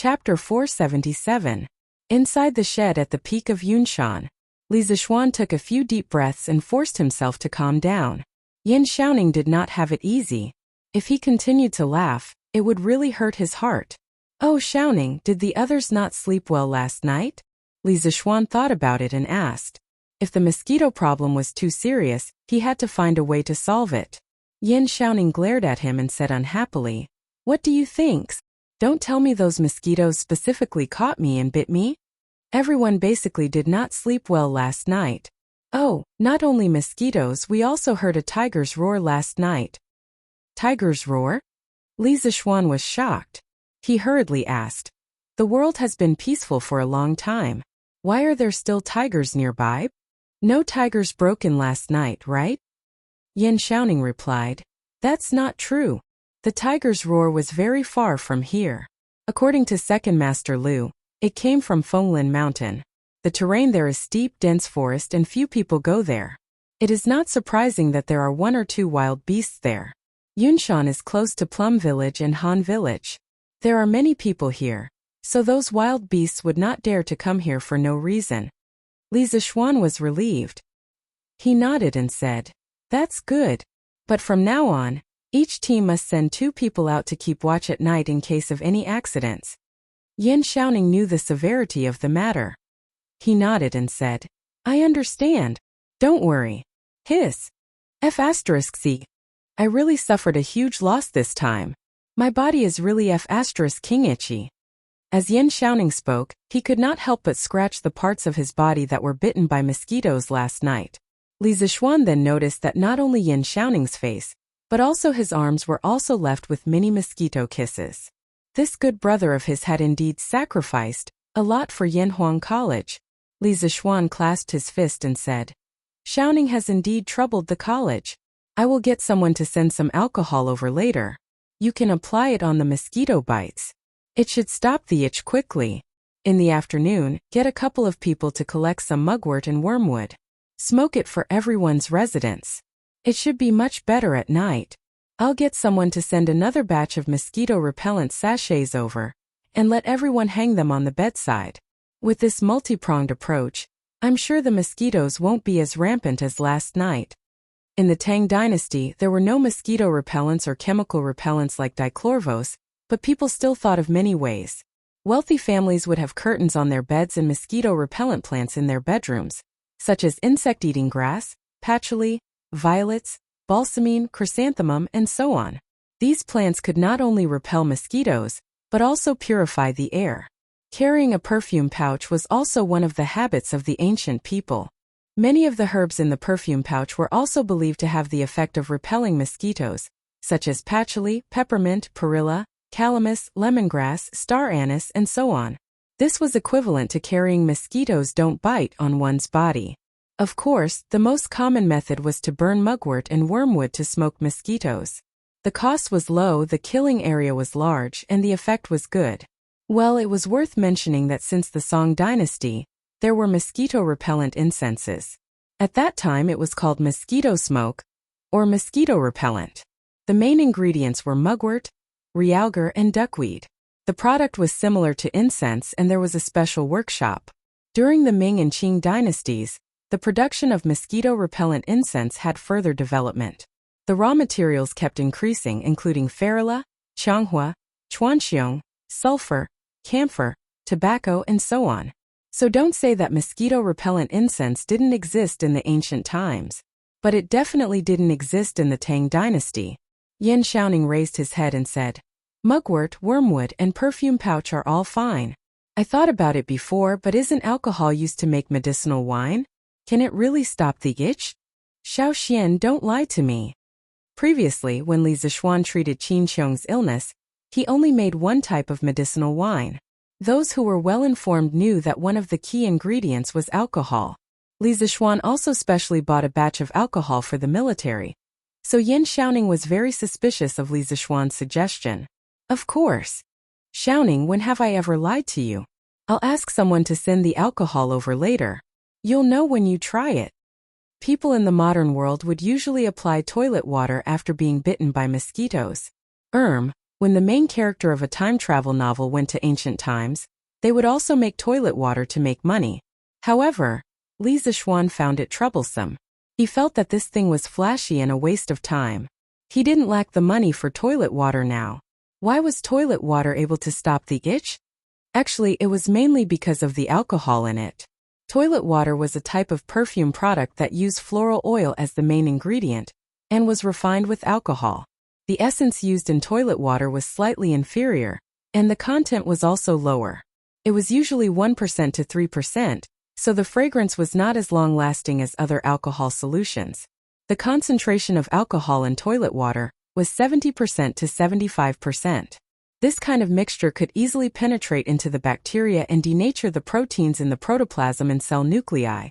Chapter 477. Inside the shed at the peak of Yunshan. Li Zixuan took a few deep breaths and forced himself to calm down. Yin Xiaoning did not have it easy. If he continued to laugh, it would really hurt his heart. Oh, Xiaoning, did the others not sleep well last night? Li Zixuan thought about it and asked. If the mosquito problem was too serious, he had to find a way to solve it. Yin Xiaoning glared at him and said unhappily, "What do you think? Don't tell me those mosquitoes specifically caught me and bit me? Everyone basically did not sleep well last night. Oh, not only mosquitoes, we also heard a tiger's roar last night." Tiger's roar? Li Zixuan was shocked. He hurriedly asked, "The world has been peaceful for a long time. Why are there still tigers nearby? No tigers broken last night, right?" Yin Xiaoning replied, "That's not true. The tiger's roar was very far from here. According to Second Master Lu, it came from Fenglin Mountain. The terrain there is steep, dense forest and few people go there. It is not surprising that there are one or two wild beasts there. Yunshan is close to Plum Village and Han Village. There are many people here, so those wild beasts would not dare to come here for no reason." Li Zixuan was relieved. He nodded and said, "That's good. But from now on, each team must send 2 people out to keep watch at night in case of any accidents." Yin Xiaoning knew the severity of the matter. He nodded and said, "I understand. Don't worry. Hiss. F*C. I really suffered a huge loss this time. My body is really F*King itchy." As Yin Xiaoning spoke, he could not help but scratch the parts of his body that were bitten by mosquitoes last night. Li Zixuan then noticed that not only Yin Xiaoning's face, but also his arms were also left with many mosquito kisses. This good brother of his had indeed sacrificed a lot for Yanhuang College. Li Zixuan clasped his fist and said, "Xiaoning has indeed troubled the college. I will get someone to send some alcohol over later. You can apply it on the mosquito bites. It should stop the itch quickly. In the afternoon, get a couple of people to collect some mugwort and wormwood. Smoke it for everyone's residence. It should be much better at night. I'll get someone to send another batch of mosquito repellent sachets over, and let everyone hang them on the bedside. With this multi-pronged approach, I'm sure the mosquitoes won't be as rampant as last night." In the Tang dynasty, there were no mosquito repellents or chemical repellents like dichlorvos, but people still thought of many ways. Wealthy families would have curtains on their beds and mosquito repellent plants in their bedrooms, such as insect-eating grass, patchouli, violets, balsamine, chrysanthemum, and so on. These plants could not only repel mosquitoes, but also purify the air. Carrying a perfume pouch was also one of the habits of the ancient people. Many of the herbs in the perfume pouch were also believed to have the effect of repelling mosquitoes, such as patchouli, peppermint, perilla, calamus, lemongrass, star anise, and so on. This was equivalent to carrying mosquitoes don't bite on one's body. Of course, the most common method was to burn mugwort and wormwood to smoke mosquitoes. The cost was low, the killing area was large, and the effect was good. Well, it was worth mentioning that since the Song dynasty, there were mosquito-repellent incenses. At that time it was called mosquito smoke, or mosquito repellent. The main ingredients were mugwort, realgar, and duckweed. The product was similar to incense and there was a special workshop. During the Ming and Qing dynasties, the production of mosquito-repellent incense had further development. The raw materials kept increasing, including ferula, changhua, chuanxiong, sulfur, camphor, tobacco, and so on. So don't say that mosquito-repellent incense didn't exist in the ancient times. But it definitely didn't exist in the Tang dynasty. Yin Xiaoning raised his head and said, "Mugwort, wormwood, and perfume pouch are all fine. I thought about it before, but isn't alcohol used to make medicinal wine? Can it really stop the itch? Xiao Xian, don't lie to me." Previously, when Li Zixuan treated Qin Qiong's illness, he only made one type of medicinal wine. Those who were well-informed knew that one of the key ingredients was alcohol. Li Zixuan also specially bought a batch of alcohol for the military. So Yin Xiaoning was very suspicious of Li Zixuan's suggestion. "Of course. Xiaoning, when have I ever lied to you? I'll ask someone to send the alcohol over later. You'll know when you try it." People in the modern world would usually apply toilet water after being bitten by mosquitoes. When the main character of a time travel novel went to ancient times, they would also make toilet water to make money. However, Li Zixuan found it troublesome. He felt that this thing was flashy and a waste of time. He didn't lack the money for toilet water now. Why was toilet water able to stop the itch? Actually, it was mainly because of the alcohol in it. Toilet water was a type of perfume product that used floral oil as the main ingredient, and was refined with alcohol. The essence used in toilet water was slightly inferior, and the content was also lower. It was usually 1% to 3%, so the fragrance was not as long-lasting as other alcohol solutions. The concentration of alcohol in toilet water was 70% to 75%. This kind of mixture could easily penetrate into the bacteria and denature the proteins in the protoplasm and cell nuclei,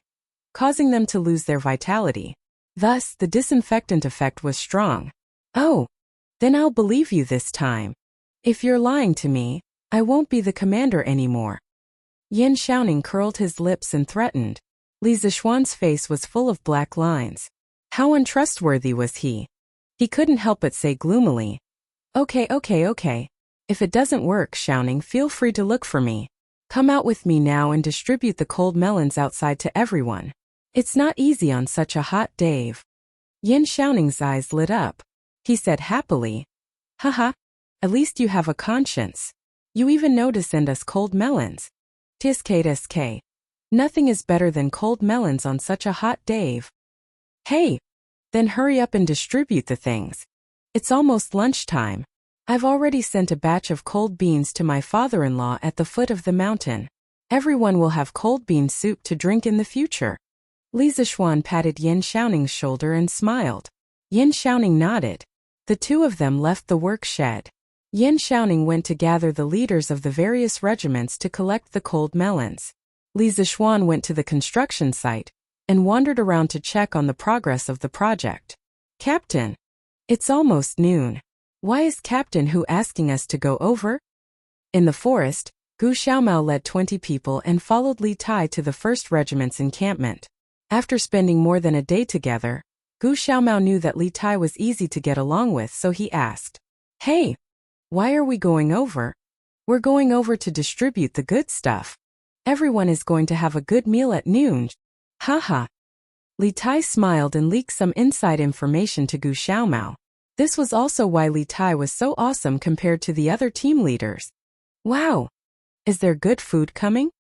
causing them to lose their vitality. Thus, the disinfectant effect was strong. Oh, then I'll believe you this time. If you're lying to me, I won't be the commander anymore. Yin Xiaoning curled his lips and threatened. Li Zixuan's face was full of black lines. How untrustworthy was he? He couldn't help but say gloomily, Okay. If it doesn't work, Xiaoning, feel free to look for me. Come out with me now and distribute the cold melons outside to everyone. It's not easy on such a hot day. Yin Xiaoning's eyes lit up. He said happily, Haha, at least you have a conscience. You even know to send us cold melons. Tsk. Nothing is better than cold melons on such a hot day. Hey, then hurry up and distribute the things. It's almost lunchtime. I've already sent a batch of cold beans to my father-in-law at the foot of the mountain. Everyone will have cold bean soup to drink in the future. Li Zixuan patted Yin Xiaoning's shoulder and smiled. Yin Xiaoning nodded. The two of them left the work shed. Yin Xiaoning went to gather the leaders of the various regiments to collect the cold melons. Li Zixuan went to the construction site and wandered around to check on the progress of the project. Captain, it's almost noon. Why is Captain Hu asking us to go over? In the forest, Gu Xiaomao led 20 people and followed Li Tai to the 1st Regiment's encampment. After spending more than a day together, Gu Xiaomao knew that Li Tai was easy to get along with, so he asked, Hey, why are we going over? We're going over to distribute the good stuff. Everyone is going to have a good meal at noon. Haha. Li Tai smiled and leaked some inside information to Gu Xiaomao. This was also why Li Tai was so awesome compared to the other team leaders. Wow! Is there good food coming?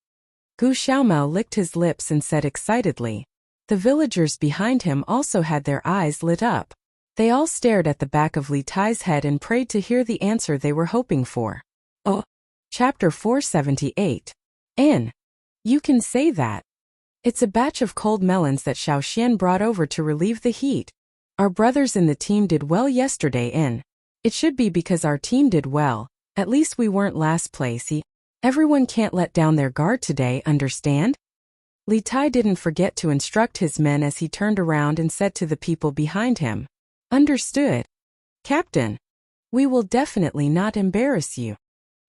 Gu Xiaomao licked his lips and said excitedly. The villagers behind him also had their eyes lit up. They all stared at the back of Li Tai's head and prayed to hear the answer they were hoping for. Oh! Chapter 478. You can say that. It's a batch of cold melons that Xiao Xian brought over to relieve the heat. Our brothers in the team did well yesterday It should be because our team did well, at least we weren't last place. Everyone can't let down their guard today, understand? Li Tai didn't forget to instruct his men as he turned around and said to the people behind him. Understood. Captain. We will definitely not embarrass you.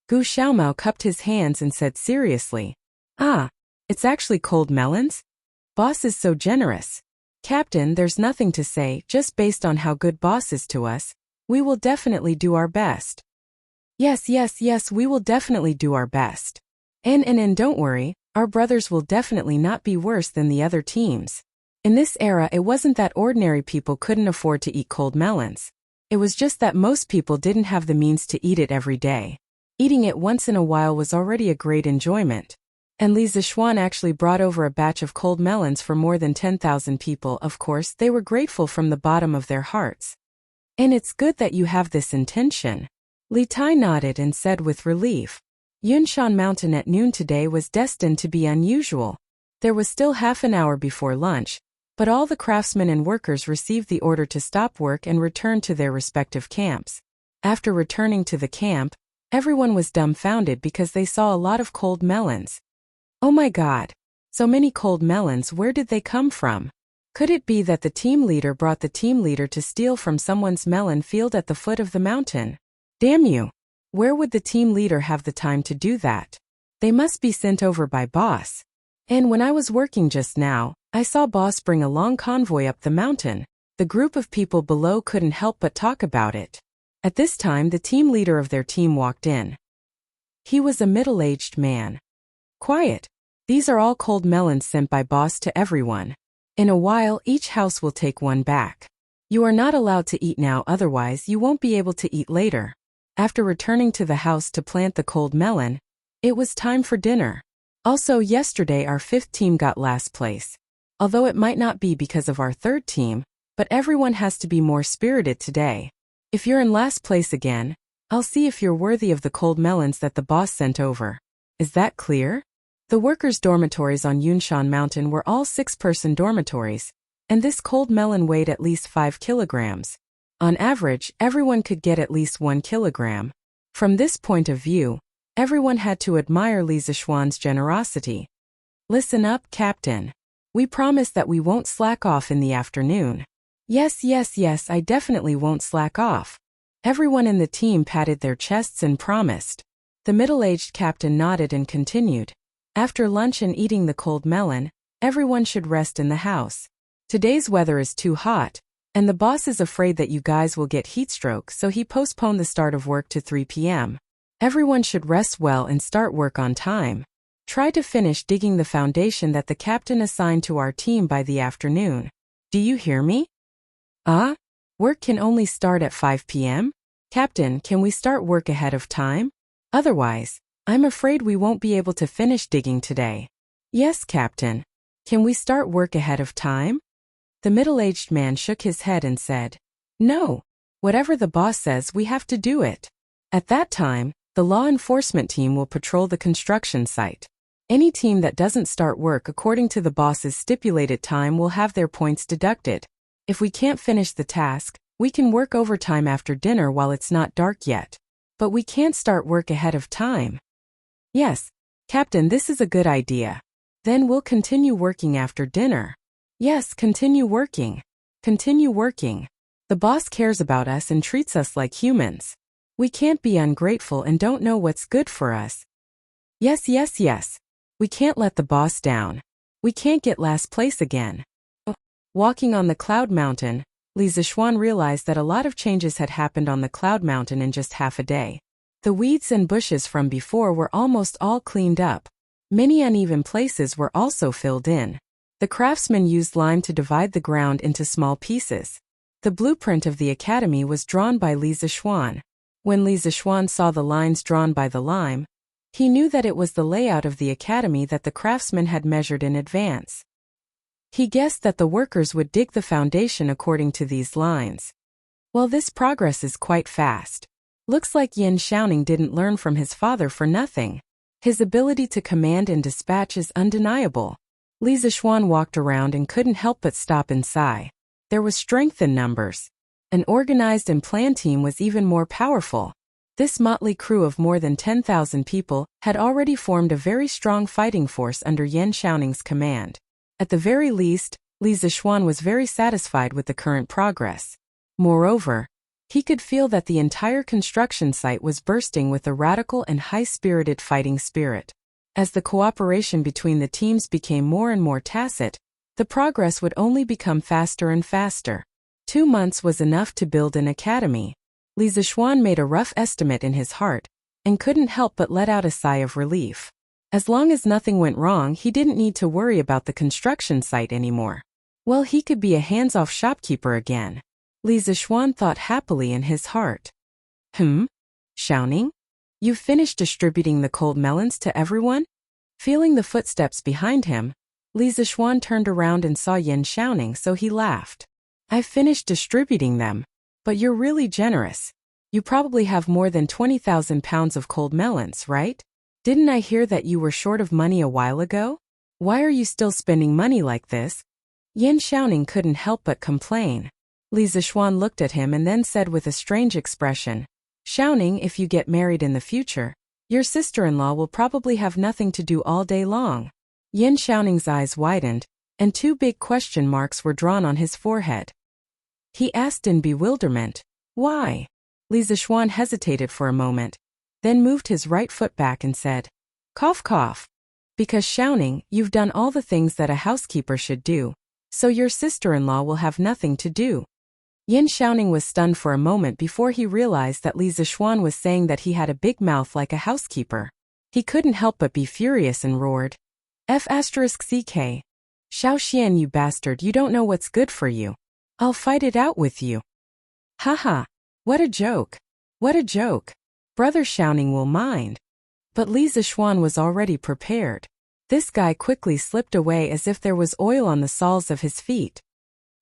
Gu Xiaomao cupped his hands and said seriously. It's actually cold melons? Boss is so generous. Captain, there's nothing to say, just based on how good boss is to us. We will definitely do our best. Yes, we will definitely do our best. And don't worry, our brothers will definitely not be worse than the other teams. In this era, it wasn't that ordinary people couldn't afford to eat cold melons. It was just that most people didn't have the means to eat it every day. Eating it once in a while was already a great enjoyment. And Li Zixuan actually brought over a batch of cold melons for more than 10,000 people. Of course, they were grateful from the bottom of their hearts. And it's good that you have this intention. Li Tai nodded and said with relief. Yunshan Mountain at noon today was destined to be unusual. There was still half an hour before lunch, but all the craftsmen and workers received the order to stop work and return to their respective camps. After returning to the camp, everyone was dumbfounded because they saw a lot of cold melons. Oh my God! So many cold melons, where did they come from? Could it be that the team leader brought the team leader to steal from someone's melon field at the foot of the mountain? Damn you! Where would the team leader have the time to do that? They must be sent over by boss. And when I was working just now, I saw boss bring a long convoy up the mountain. The group of people below couldn't help but talk about it. At this time, the team leader of their team walked in. He was a middle-aged man. Quiet. These are all cold melons sent by boss to everyone. In a while, each house will take one back. You are not allowed to eat now, otherwise you won't be able to eat later. After returning to the house to plant the cold melon, it was time for dinner. Also, yesterday our 5th team got last place. Although it might not be because of our 3rd team, but everyone has to be more spirited today. If you're in last place again, I'll see if you're worthy of the cold melons that the boss sent over. Is that clear? The workers' dormitories on Yunshan Mountain were all 6-person dormitories, and this cold melon weighed at least 5 kilograms. On average, everyone could get at least 1 kilogram. From this point of view, everyone had to admire Li Zishuan's generosity. Listen up, Captain. We promise that we won't slack off in the afternoon. Yes, I definitely won't slack off. Everyone in the team patted their chests and promised. The middle-aged captain nodded and continued. After lunch and eating the cold melon, everyone should rest in the house. Today's weather is too hot, and the boss is afraid that you guys will get heatstroke, so he postponed the start of work to 3 p.m. Everyone should rest well and start work on time. Try to finish digging the foundation that the captain assigned to our team by the afternoon. Do you hear me? Work can only start at 5 p.m.? Captain, can we start work ahead of time? Otherwise, I'm afraid we won't be able to finish digging today. Yes, Captain. Can we start work ahead of time? The middle-aged man shook his head and said, No. Whatever the boss says, we have to do it. At that time, the law enforcement team will patrol the construction site. Any team that doesn't start work according to the boss's stipulated time will have their points deducted. If we can't finish the task, we can work overtime after dinner while it's not dark yet. But we can't start work ahead of time. Yes, Captain, this is a good idea. Then we'll continue working after dinner. Yes, continue working. Continue working. The boss cares about us and treats us like humans. We can't be ungrateful and don't know what's good for us. Yes. We can't let the boss down. We can't get last place again. Walking on the Cloud Mountain, Li Zishuan realized that a lot of changes had happened on the Cloud Mountain in just half a day. The weeds and bushes from before were almost all cleaned up. Many uneven places were also filled in. The craftsmen used lime to divide the ground into small pieces. The blueprint of the academy was drawn by Li Zishuan. When Li Zishuan saw the lines drawn by the lime, he knew that it was the layout of the academy that the craftsmen had measured in advance. He guessed that the workers would dig the foundation according to these lines. Well, this progress is quite fast. Looks like Yan Xiaoning didn't learn from his father for nothing. His ability to command and dispatch is undeniable. Li Zishuan walked around and couldn't help but stop and sigh. There was strength in numbers. An organized and planned team was even more powerful. This motley crew of more than 10,000 people had already formed a very strong fighting force under Yan Xiaoning's command. At the very least, Li Zishuan was very satisfied with the current progress. Moreover, he could feel that the entire construction site was bursting with a radical and high-spirited fighting spirit. As the cooperation between the teams became more and more tacit, the progress would only become faster and faster. 2 months was enough to build an academy. Li Zishuan made a rough estimate in his heart, and couldn't help but let out a sigh of relief. As long as nothing went wrong, he didn't need to worry about the construction site anymore. Well, he could be a hands-off shopkeeper again. Li Zishuan thought happily in his heart. Xiaoning? You've finished distributing the cold melons to everyone? Feeling the footsteps behind him, Li Zishuan turned around and saw Yan Xiaoning, so he laughed. I've finished distributing them. But you're really generous. You probably have more than 20,000 pounds of cold melons, right? Didn't I hear that you were short of money a while ago? Why are you still spending money like this? Yan Xiaoning couldn't help but complain. Li Zishuan looked at him and then said with a strange expression, Xiaoning, if you get married in the future, your sister-in-law will probably have nothing to do all day long. Yan Xiaoning's eyes widened, and 2 big question marks were drawn on his forehead. He asked in bewilderment, Why? Li Zishuan hesitated for a moment, then moved his right foot back and said, Cough cough. Because Xiaoning, you've done all the things that a housekeeper should do, so your sister-in-law will have nothing to do. Yin Xiaoning was stunned for a moment before he realized that Li Zixuan was saying that he had a big mouth like a housekeeper. He couldn't help but be furious and roared, F***CK. Xiao Xian, you bastard, you don't know what's good for you. I'll fight it out with you. Haha. What a joke. What a joke. Brother Xiaoning will mind. But Li Zixuan was already prepared. This guy quickly slipped away as if there was oil on the soles of his feet.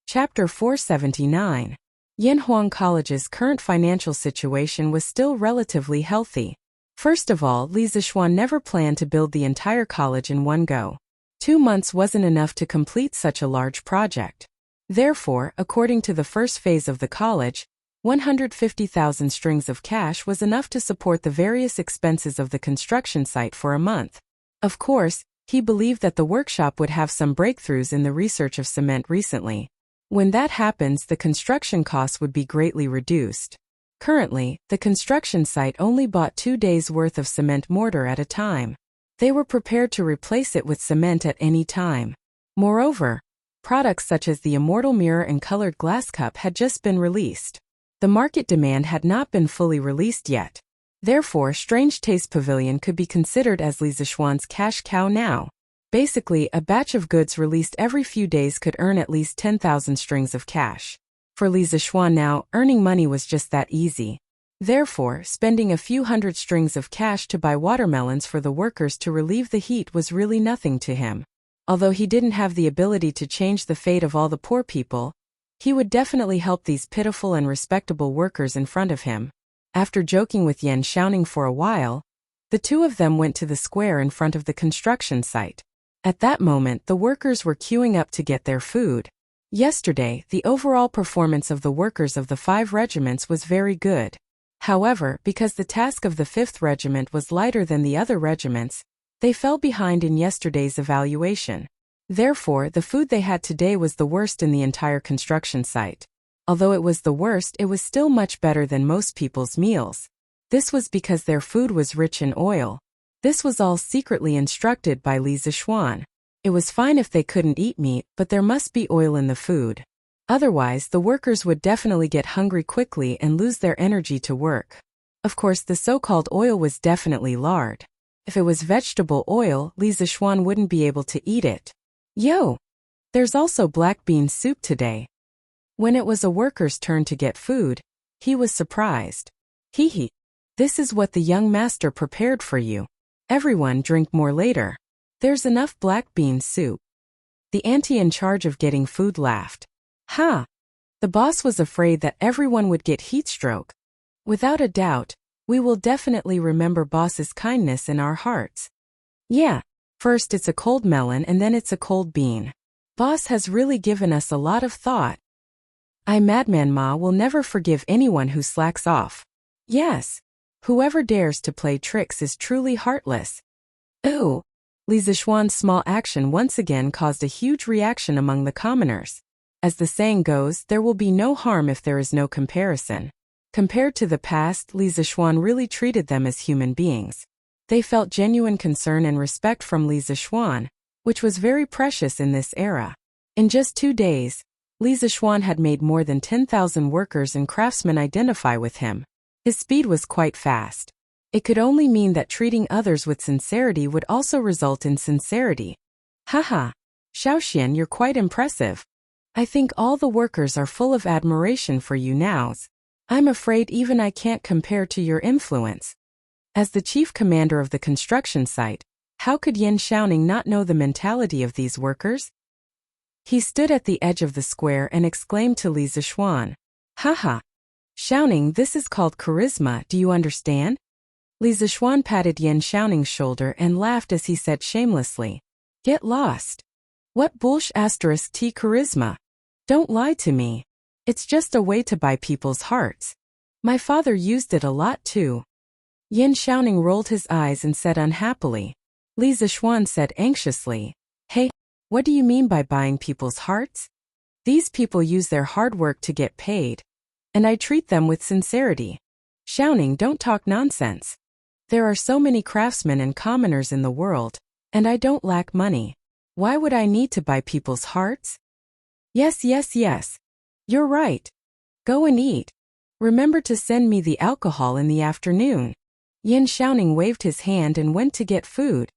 Chapter 479. Yanhuang College's current financial situation was still relatively healthy. First of all, Li Zixuan never planned to build the entire college in one go. 2 months wasn't enough to complete such a large project. Therefore, according to the first phase of the college, 150,000 strings of cash was enough to support the various expenses of the construction site for a month. Of course, he believed that the workshop would have some breakthroughs in the research of cement recently. When that happens, the construction costs would be greatly reduced. Currently, the construction site only bought 2 days' worth of cement mortar at a time. They were prepared to replace it with cement at any time. Moreover, products such as the immortal mirror and colored glass cup had just been released. The market demand had not been fully released yet. Therefore, Strange Taste Pavilion could be considered as Li Zixuan's cash cow now. Basically, a batch of goods released every few days could earn at least 10,000 strings of cash. For Li Zixuan now, earning money was just that easy. Therefore, spending a few hundred strings of cash to buy watermelons for the workers to relieve the heat was really nothing to him. Although he didn't have the ability to change the fate of all the poor people, he would definitely help these pitiful and respectable workers in front of him. After joking with Yin Xiaoning for a while, the two of them went to the square in front of the construction site. At that moment, the workers were queuing up to get their food. Yesterday, the overall performance of the workers of the 5 regiments was very good. However, because the task of the 5th regiment was lighter than the other regiments, they fell behind in yesterday's evaluation. Therefore, the food they had today was the worst in the entire construction site. Although it was the worst, it was still much better than most people's meals. This was because their food was rich in oil. This was all secretly instructed by Li Zixuan. It was fine if they couldn't eat meat, but there must be oil in the food. Otherwise, the workers would definitely get hungry quickly and lose their energy to work. Of course, the so-called oil was definitely lard. If it was vegetable oil, Li Zixuan wouldn't be able to eat it. Yo! There's also black bean soup today. When it was a worker's turn to get food, he was surprised. Hee. This is what the young master prepared for you. Everyone drink more later. There's enough black bean soup. The auntie in charge of getting food laughed. Ha! The boss was afraid that everyone would get heat stroke. Without a doubt, we will definitely remember boss's kindness in our hearts. Yeah, first it's a cold melon and then it's a cold bean. Boss has really given us a lot of thought. Madman Ma will never forgive anyone who slacks off. Yes. Whoever dares to play tricks is truly heartless. Ooh. Li Zixuan's small action once again caused a huge reaction among the commoners. As the saying goes, there will be no harm if there is no comparison. Compared to the past, Li Zixuan really treated them as human beings. They felt genuine concern and respect from Li Zixuan, which was very precious in this era. In just 2 days, Li Zixuan had made more than 10,000 workers and craftsmen identify with him. His speed was quite fast. It could only mean that treating others with sincerity would also result in sincerity. Haha. Xiaoxian, you're quite impressive. I think all the workers are full of admiration for you now. I'm afraid even I can't compare to your influence. As the chief commander of the construction site, how could Yin Xiaoning not know the mentality of these workers? He stood at the edge of the square and exclaimed to Li Zixuan. Haha. Xiaoning, this is called charisma, do you understand? Li Zixuan patted Yin Xiaoning's shoulder and laughed as he said shamelessly. Get lost. What bullsh** T charisma? Don't lie to me. It's just a way to buy people's hearts. My father used it a lot too. Yin Xiaoning rolled his eyes and said unhappily. Li Zixuan said anxiously. Hey, what do you mean by buying people's hearts? These people use their hard work to get paid. And I treat them with sincerity. Xiaoning, don't talk nonsense. There are so many craftsmen and commoners in the world, and I don't lack money. Why would I need to buy people's hearts? Yes. You're right. Go and eat. Remember to send me the alcohol in the afternoon. Yin Xiaoning waved his hand and went to get food.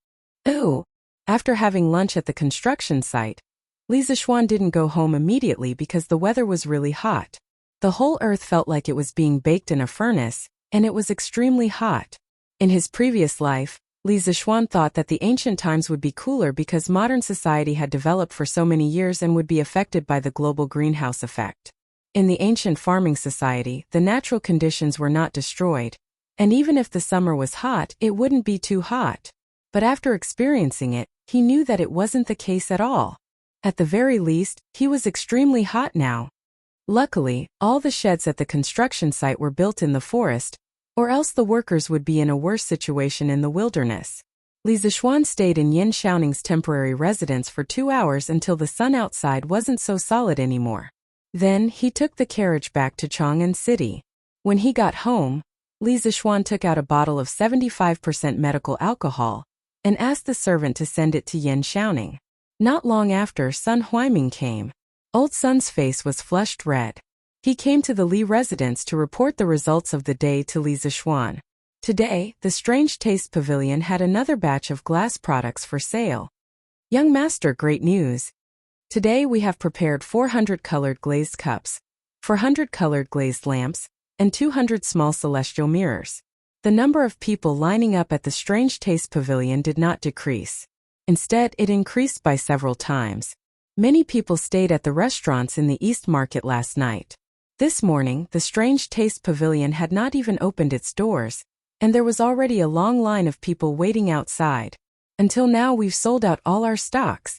Ooh. After having lunch at the construction site, Li Zixuan didn't go home immediately because the weather was really hot. The whole earth felt like it was being baked in a furnace, and it was extremely hot. In his previous life, Li Zixuan thought that the ancient times would be cooler because modern society had developed for so many years and would be affected by the global greenhouse effect. In the ancient farming society, the natural conditions were not destroyed, and even if the summer was hot, it wouldn't be too hot. But after experiencing it, he knew that it wasn't the case at all. At the very least, he was extremely hot now. Luckily, all the sheds at the construction site were built in the forest, or else the workers would be in a worse situation in the wilderness. Li Zixuan stayed in Yin Xiaoning's temporary residence for 2 hours until the sun outside wasn't so solid anymore. Then, he took the carriage back to Chang'an City. When he got home, Li Zixuan took out a bottle of 75% medical alcohol and asked the servant to send it to Yin Xiaoning. Not long after, Sun Huaiming came. Old Sun's face was flushed red. He came to the Li residence to report the results of the day to Li Zixuan. Today, the Strange Taste Pavilion had another batch of glass products for sale. Young master, great news. Today we have prepared 400 colored glazed cups, 400 colored glazed lamps, and 200 small celestial mirrors. The number of people lining up at the Strange Taste Pavilion did not decrease. Instead, it increased by several times. Many people stayed at the restaurants in the East Market last night. This morning, the Strange Taste Pavilion had not even opened its doors, and there was already a long line of people waiting outside. Until now, we've sold out all our stocks.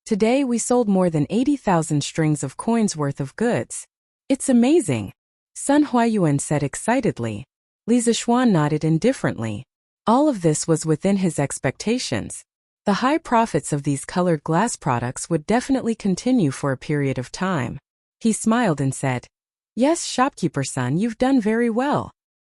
Today, we sold more than 80,000 strings of coins worth of goods. It's amazing, Sun Huayuan said excitedly. Li Zixuan nodded indifferently. All of this was within his expectations. The high profits of these colored glass products would definitely continue for a period of time. He smiled and said, "Yes, shopkeeper son, you've done very well.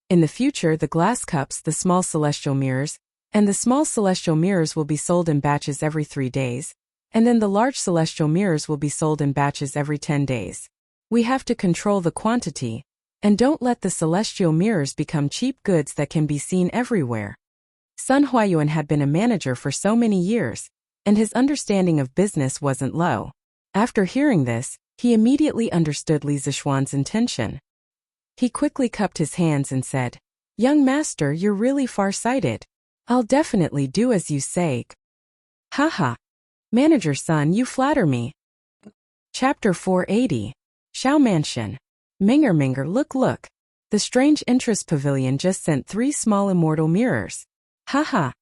In the future, the glass cups, the small celestial mirrors, and the small celestial mirrors will be sold in batches every 3 days, and then the large celestial mirrors will be sold in batches every 10 days. We have to control the quantity, and don't let the celestial mirrors become cheap goods that can be seen everywhere." Sun Huayuan had been a manager for so many years, and his understanding of business wasn't low. After hearing this, he immediately understood Li Zixuan's intention. He quickly cupped his hands and said, "Young master, you're really far-sighted. I'll definitely do as you say." Haha. Manager son, you flatter me. Chapter 480. Xiao Mansion. Minger, look. The Strange Interest Pavilion just sent 3 small immortal mirrors. Haha.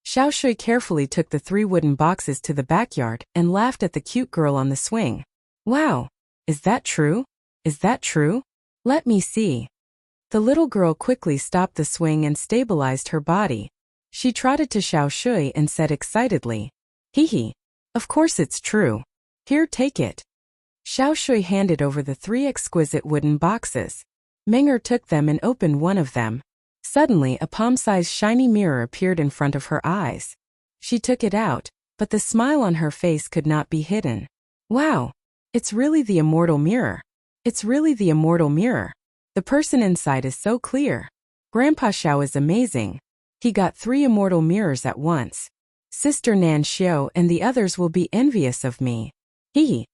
Xiao Shui carefully took the 3 wooden boxes to the backyard and laughed at the cute girl on the swing. Wow. Is that true? Is that true? Let me see. The little girl quickly stopped the swing and stabilized her body. She trotted to Xiao Shui and said excitedly, "Hee. Of course it's true. Here, take it." Xiao Shui handed over the 3 exquisite wooden boxes. Minger took them and opened one of them. Suddenly, a palm-sized shiny mirror appeared in front of her eyes. She took it out, but the smile on her face could not be hidden. Wow! It's really the immortal mirror. It's really the immortal mirror. The person inside is so clear. Grandpa Xiao is amazing. He got 3 immortal mirrors at once. Sister Nan Xiao and the others will be envious of me. Hee.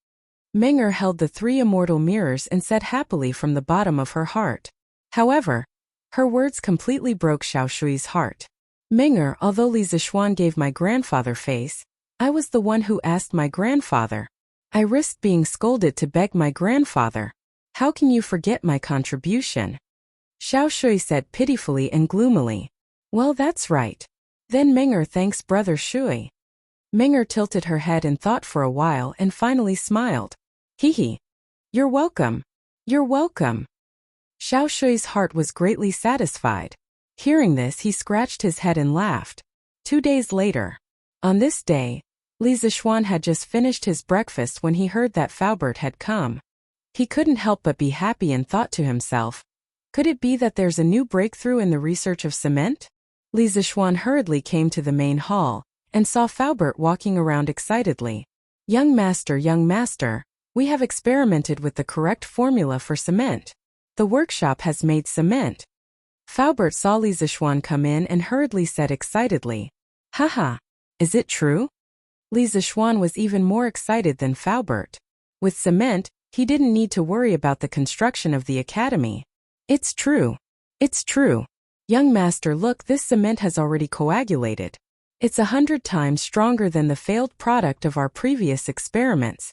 Minger held the 3 immortal mirrors and said happily from the bottom of her heart. However, her words completely broke Xiao Shui's heart. Minger, although Li Zixuan gave my grandfather face, I was the one who asked my grandfather. I risked being scolded to beg my grandfather. How can you forget my contribution? Xiao Shui said pitifully and gloomily. Well, that's right. Then Minger thanks brother Shui. Minger tilted her head and thought for a while and finally smiled. Hee. You're welcome. You're welcome. Xiao Shui's heart was greatly satisfied. Hearing this, he scratched his head and laughed. 2 days later. On this day, Li Zixuan had just finished his breakfast when he heard that Faubert had come. He couldn't help but be happy and thought to himself, could it be that there's a new breakthrough in the research of cement? Li Zixuan hurriedly came to the main hall and saw Faubert walking around excitedly. Young master, We have experimented with the correct formula for cement. The workshop has made cement. Faubert saw Li Zixuan come in and hurriedly said excitedly, "Haha, is it true?" Li Zixuan was even more excited than Faubert. With cement, he didn't need to worry about the construction of the academy. "It's true. It's true. Young master, look, this cement has already coagulated. It's 100 times stronger than the failed product of our previous experiments."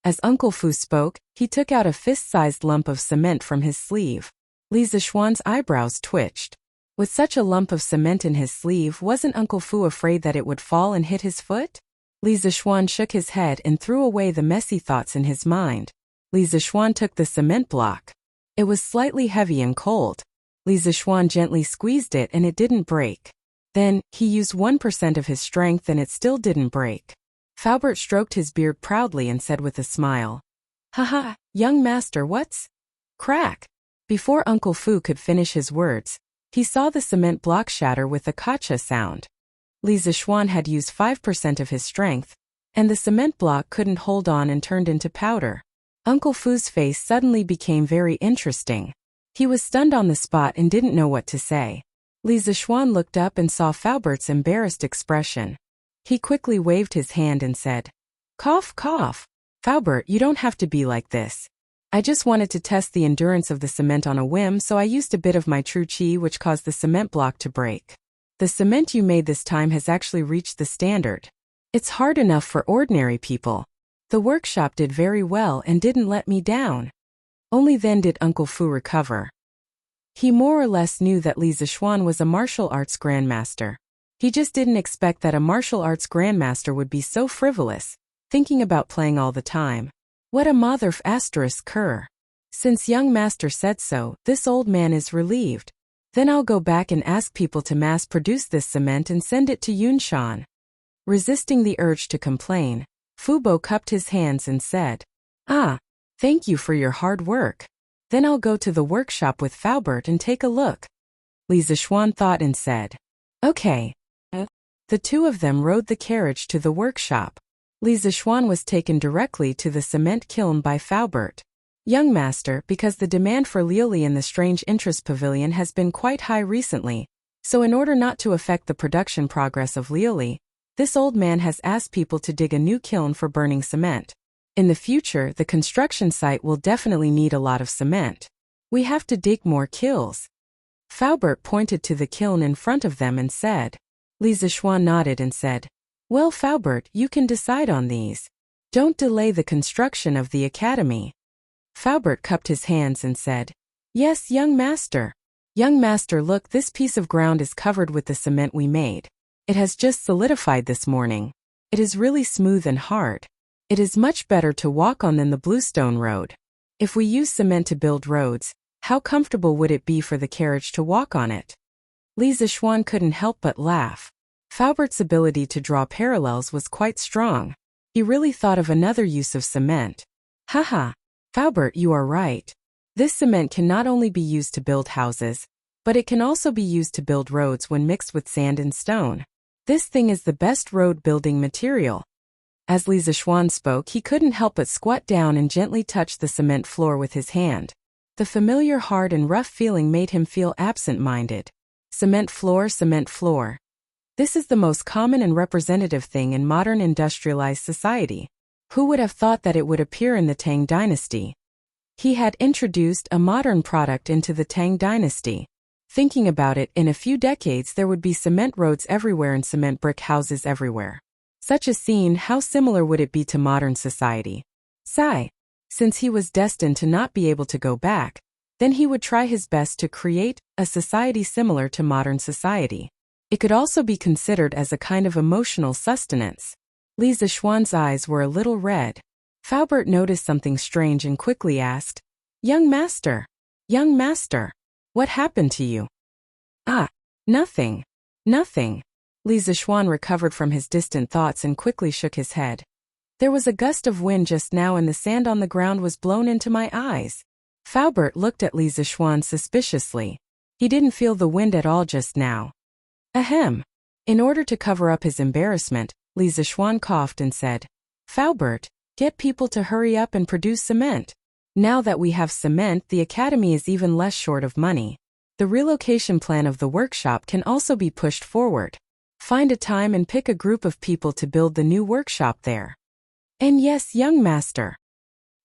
As Uncle Fu spoke, he took out a fist-sized lump of cement from his sleeve. Li Zixuan's eyebrows twitched. With such a lump of cement in his sleeve, wasn't Uncle Fu afraid that it would fall and hit his foot? Li Zixuan shook his head and threw away the messy thoughts in his mind. Li Zixuan took the cement block. It was slightly heavy and cold. Li Zixuan gently squeezed it and it didn't break. Then, he used 1% of his strength and it still didn't break. Faubert stroked his beard proudly and said with a smile, "Haha, young master, what's crack?" Before Uncle Fu could finish his words, he saw the cement block shatter with a kacha sound. Li Zixuan had used 5% of his strength, and the cement block couldn't hold on and turned into powder. Uncle Fu's face suddenly became very interesting. He was stunned on the spot and didn't know what to say. Li Zixuan looked up and saw Faubert's embarrassed expression. He quickly waved his hand and said, "Cough, cough. Faubert, you don't have to be like this. I just wanted to test the endurance of the cement on a whim, so I used a bit of my true qi, which caused the cement block to break. The cement you made this time has actually reached the standard. It's hard enough for ordinary people. The workshop did very well and didn't let me down." Only then did Uncle Fu recover. He more or less knew that Li Zixuan was a martial arts grandmaster. He just didn't expect that a martial arts grandmaster would be so frivolous, thinking about playing all the time. What a motherf asterisk cur. Since young master said so, this old man is relieved. Then I'll go back and ask people to mass produce this cement and send it to Yunshan. Resisting the urge to complain, Fubo cupped his hands and said, "Ah, thank you for your hard work. Then I'll go to the workshop with Faubert and take a look." Li Zixuan thought and said, "Okay." The two of them rode the carriage to the workshop. Li Zixuan was taken directly to the cement kiln by Faubert. "Young master, because the demand for liuli in the Strange Interest Pavilion has been quite high recently, so in order not to affect the production progress of liuli, this old man has asked people to dig a new kiln for burning cement. In the future, the construction site will definitely need a lot of cement. We have to dig more kilns." Faubert pointed to the kiln in front of them and said. Li Zixuan nodded and said, "Well, Faubert, you can decide on these. Don't delay the construction of the academy." Faubert cupped his hands and said, "Yes, young master. Young master, look, this piece of ground is covered with the cement we made. It has just solidified this morning. It is really smooth and hard. It is much better to walk on than the bluestone road. If we use cement to build roads, how comfortable would it be for the carriage to walk on it?" Li Zixuan couldn't help but laugh. Faubert's ability to draw parallels was quite strong. He really thought of another use of cement. "Haha, Faubert, you are right. This cement can not only be used to build houses, but it can also be used to build roads when mixed with sand and stone. This thing is the best road building material." As Li Zixuan spoke, he couldn't help but squat down and gently touch the cement floor with his hand. The familiar hard and rough feeling made him feel absent-minded. Cement floor, cement floor. This is the most common and representative thing in modern industrialized society. Who would have thought that it would appear in the Tang dynasty? He had introduced a modern product into the Tang dynasty. Thinking about it, in a few decades there would be cement roads everywhere and cement brick houses everywhere. Such a scene, how similar would it be to modern society? Sigh. Since he was destined to not be able to go back, then he would try his best to create a society similar to modern society. It could also be considered as a kind of emotional sustenance. Li Zixuan's eyes were a little red. Faubert noticed something strange and quickly asked, young master, what happened to you?" "Ah, nothing. Li Zixuan recovered from his distant thoughts and quickly shook his head. "There was a gust of wind just now and the sand on the ground was blown into my eyes." Faubert looked at Li Zixuan suspiciously. He didn't feel the wind at all just now. Ahem. In order to cover up his embarrassment, Li Zixuan coughed and said, "Faubert, Get people to hurry up and produce cement. Now that we have cement, the academy is even less short of money. The relocation plan of the workshop can also be pushed forward. Find a time and pick a group of people to build the new workshop there. And yes, young master.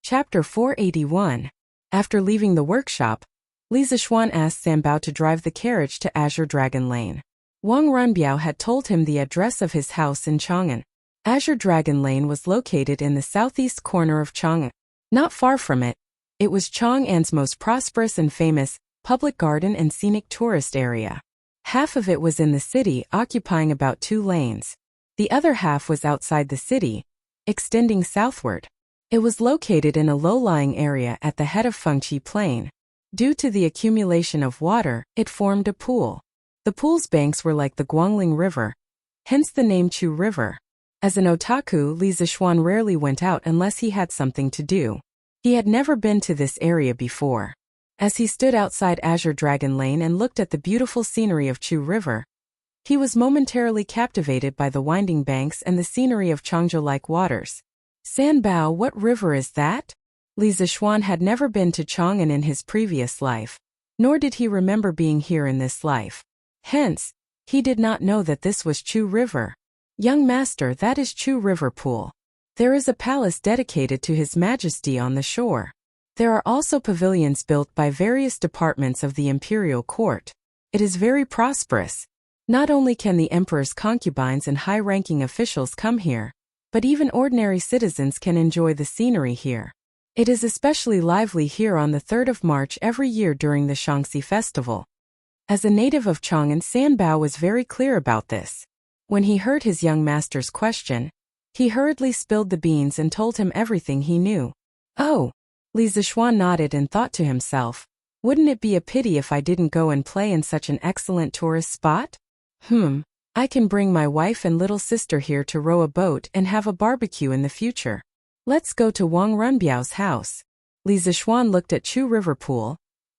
Chapter 481. After leaving the workshop, Li Zixuan asked Sanbao to drive the carriage to Azure Dragon Lane. Wang Runbiao had told him the address of his house in Chang'an. Azure Dragon Lane was located in the southeast corner of Chang'an. Not far from it, it was Chang'an's most prosperous and famous public garden and scenic tourist area. Half of it was in the city, occupying about 2 lanes. The other half was outside the city, extending southward. It was located in a low-lying area at the head of Fengqi Plain. Due to the accumulation of water, it formed a pool. The pool's banks were like the Guangling River, hence the name Chu River. As an otaku, Li Zixuan rarely went out unless he had something to do. He had never been to this area before. As he stood outside Azure Dragon Lane and looked at the beautiful scenery of Chu River, he was momentarily captivated by the winding banks and the scenery of Changzhou-like waters. Sanbao, what river is that? Li Zixuan had never been to Chang'an in his previous life, nor did he remember being here in this life. Hence, he did not know that this was Chu River. Young master, that is Chu River Pool. There is a palace dedicated to His Majesty on the shore. There are also pavilions built by various departments of the imperial court. It is very prosperous. Not only can the emperor's concubines and high-ranking officials come here, but even ordinary citizens can enjoy the scenery here. It is especially lively here on the 3rd of March every year during the Shaanxi festival. As a native of Chang'an, Sanbao was very clear about this. When he heard his young master's question, he hurriedly spilled the beans and told him everything he knew. Oh! Li Zixuan nodded and thought to himself, wouldn't it be a pity if I didn't go and play in such an excellent tourist spot? I can bring my wife and little sister here to row a boat and have a barbecue in the future. Let's go to Wang Runbiao's house. Li Zixuan looked at Chu River Pool,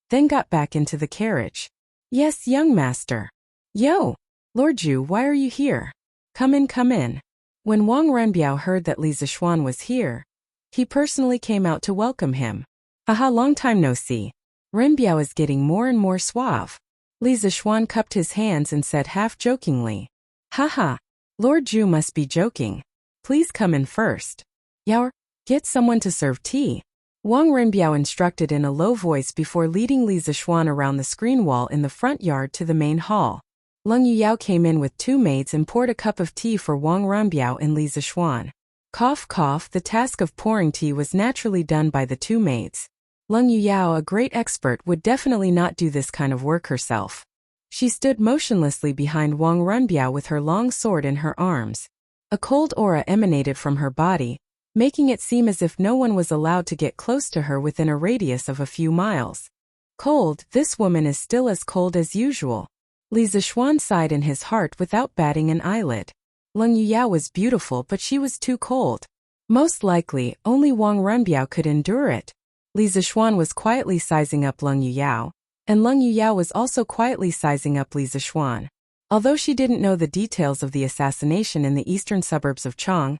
then got back into the carriage. Yes, young master. Yo! Lord Zhu, why are you here? Come in, come in. When Wang Runbiao heard that Li Zixuan was here, he personally came out to welcome him. Aha, long time no see. Runbiao is getting more and more suave. Li Zixuan cupped his hands and said half-jokingly, Haha, Lord Zhu must be joking. Please come in first. Yaor, get someone to serve tea. Wang Runbiao instructed in a low voice before leading Li Zixuan around the screen wall in the front yard to the main hall. Leng Yuyao came in with 2 maids and poured a cup of tea for Wang Runbiao and Li Zixuan. Cough cough, the task of pouring tea was naturally done by the 2 maids. Leng Yuyao, a great expert, would definitely not do this kind of work herself. She stood motionlessly behind Wang Runbiao with her long sword in her arms. A cold aura emanated from her body, making it seem as if no one was allowed to get close to her within a radius of a few miles. Cold, this woman is still as cold as usual. Li Zixuan sighed in his heart without batting an eyelid. Leng Yuyao was beautiful, but she was too cold. Most likely, only Wang Runbiao could endure it. Li Zixuan was quietly sizing up Leng Yuyao, and Leng Yuyao was also quietly sizing up Li Zixuan. Although she didn't know the details of the assassination in the eastern suburbs of Chang'an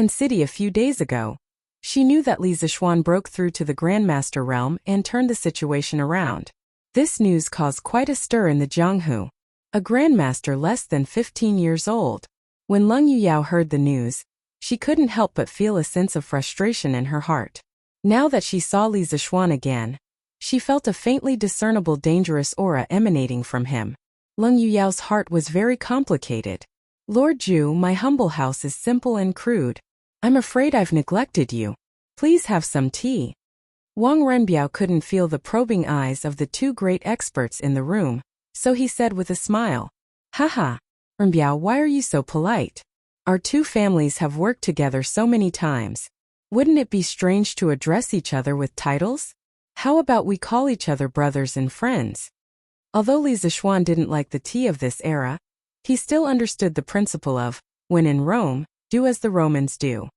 City a few days ago, she knew that Li Zixuan broke through to the Grandmaster realm and turned the situation around. This news caused quite a stir in the Jianghu. A Grandmaster less than 15 years old. When Leng Yuyao heard the news, she couldn't help but feel a sense of frustration in her heart. Now that she saw Li Zixuan again, she felt a faintly discernible dangerous aura emanating from him. Leng Yuyao's heart was very complicated. Lord Zhu, my humble house is simple and crude. I'm afraid I've neglected you. Please have some tea. Wang Runbiao couldn't feel the probing eyes of the 2 great experts in the room, so he said with a smile, Haha, Runbiao, why are you so polite? Our 2 families have worked together so many times. Wouldn't it be strange to address each other with titles? How about we call each other brothers and friends? Although Li Zixuan didn't like the tea of this era, he still understood the principle of, when in Rome, do as the Romans do.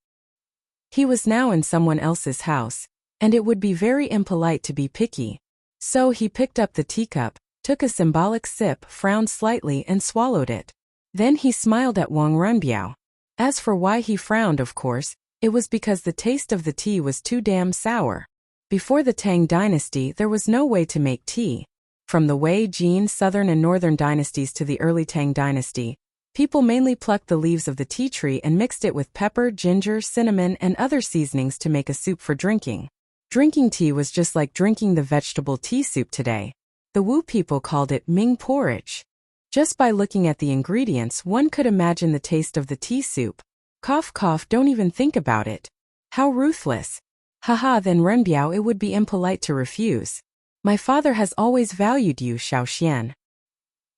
He was now in someone else's house, and it would be very impolite to be picky. So he picked up the teacup, took a symbolic sip, frowned slightly and swallowed it. Then he smiled at Wang Runbiao. As for why he frowned, of course, It was because the taste of the tea was too damn sour. Before the Tang dynasty, there was no way to make tea. From the Wei, Jin, Southern and Northern dynasties to the early Tang dynasty, people mainly plucked the leaves of the tea tree and mixed it with pepper, ginger, cinnamon, and other seasonings to make a soup for drinking. Drinking tea was just like drinking the vegetable tea soup today. The Wu people called it Ming porridge. Just by looking at the ingredients, one could imagine the taste of the tea soup. Cough cough, don't even think about it. How ruthless. Haha, then Renbiao, it would be impolite to refuse. My father has always valued you, Xiao Xian.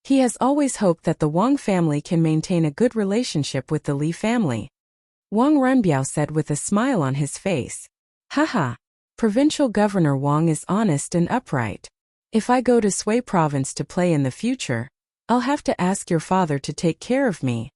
He has always hoped that the Wang family can maintain a good relationship with the Li family. Wang Renbiao said with a smile on his face. Haha. Provincial Governor Wang is honest and upright. If I go to Sui province to play in the future, I'll have to ask your father to take care of me.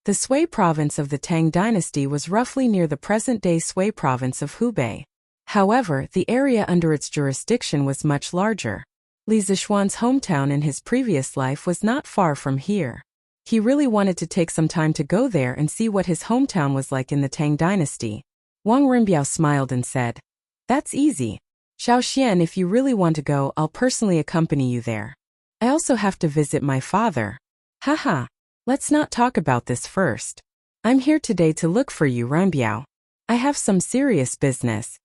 The Sui province of the Tang dynasty was roughly near the present-day Sui province of Hubei. However, the area under its jurisdiction was much larger. Li Zishuan's hometown in his previous life was not far from here. He really wanted to take some time to go there and see what his hometown was like in the Tang dynasty. Wang Renbiao smiled and said, "That's easy. Xiao Xian, if you really want to go, I'll personally accompany you there. I also have to visit my father." Haha. Let's not talk about this first. I'm here today to look for you, Renbiao. I have some serious business.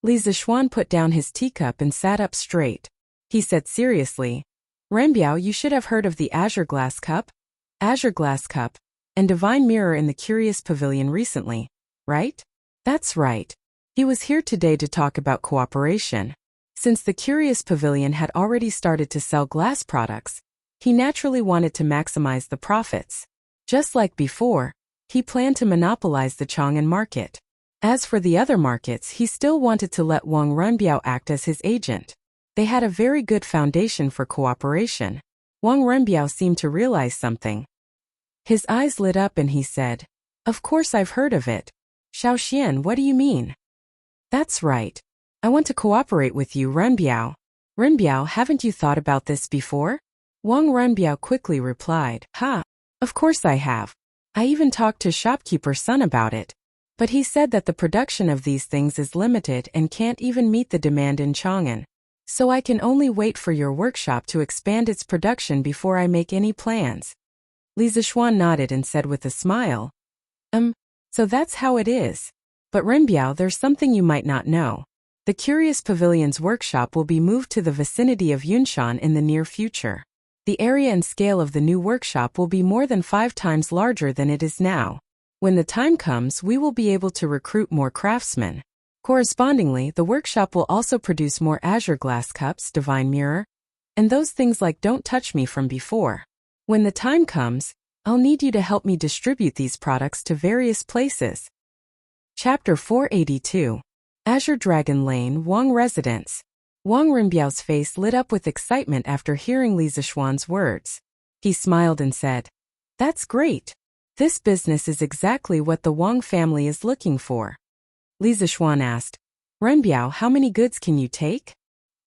Li Zishuan put down his teacup and sat up straight. He said seriously, Renbiao, you should have heard of the Azure Glass Cup, and Divine Mirror in the Curious Pavilion recently, right? That's right. He was here today to talk about cooperation. Since the Curious Pavilion had already started to sell glass products, he naturally wanted to maximize the profits. Just like before, he planned to monopolize the Chang'an market. As for the other markets, he still wanted to let Wang Renbiao act as his agent. They had a very good foundation for cooperation. Wang Renbiao seemed to realize something. His eyes lit up and he said, "Of course I've heard of it. Xiao Xian, what do you mean?" "That's right. I want to cooperate with you, Renbiao." "Renbiao, haven't you thought about this before?" Wang Renbiao quickly replied, Of course I have. I even talked to shopkeeper Sun about it. But he said that the production of these things is limited and can't even meet the demand in Chang'an. So I can only wait for your workshop to expand its production before I make any plans." Li Zishuan nodded and said with a smile, So that's how it is. But Renbiao, there's something you might not know. The Curious Pavilion's workshop will be moved to the vicinity of Yunshan in the near future. The area and scale of the new workshop will be more than 5 times larger than it is now. When the time comes, we will be able to recruit more craftsmen. Correspondingly, the workshop will also produce more Azure Glass Cups, Divine Mirror, and those things like Don't Touch Me from before. When the time comes, I'll need you to help me distribute these products to various places. Chapter 482. Azure Dragon Lane, Wang Residence. Wang Renbiao's face lit up with excitement after hearing Li Zishuan's words. He smiled and said, "That's great. This business is exactly what the Wang family is looking for." Li Zishuan asked, "Renbiao, how many goods can you take?"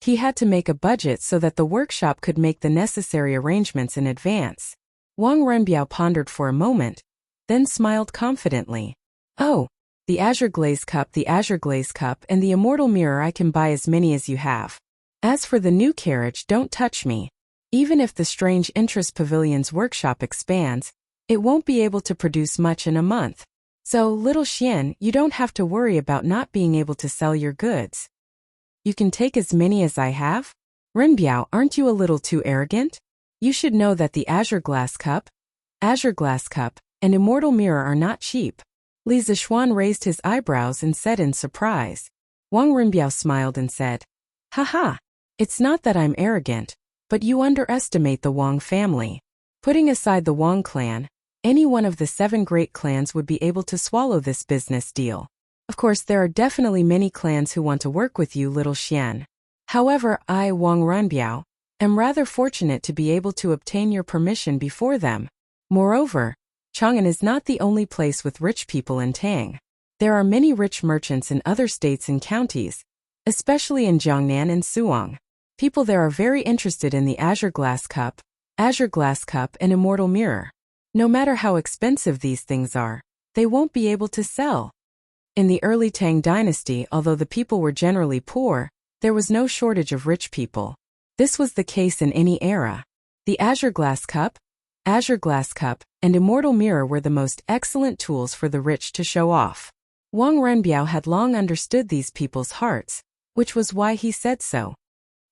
He had to make a budget so that the workshop could make the necessary arrangements in advance. Wang Renbiao pondered for a moment, then smiled confidently. "Oh, the Azure Glaze Cup, and the Immortal Mirror, I can buy as many as you have. As for the new carriage, Don't Touch Me. Even if the Strange Interest Pavilion's workshop expands, it won't be able to produce much in a month. So, little Xian, you don't have to worry about not being able to sell your goods. You can take as many as I have? Renbiao, aren't you a little too arrogant? You should know that the Azure Glass Cup, and Immortal Mirror are not cheap." Li Zishuan raised his eyebrows and said in surprise. Wang Renbiao smiled and said, "Haha, it's not that I'm arrogant, but you underestimate the Wang family. Putting aside the Wang clan, any one of the 7 great clans would be able to swallow this business deal. Of course, there are definitely many clans who want to work with you, little Xian. However, I, Wang Renbiao, am rather fortunate to be able to obtain your permission before them. Moreover, Chang'an is not the only place with rich people in Tang. There are many rich merchants in other states and counties, especially in Jiangnan and Suang. People there are very interested in the Azure Glass Cup, and Immortal Mirror. No matter how expensive these things are, they won't be able to sell." In the early Tang dynasty, although the people were generally poor, there was no shortage of rich people. This was the case in any era. The azure glass cup, and immortal mirror were the most excellent tools for the rich to show off. Wang Renbiao had long understood these people's hearts, which was why he said so.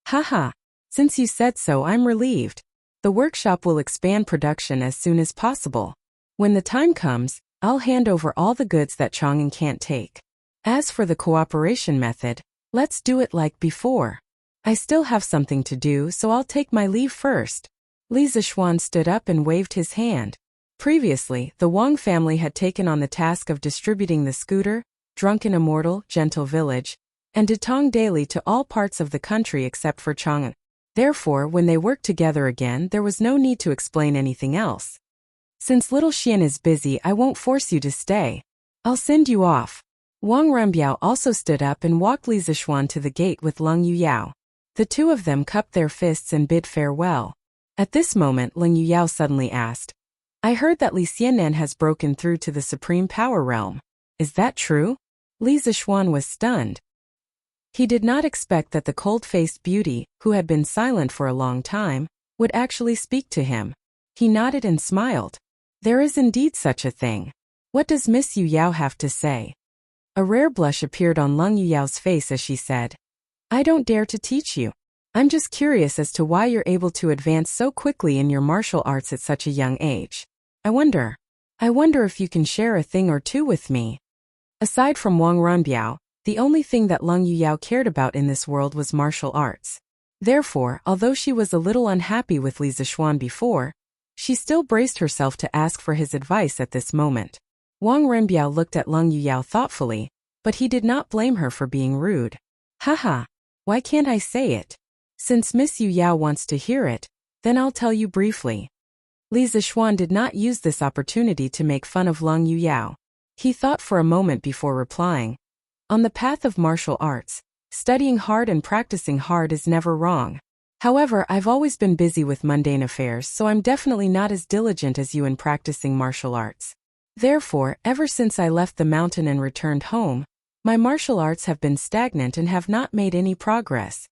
Haha, since you said so, I'm relieved. The workshop will expand production as soon as possible. When the time comes, I'll hand over all the goods that Chang'an can't take. As for the cooperation method, let's do it like before. I still have something to do, so I'll take my leave first. Li Zixuan stood up and waved his hand. Previously, the Wang family had taken on the task of distributing the scooter, Drunken Immortal, Gentle Village, and Detong daily to all parts of the country except for Chang'an. Therefore, when they worked together again, there was no need to explain anything else. Since little Xian is busy, I won't force you to stay. I'll send you off. Wang Renbiao also stood up and walked Li Zixuan to the gate with Leng Yuyao. The two of them cupped their fists and bid farewell. At this moment, Leng Yuyao suddenly asked, I heard that Li Xiannan has broken through to the Supreme Power Realm. Is that true? Li Zixuan was stunned. He did not expect that the cold-faced beauty, who had been silent for a long time, would actually speak to him. He nodded and smiled. There is indeed such a thing. What does Miss Yuyao have to say? A rare blush appeared on Leng Yuyao's face as she said, I don't dare to teach you. I'm just curious as to why you're able to advance so quickly in your martial arts at such a young age. I wonder if you can share a thing or two with me. Aside from Wang Renbiao, the only thing that Leng Yuyao cared about in this world was martial arts. Therefore, although she was a little unhappy with Li Zixuan before, she still braced herself to ask for his advice at this moment. Wang Renbiao looked at Leng Yuyao thoughtfully, but he did not blame her for being rude. Haha, why can't I say it? Since Miss Yuyao wants to hear it, then I'll tell you briefly. Li Zixuan did not use this opportunity to make fun of Leng Yuyao. He thought for a moment before replying. On the path of martial arts, studying hard and practicing hard is never wrong. However, I've always been busy with mundane affairs, so I'm definitely not as diligent as you in practicing martial arts. Therefore, ever since I left the mountain and returned home, my martial arts have been stagnant and have not made any progress.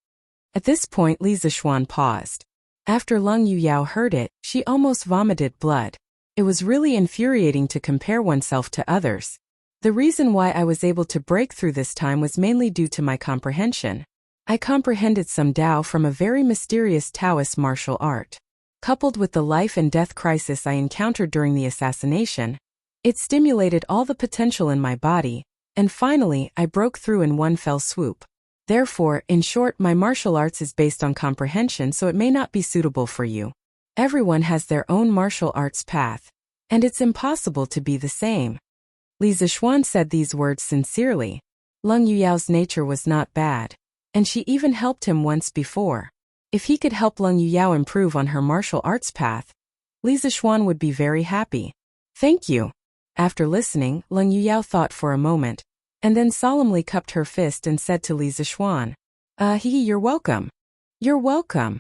At this point, Li Zixuan paused. After Leng Yuyao heard it, she almost vomited blood. It was really infuriating to compare oneself to others. The reason why I was able to break through this time was mainly due to my comprehension. I comprehended some Tao from a very mysterious Taoist martial art. Coupled with the life and death crisis I encountered during the assassination, it stimulated all the potential in my body, and finally, I broke through in one fell swoop. Therefore, in short, my martial arts is based on comprehension, so it may not be suitable for you. Everyone has their own martial arts path, and it's impossible to be the same. Li Zixuan said these words sincerely. Leng Yuyao's nature was not bad, and she even helped him once before. If he could help Leng Yuyao improve on her martial arts path, Li Zixuan would be very happy. Thank you. After listening, Leng Yuyao thought for a moment, and then solemnly cupped her fist and said to Li Zixuan, You're welcome. You're welcome.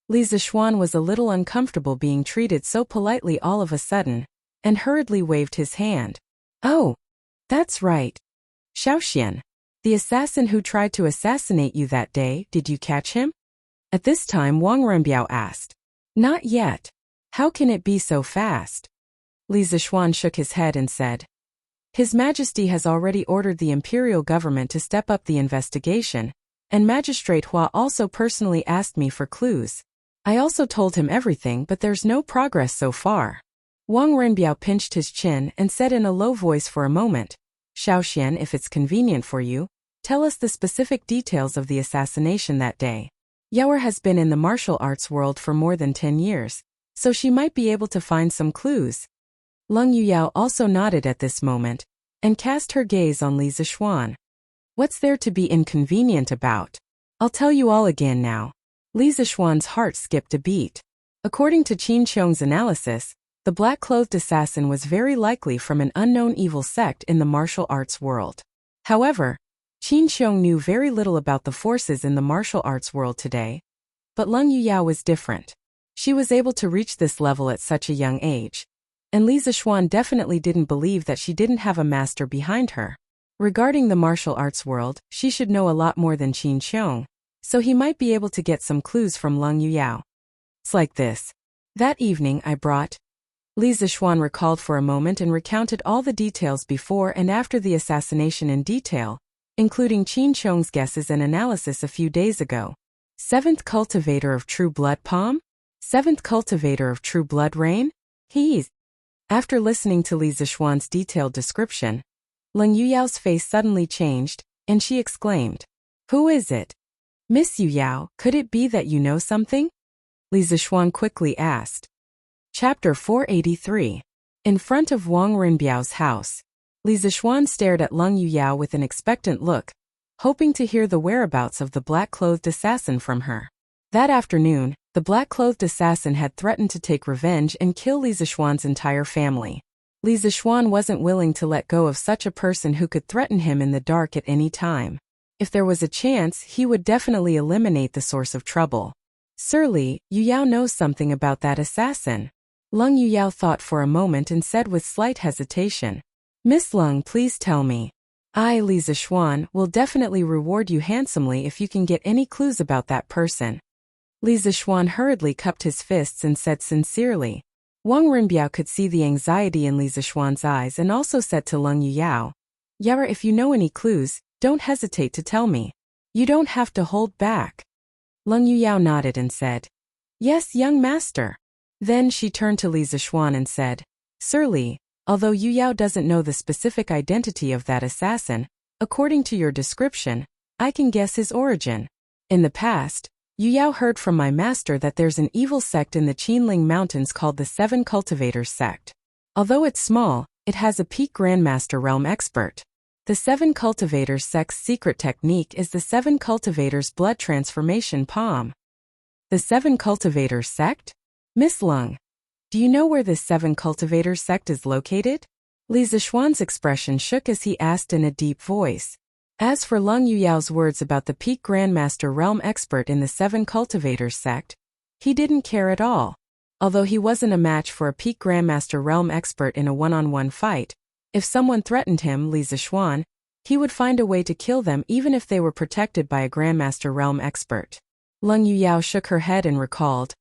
Li Zixuan was a little uncomfortable being treated so politely all of a sudden, and hurriedly waved his hand. Oh, that's right. Xiaoxian, the assassin who tried to assassinate you that day, did you catch him? At this time, Wang Renbiao asked. Not yet. How can it be so fast? Li Zixuan shook his head and said, His Majesty has already ordered the imperial government to step up the investigation, and Magistrate Hua also personally asked me for clues. I also told him everything, but there's no progress so far. Wang Renbiao pinched his chin and said in a low voice for a moment, Xiaoxian, if it's convenient for you, tell us the specific details of the assassination that day. Yaoer has been in the martial arts world for more than 10 years, so she might be able to find some clues. Leng Yuyao also nodded at this moment, and cast her gaze on Li Zixuan. What's there to be inconvenient about? I'll tell you all again now. Li Zixuan's heart skipped a beat. According to Qin Qiong's analysis, the black-clothed assassin was very likely from an unknown evil sect in the martial arts world. However, Qin Qiong knew very little about the forces in the martial arts world today. But Leng Yuyao was different. She was able to reach this level at such a young age. And Li Zixuan definitely didn't believe that she didn't have a master behind her. Regarding the martial arts world, she should know a lot more than Qin Qiong, so he might be able to get some clues from Leng Yuyao. It's like this. That evening I brought. Li Zixuan recalled for a moment and recounted all the details before and after the assassination in detail, including Qin Qiong's guesses and analysis a few days ago. Seventh cultivator of true blood palm? Seventh cultivator of true blood rain? He's. After listening to Li Zixuan's detailed description, Leng Yuyao's face suddenly changed, and she exclaimed, "Who is it? Miss Yuyao, could it be that you know something?" Li Zixuan quickly asked. Chapter 483. In front of Wang Rinbiao's house, Li Zixuan stared at Leng Yuyao with an expectant look, hoping to hear the whereabouts of the black-clothed assassin from her. That afternoon, the black-clothed assassin had threatened to take revenge and kill Li Zixuan's entire family. Li Zixuan wasn't willing to let go of such a person who could threaten him in the dark at any time. If there was a chance, he would definitely eliminate the source of trouble. Sir Li, Yuyao knows something about that assassin. Leng Yuyao thought for a moment and said with slight hesitation, "Miss Leng, please tell me. I, Li Zixuan, will definitely reward you handsomely if you can get any clues about that person." Li Zixuan hurriedly cupped his fists and said sincerely. Wang Rinbiao could see the anxiety in Li Zixuan's eyes and also said to Leng Yuyao, "Yara, if you know any clues, don't hesitate to tell me. You don't have to hold back." Leng Yuyao nodded and said, "Yes, young master." Then she turned to Li Zixuan and said, "Sir Li, although Yuyao doesn't know the specific identity of that assassin, according to your description, I can guess his origin. In the past, Yuyao heard from my master that there's an evil sect in the Qinling Mountains called the Seven Cultivators sect. Although it's small, it has a peak Grandmaster realm expert. The Seven Cultivators sect's secret technique is the Seven Cultivators blood transformation palm." The Seven Cultivators sect? Miss Leng, do you know where this Seven Cultivators sect is located? Li Zixuan's expression shook as he asked in a deep voice. As for Leng Yuyao's words about the peak Grandmaster realm expert in the Seven Cultivators sect, he didn't care at all. Although he wasn't a match for a peak Grandmaster realm expert in a one-on-one fight, if someone threatened him, Li Zixuan, he would find a way to kill them even if they were protected by a Grandmaster realm expert. Leng Yuyao shook her head and recalled,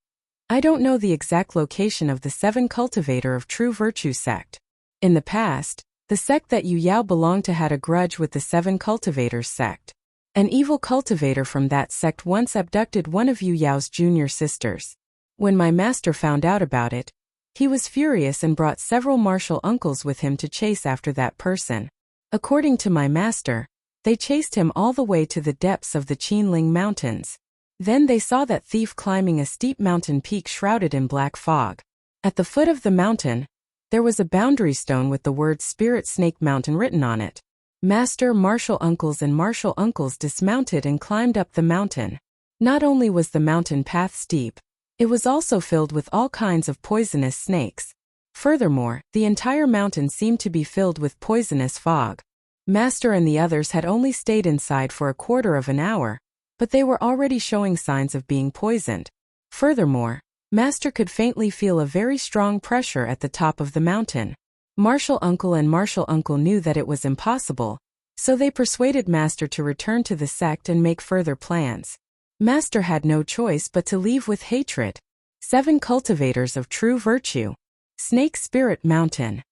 "I don't know the exact location of the Seven Cultivator of True Virtue sect. In the past, the sect that Yuyao belonged to had a grudge with the Seven Cultivators sect. An evil cultivator from that sect once abducted one of Yuyao's junior sisters. When my master found out about it, he was furious and brought several martial uncles with him to chase after that person. According to my master, they chased him all the way to the depths of the Qinling Mountains. Then they saw that thief climbing a steep mountain peak shrouded in black fog. At the foot of the mountain, there was a boundary stone with the words Spirit Snake Mountain written on it. Master, martial uncles dismounted and climbed up the mountain. Not only was the mountain path steep, it was also filled with all kinds of poisonous snakes. Furthermore, the entire mountain seemed to be filled with poisonous fog. Master and the others had only stayed inside for a quarter of an hour, but they were already showing signs of being poisoned. Furthermore, Master could faintly feel a very strong pressure at the top of the mountain. Martial uncle knew that it was impossible, so they persuaded Master to return to the sect and make further plans. Master had no choice but to leave with hatred. Seven Cultivators of True Virtue. Snake Spirit Mountain.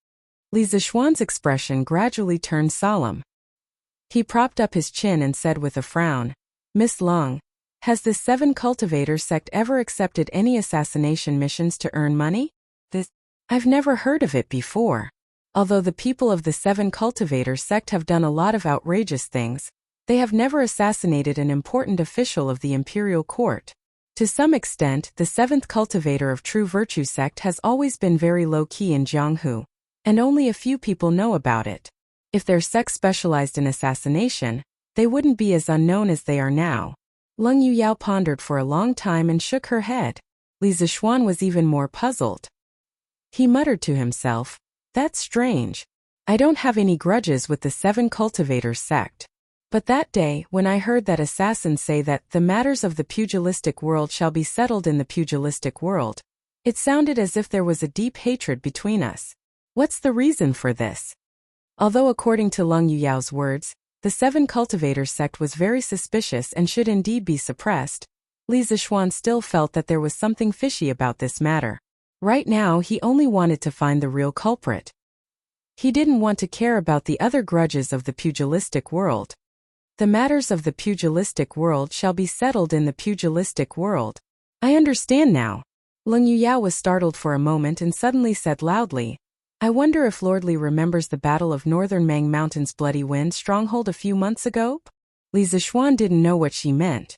Li Zixuan's expression gradually turned solemn. He propped up his chin and said with a frown, "Miss Leng, has the Seven Cultivators sect ever accepted any assassination missions to earn money? I've never heard of it before. Although the people of the Seven Cultivators sect have done a lot of outrageous things, they have never assassinated an important official of the imperial court. To some extent, the Seventh Cultivator of True Virtue sect has always been very low-key in Jianghu, and only a few people know about it. If their sect specialized in assassination, they wouldn't be as unknown as they are now." Leng Yuyao pondered for a long time and shook her head. Li Zixuan was even more puzzled. He muttered to himself, "That's strange. I don't have any grudges with the Seven Cultivators sect. But that day, when I heard that assassin say that the matters of the pugilistic world shall be settled in the pugilistic world, it sounded as if there was a deep hatred between us. What's the reason for this?" Although according to Lung Yuyao's words, the 7 cultivators sect was very suspicious and should indeed be suppressed, Li Zixuan still felt that there was something fishy about this matter. Right now he only wanted to find the real culprit. He didn't want to care about the other grudges of the pugilistic world. The matters of the pugilistic world shall be settled in the pugilistic world. I understand now. Lung Yuyao was startled for a moment and suddenly said loudly, I wonder if Lord Li remembers the Battle of Northern Mang Mountain's Bloody Wind stronghold a few months ago? Li Zixuan didn't know what she meant.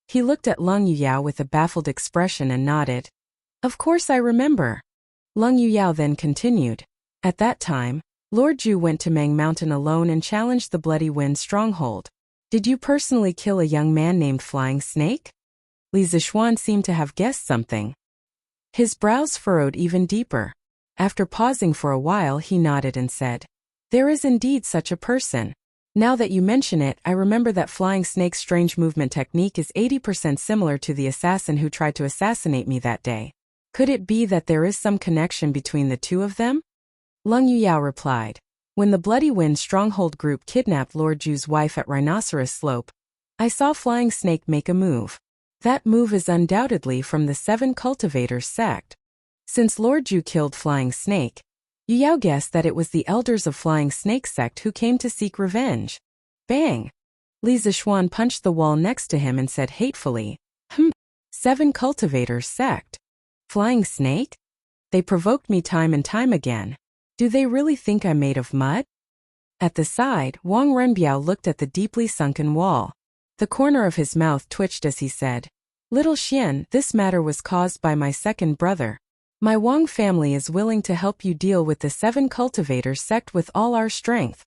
He looked at Lung Yuyao with a baffled expression and nodded. Of course I remember. Lung Yuyao then continued. At that time, Lord Zhu went to Mang Mountain alone and challenged the Bloody Wind stronghold. Did you personally kill a young man named Flying Snake? Li Zixuan seemed to have guessed something. His brows furrowed even deeper. After pausing for a while he nodded and said, There is indeed such a person. Now that you mention it, I remember that Flying Snake's strange movement technique is 80% similar to the assassin who tried to assassinate me that day. Could it be that there is some connection between the two of them? Lung Yuyao replied, When the Bloody Wind stronghold group kidnapped Lord Zhu's wife at Rhinoceros Slope, I saw Flying Snake make a move. That move is undoubtedly from the 7 cultivators sect. Since Lord Zhu killed Flying Snake, Yuyao guessed that it was the elders of Flying Snake sect who came to seek revenge. Bang! Li Zixuan punched the wall next to him and said hatefully, 7 cultivators sect. Flying Snake? They provoked me time and time again. Do they really think I'm made of mud? At the side, Wang Renbiao looked at the deeply sunken wall. The corner of his mouth twitched as he said, Little Xian, this matter was caused by my second brother. My Wang family is willing to help you deal with the 7 cultivators sect with all our strength.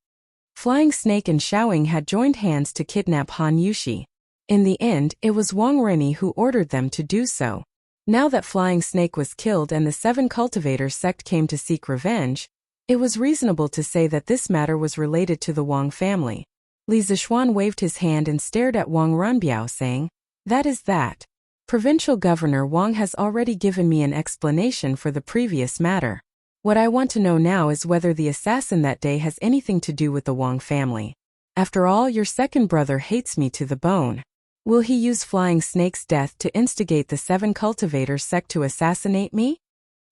Flying Snake and Xiaoying had joined hands to kidnap Han Yushi. In the end, it was Wang Renyi who ordered them to do so. Now that Flying Snake was killed and the 7 cultivators sect came to seek revenge, it was reasonable to say that this matter was related to the Wang family. Li Zixuan waved his hand and stared at Wang Renbiao saying, That is that. Provincial Governor Wang has already given me an explanation for the previous matter. What I want to know now is whether the assassin that day has anything to do with the Wang family. After all, your second brother hates me to the bone. Will he use Flying Snake's death to instigate the 7 cultivators sect to assassinate me?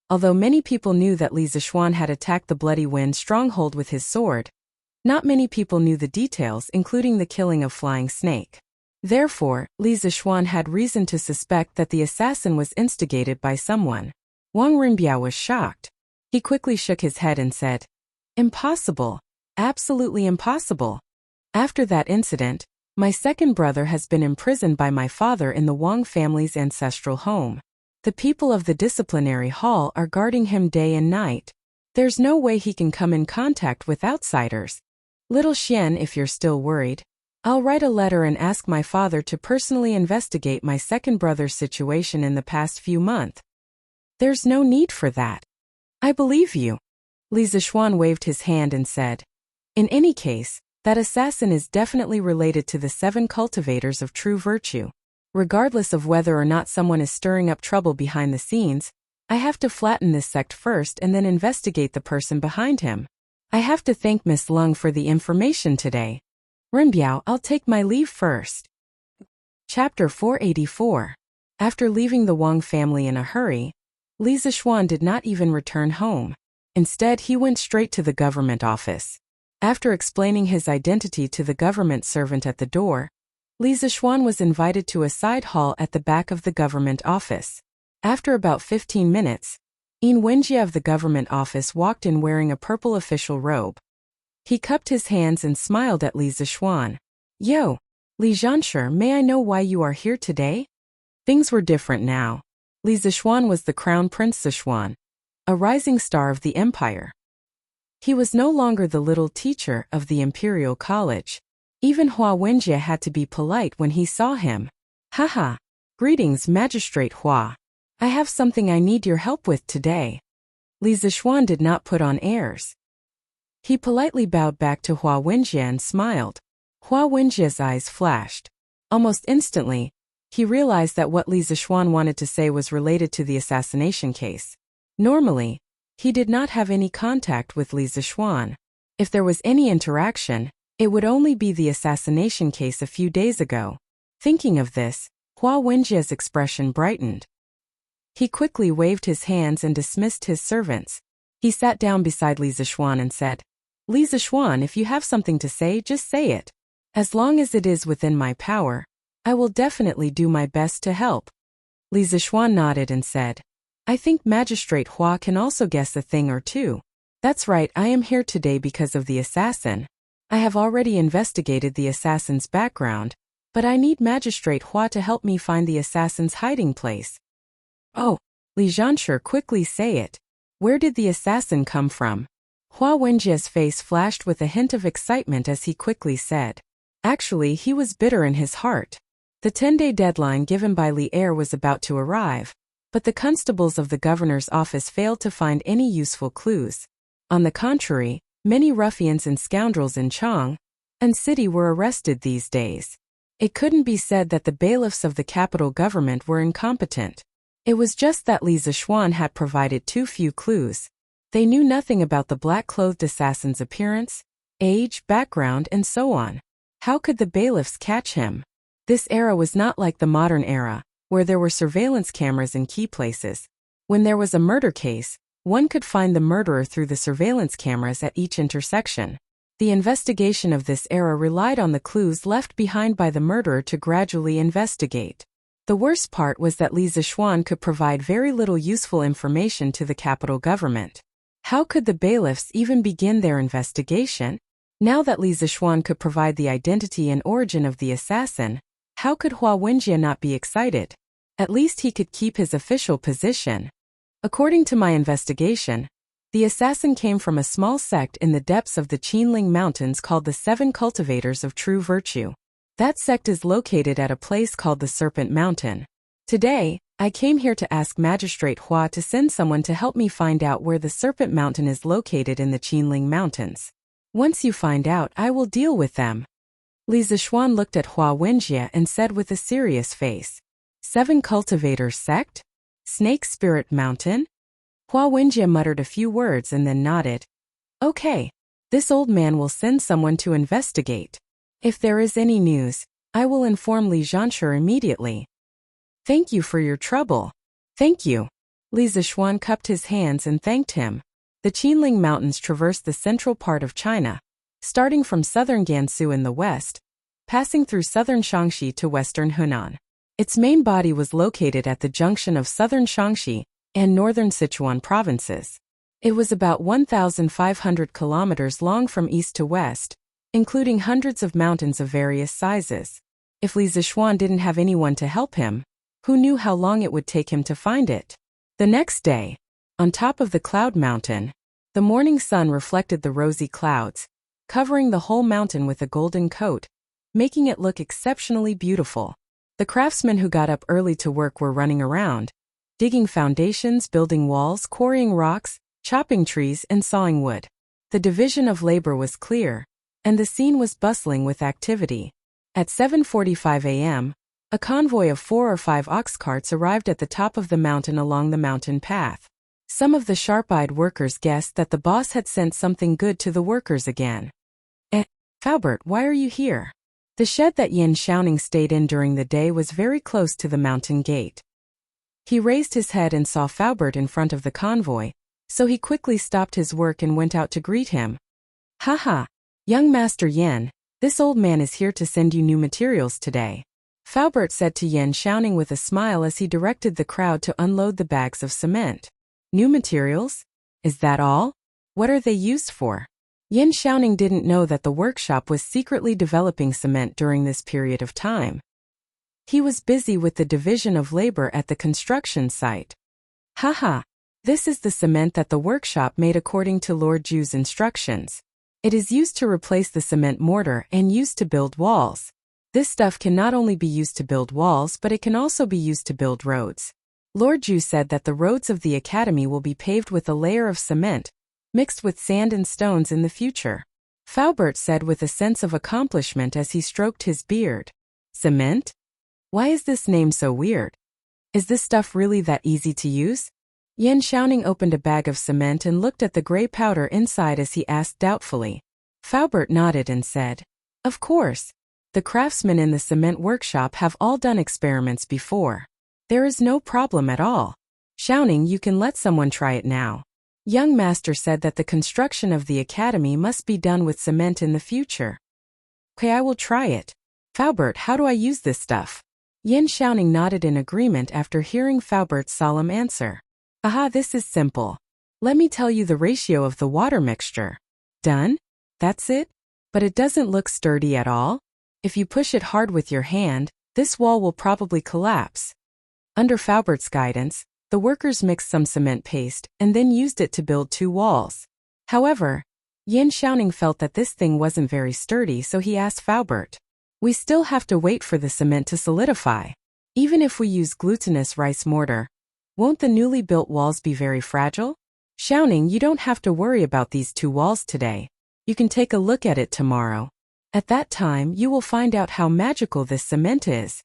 Although many people knew that Li Zixuan had attacked the Bloody Wind stronghold with his sword, not many people knew the details, including the killing of Flying Snake. Therefore, Li Zixuan had reason to suspect that the assassin was instigated by someone. Wang Renbiao was shocked. He quickly shook his head and said, Impossible. Absolutely impossible. After that incident, my second brother has been imprisoned by my father in the Wang family's ancestral home. The people of the disciplinary hall are guarding him day and night. There's no way he can come in contact with outsiders. Little Xian, if you're still worried, I'll write a letter and ask my father to personally investigate my second brother's situation in the past few months. There's no need for that. I believe you. Li Zixuan waved his hand and said, In any case, that assassin is definitely related to the 7 cultivators of true virtue. Regardless of whether or not someone is stirring up trouble behind the scenes, I have to flatten this sect first and then investigate the person behind him. I have to thank Miss Lung for the information today. Renbiao, I'll take my leave first. Chapter 484. After leaving the Wang family in a hurry, Li Zixuan did not even return home. Instead, he went straight to the government office. After explaining his identity to the government servant at the door, Li Zixuan was invited to a side hall at the back of the government office. After about 15 minutes, Yin Wenjie of the government office walked in wearing a purple official robe. He cupped his hands and smiled at Li Zixuan. Yo, Li Zhansher, may I know why you are here today? Things were different now. Li Zixuan was the Crown Prince Zixuan, a rising star of the empire. He was no longer the little teacher of the Imperial College. Even Hua Wenjie had to be polite when he saw him. Haha. Greetings, Magistrate Hua. I have something I need your help with today. Li Zixuan did not put on airs. He politely bowed back to Hua Wenjie and smiled. Hua Wenjie's eyes flashed. Almost instantly, he realized that what Li Zixuan wanted to say was related to the assassination case. Normally, he did not have any contact with Li Zixuan. If there was any interaction, it would only be the assassination case a few days ago. Thinking of this, Hua Wenjie's expression brightened. He quickly waved his hands and dismissed his servants. He sat down beside Li Zishuan and said, Li Zishuan, if you have something to say, just say it. As long as it is within my power, I will definitely do my best to help. Li Zishuan nodded and said, I think Magistrate Hua can also guess a thing or two. That's right, I am here today because of the assassin. I have already investigated the assassin's background, but I need Magistrate Hua to help me find the assassin's hiding place. Oh, Li Zhanshe, quickly say it. Where did the assassin come from? Hua Wenjie's face flashed with a hint of excitement as he quickly said. Actually, he was bitter in his heart. The 10-day deadline given by Li Er was about to arrive, but the constables of the governor's office failed to find any useful clues. On the contrary, many ruffians and scoundrels in Chang and city were arrested these days. It couldn't be said that the bailiffs of the capital government were incompetent. It was just that Li Zishuan had provided too few clues. They knew nothing about the black-clothed assassin's appearance, age, background, and so on. How could the bailiffs catch him? This era was not like the modern era, where there were surveillance cameras in key places. When there was a murder case, one could find the murderer through the surveillance cameras at each intersection. The investigation of this era relied on the clues left behind by the murderer to gradually investigate. The worst part was that Li Zishuan could provide very little useful information to the capital government. How could the bailiffs even begin their investigation? Now that Li Zishuan could provide the identity and origin of the assassin, how could Hua Wenjie not be excited? At least he could keep his official position. According to my investigation, the assassin came from a small sect in the depths of the Qinling Mountains called the Seven Cultivators of True Virtue. That sect is located at a place called the Serpent Mountain. Today, I came here to ask Magistrate Hua to send someone to help me find out where the Serpent Mountain is located in the Qinling Mountains. Once you find out, I will deal with them. Li Zishuan looked at Hua Wenjie and said with a serious face, Seven Cultivators Sect? Snake Spirit Mountain? Hua Wenjie muttered a few words and then nodded. Okay. This old man will send someone to investigate. If there is any news, I will inform Li Zhanshe immediately. Thank you for your trouble. Thank you. Li Zishuan cupped his hands and thanked him. The Qinling Mountains traverse the central part of China, starting from southern Gansu in the west, passing through southern Shaanxi to western Hunan. Its main body was located at the junction of southern Shaanxi and northern Sichuan provinces. It was about 1,500 kilometers long from east to west, including hundreds of mountains of various sizes. If Li Zishuan didn't have anyone to help him, who knew how long it would take him to find it? The next day, on top of the cloud mountain, the morning sun reflected the rosy clouds, covering the whole mountain with a golden coat, making it look exceptionally beautiful. The craftsmen who got up early to work were running around, digging foundations, building walls, quarrying rocks, chopping trees, and sawing wood. The division of labor was clear, and the scene was bustling with activity. At 7:45 a.m., a convoy of 4 or 5 ox carts arrived at the top of the mountain along the mountain path. Some of the sharp-eyed workers guessed that the boss had sent something good to the workers again. Faubert, why are you here? The shed that Yan Xiaoning stayed in during the day was very close to the mountain gate. He raised his head and saw Faubert in front of the convoy, so he quickly stopped his work and went out to greet him. Haha, young Master Yan, this old man is here to send you new materials today. Faubert said to Yan Xiaoning with a smile as he directed the crowd to unload the bags of cement. New materials? Is that all? What are they used for? Yan Xiaoning didn't know that the workshop was secretly developing cement during this period of time. He was busy with the division of labor at the construction site. Haha, this is the cement that the workshop made according to Lord Ju's instructions. It is used to replace the cement mortar and used to build walls. This stuff can not only be used to build walls, but it can also be used to build roads. Lord Ju said that the roads of the academy will be paved with a layer of cement, mixed with sand and stones in the future. Faubert said with a sense of accomplishment as he stroked his beard. Cement? Why is this name so weird? Is this stuff really that easy to use? Yan Xiaoning opened a bag of cement and looked at the gray powder inside as he asked doubtfully. Faubert nodded and said, "Of course. The craftsmen in the cement workshop have all done experiments before. There is no problem at all. Xiaoning, you can let someone try it now." Young master said that the construction of the academy must be done with cement in the future. "Okay, I will try it. Faubert, how do I use this stuff?" Yin Xiaoning nodded in agreement after hearing Faubert's solemn answer. "Aha, this is simple. Let me tell you the ratio of the water mixture." "Done? That's it? But it doesn't look sturdy at all. If you push it hard with your hand, this wall will probably collapse." Under Faubert's guidance, the workers mixed some cement paste and then used it to build 2 walls. However, Yin Xiaoning felt that this thing wasn't very sturdy, so he asked Faubert, "We still have to wait for the cement to solidify. Even if we use glutinous rice mortar, won't the newly built walls be very fragile?" "Xiaoning, you don't have to worry about these 2 walls today. You can take a look at it tomorrow. At that time, you will find out how magical this cement is."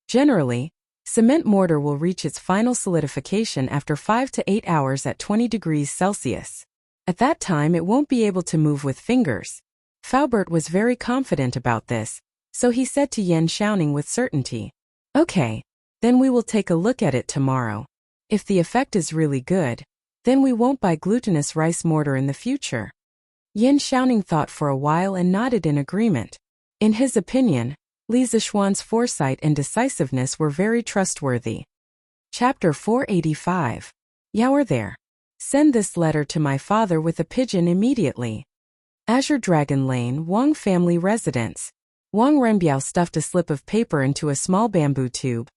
Generally, cement mortar will reach its final solidification after 5 to 8 hours at 20 degrees Celsius. At that time, it won't be able to move with fingers. Faubert was very confident about this, so he said to Yin Xiaoning with certainty, "Okay, then we will take a look at it tomorrow. If the effect is really good, then we won't buy glutinous rice mortar in the future." Yin Xiaoning thought for a while and nodded in agreement. In his opinion, Li Zixuan's foresight and decisiveness were very trustworthy. Chapter 485. Yaoer there. Send this letter to my father with a pigeon immediately. Azure Dragon Lane, Wang family residence. Wang Renbiao stuffed a slip of paper into a small bamboo tube,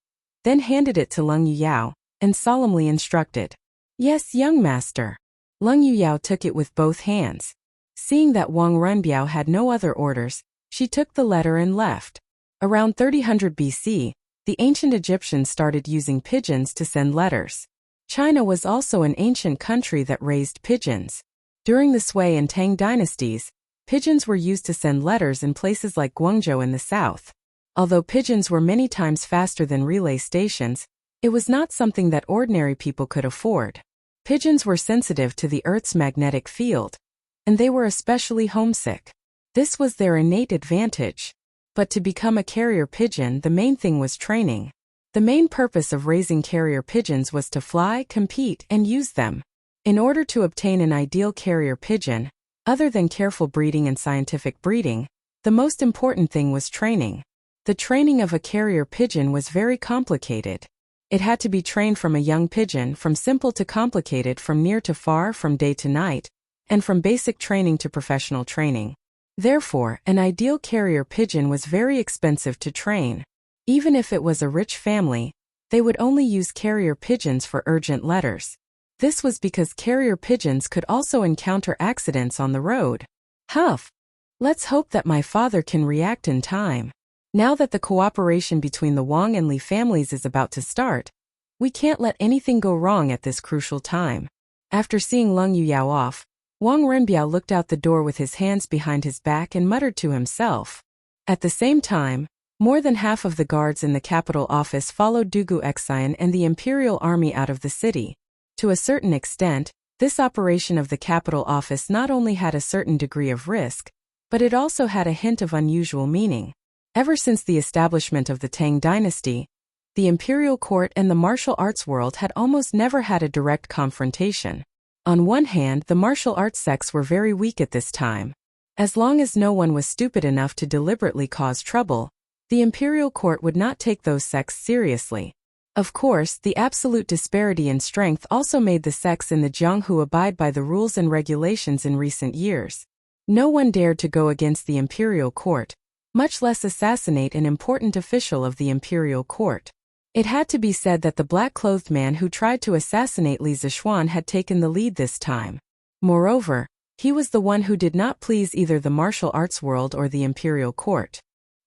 then handed it to Leng Yuyao, and solemnly instructed, "Yes, young master." Leng Yuyao took it with both hands. Seeing that Wang Renbiao had no other orders, she took the letter and left. Around 3000 BC, the ancient Egyptians started using pigeons to send letters. China was also an ancient country that raised pigeons. During the Sui and Tang dynasties, pigeons were used to send letters in places like Guangzhou in the south. Although pigeons were many times faster than relay stations, it was not something that ordinary people could afford. Pigeons were sensitive to the Earth's magnetic field, and they were especially homesick. This was their innate advantage. But to become a carrier pigeon, the main thing was training. The main purpose of raising carrier pigeons was to fly, compete, and use them. In order to obtain an ideal carrier pigeon, other than careful breeding and scientific breeding, the most important thing was training. The training of a carrier pigeon was very complicated. It had to be trained from a young pigeon, from simple to complicated, from near to far, from day to night, and from basic training to professional training. Therefore, an ideal carrier pigeon was very expensive to train. Even if it was a rich family, they would only use carrier pigeons for urgent letters. This was because carrier pigeons could also encounter accidents on the road. Huff! Let's hope that my father can react in time. Now that the cooperation between the Wang and Li families is about to start, we can't let anything go wrong at this crucial time. After seeing Leng Yuyao off, Wang Renbiao looked out the door with his hands behind his back and muttered to himself. At the same time, more than half of the guards in the capital office followed Dugu Exine and the imperial army out of the city. To a certain extent, this operation of the capital office not only had a certain degree of risk, but it also had a hint of unusual meaning. Ever since the establishment of the Tang dynasty, the imperial court and the martial arts world had almost never had a direct confrontation. On one hand, the martial arts sects were very weak at this time. As long as no one was stupid enough to deliberately cause trouble, the imperial court would not take those sects seriously. Of course, the absolute disparity in strength also made the sects in the Jianghu abide by the rules and regulations in recent years. No one dared to go against the imperial court, much less assassinate an important official of the imperial court. It had to be said that the black-clothed man who tried to assassinate Li Zixuan had taken the lead this time. Moreover, he was the one who did not please either the martial arts world or the imperial court.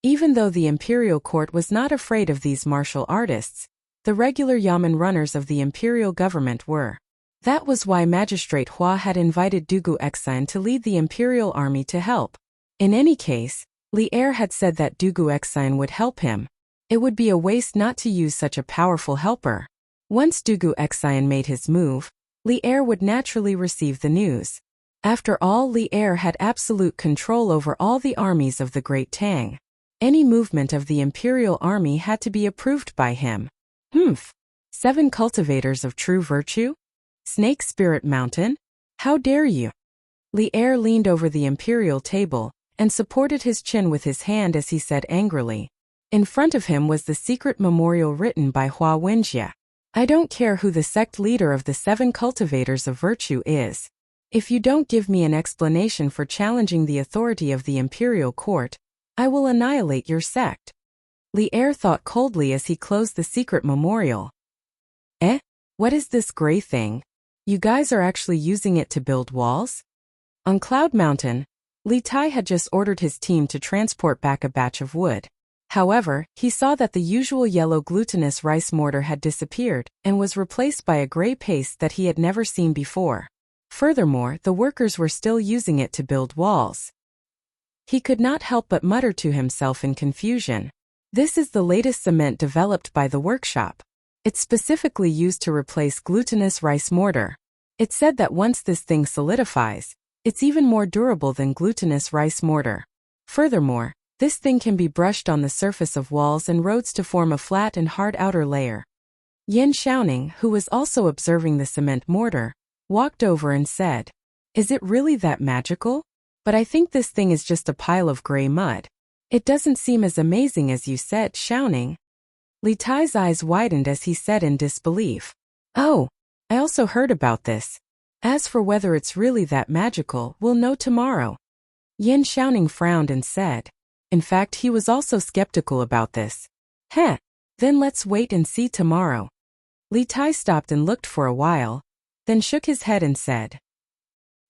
Even though the imperial court was not afraid of these martial artists, the regular yamen runners of the imperial government were. That was why Magistrate Hua had invited Dugu Exine to lead the imperial army to help. In any case, Li Er had said that Dugu Exine would help him. It would be a waste not to use such a powerful helper. Once Dugu Exine made his move, Li Er would naturally receive the news. After all, Li Er had absolute control over all the armies of the Great Tang. Any movement of the imperial army had to be approved by him. 7 cultivators of true virtue? Snake Spirit Mountain? How dare you? Li Er leaned over the imperial table and supported his chin with his hand as he said angrily. In front of him was the secret memorial written by Hua Wenjie. I don't care who the sect leader of the 7 cultivators of virtue is. If you don't give me an explanation for challenging the authority of the imperial court, I will annihilate your sect. Li Er thought coldly as he closed the secret memorial. What is this gray thing? You guys are actually using it to build walls? On Cloud Mountain, Li Tai had just ordered his team to transport back a batch of wood. However, he saw that the usual yellow glutinous rice mortar had disappeared and was replaced by a gray paste that he had never seen before. Furthermore, the workers were still using it to build walls. He could not help but mutter to himself in confusion. This is the latest cement developed by the workshop. It's specifically used to replace glutinous rice mortar. It's said that once this thing solidifies, it's even more durable than glutinous rice mortar. Furthermore, this thing can be brushed on the surface of walls and roads to form a flat and hard outer layer. Yan Xiaoning, who was also observing the cement mortar, walked over and said, "Is it really that magical? But I think this thing is just a pile of gray mud. It doesn't seem as amazing as you said, Xiaoning." Li Tai's eyes widened as he said in disbelief, "Oh, I also heard about this. As for whether it's really that magical, we'll know tomorrow." Yan Xiaoning frowned and said, in fact he was also skeptical about this. Then let's wait and see tomorrow." Li Tai stopped and looked for a while, then shook his head and said.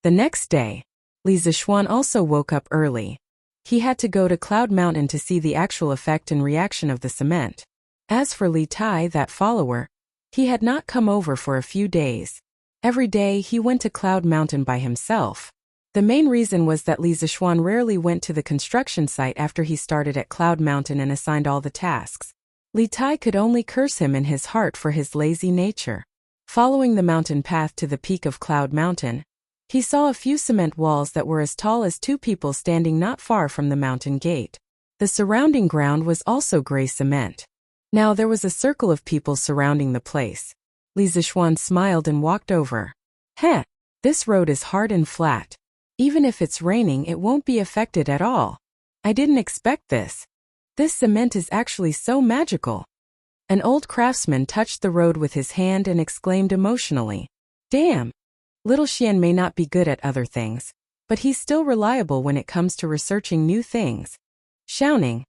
The next day, Li Zishuan also woke up early. He had to go to Cloud Mountain to see the actual effect and reaction of the cement. As for Li Tai, that follower, he had not come over for a few days. Every day he went to Cloud Mountain by himself. The main reason was that Li Zishuan rarely went to the construction site after he started at Cloud Mountain and assigned all the tasks. Li Tai could only curse him in his heart for his lazy nature. Following the mountain path to the peak of Cloud Mountain, he saw a few cement walls that were as tall as 2 people standing not far from the mountain gate. The surrounding ground was also gray cement. Now there was a circle of people surrounding the place. Li Zishuan smiled and walked over. This road is hard and flat. Even if it's raining, it won't be affected at all. I didn't expect this. This cement is actually so magical. An old craftsman touched the road with his hand and exclaimed emotionally, "Damn! Little Xian may not be good at other things, but he's still reliable when it comes to researching new things. Xiaoning,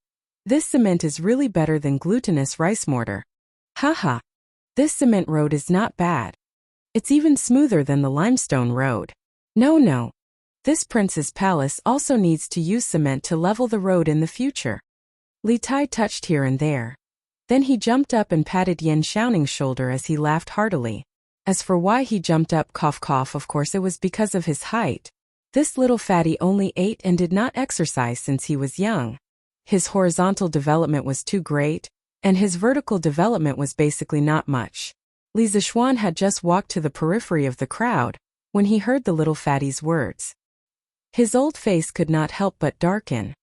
this cement is really better than glutinous rice mortar. Haha. This cement road is not bad. It's even smoother than the limestone road. No. This prince's palace also needs to use cement to level the road in the future." Li Tai touched here and there. Then he jumped up and patted Yan Xiaoning's shoulder as he laughed heartily. As for why he jumped up, cough, of course it was because of his height. This little fatty only ate and did not exercise since he was young. His horizontal development was too great, and his vertical development was basically not much. Li Zishuan had just walked to the periphery of the crowd when he heard the little fatty's words. His old face could not help but darken.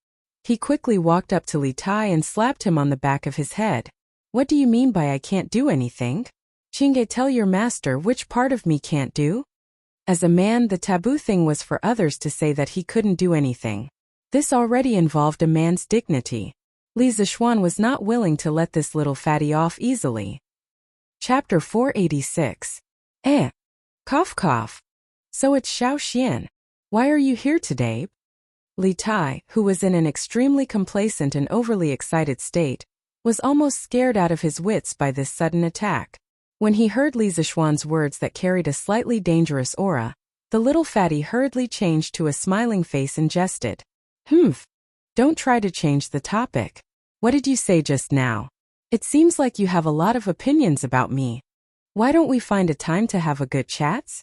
He quickly walked up to Li Tai and slapped him on the back of his head. "What do you mean by I can't do anything? Qingge, tell your master which part of me can't do?" As a man, the taboo thing was for others to say that he couldn't do anything. This already involved a man's dignity. Li Zishuan was not willing to let this little fatty off easily. Chapter 486. Cough. So it's Xiao Xian. Why are you here today? Li Tai, who was in an extremely complacent and overly excited state, was almost scared out of his wits by this sudden attack. When he heard Li Zishuan's words that carried a slightly dangerous aura, the little fatty hurriedly changed to a smiling face and jested. Don't try to change the topic. What did you say just now? It seems like you have a lot of opinions about me. Why don't we find a time to have a good chat?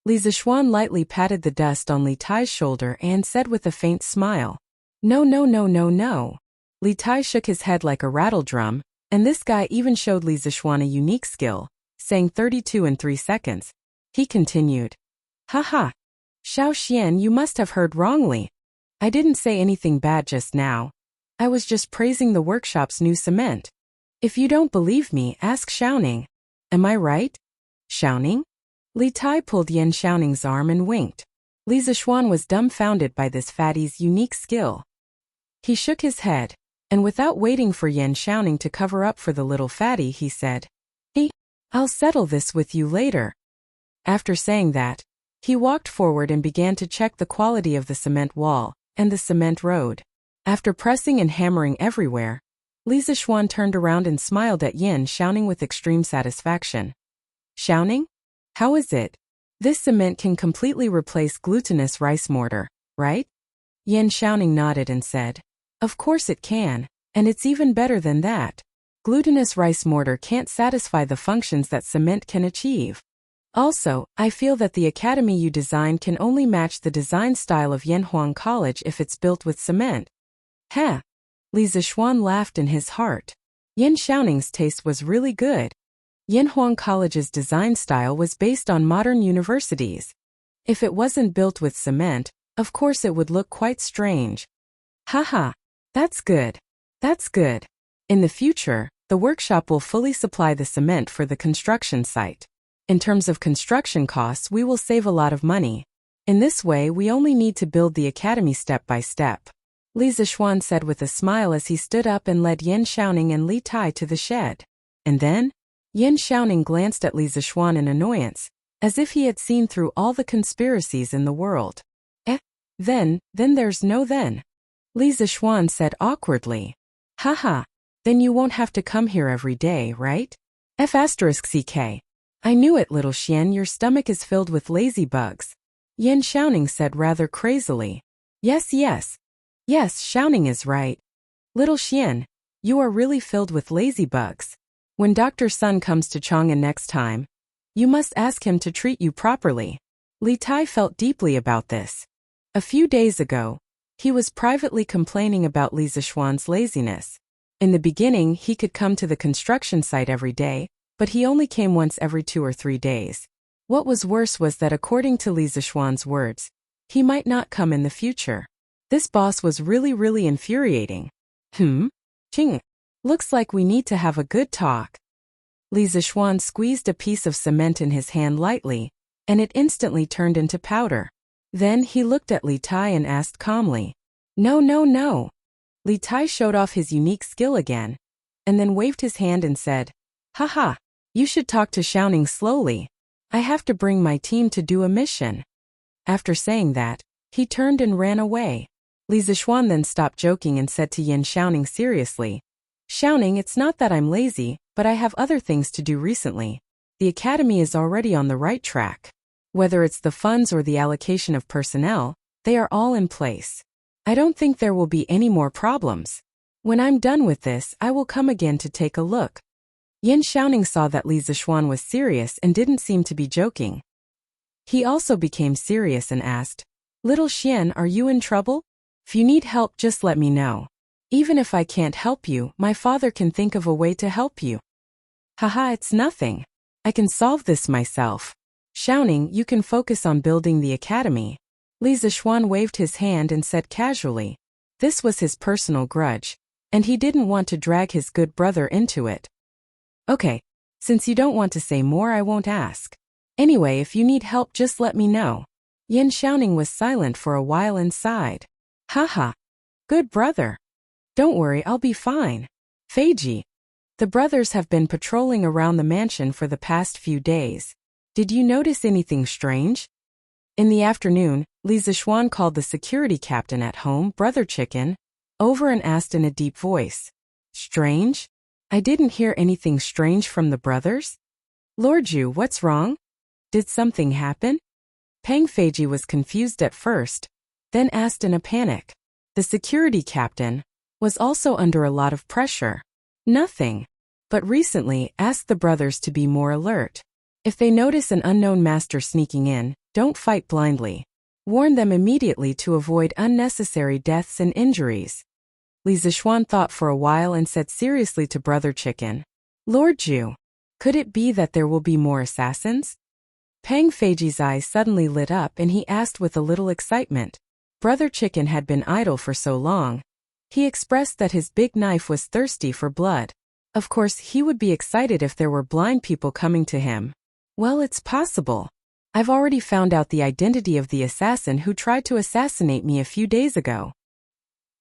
Li Zishuan lightly patted the dust on Li Tai's shoulder and said with a faint smile, No. Li Tai shook his head like a rattle drum, and this guy even showed Li Zishuan a unique skill, saying 32 in 3 seconds. He continued, Haha. Xiao Xian, you must have heard wrongly. I didn't say anything bad just now. I was just praising the workshop's new cement. If you don't believe me, ask Xiaoning. Am I right? Xiaoning? Li Tai pulled Yan Xiaoning's arm and winked. Li Zixuan was dumbfounded by this fatty's unique skill. He shook his head, and without waiting for Yan Xiaoning to cover up for the little fatty, he said, "Hey, I'll settle this with you later." After saying that, he walked forward and began to check the quality of the cement wall and the cement road. After pressing and hammering everywhere, Li Zixuan turned around and smiled at Yan Xiaoning with extreme satisfaction. "Xiaoning? How is it? This cement can completely replace glutinous rice mortar, right?" Yan Xiaoning nodded and said, "Of course it can, and it's even better than that. Glutinous rice mortar can't satisfy the functions that cement can achieve. Also, I feel that the academy you designed can only match the design style of Yanhuang College if it's built with cement." "Huh." Li Zixuan laughed in his heart. Yan Xiaoning's taste was really good. Yanhuang College's design style was based on modern universities. If it wasn't built with cement, of course it would look quite strange. Haha, that's good. That's good. In the future, the workshop will fully supply the cement for the construction site. In terms of construction costs, we will save a lot of money. In this way, we only need to build the academy step by step. Li Zixuan said with a smile as he stood up and led Yan Xiaoning and Li Tai to the shed. And then, Yan Xiaoning glanced at Li Zixuan in annoyance, as if he had seen through all the conspiracies in the world. Then there's no then. Li Zixuan said awkwardly. Haha, then you won't have to come here every day, right? F***ck. I knew it, little Xian, your stomach is filled with lazy bugs. Yan Xiaoning said rather crazily. Yes, Xiaoning is right. Little Xian, you are really filled with lazy bugs. When Dr. Sun comes to Chang'an next time, you must ask him to treat you properly. Li Tai felt deeply about this. A few days ago, he was privately complaining about Li Zixuan's laziness. In the beginning, he could come to the construction site every day, but he only came once every 2 or 3 days. What was worse was that according to Li Zixuan's words, he might not come in the future. This boss was really infuriating. Ching. Looks like we need to have a good talk. Li Zixuan squeezed a piece of cement in his hand lightly, and it instantly turned into powder. Then he looked at Li Tai and asked calmly, No. Li Tai showed off his unique skill again, and then waved his hand and said, Haha, you should talk to Xiaoning slowly. I have to bring my team to do a mission. After saying that, he turned and ran away. Li Zixuan then stopped joking and said to Yan Xiaoning seriously, Xiaoning, it's not that I'm lazy, but I have other things to do recently. The academy is already on the right track. Whether it's the funds or the allocation of personnel, they are all in place. I don't think there will be any more problems. When I'm done with this, I will come again to take a look. Yan Xiaoning saw that Li Zixuan was serious and didn't seem to be joking. He also became serious and asked, Little Xian, are you in trouble? If you need help, just let me know. Even if I can't help you, my father can think of a way to help you. Haha, it's nothing. I can solve this myself. Xiaoning, you can focus on building the academy. Li Zixuan waved his hand and said casually. This was his personal grudge, and he didn't want to drag his good brother into it. Okay, since you don't want to say more, I won't ask. Anyway, if you need help, just let me know. Yan Xiaoning was silent for a while and sighed. Haha. Good brother. Don't worry, I'll be fine. Feiji. The brothers have been patrolling around the mansion for the past few days. Did you notice anything strange? In the afternoon, Li Zixuan called the security captain at home, Brother Chicken, over and asked in a deep voice. Strange? I didn't hear anything strange from the brothers. Lord Ju, what's wrong? Did something happen? Peng Feiji was confused at first, then asked in a panic. The security captain was also under a lot of pressure. Nothing. But recently asked the brothers to be more alert. If they notice an unknown master sneaking in, don't fight blindly. Warn them immediately to avoid unnecessary deaths and injuries. Li Zixuan thought for a while and said seriously to Brother Chicken, Lord Ju, could it be that there will be more assassins? Pang Feiji's eyes suddenly lit up and he asked with a little excitement. Brother Chicken had been idle for so long. He expressed that his big knife was thirsty for blood. Of course, he would be excited if there were blind people coming to him. Well, it's possible. I've already found out the identity of the assassin who tried to assassinate me a few days ago.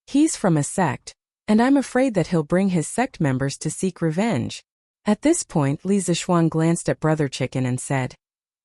He's from a sect, and I'm afraid that he'll bring his sect members to seek revenge. At this point, Li Zixuan glanced at Brother Chicken and said,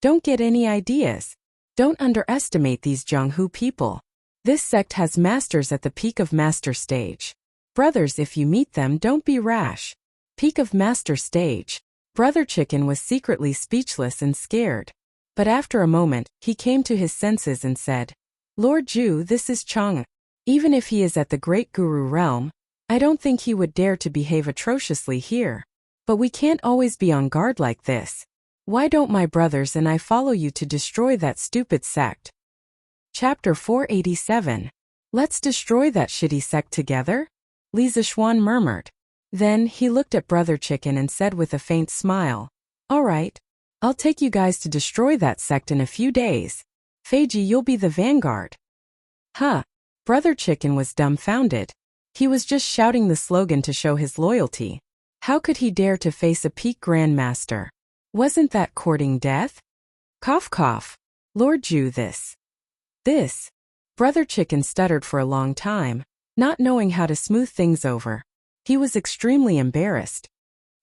"Don't get any ideas. Don't underestimate these Jianghu people. This sect has masters at the peak of master stage. Brothers, if you meet them, don't be rash." Peak of master stage. Brother Chicken was secretly speechless and scared. But after a moment, he came to his senses and said, "Lord Ju, this is Chang. Even if he is at the great guru realm, I don't think he would dare to behave atrociously here. But we can't always be on guard like this. Why don't my brothers and I follow you to destroy that stupid sect?" Chapter 487. Let's destroy that shitty sect together? Li Zixuan murmured. Then he looked at Brother Chicken and said with a faint smile, "All right. I'll take you guys to destroy that sect in a few days. Feiji, you'll be the vanguard." Huh. Brother Chicken was dumbfounded. He was just shouting the slogan to show his loyalty. How could he dare to face a peak grandmaster? Wasn't that courting death? Cough cough. Lord Ju, this. Brother Chicken stuttered for a long time, not knowing how to smooth things over. He was extremely embarrassed.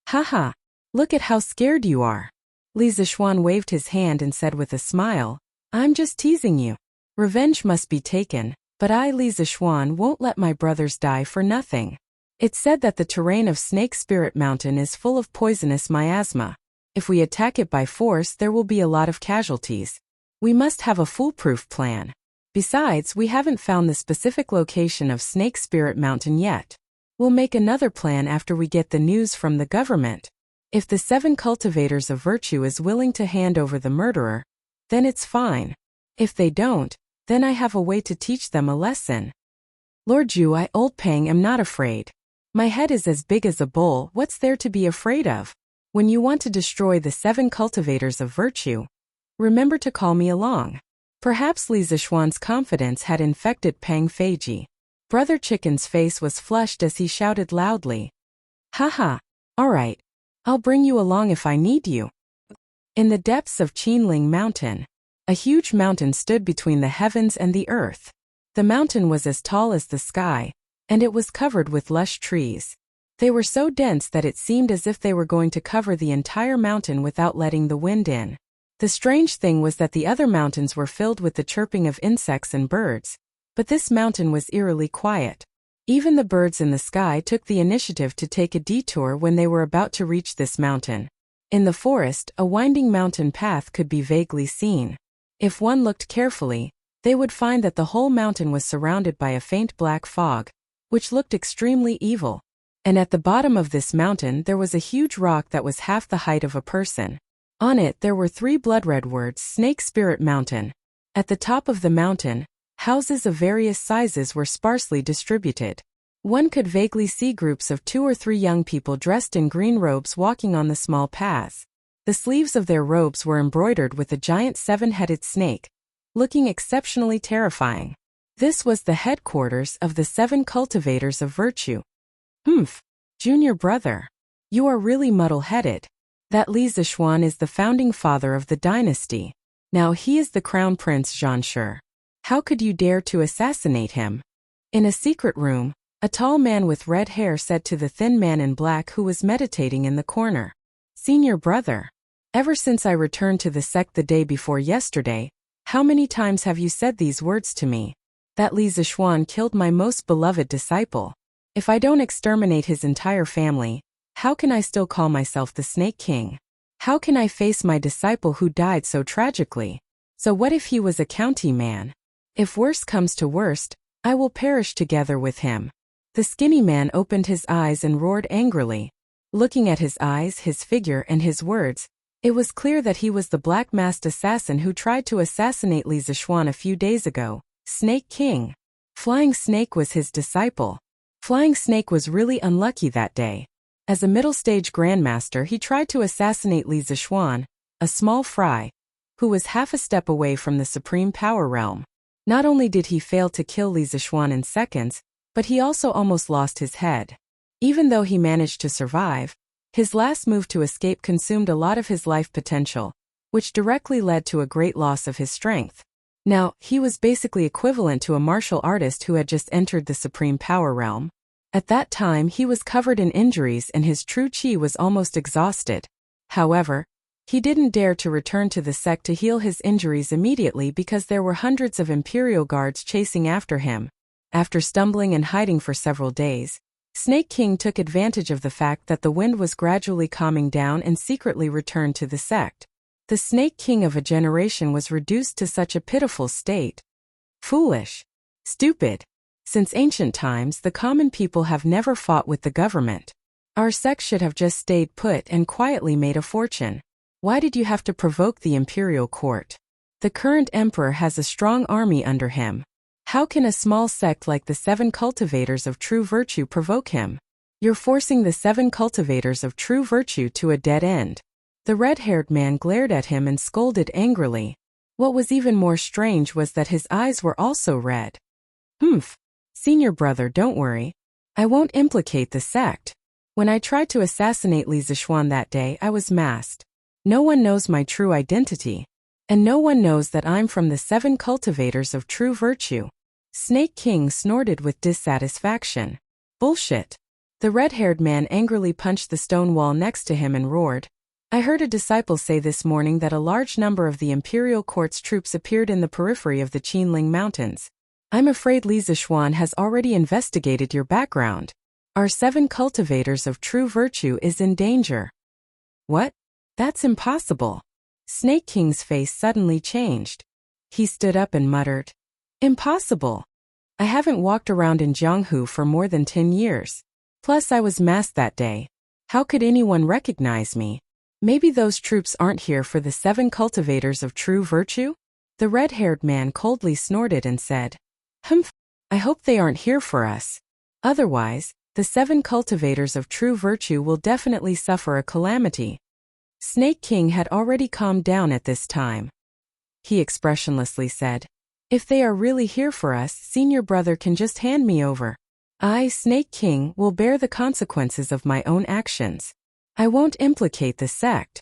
"Haha. Look at how scared you are." Li Zixuan waved his hand and said with a smile, "I'm just teasing you. Revenge must be taken, but I, Li Zixuan, won't let my brothers die for nothing. It's said that the terrain of Snake Spirit Mountain is full of poisonous miasma. If we attack it by force, there will be a lot of casualties. We must have a foolproof plan. Besides, we haven't found the specific location of Snake Spirit Mountain yet. We'll make another plan after we get the news from the government. If the 7 cultivators of virtue is willing to hand over the murderer, then it's fine. If they don't, then I have a way to teach them a lesson." "Lord Ju, I, Old Pang, am not afraid. My head is as big as a bowl. What's there to be afraid of? When you want to destroy the 7 cultivators of virtue, remember to call me along." Perhaps Li Zixuan's confidence had infected Pang Feiji. Brother Chicken's face was flushed as he shouted loudly, "Haha. All right. I'll bring you along if I need you." In the depths of Qinling Mountain, a huge mountain stood between the heavens and the earth. The mountain was as tall as the sky, and it was covered with lush trees. They were so dense that it seemed as if they were going to cover the entire mountain without letting the wind in. The strange thing was that the other mountains were filled with the chirping of insects and birds, but this mountain was eerily quiet. Even the birds in the sky took the initiative to take a detour when they were about to reach this mountain. In the forest, a winding mountain path could be vaguely seen. If one looked carefully, they would find that the whole mountain was surrounded by a faint black fog, which looked extremely evil. And at the bottom of this mountain there was a huge rock that was half the height of a person. On it there were 3 blood-red words, Snake Spirit Mountain. At the top of the mountain, houses of various sizes were sparsely distributed. One could vaguely see groups of 2 or 3 young people dressed in green robes walking on the small paths. The sleeves of their robes were embroidered with a giant 7-headed snake, looking exceptionally terrifying. This was the headquarters of the 7 cultivators of virtue. "Humph, junior brother. You are really muddle-headed. That Li Zixuan is the founding father of the dynasty. Now he is the crown prince Zhanshi. How could you dare to assassinate him?" In a secret room, a tall man with red hair said to the thin man in black who was meditating in the corner, "Senior brother, ever since I returned to the sect the day before yesterday, how many times have you said these words to me? That Li Zixuan killed my most beloved disciple. If I don't exterminate his entire family, how can I still call myself the Snake King? How can I face my disciple who died so tragically? So what if he was a county man? If worst comes to worst, I will perish together with him." The skinny man opened his eyes and roared angrily. Looking at his eyes, his figure, and his words, it was clear that he was the black-masked assassin who tried to assassinate Li Zixuan a few days ago. Snake King. Flying Snake was his disciple. Flying Snake was really unlucky that day. As a middle-stage grandmaster, he tried to assassinate Li Zixuan, a small fry, who was half a step away from the supreme power realm. Not only did he fail to kill Li Zixuan in seconds, but he also almost lost his head. Even though he managed to survive, his last move to escape consumed a lot of his life potential, which directly led to a great loss of his strength. Now, he was basically equivalent to a martial artist who had just entered the supreme power realm. At that time he was covered in injuries and his true chi was almost exhausted. However, he didn't dare to return to the sect to heal his injuries immediately because there were hundreds of Imperial guards chasing after him. After stumbling and hiding for several days, Snake King took advantage of the fact that the wind was gradually calming down and secretly returned to the sect. The Snake King of a generation was reduced to such a pitiful state. Foolish. Stupid. Since ancient times, the common people have never fought with the government. Our sect should have just stayed put and quietly made a fortune. Why did you have to provoke the imperial court? The current emperor has a strong army under him. How can a small sect like the 7 cultivators of true virtue provoke him? You're forcing the 7 cultivators of true virtue to a dead end. The red-haired man glared at him and scolded angrily. What was even more strange was that his eyes were also red. Humph. Senior brother, don't worry. I won't implicate the sect. When I tried to assassinate Li Zixuan that day, I was masked. No one knows my true identity. And no one knows that I'm from the 7 cultivators of true virtue. Snake King snorted with dissatisfaction. Bullshit. The red-haired man angrily punched the stone wall next to him and roared. I heard a disciple say this morning that a large number of the imperial court's troops appeared in the periphery of the Qinling Mountains. I'm afraid Li Zixuan has already investigated your background. Our 7 cultivators of true virtue is in danger. What? That's impossible. Snake King's face suddenly changed. He stood up and muttered. Impossible. I haven't walked around in Jianghu for more than 10 years. Plus I was masked that day. How could anyone recognize me? Maybe those troops aren't here for the 7 cultivators of true virtue? The red-haired man coldly snorted and said, Humph, I hope they aren't here for us. Otherwise, the 7 cultivators of true virtue will definitely suffer a calamity. Snake King had already calmed down at this time. He expressionlessly said, If they are really here for us, senior brother can just hand me over. I, Snake King, will bear the consequences of my own actions. I won't implicate the sect.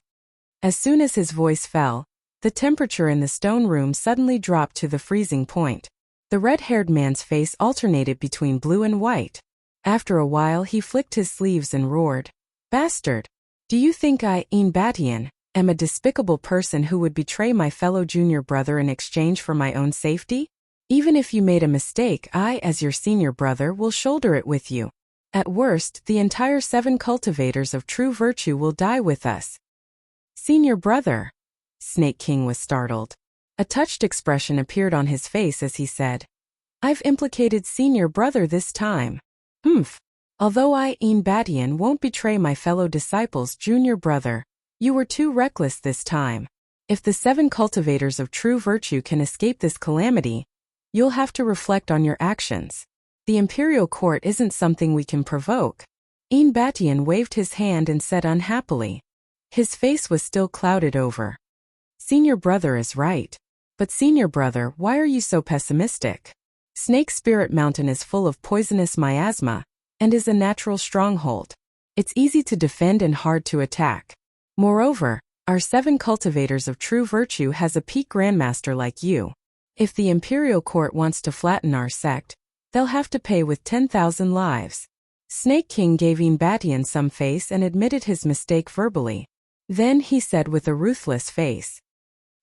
As soon as his voice fell, the temperature in the stone room suddenly dropped to the freezing point. The red-haired man's face alternated between blue and white. After a while he flicked his sleeves and roared. Bastard! Do you think I, Batian, am a despicable person who would betray my fellow junior brother in exchange for my own safety? Even if you made a mistake, I, as your senior brother, will shoulder it with you. At worst, the entire 7 cultivators of true virtue will die with us. Senior brother? Snake King was startled. A touched expression appeared on his face as he said, I've implicated senior brother this time. Humph. Although I, Batian, won't betray my fellow disciples' junior brother, you were too reckless this time. If the 7 cultivators of true virtue can escape this calamity, you'll have to reflect on your actions. The imperial court isn't something we can provoke. Batian waved his hand and said unhappily. His face was still clouded over. Senior brother is right. But senior brother, why are you so pessimistic? Snake Spirit Mountain is full of poisonous miasma, and is a natural stronghold. It's easy to defend and hard to attack. Moreover, our 7 cultivators of true virtue has a peak grandmaster like you. If the imperial court wants to flatten our sect, they'll have to pay with 10,000 lives. Snake King gave Batian some face and admitted his mistake verbally. Then he said with a ruthless face.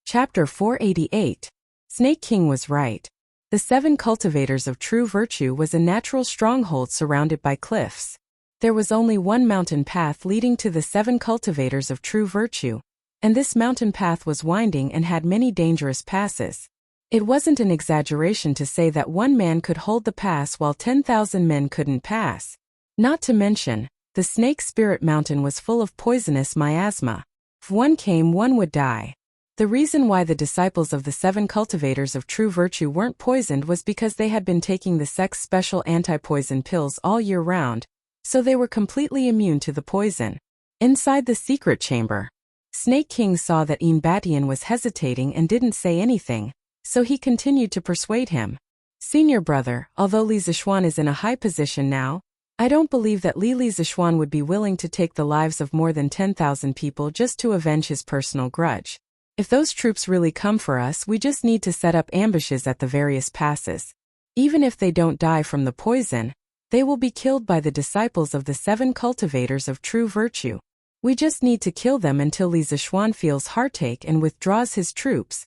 Chapter 488. Snake King was right. The 7 cultivators of true virtue was a natural stronghold surrounded by cliffs. There was only one mountain path leading to the 7 cultivators of true virtue, and this mountain path was winding and had many dangerous passes. It wasn't an exaggeration to say that one man could hold the pass while 10,000 men couldn't pass. Not to mention, the Snake Spirit Mountain was full of poisonous miasma. If one came, one would die. The reason why the disciples of the 7 cultivators of true virtue weren't poisoned was because they had been taking the sect's special anti-poison pills all year round, so they were completely immune to the poison. Inside the secret chamber, Snake King saw that Batian was hesitating and didn't say anything, so he continued to persuade him. Senior brother, although Li Zixuan is in a high position now, I don't believe that Li Zixuan would be willing to take the lives of more than 10,000 people just to avenge his personal grudge. If those troops really come for us, we just need to set up ambushes at the various passes. Even if they don't die from the poison, they will be killed by the disciples of the 7 cultivators of true virtue. We just need to kill them until Li Zixuan feels heartache and withdraws his troops.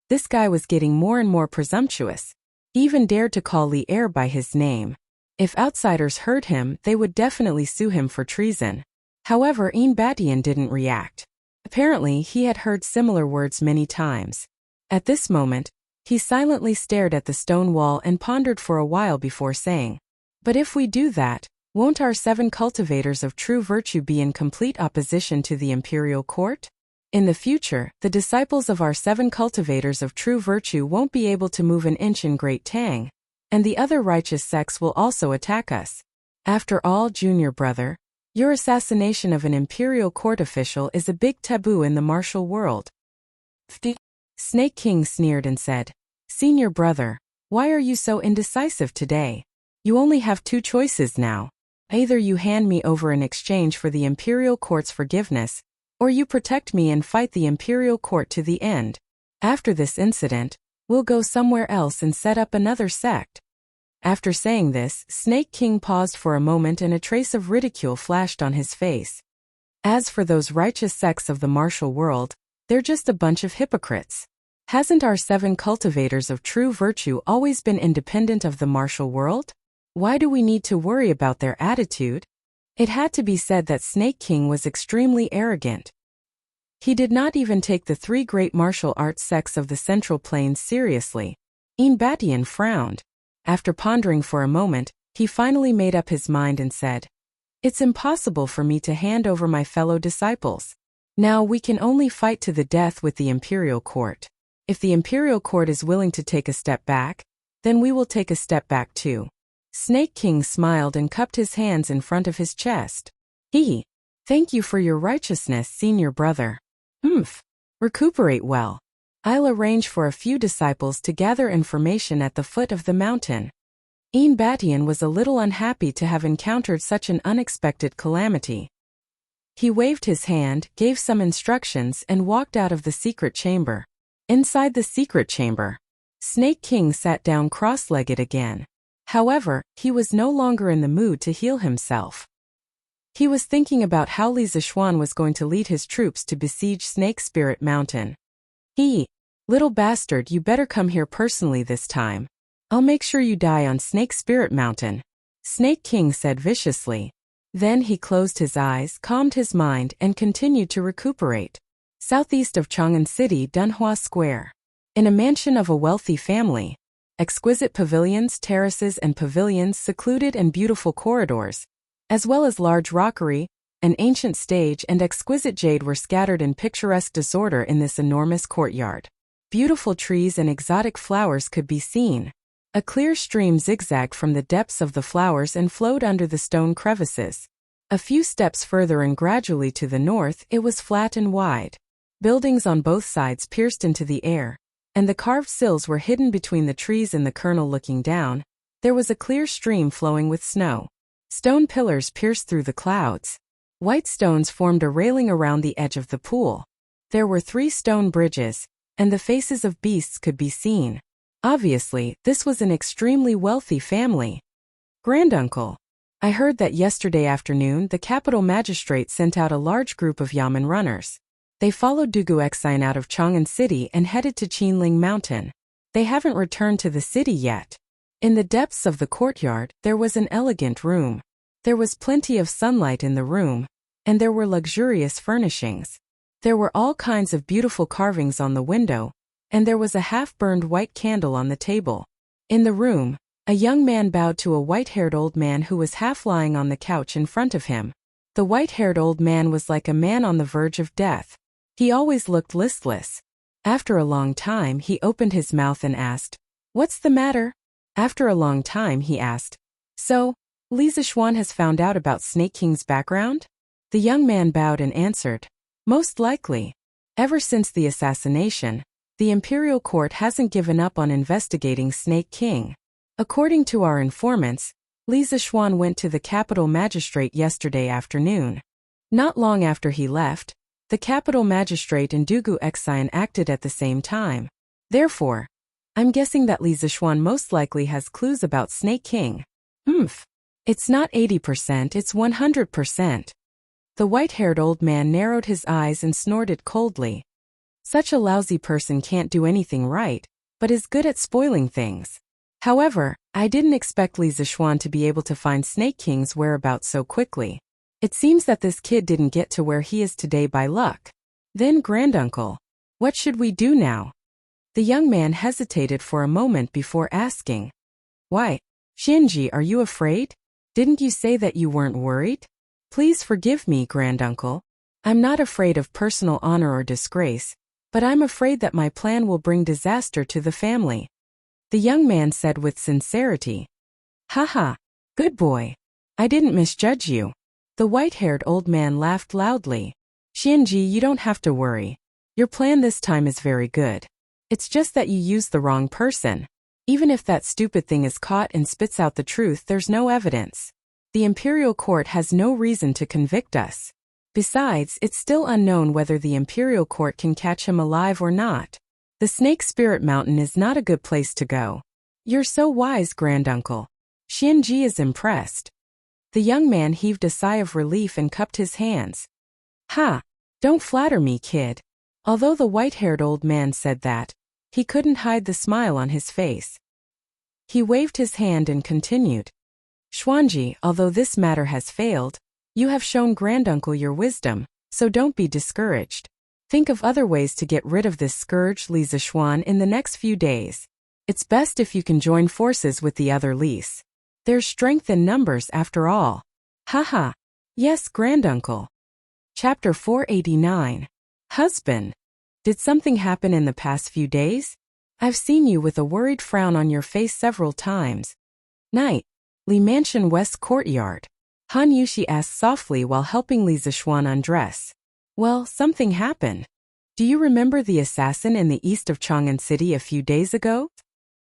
This guy was getting more and more presumptuous. He even dared to call Li Er by his name. If outsiders heard him, they would definitely sue him for treason. However, Batian didn't react. Apparently, he had heard similar words many times. At this moment, he silently stared at the stone wall and pondered for a while before saying, "But if we do that, won't our 7 cultivators of true virtue be in complete opposition to the imperial court? In the future, the disciples of our 7 cultivators of true virtue won't be able to move an inch in Great Tang, and the other righteous sects will also attack us. After all, junior brother, your assassination of an imperial court official is a big taboo in the martial world." Snake King sneered and said, "Senior brother, why are you so indecisive today? You only have 2 choices now. Either you hand me over in exchange for the imperial court's forgiveness, or you protect me and fight the imperial court to the end. After this incident, we'll go somewhere else and set up another sect." After saying this, Snake King paused for a moment and a trace of ridicule flashed on his face. As for those righteous sects of the martial world, they're just a bunch of hypocrites. Hasn't our 7 cultivators of true virtue always been independent of the martial world? Why do we need to worry about their attitude? It had to be said that Snake King was extremely arrogant. He did not even take the 3 great martial arts sects of the Central Plains seriously. Batian frowned. After pondering for a moment, he finally made up his mind and said, "It's impossible for me to hand over my fellow disciples. Now we can only fight to the death with the imperial court. If the imperial court is willing to take a step back, then we will take a step back too." Snake King smiled and cupped his hands in front of his chest. Thank you for your righteousness, senior brother. Recuperate well. I'll arrange for a few disciples to gather information at the foot of the mountain." Batian was a little unhappy to have encountered such an unexpected calamity. He waved his hand, gave some instructions, and walked out of the secret chamber. Inside the secret chamber, Snake King sat down cross-legged again. However, he was no longer in the mood to heal himself. He was thinking about how Li Zixuan was going to lead his troops to besiege Snake Spirit Mountain. "Little bastard, you better come here personally this time. I'll make sure you die on Snake Spirit Mountain," Snake King said viciously. Then he closed his eyes, calmed his mind, and continued to recuperate. Southeast of Chang'an City, Dunhua Square. In a mansion of a wealthy family. Exquisite pavilions, terraces and pavilions, secluded and beautiful corridors, as well as large rockery, an ancient stage and exquisite jade were scattered in picturesque disorder in this enormous courtyard. Beautiful trees and exotic flowers could be seen. A clear stream zigzagged from the depths of the flowers and flowed under the stone crevices. A few steps further and gradually to the north, it was flat and wide. Buildings on both sides pierced into the air, and the carved sills were hidden between the trees. In the kernel looking down, there was a clear stream flowing with snow. Stone pillars pierced through the clouds. White stones formed a railing around the edge of the pool. There were 3 stone bridges, and the faces of beasts could be seen. Obviously, this was an extremely wealthy family. "Granduncle, I heard that yesterday afternoon the capital magistrate sent out a large group of Yamen runners. They followed Dugu Exine out of Chang'an City and headed to Qinling Mountain. They haven't returned to the city yet." In the depths of the courtyard, there was an elegant room. There was plenty of sunlight in the room, and there were luxurious furnishings. There were all kinds of beautiful carvings on the window, and there was a half-burned white candle on the table. In the room, a young man bowed to a white-haired old man who was half lying on the couch in front of him. The white-haired old man was like a man on the verge of death. He always looked listless. After a long time, he opened his mouth and asked, "What's the matter?" After a long time, he asked, "So, Li Zixuan has found out about Snake King's background?" The young man bowed and answered, Most likely. Ever since the assassination, the Imperial Court hasn't given up on investigating Snake King. According to our informants, Li Zixuan went to the capital magistrate yesterday afternoon. Not long after he left, the capital magistrate and Dugu Xian acted at the same time. Therefore, I'm guessing that Li Zixuan most likely has clues about Snake King. It's not 80%, it's 100%. The white-haired old man narrowed his eyes and snorted coldly. Such a lousy person can't do anything right, but is good at spoiling things. However, I didn't expect Li Zixuan to be able to find Snake King's whereabouts so quickly. It seems that this kid didn't get to where he is today by luck. Then, granduncle, what should we do now? The young man hesitated for a moment before asking. Why, Shinji, are you afraid? Didn't you say that you weren't worried? Please forgive me, granduncle. I'm not afraid of personal honor or disgrace, but I'm afraid that my plan will bring disaster to the family. The young man said with sincerity. Haha, good boy. I didn't misjudge you. The white-haired old man laughed loudly. Shinji, you don't have to worry. Your plan this time is very good. It's just that you used the wrong person. Even if that stupid thing is caught and spits out the truth, there's no evidence. The Imperial Court has no reason to convict us. Besides, it's still unknown whether the Imperial Court can catch him alive or not. The Snake Spirit Mountain is not a good place to go. You're so wise, granduncle. Shinji is impressed. The young man heaved a sigh of relief and cupped his hands. Ha! Don't flatter me, kid. Although the white-haired old man said that, he couldn't hide the smile on his face. He waved his hand and continued. Xuanji, although this matter has failed, you have shown granduncle your wisdom, so don't be discouraged. Think of other ways to get rid of this scourge, Li Zixuan, in the next few days. It's best if you can join forces with the other Lis. There's strength in numbers after all. Haha. Yes, granduncle. Chapter 489. Husband. Did something happen in the past few days? I've seen you with a worried frown on your face several times. Night. Li Mansion West Courtyard. Han Yushi asked softly while helping Li Zixuan undress. Well, something happened. Do you remember the assassin in the east of Chang'an City a few days ago?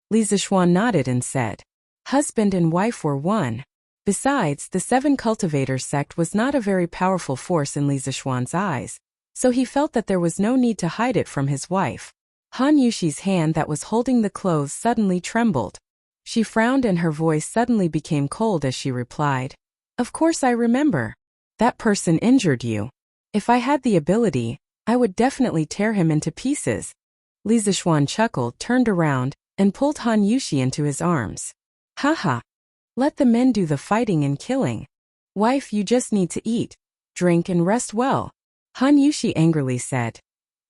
Li Zixuan nodded and said. Husband and wife were one. Besides, the Seven Cultivators sect was not a very powerful force in Li Zixuan's eyes, so he felt that there was no need to hide it from his wife. Han Yushi's hand that was holding the clothes suddenly trembled. She frowned and her voice suddenly became cold as she replied. Of course I remember. That person injured you. If I had the ability, I would definitely tear him into pieces. Li Zixuan chuckled, turned around, and pulled Han Yushi into his arms. Haha. Let the men do the fighting and killing. Wife, you just need to eat, drink and rest well. Han Yushi angrily said.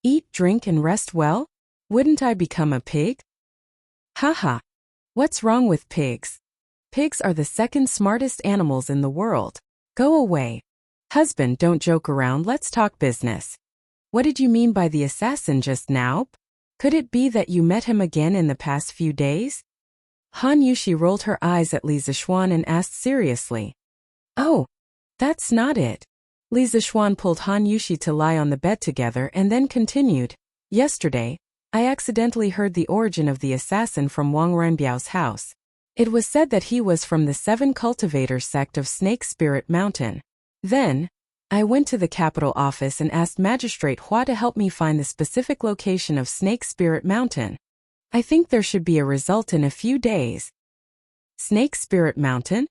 Eat, drink and rest well? Wouldn't I become a pig? Haha. What's wrong with pigs? Pigs are the second smartest animals in the world. Go away. Husband, don't joke around, let's talk business. What did you mean by the assassin just now? Could it be that you met him again in the past few days? Han Yushi rolled her eyes at Li Zixuan and asked seriously. Oh, that's not it. Li Zixuan pulled Han Yushi to lie on the bed together and then continued. Yesterday, I accidentally heard the origin of the assassin from Wang Renbiao's house. It was said that he was from the Seven Cultivators sect of Snake Spirit Mountain. Then, I went to the capital office and asked Magistrate Hua to help me find the specific location of Snake Spirit Mountain. I think there should be a result in a few days. Snake Spirit Mountain?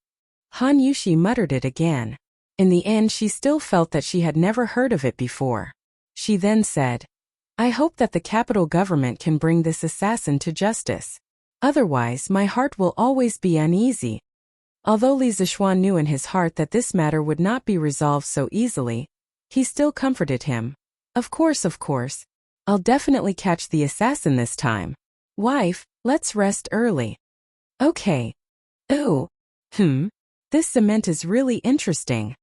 Han Yushi muttered it again. In the end, she still felt that she had never heard of it before. She then said, I hope that the capital government can bring this assassin to justice. Otherwise, my heart will always be uneasy. Although Li Zixuan knew in his heart that this matter would not be resolved so easily, he still comforted him. Of course, I'll definitely catch the assassin this time. Wife, let's rest early. Okay. Oh. This cement is really interesting.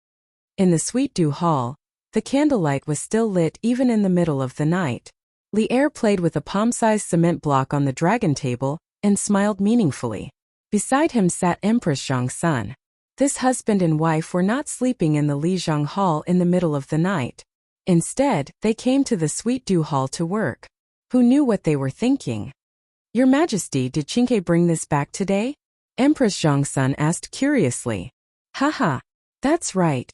In the Sweet Dew Hall, the candlelight was still lit even in the middle of the night. Li Er played with a palm-sized cement block on the dragon table and smiled meaningfully. Beside him sat Empress Zhang's son. This husband and wife were not sleeping in the Li Zhang Hall in the middle of the night. Instead, they came to the Sweet Dew Hall to work. Who knew what they were thinking? Your Majesty, did Chinke bring this back today? Empress Zhongsun asked curiously. Haha, that's right.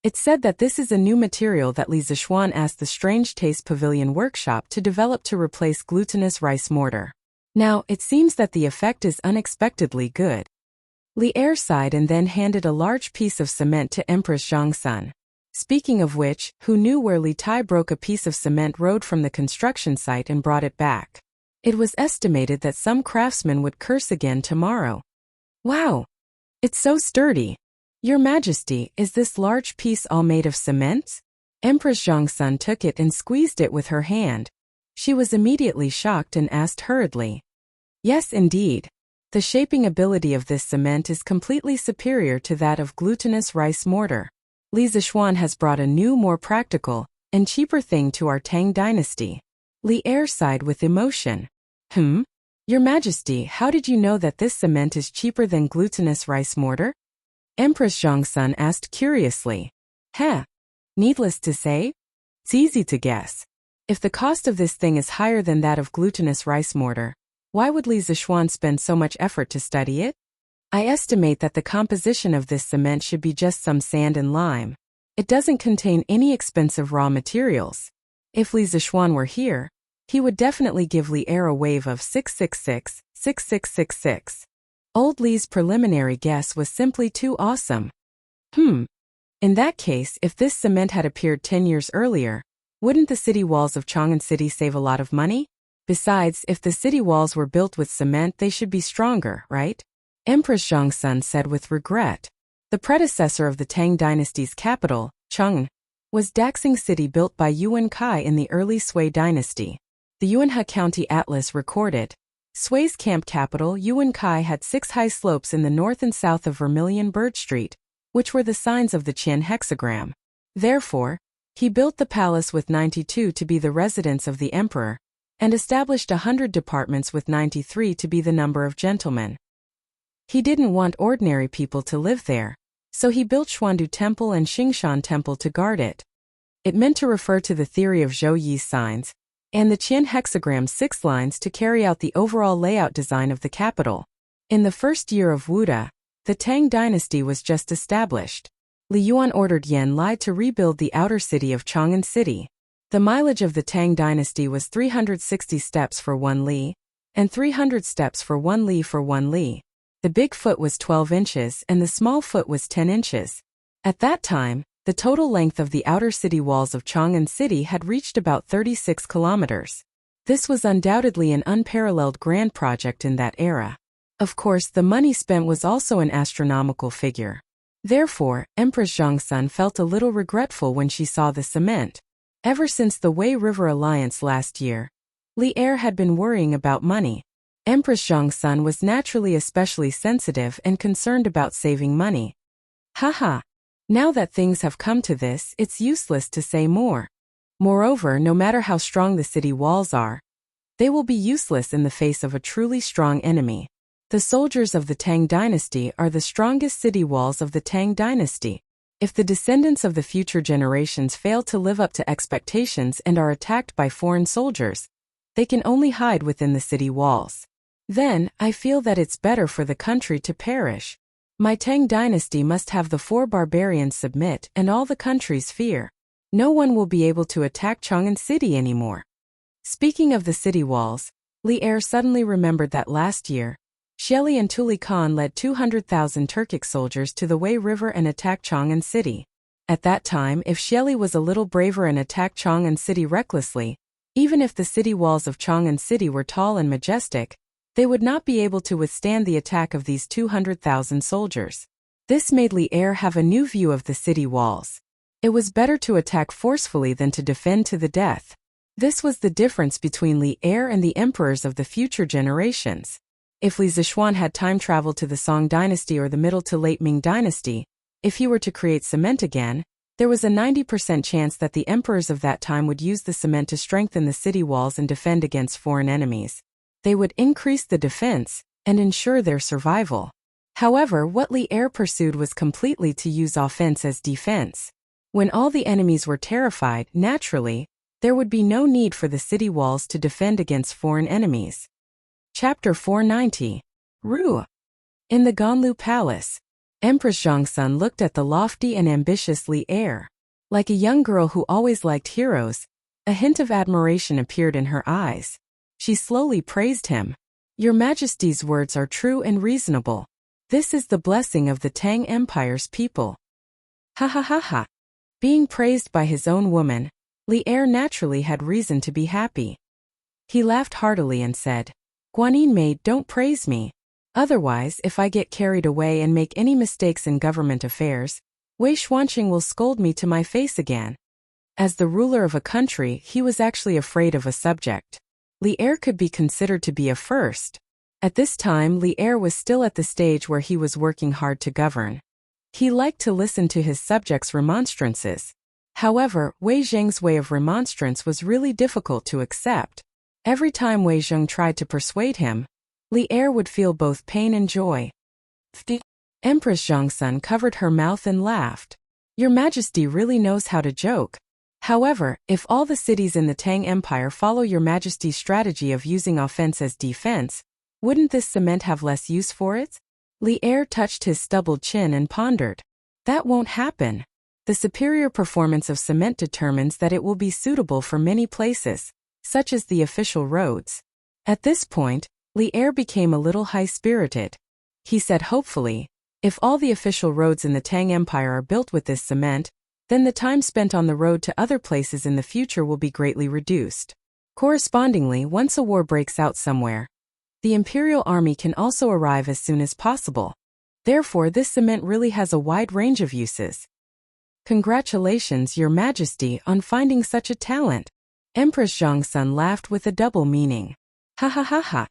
It said that this is a new material that Li Zixuan asked the Strange Taste Pavilion workshop to develop to replace glutinous rice mortar. Now, it seems that the effect is unexpectedly good. Li Er sighed and then handed a large piece of cement to Empress Zhongsun. Speaking of which, who knew where Li Tai broke a piece of cement road from the construction site and brought it back? It was estimated that some craftsman would curse again tomorrow. Wow! It's so sturdy. Your Majesty, is this large piece all made of cement? Empress Zhongsun took it and squeezed it with her hand. She was immediately shocked and asked hurriedly. Yes, indeed. The shaping ability of this cement is completely superior to that of glutinous rice mortar. Li Zixuan has brought a new, more practical, and cheaper thing to our Tang dynasty. Li Er sighed with emotion. Your Majesty, how did you know that this cement is cheaper than glutinous rice mortar? Empress Zhongsun asked curiously. Needless to say, it's easy to guess. If the cost of this thing is higher than that of glutinous rice mortar, why would Li Zixuan spend so much effort to study it? I estimate that the composition of this cement should be just some sand and lime. It doesn't contain any expensive raw materials. If Li Zixuan were here, he would definitely give Li Er a wave of 666, 6666. Old Li's preliminary guess was simply too awesome. In that case, if this cement had appeared 10 years earlier, wouldn't the city walls of Chang'an City save a lot of money? Besides, if the city walls were built with cement, they should be stronger, right? Empress Zhongsun said with regret. The predecessor of the Tang dynasty's capital, Chang'an, was Daxing City, built by Yuan Kai in the early Sui dynasty. The Yuanhe County Atlas recorded. Sui's camp capital, Yuan Kai, had 6 high slopes in the north and south of Vermilion Bird Street, which were the signs of the Qian hexagram. Therefore, he built the palace with 92 to be the residence of the emperor, and established 100 departments with 93 to be the number of gentlemen. He didn't want ordinary people to live there, so he built Xuandu Temple and Xingshan Temple to guard it. It meant to refer to the theory of Zhou Yi's signs, and the Qian hexagram's 6 lines to carry out the overall layout design of the capital. In the first year of Wuda, the Tang dynasty was just established. Li Yuan ordered Yan Lai to rebuild the outer city of Chang'an City. The mileage of the Tang dynasty was 360 steps for 1 li, and 300 steps for 1 li for 1 li. The big foot was 12 inches and the small foot was 10 inches. At that time, the total length of the outer city walls of Chang'an City had reached about 36 kilometers. This was undoubtedly an unparalleled grand project in that era. Of course, the money spent was also an astronomical figure. Therefore, Empress Zhongsun felt a little regretful when she saw the cement. Ever since the Wei River Alliance last year, Li Er had been worrying about money. Empress Zhongsun was naturally especially sensitive and concerned about saving money. Now that things have come to this, it's useless to say more. Moreover, no matter how strong the city walls are, they will be useless in the face of a truly strong enemy. The soldiers of the Tang dynasty are the strongest city walls of the Tang dynasty. If the descendants of the future generations fail to live up to expectations and are attacked by foreign soldiers, they can only hide within the city walls. Then, I feel that it's better for the country to perish. My Tang dynasty must have the 4 barbarians submit and all the country's fear. No one will be able to attack Chang'an City anymore. Speaking of the city walls, Li Er suddenly remembered that last year, Shelley and Tuli Khan led 200,000 Turkic soldiers to the Wei River and attacked Chang'an City. At that time, if Shelley was a little braver and attacked Chang'an City recklessly, even if the city walls of Chang'an City were tall and majestic, they would not be able to withstand the attack of these 200,000 soldiers. This made Li Er have a new view of the city walls. It was better to attack forcefully than to defend to the death. This was the difference between Li Er and the emperors of the future generations. If Li Zixuan had time traveled to the Song dynasty or the middle to late Ming dynasty, if he were to create cement again, there was a 90% chance that the emperors of that time would use the cement to strengthen the city walls and defend against foreign enemies. They would increase the defense and ensure their survival. However, what Li Er pursued was completely to use offense as defense. When all the enemies were terrified, naturally, there would be no need for the city walls to defend against foreign enemies. Chapter 490. Ru. In the Ganlu Palace, Empress Zhongsun looked at the lofty and ambitious Li Er. Like a young girl who always liked heroes, a hint of admiration appeared in her eyes. She slowly praised him. Your Majesty's words are true and reasonable. This is the blessing of the Tang Empire's people. Ha ha ha ha. Being praised by his own woman, Li Er naturally had reason to be happy. He laughed heartily and said, Guanyin maid, don't praise me. Otherwise, if I get carried away and make any mistakes in government affairs, Wei Xuanqing will scold me to my face again. As the ruler of a country, he was actually afraid of a subject. Li Er could be considered to be a first. At this time, Li Er was still at the stage where he was working hard to govern. He liked to listen to his subjects' remonstrances. However, Wei Zheng's way of remonstrance was really difficult to accept. Every time Wei Zheng tried to persuade him, Li Er would feel both pain and joy. Empress Zhongsun covered her mouth and laughed. Your Majesty really knows how to joke. However, if all the cities in the Tang Empire follow your Majesty's strategy of using offense as defense, wouldn't this cement have less use for it? Li Er touched his stubbled chin and pondered. That won't happen. The superior performance of cement determines that it will be suitable for many places, such as the official roads. At this point, Li Er became a little high-spirited. He said hopefully, if all the official roads in the Tang Empire are built with this cement, then the time spent on the road to other places in the future will be greatly reduced. Correspondingly, once a war breaks out somewhere, the Imperial Army can also arrive as soon as possible. Therefore, this cement really has a wide range of uses. Congratulations, Your Majesty, on finding such a talent. Empress Zhongsun laughed with a double meaning. Ha ha ha ha.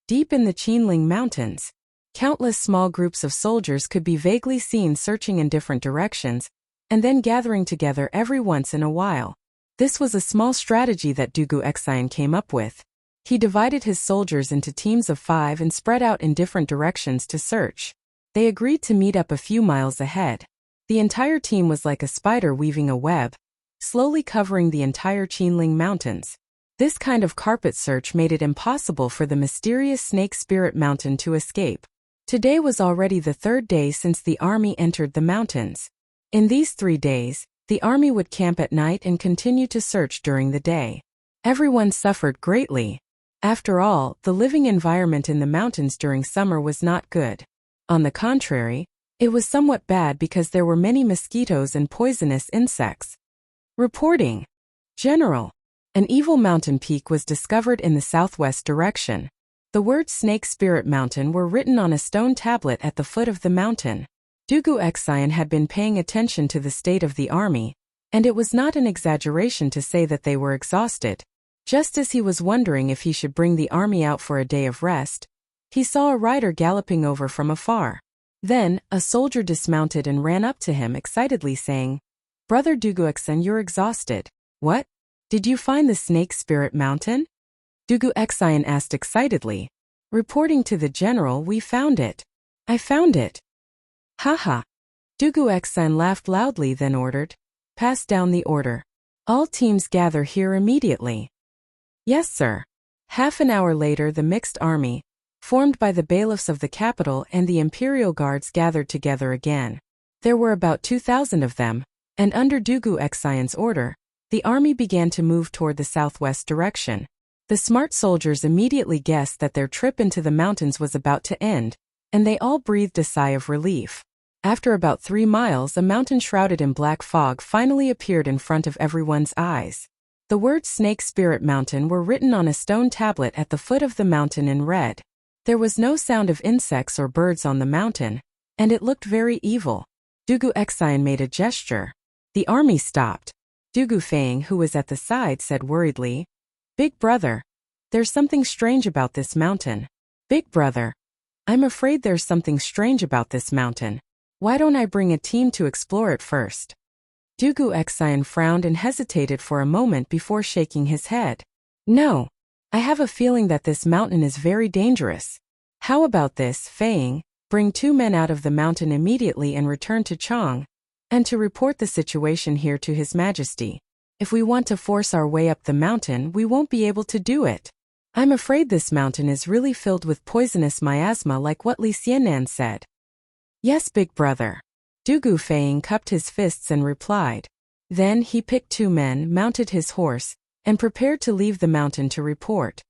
Deep in the Qinling Mountains, countless small groups of soldiers could be vaguely seen searching in different directions, and then gathering together every once in a while. This was a small strategy that Dugu Xian came up with. He divided his soldiers into teams of 5 and spread out in different directions to search. They agreed to meet up a few miles ahead. The entire team was like a spider weaving a web, slowly covering the entire Qinling Mountains. This kind of carpet search made it impossible for the mysterious Snake Spirit Mountain to escape. Today was already the 3rd day since the army entered the mountains. In these 3 days, the army would camp at night and continue to search during the day. Everyone suffered greatly. After all, the living environment in the mountains during summer was not good. On the contrary, it was somewhat bad because there were many mosquitoes and poisonous insects. Reporting. General. An evil mountain peak was discovered in the southwest direction. The words Snake Spirit Mountain were written on a stone tablet at the foot of the mountain. Dugu Xian had been paying attention to the state of the army, and it was not an exaggeration to say that they were exhausted. Just as he was wondering if he should bring the army out for a day of rest, he saw a rider galloping over from afar. Then, a soldier dismounted and ran up to him excitedly saying, Brother Dugu Xian, you're exhausted. What? Did you find the Snake Spirit Mountain? Dugu Xian asked excitedly. Reporting to the general, we found it. I found it. Haha. Dugu Xian laughed loudly, then ordered, Pass down the order. All teams gather here immediately. Yes, sir. Half an hour later, the mixed army, formed by the bailiffs of the capital and the imperial guards, gathered together again. There were about 2,000 of them, and under Dugu Xian's order, the army began to move toward the southwest direction. The smart soldiers immediately guessed that their trip into the mountains was about to end, and they all breathed a sigh of relief. After about 3 miles, a mountain shrouded in black fog finally appeared in front of everyone's eyes. The words Snake Spirit Mountain were written on a stone tablet at the foot of the mountain in red. There was no sound of insects or birds on the mountain, and it looked very evil. Dugu Xian made a gesture. The army stopped. Dugu Fang, who was at the side, said worriedly, Big brother, there's something strange about this mountain. Big brother, I'm afraid there's something strange about this mountain. Why don't I bring a team to explore it first? Dugu Xian frowned and hesitated for a moment before shaking his head. No. I have a feeling that this mountain is very dangerous. How about this, Fang? Bring 2 men out of the mountain immediately and return to Chang. and to report the situation here to His Majesty. If we want to force our way up the mountain, we won't be able to do it. I'm afraid this mountain is really filled with poisonous miasma like what Li Xianan said. Yes, big brother. Dugu Feiying cupped his fists and replied. Then he picked 2 men, mounted his horse, and prepared to leave the mountain to report.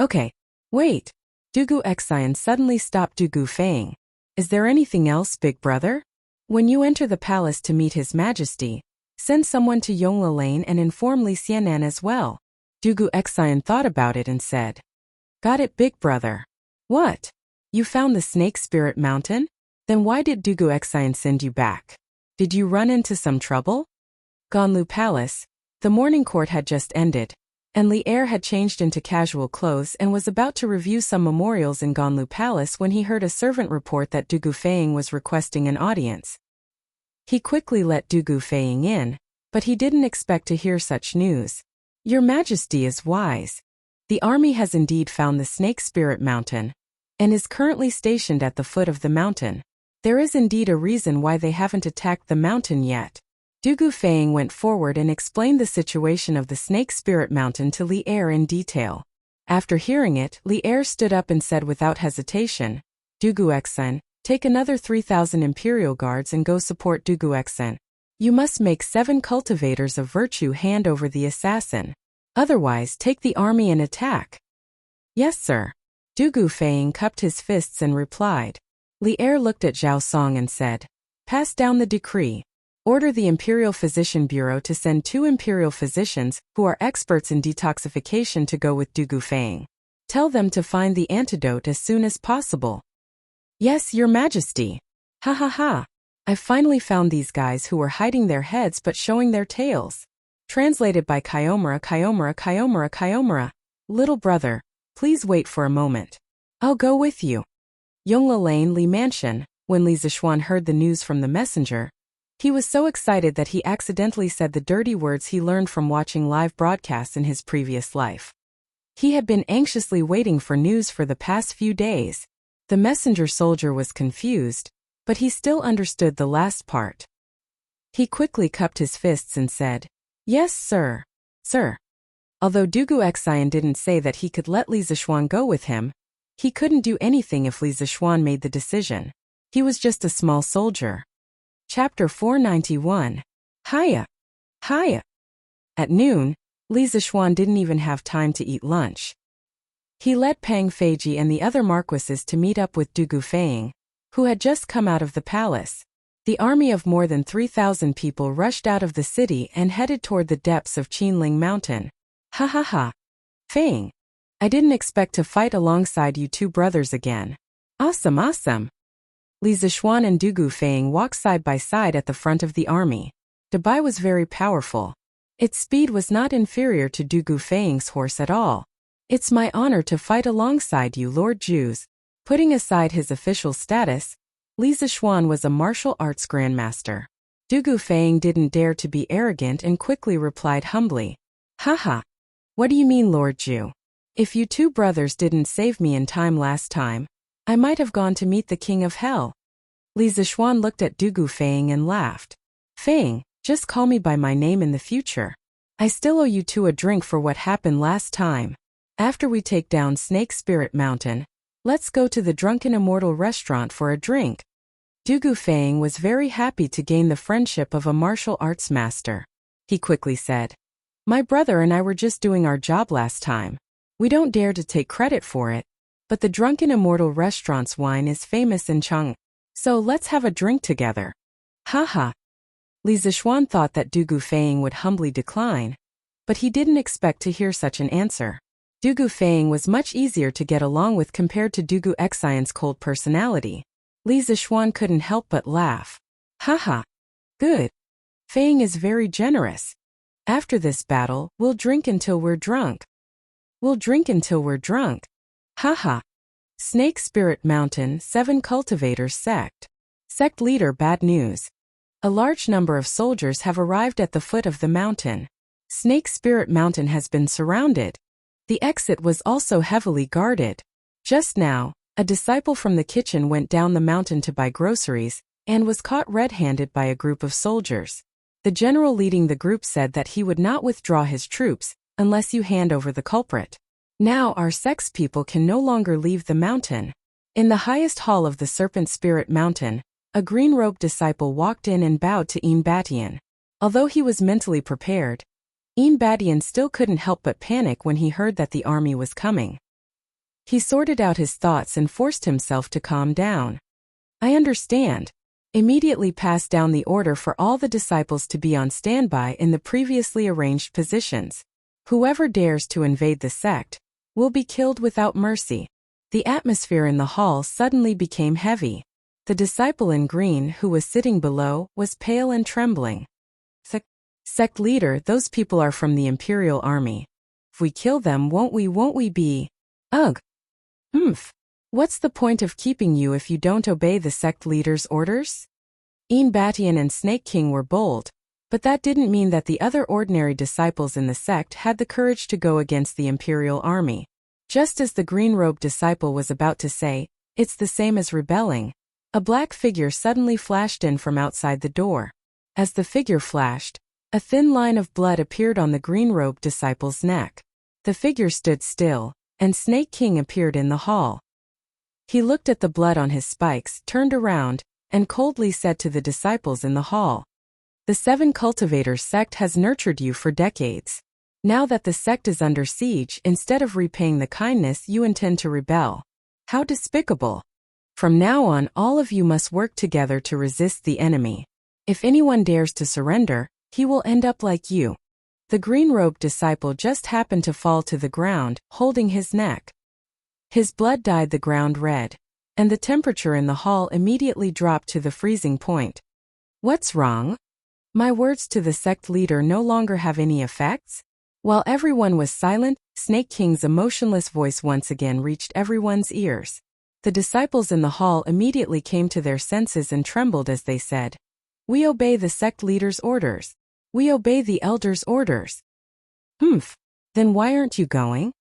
Okay. Wait. Dugu Xian suddenly stopped Dugu Feiying. Is there anything else, big brother? When you enter the palace to meet His Majesty, send someone to Yongla Lane and inform Li Xianan as well. Dugu Xian thought about it and said. Got it, big brother. What? You found the Snake Spirit Mountain? Then why did Dugu Xian send you back? Did you run into some trouble? Ganlu Palace. The morning court had just ended, and Li Er had changed into casual clothes and was about to review some memorials in Ganlu Palace when he heard a servant report that Dugu Feiying was requesting an audience. He quickly let Dugu Feiying in, but he didn't expect to hear such news. Your Majesty is wise. The army has indeed found the Snake Spirit Mountain, and is currently stationed at the foot of the mountain. There is indeed a reason why they haven't attacked the mountain yet. Dugu Feiying went forward and explained the situation of the Snake Spirit Mountain to Li Er in detail. After hearing it, Li Er stood up and said without hesitation, Dugu Xian, take another 3,000 Imperial Guards and go support Dugu Xian. You must make 7 cultivators of virtue hand over the assassin. Otherwise, take the army and attack. Yes, sir. Dugu Feiying cupped his fists and replied. Li Er looked at Zhao Song and said, pass down the decree. Order the Imperial Physician Bureau to send 2 Imperial physicians who are experts in detoxification to go with Dugu Feiying. Tell them to find the antidote as soon as possible. Yes, Your Majesty. Ha ha ha. I finally found these guys who were hiding their heads but showing their tails. Translated by Kayomura. Little brother, please wait for a moment. I'll go with you. Yongla Lane Li Mansion. When Li Zishuan heard the news from the messenger, he was so excited that he accidentally said the dirty words he learned from watching live broadcasts in his previous life. He had been anxiously waiting for news for the past few days. The messenger soldier was confused, but he still understood the last part. He quickly cupped his fists and said, Yes, sir. Sir. Although Dugu Xian didn't say that he could let Li Zishuan go with him, he couldn't do anything if Li Zishuan made the decision. He was just a small soldier. Chapter 491. Hiya. Hiya. At noon, Li Zishuan didn't even have time to eat lunch. He led Pang Feiji and the other marquises to meet up with Dugu Feiying, who had just come out of the palace. The army of more than 3,000 people rushed out of the city and headed toward the depths of Qinling Mountain. Ha ha ha. Feiying. I didn't expect to fight alongside you 2 brothers again. Awesome, awesome. Li Zishuan and Dugu Feiying walked side by side at the front of the army. Dubai was very powerful. Its speed was not inferior to Dugu Feiying's horse at all. It's my honor to fight alongside you, Lord Jews. Putting aside his official status, Li Zishuan was a martial arts grandmaster. Dugu Feiying didn't dare to be arrogant and quickly replied humbly. Haha. What do you mean, Lord Jew? If you 2 brothers didn't save me in time last time, I might have gone to meet the King of Hell. Li Zishuan looked at Dugu Feiying and laughed. Feiying, just call me by my name in the future. I still owe you 2 a drink for what happened last time. After we take down Snake Spirit Mountain, let's go to the Drunken Immortal restaurant for a drink. Dugu Feiying was very happy to gain the friendship of a martial arts master. He quickly said, My brother and I were just doing our job last time. We don't dare to take credit for it. But the Drunken Immortal restaurant's wine is famous in Cheng. So let's have a drink together. Haha. Li Zishuan thought that Dugu Feiying would humbly decline, but he didn't expect to hear such an answer. Dugu Feiying was much easier to get along with compared to Dugu Xian's cold personality. Li Zishuan couldn't help but laugh. Haha. Good. Feiying is very generous. After this battle, we'll drink until we're drunk. We'll drink until we're drunk. Haha. Snake Spirit Mountain 7 Cultivators Sect. Sect Leader Bad News. A large number of soldiers have arrived at the foot of the mountain. Snake Spirit Mountain has been surrounded. The exit was also heavily guarded. Just now, a disciple from the kitchen went down the mountain to buy groceries, and was caught red-handed by a group of soldiers. The general leading the group said that he would not withdraw his troops unless you hand over the culprit. Now our sex people can no longer leave the mountain. In the highest hall of the Serpent Spirit Mountain, a green-robed disciple walked in and bowed to Batian. Although he was mentally prepared, Batian still couldn't help but panic when he heard that the army was coming. He sorted out his thoughts and forced himself to calm down. I understand. Immediately passed down the order for all the disciples to be on standby in the previously arranged positions. Whoever dares to invade the sect will be killed without mercy. The atmosphere in the hall suddenly became heavy. The disciple in green who was sitting below was pale and trembling. Sect leader, those people are from the Imperial Army. If we kill them, won't we be? Ugh. What's the point of keeping you if you don't obey the sect leader's orders? Batian and Snake King were bold, but that didn't mean that the other ordinary disciples in the sect had the courage to go against the Imperial Army. Just as the green-robed disciple was about to say, "It's the same as rebelling," a black figure suddenly flashed in from outside the door. As the figure flashed, a thin line of blood appeared on the green-robed disciple's neck. The figure stood still, and Snake King appeared in the hall. He looked at the blood on his spikes, turned around, and coldly said to the disciples in the hall, "The Seven Cultivators sect has nurtured you for decades. Now that the sect is under siege, instead of repaying the kindness, you intend to rebel. How despicable! From now on, all of you must work together to resist the enemy. If anyone dares to surrender, he will end up like you." The green-robed disciple just happened to fall to the ground, holding his neck. His blood dyed the ground red, and the temperature in the hall immediately dropped to the freezing point. What's wrong? My words to the sect leader no longer have any effects? While everyone was silent, Snake King's emotionless voice once again reached everyone's ears. The disciples in the hall immediately came to their senses and trembled as they said, "We obey the sect leader's orders. We obey the elder's orders." Then why aren't you going?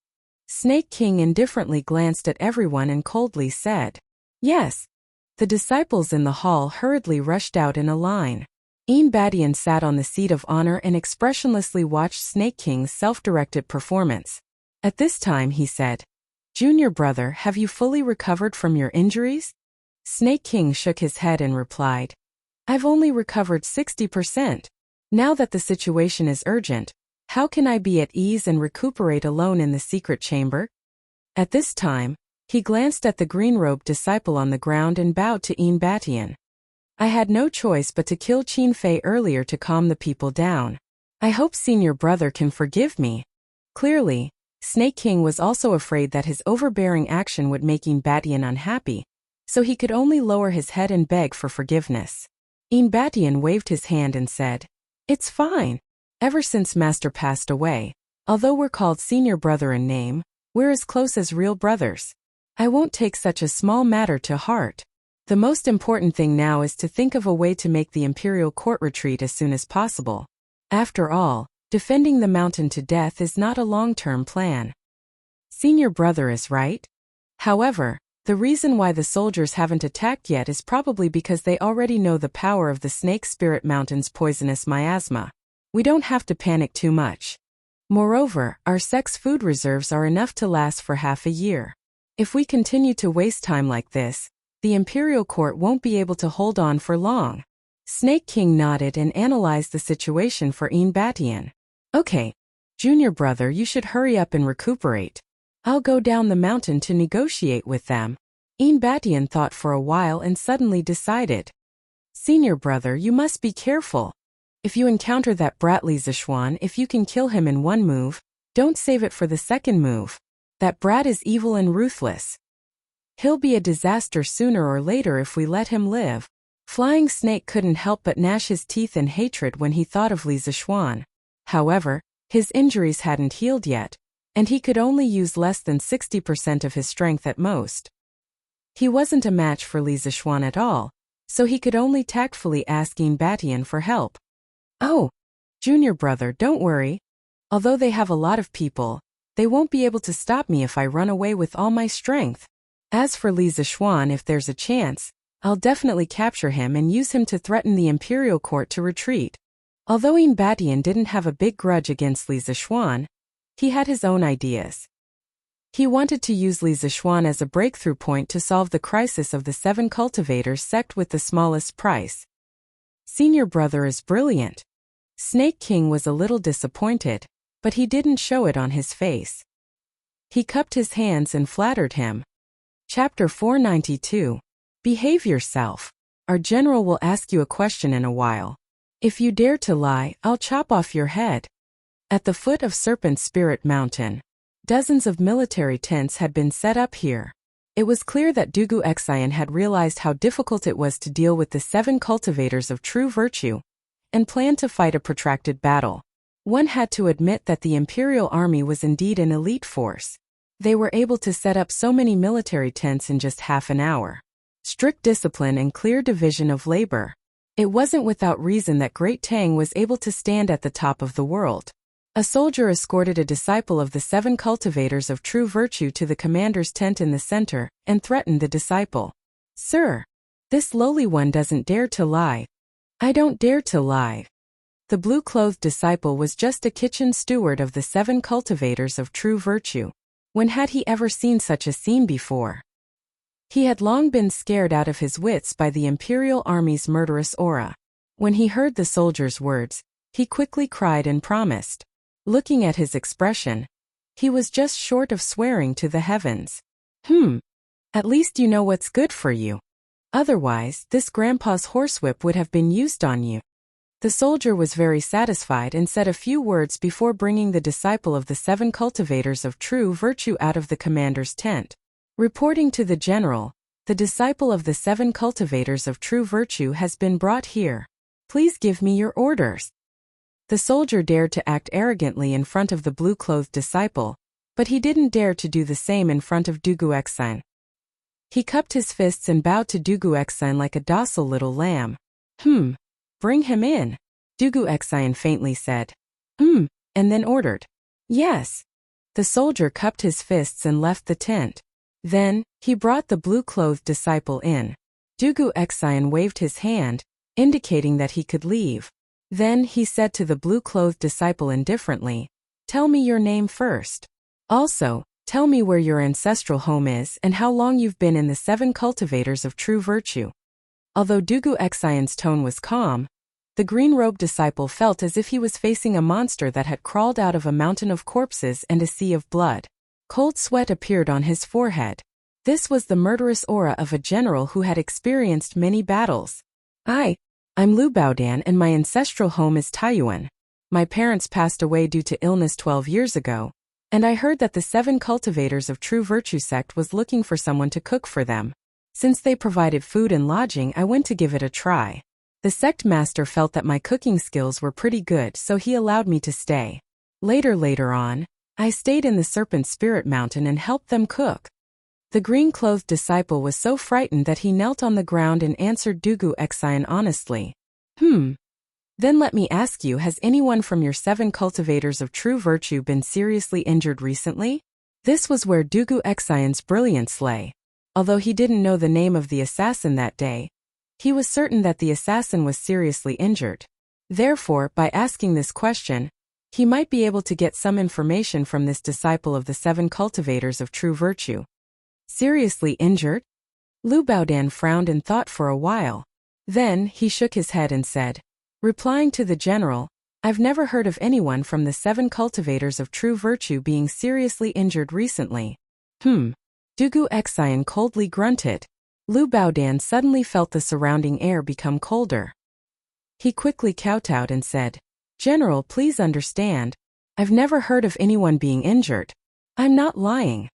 Snake King indifferently glanced at everyone and coldly said, "Yes." The disciples in the hall hurriedly rushed out in a line. Batian sat on the seat of honor and expressionlessly watched Snake King's self-directed performance. At this time he said, "Junior brother, have you fully recovered from your injuries?" Snake King shook his head and replied, "I've only recovered 60%. Now that the situation is urgent, how can I be at ease and recuperate alone in the secret chamber?" At this time, he glanced at the green-robed disciple on the ground and bowed to Batian. "I had no choice but to kill Qin Fei earlier to calm the people down. I hope senior brother can forgive me." Clearly, Snake King was also afraid that his overbearing action would make Batian unhappy, so he could only lower his head and beg for forgiveness. Batian waved his hand and said, "It's fine. Ever since Master passed away, although we're called senior brother in name, we're as close as real brothers. I won't take such a small matter to heart. The most important thing now is to think of a way to make the imperial court retreat as soon as possible. After all, defending the mountain to death is not a long-term plan." Senior brother is right. However, the reason why the soldiers haven't attacked yet is probably because they already know the power of the Snake Spirit Mountain's poisonous miasma. We don't have to panic too much. Moreover, our sect's food reserves are enough to last for half a year. If we continue to waste time like this, the Imperial Court won't be able to hold on for long. Snake King nodded and analyzed the situation for Batian. "Okay, junior brother, you should hurry up and recuperate. I'll go down the mountain to negotiate with them." Batian thought for a while and suddenly decided, "Senior brother, you must be careful. If you encounter that brat Li Zishuan, if you can kill him in one move, don't save it for the second move. That brat is evil and ruthless. He'll be a disaster sooner or later if we let him live." Flying Snake couldn't help but gnash his teeth in hatred when he thought of Li Zishuan. However, his injuries hadn't healed yet, and he could only use less than 60% of his strength at most. He wasn't a match for Li Zishuan at all, so he could only tactfully ask Batian for help. "Oh, junior brother, don't worry. Although they have a lot of people, they won't be able to stop me if I run away with all my strength. As for Li Zishuan, if there's a chance, I'll definitely capture him and use him to threaten the imperial court to retreat. Although Batian didn't have a big grudge against Li Zishuan, he had his own ideas. He wanted to use Li Zishuan as a breakthrough point to solve the crisis of the 7 cultivators sect with the smallest price. Senior brother is brilliant. Snake King was a little disappointed, but he didn't show it on his face. He cupped his hands and flattered him. Chapter 492. Behave yourself. Our general will ask you a question in a while. If you dare to lie, I'll chop off your head. At the foot of Serpent Spirit Mountain, dozens of military tents had been set up here. It was clear that Dugu Xian had realized how difficult it was to deal with the 7 cultivators of true virtue, and planned to fight a protracted battle. One had to admit that the Imperial Army was indeed an elite force. They were able to set up so many military tents in just half an hour. Strict discipline and clear division of labor. It wasn't without reason that Great Tang was able to stand at the top of the world. A soldier escorted a disciple of the 7 cultivators of true virtue to the commander's tent in the center, and threatened the disciple. Sir, this lowly one doesn't dare to lie. I don't dare to lie. The blue-clothed disciple was just a kitchen steward of the 7 cultivators of true virtue. When had he ever seen such a scene before? He had long been scared out of his wits by the Imperial Army's murderous aura. When he heard the soldier's words, he quickly cried and promised. Looking at his expression, he was just short of swearing to the heavens. At least you know what's good for you. Otherwise, this grandpa's horsewhip would have been used on you. The soldier was very satisfied and said a few words before bringing the disciple of the 7 cultivators of true virtue out of the commander's tent. Reporting to the general, the disciple of the 7 cultivators of true virtue has been brought here. Please give me your orders. The soldier dared to act arrogantly in front of the blue-clothed disciple, but he didn't dare to do the same in front of Dugu Xian. He cupped his fists and bowed to Dugu Xian like a docile little lamb. Bring him in, Dugu Xian faintly said. And then ordered. Yes. The soldier cupped his fists and left the tent. Then, he brought the blue-clothed disciple in. Dugu Xian waved his hand, indicating that he could leave. Then he said to the blue-clothed disciple indifferently, Tell me your name first. Also, tell me where your ancestral home is and how long you've been in the 7 cultivators of true virtue. Although Dugu Xian's tone was calm, the green-robed disciple felt as if he was facing a monster that had crawled out of a mountain of corpses and a sea of blood. Cold sweat appeared on his forehead. This was the murderous aura of a general who had experienced many battles. I'm Lu Baodan and my ancestral home is Taiyuan. My parents passed away due to illness 12 years ago, and I heard that the 7 cultivators of true virtue sect was looking for someone to cook for them. Since they provided food and lodging, I went to give it a try. The sect master felt that my cooking skills were pretty good, so he allowed me to stay. Later on, I stayed in the Serpent Spirit Mountain and helped them cook. The green-clothed disciple was so frightened that he knelt on the ground and answered Dugu Xian honestly. Then let me ask you, has anyone from your 7 cultivators of true virtue been seriously injured recently? This was where Dugu Xian's brilliance lay. Although he didn't know the name of the assassin that day, he was certain that the assassin was seriously injured. Therefore, by asking this question, he might be able to get some information from this disciple of the 7 cultivators of true virtue. Seriously injured? Lu Baodan frowned and thought for a while. Then, he shook his head and said, replying to the general, I've never heard of anyone from the 7 cultivators of true virtue being seriously injured recently. Dugu Xian coldly grunted. Lu Baodan suddenly felt the surrounding air become colder. He quickly kowtowed and said, General, please understand. I've never heard of anyone being injured. I'm not lying.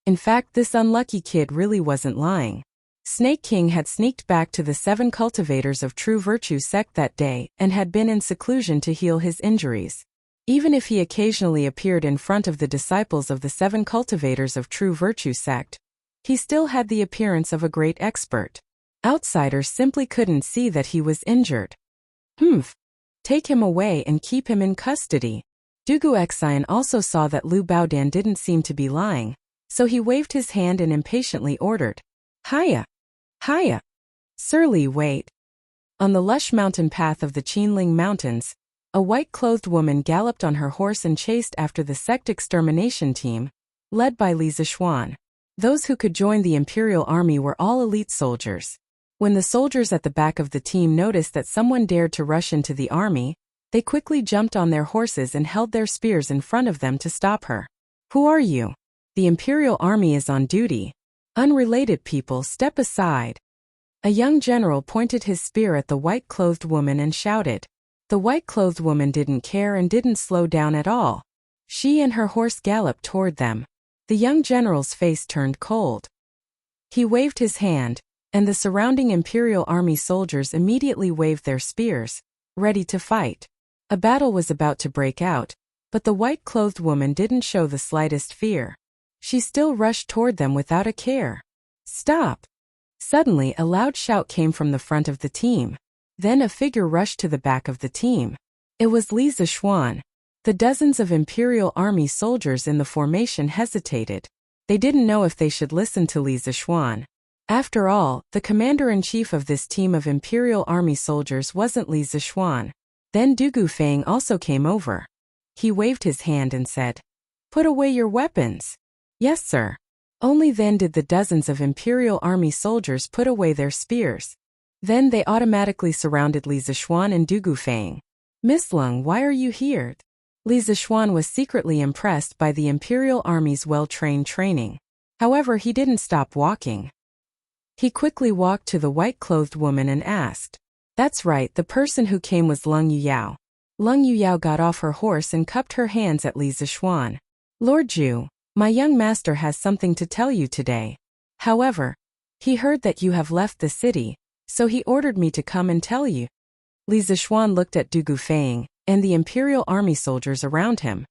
In fact, this unlucky kid really wasn't lying. Snake King had sneaked back to the 7 cultivators of true virtue sect that day and had been in seclusion to heal his injuries. Even if he occasionally appeared in front of the disciples of the 7 cultivators of true virtue sect, he still had the appearance of a great expert. Outsiders simply couldn't see that he was injured. Take him away and keep him in custody. Dugu Xian also saw that Lu Baodan didn't seem to be lying, so he waved his hand and impatiently ordered, Hiya! Hiya! Surly, wait. On the lush mountain path of the Qinling Mountains, a white-clothed woman galloped on her horse and chased after the sect extermination team, led by Li Zixuan. Those who could join the imperial army were all elite soldiers. When the soldiers at the back of the team noticed that someone dared to rush into the army, they quickly jumped on their horses and held their spears in front of them to stop her. Who are you? The imperial army is on duty. Unrelated people, step aside. A young general pointed his spear at the white-clothed woman and shouted. The white-clothed woman didn't care and didn't slow down at all. She and her horse galloped toward them. The young general's face turned cold. He waved his hand, and the surrounding imperial army soldiers immediately waved their spears, ready to fight. A battle was about to break out, but the white-clothed woman didn't show the slightest fear. She still rushed toward them without a care. Stop! Suddenly, a loud shout came from the front of the team. Then a figure rushed to the back of the team. It was Li Zixuan. The dozens of imperial army soldiers in the formation hesitated. They didn't know if they should listen to Li Zixuan. After all, the commander-in-chief of this team of imperial army soldiers wasn't Li Zixuan. Then Du Gufeng also came over. He waved his hand and said, "Put away your weapons." "Yes, sir." Only then did the dozens of imperial army soldiers put away their spears. Then they automatically surrounded Li Zixuan and Du Gufeng. "Miss Lung, why are you here?" Li Zixuan was secretly impressed by the imperial army's well-trained training. However, he didn't stop walking. He quickly walked to the white-clothed woman and asked. That's right, the person who came was Lung Yuyao. Lung Yuyao got off her horse and cupped her hands at Li Zixuan. "Lord Zhu, my young master has something to tell you today. However, he heard that you have left the city, so he ordered me to come and tell you." Li Zixuan looked at Du Gufeng and the imperial army soldiers around him.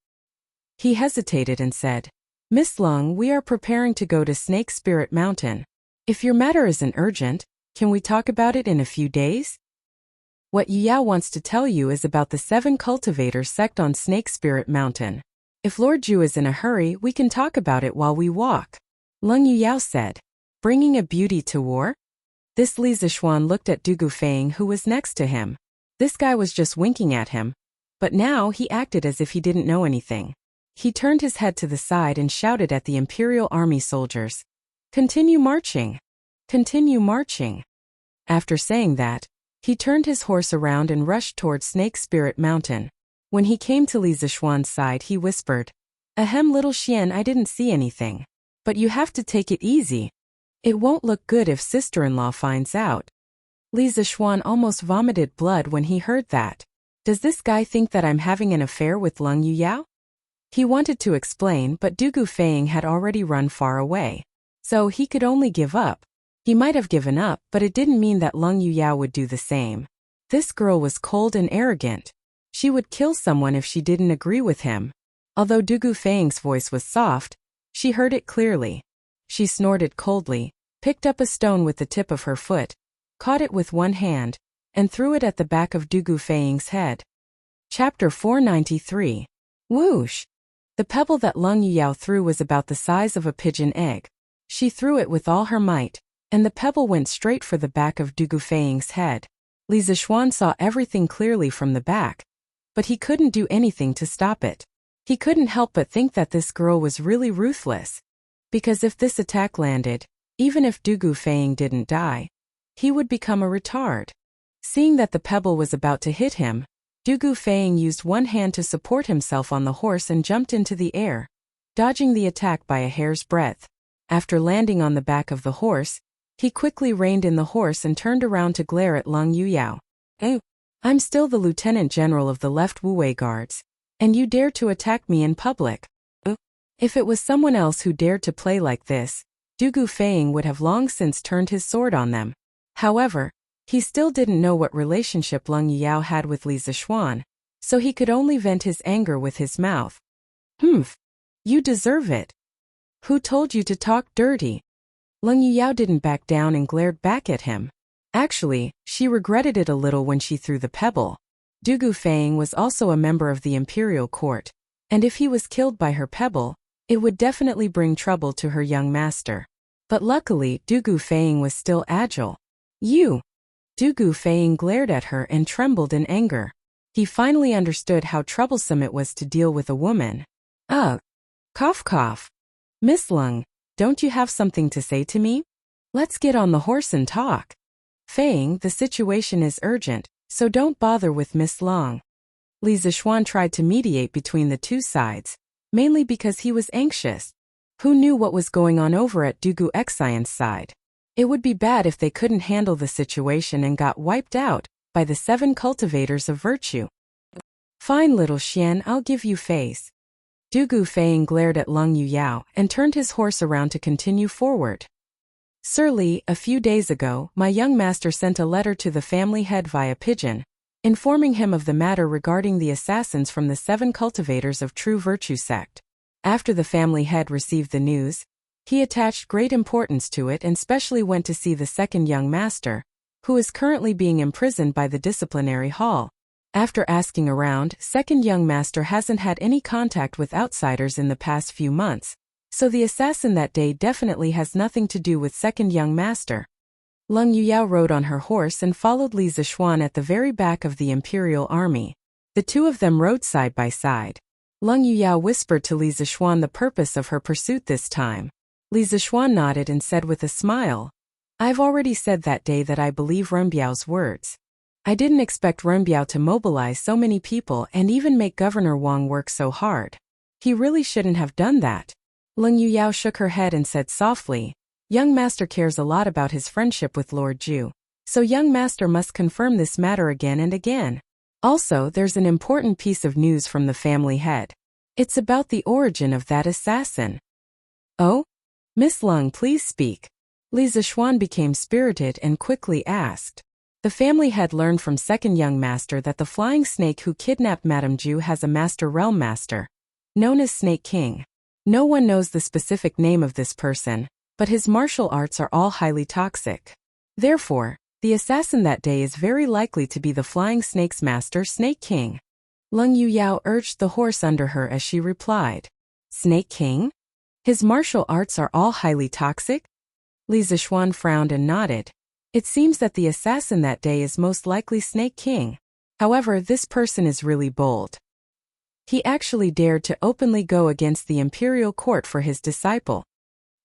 He hesitated and said, "Miss Lung, we are preparing to go to Snake Spirit Mountain. If your matter isn't urgent, can we talk about it in a few days?" What Yuyao wants to tell you is about the 7 cultivators sect on Snake Spirit Mountain. If Lord Zhu is in a hurry, we can talk about it while we walk. Lung Yuyao said, "Bringing a beauty to war?" This Li Zixuan looked at Du Gufeng, who was next to him. This guy was just winking at him, but now he acted as if he didn't know anything. He turned his head to the side and shouted at the imperial army soldiers, "Continue marching! Continue marching!" After saying that, he turned his horse around and rushed toward Snake Spirit Mountain. When he came to Li Zixuan's side, he whispered, "Ahem, little Xian, I didn't see anything. But you have to take it easy. It won't look good if sister-in-law finds out." Li Zixuan almost vomited blood when he heard that. Does this guy think that I'm having an affair with Lung Yuyao? He wanted to explain, but Du Gufeng had already run far away. So he could only give up. He might have given up, but it didn't mean that Lung Yuyao would do the same. This girl was cold and arrogant. She would kill someone if she didn't agree with him. Although Du Gufeng's voice was soft, she heard it clearly. She snorted coldly, picked up a stone with the tip of her foot, caught it with one hand, and threw it at the back of Du Gufeng's head. Chapter 493. Whoosh! The pebble that Lung Yuyao threw was about the size of a pigeon egg. She threw it with all her might, and the pebble went straight for the back of Du Gufeng's head. Li Zixuan saw everything clearly from the back, but he couldn't do anything to stop it. He couldn't help but think that this girl was really ruthless. Because if this attack landed, even if Du Gufeng didn't die, he would become a retard. Seeing that the pebble was about to hit him, Du Gufeng used one hand to support himself on the horse and jumped into the air, dodging the attack by a hair's breadth. After landing on the back of the horse, he quickly reined in the horse and turned around to glare at Lung Yuyao. "Oh, I'm still the Lieutenant General of the Left Wuwei Guards, and you dare to attack me in public." If it was someone else who dared to play like this, Du Gufeng would have long since turned his sword on them. However, he still didn't know what relationship Lung Yuyao had with Li Zixuan, so he could only vent his anger with his mouth. "Humph! You deserve it. Who told you to talk dirty?" Lung Yuyao didn't back down and glared back at him. Actually, she regretted it a little when she threw the pebble. Du Gufeng was also a member of the imperial court, and if he was killed by her pebble, it would definitely bring trouble to her young master. But luckily, Du Gufeng was still agile. You! Dugu Feiying glared at her and trembled in anger. He finally understood how troublesome it was to deal with a woman. Ugh! Cough cough. Miss Lung, don't you have something to say to me? Let's get on the horse and talk. Feiying, the situation is urgent, so don't bother with Miss Long. Li Zixuan tried to mediate between the two sides, mainly because he was anxious. Who knew what was going on over at Dugu Xian's side? It would be bad if they couldn't handle the situation and got wiped out by the 7 cultivators of virtue. Fine little Xian, I'll give you face. Dugu Feiying glared at Lung Yuyao and turned his horse around to continue forward. Sir Li, a few days ago, my young master sent a letter to the family head via pigeon, informing him of the matter regarding the assassins from the 7 cultivators of True Virtue sect. After the family head received the news, he attached great importance to it and specially went to see the second young master, who is currently being imprisoned by the disciplinary hall. After asking around, second young master hasn't had any contact with outsiders in the past few months, so the assassin that day definitely has nothing to do with second young master. Lung Yuyao rode on her horse and followed Li Zixuan at the very back of the imperial army. The two of them rode side by side. Lung Yuyao whispered to Li Zixuan the purpose of her pursuit this time. Li Zixuan nodded and said with a smile, I've already said that day that I believe Renbiao's words. I didn't expect Renbiao to mobilize so many people and even make Governor Wang work so hard. He really shouldn't have done that. Lung Yuyao shook her head and said softly, Young master cares a lot about his friendship with Lord Zhu, so young master must confirm this matter again and again. Also, there's an important piece of news from the family head. It's about the origin of that assassin. Oh? Miss Lung, please speak. Li Zixuan became spirited and quickly asked. The family had learned from second young master that the flying snake who kidnapped Madame Zhu has a master realm master, known as Snake King. No one knows the specific name of this person, but his martial arts are all highly toxic. Therefore, the assassin that day is very likely to be the flying snake's master, Snake King. Lung Yuyao urged the horse under her as she replied. Snake King? His martial arts are all highly toxic? Li Zixuan frowned and nodded. It seems that the assassin that day is most likely Snake King. However, this person is really bold. He actually dared to openly go against the imperial court for his disciple.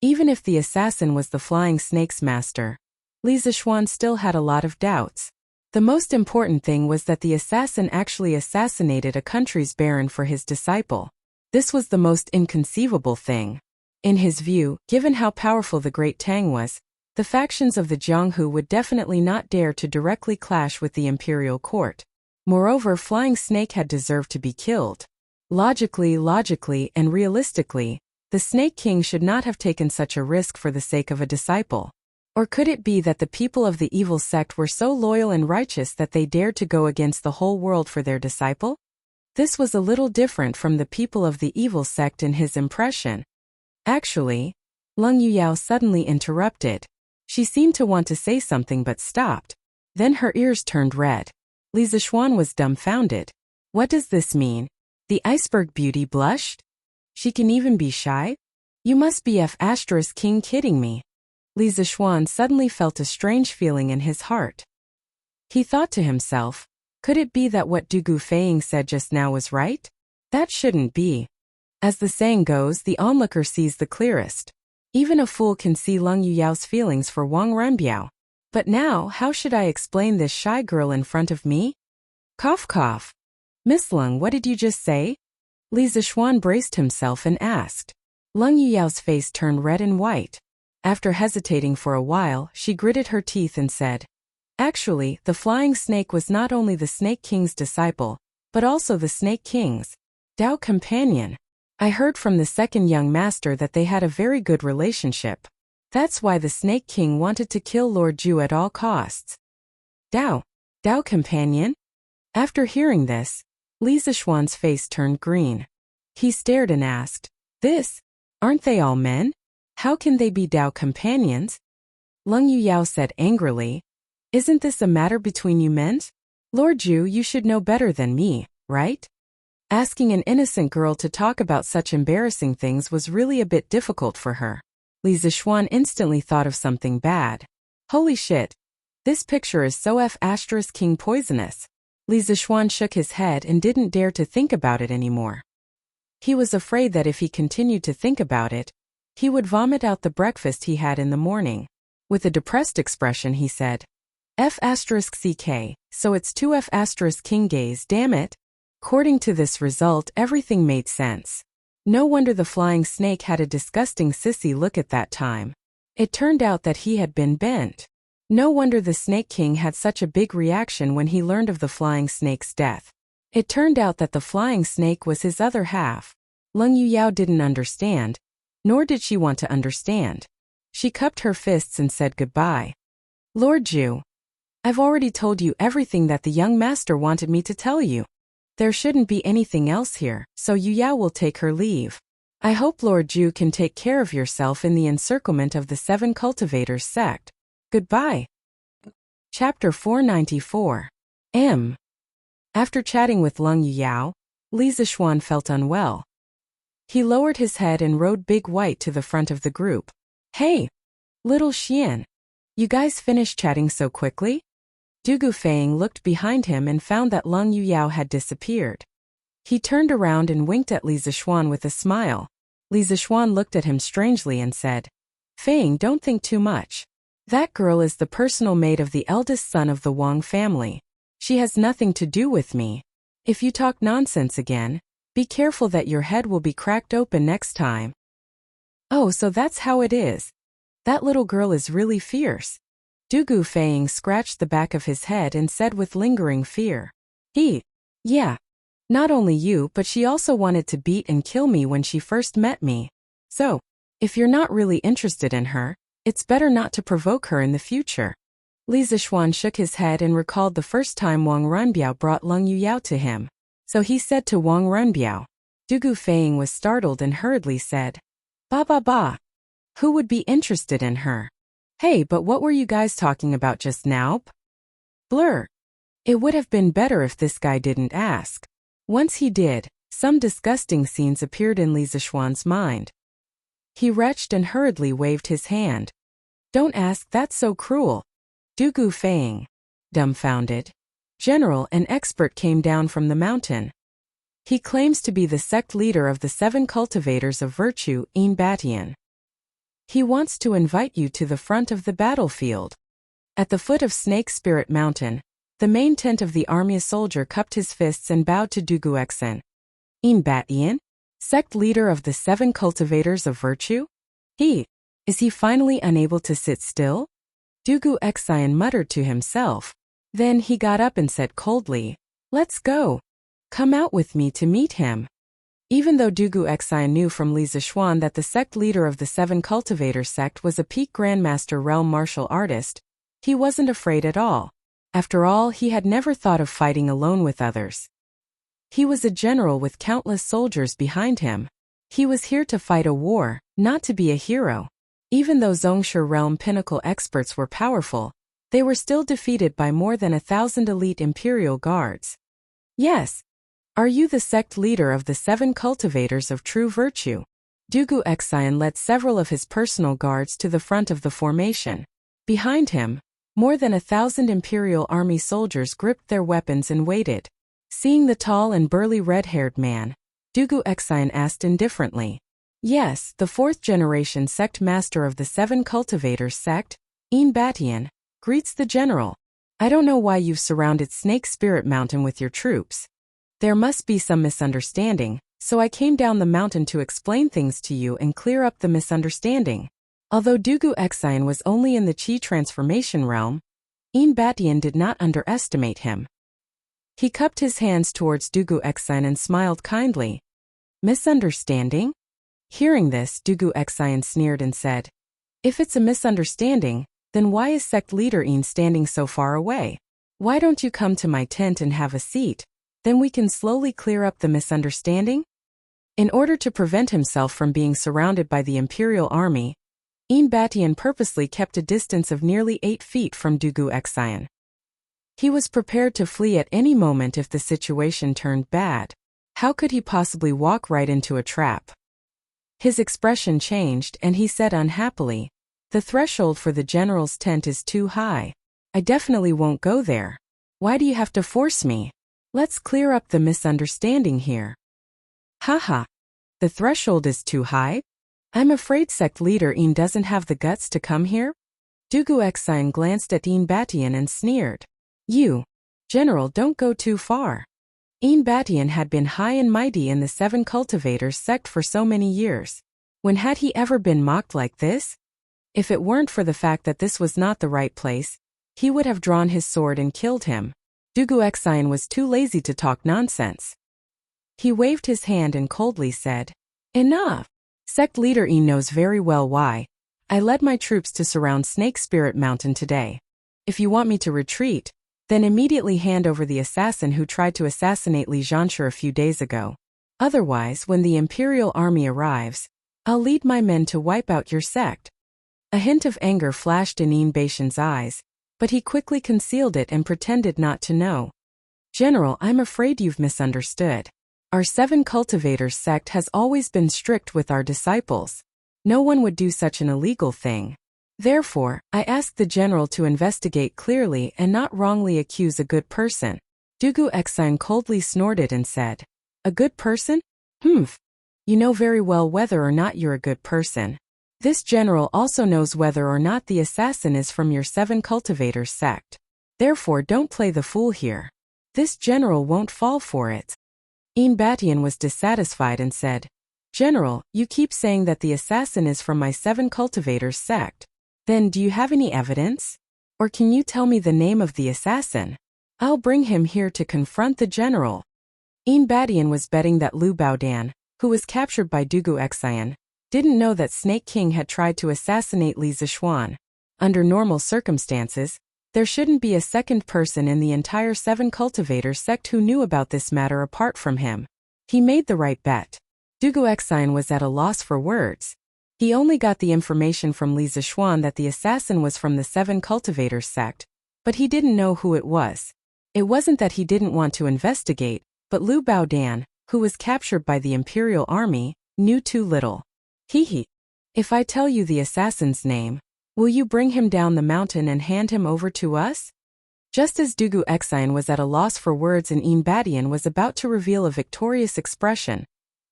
Even if the assassin was the flying snake's master, Li Zixuan still had a lot of doubts. The most important thing was that the assassin actually assassinated a country's baron for his disciple. This was the most inconceivable thing. In his view, given how powerful the Great Tang was, the factions of the Jianghu would definitely not dare to directly clash with the imperial court. Moreover, Flying Snake had deserved to be killed. Logically, and realistically, the Snake King should not have taken such a risk for the sake of a disciple. Or could it be that the people of the evil sect were so loyal and righteous that they dared to go against the whole world for their disciple? This was a little different from the people of the evil sect in his impression. Actually, Lung Yuyao suddenly interrupted. She seemed to want to say something but stopped. Then her ears turned red. Li Zixuan was dumbfounded. What does this mean? The iceberg beauty blushed? She can even be shy? You must be King kidding me. Li Zixuan suddenly felt a strange feeling in his heart. He thought to himself, could it be that what Dugu Feiying said just now was right? That shouldn't be. As the saying goes, the onlooker sees the clearest. Even a fool can see Lung Yuyao's feelings for Wang Renbiao. But now, how should I explain this shy girl in front of me? Cough cough. Miss Lung, what did you just say? Li Zixuan braced himself and asked. Lung Yuyao's face turned red and white. After hesitating for a while, she gritted her teeth and said, actually, the flying snake was not only the Snake King's disciple, but also the Snake King's Dao companion. I heard from the second young master that they had a very good relationship. That's why the Snake King wanted to kill Lord Zhu at all costs. Dao companion? After hearing this, Li Zixuan's face turned green. He stared and asked, aren't they all men? How can they be Dao companions? Lung Yuyao said angrily, isn't this a matter between you men? Lord Zhu, you should know better than me, right? Asking an innocent girl to talk about such embarrassing things was really a bit difficult for her. Li Zixuan instantly thought of something bad. Holy shit. This picture is so F***king poisonous. Li Zixuan shook his head and didn't dare to think about it anymore. He was afraid that if he continued to think about it, he would vomit out the breakfast he had in the morning. With a depressed expression he said, F***ck, so it's 2 F***king gays, damn it. According to this result, everything made sense. No wonder the flying snake had a disgusting sissy look at that time. It turned out that he had been bent. No wonder the Snake King had such a big reaction when he learned of the flying snake's death. It turned out that the flying snake was his other half. Leng Yuyao didn't understand, nor did she want to understand. She cupped her fists and said goodbye. Lord Zhu, I've already told you everything that the young master wanted me to tell you. There shouldn't be anything else here, so Yuyao will take her leave. I hope Lord Zhu can take care of yourself in the encirclement of the 7 cultivators sect. Goodbye. Chapter 494. M. After chatting with Leng Yuyao, Li Zixuan felt unwell. He lowered his head and rode Big White to the front of the group. Hey, little Xian. You guys finished chatting so quickly? Dugu Feng looked behind him and found that Leng Yuyao had disappeared. He turned around and winked at Li Zixuan with a smile. Li Zixuan looked at him strangely and said, Feng, don't think too much. That girl is the personal maid of the eldest son of the Wang family. She has nothing to do with me. If you talk nonsense again, be careful that your head will be cracked open next time. Oh, so that's how it is. That little girl is really fierce. Dugu Feng scratched the back of his head and said with lingering fear. Yeah. Not only you, but she also wanted to beat and kill me when she first met me. So, if you're not really interested in her, it's better not to provoke her in the future. Li Zixuan shook his head and recalled the first time Wang Runbiao brought Leng Yuyao to him. So he said to Wang Runbiao. Dugu Feng was startled and hurriedly said, Ba. Who would be interested in her? Hey, but what were you guys talking about just now? Blur. It would have been better if this guy didn't ask. Once he did, some disgusting scenes appeared in Li Zixuan's mind. He retched and hurriedly waved his hand. Don't ask, that's so cruel. Dugu Feng. Dumbfounded. General, an expert came down from the mountain. He claims to be the sect leader of the 7 cultivators of virtue, Yin Batian. He wants to invite you to the front of the battlefield. At the foot of Snake Spirit Mountain, the main tent of the army soldier cupped his fists and bowed to Dugu Exan. Yin Batian? Sect leader of the 7 cultivators of virtue? Is he finally unable to sit still? Dugu Exan muttered to himself. Then he got up and said coldly, Let's go. Come out with me to meet him. Even though Dugu Exan knew from Li Zixuan that the sect leader of the 7 cultivator sect was a peak grandmaster realm martial artist, he wasn't afraid at all. After all, he had never thought of fighting alone with others. He was a general with countless soldiers behind him. He was here to fight a war, not to be a hero. Even though Zhongshe realm pinnacle experts were powerful, they were still defeated by more than 1,000 elite imperial guards. Yes. Are you the sect leader of the 7 cultivators of true virtue? Dugu Exan led several of his personal guards to the front of the formation. Behind him, more than 1,000 imperial army soldiers gripped their weapons and waited. Seeing the tall and burly red-haired man, Dugu Exan asked indifferently. Yes, the 4th generation sect master of the 7 cultivators sect, Yin Batian, greets the general. I don't know why you've surrounded Snake Spirit Mountain with your troops. There must be some misunderstanding, so I came down the mountain to explain things to you and clear up the misunderstanding. Although Dugu Exan was only in the Qi transformation realm, Yin Batian did not underestimate him. He cupped his hands towards Dugu Exan and smiled kindly. Misunderstanding? Hearing this, Dugu Exan sneered and said, If it's a misunderstanding, then why is sect leader Yin standing so far away? Why don't you come to my tent and have a seat? Then we can slowly clear up the misunderstanding? In order to prevent himself from being surrounded by the imperial army, Yin Batian purposely kept a distance of nearly 8 feet from Dugu Exan. He was prepared to flee at any moment if the situation turned bad. How could he possibly walk right into a trap? His expression changed and he said unhappily, The threshold for the general's tent is too high. I definitely won't go there. Why do you have to force me? Let's clear up the misunderstanding here. Haha. The threshold is too high? I'm afraid sect leader Een doesn't have the guts to come here? Dugu Exine glanced at Een Batian and sneered. You, General, don't go too far. Een Batian had been high and mighty in the Seven Cultivators sect for so many years. When had he ever been mocked like this? If it weren't for the fact that this was not the right place, he would have drawn his sword and killed him. Dugu Exine was too lazy to talk nonsense. He waved his hand and coldly said, Enough! Sect leader Een knows very well why. I led my troops to surround Snake Spirit Mountain today. If you want me to retreat, then immediately hand over the assassin who tried to assassinate Li Zhanshe a few days ago. Otherwise, when the Imperial Army arrives, I'll lead my men to wipe out your sect. A hint of anger flashed in Een Baishan's eyes, but he quickly concealed it and pretended not to know. General, I'm afraid you've misunderstood. Our Seven Cultivators sect has always been strict with our disciples. No one would do such an illegal thing. Therefore, I asked the general to investigate clearly and not wrongly accuse a good person. Dugu Exine coldly snorted and said, A good person? Humph. You know very well whether or not you're a good person. This general also knows whether or not the assassin is from your Seven Cultivators sect. Therefore, don't play the fool here. This general won't fall for it. Een Batian was dissatisfied and said, General, you keep saying that the assassin is from my Seven Cultivators sect. Then do you have any evidence? Or can you tell me the name of the assassin? I'll bring him here to confront the general. Een Batian was betting that Lu Baodan, who was captured by Dugu Exine, didn't know that Snake King had tried to assassinate Li Zishuan. Under normal circumstances, there shouldn't be a second person in the entire Seven Cultivators sect who knew about this matter apart from him. He made the right bet. Dugu Exine was at a loss for words. He only got the information from Li Zishuan that the assassin was from the Seven Cultivators sect, but he didn't know who it was. It wasn't that he didn't want to investigate, but Lu Baodan, who was captured by the Imperial Army, knew too little. Hee. If I tell you the assassin's name, will you bring him down the mountain and hand him over to us? Just as Dugu Exine was at a loss for words and Een Batian was about to reveal a victorious expression,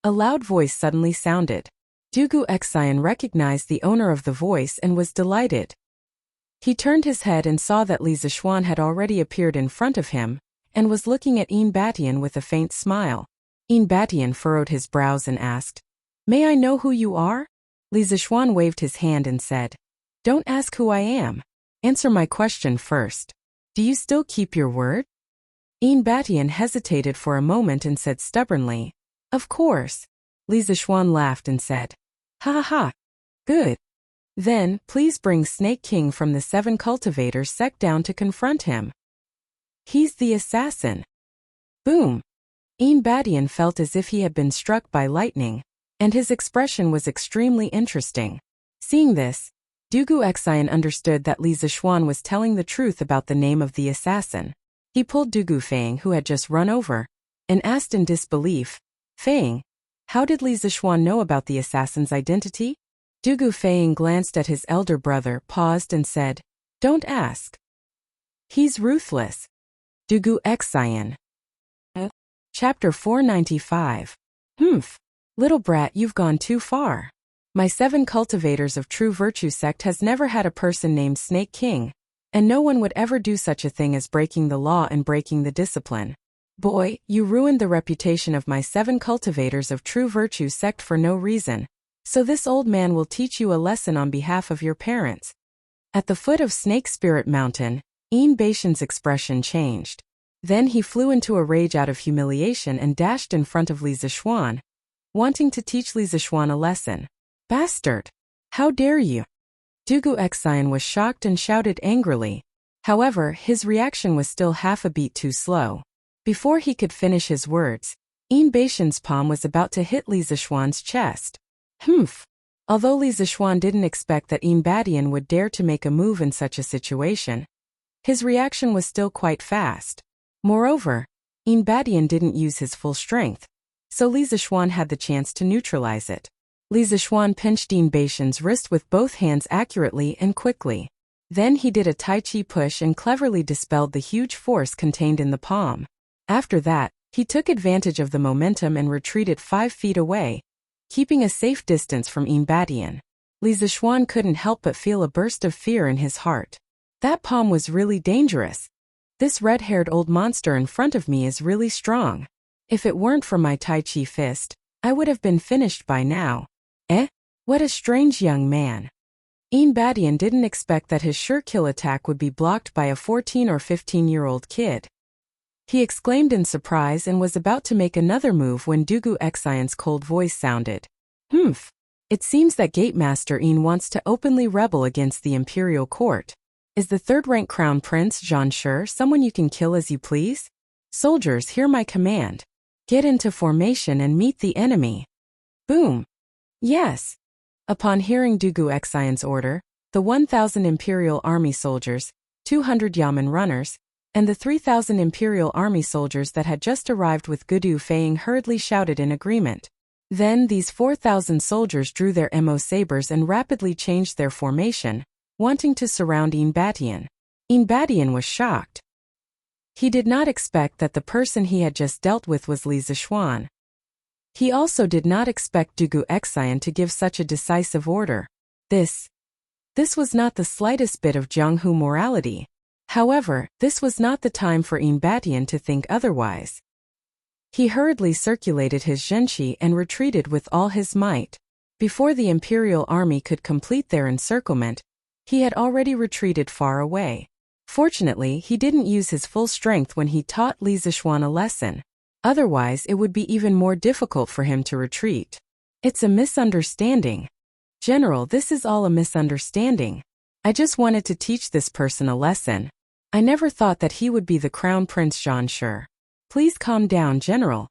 a loud voice suddenly sounded. Dugu Exine recognized the owner of the voice and was delighted. He turned his head and saw that Li Zishuan had already appeared in front of him, and was looking at Een Batian with a faint smile. Een Batian furrowed his brows and asked, May I know who you are? Li Zishuan waved his hand and said, Don't ask who I am. Answer my question first. Do you still keep your word? Een Batian hesitated for a moment and said stubbornly, Of course. Li Zishuan laughed and said, Ha ha ha. Good. Then, please bring Snake King from the Seven Cultivators sect down to confront him. He's the assassin. Boom. Een Batian felt as if he had been struck by lightning, and his expression was extremely interesting. Seeing this, Dugu Exine understood that Li Zishuan was telling the truth about the name of the assassin. He pulled Dugu Fang, who had just run over, and asked in disbelief, Fang, how did Li Zishuan know about the assassin's identity? Dugu Fang glanced at his elder brother, paused and said, Don't ask. He's ruthless. Dugu Exine. Chapter 495. Humph. Little brat, you've gone too far. My Seven Cultivators of True Virtue sect has never had a person named Snake King, and no one would ever do such a thing as breaking the law and breaking the discipline. Boy, you ruined the reputation of my Seven Cultivators of True Virtue sect for no reason, so this old man will teach you a lesson on behalf of your parents. At the foot of Snake Spirit Mountain, Een Baishan's expression changed. Then he flew into a rage out of humiliation and dashed in front of Li Zishuan, wanting to teach Li Zishuan a lesson. Bastard! How dare you! Dugu Exine was shocked and shouted angrily. However, his reaction was still half a beat too slow. Before he could finish his words, Een Baishan's palm was about to hit Li Zishuan's chest. Humph! Although Li Zishuan didn't expect that Een Batian would dare to make a move in such a situation, his reaction was still quite fast. Moreover, Een Batian didn't use his full strength, so Li Zishuan had the chance to neutralize it. Li Zishuan pinched Een Baishan's wrist with both hands accurately and quickly. Then he did a Tai Chi push and cleverly dispelled the huge force contained in the palm. After that, he took advantage of the momentum and retreated 5 feet away, keeping a safe distance from Yin. Li Zixuan couldn't help but feel a burst of fear in his heart. That palm was really dangerous. This red-haired old monster in front of me is really strong. If it weren't for my Tai Chi fist, I would have been finished by now. What a strange young man. Yin didn't expect that his sure-kill attack would be blocked by a 14 or 15-year-old kid. He exclaimed in surprise and was about to make another move when Dugu Xian's cold voice sounded. It seems that Gatemaster Yin wants to openly rebel against the imperial court. Is the third-rank crown prince Zhan Shi someone you can kill as you please? Soldiers, hear my command. Get into formation and meet the enemy. Boom. Yes. Upon hearing Dugu Xian's order, the 1,000 imperial army soldiers, 200 Yamen runners, and the 3,000 imperial army soldiers that had just arrived with Gudu Feiying hurriedly shouted in agreement. Then these 4,000 soldiers drew their mo sabers and rapidly changed their formation, wanting to surround Yin Badian was shocked. He did not expect that the person he had just dealt with was Li Zixuan. He also did not expect Dugu Xian to give such a decisive order. This was not the slightest bit of Jianghu morality. However, this was not the time for Yin Badian to think otherwise. He hurriedly circulated his zhenqi and retreated with all his might. Before the imperial army could complete their encirclement, he had already retreated far away. Fortunately, he didn't use his full strength when he taught Li Zixuan a lesson. Otherwise, it would be even more difficult for him to retreat. It's a misunderstanding. General, this is all a misunderstanding. I just wanted to teach this person a lesson. I never thought that he would be the Crown Prince Zhan Shi. Please calm down, General.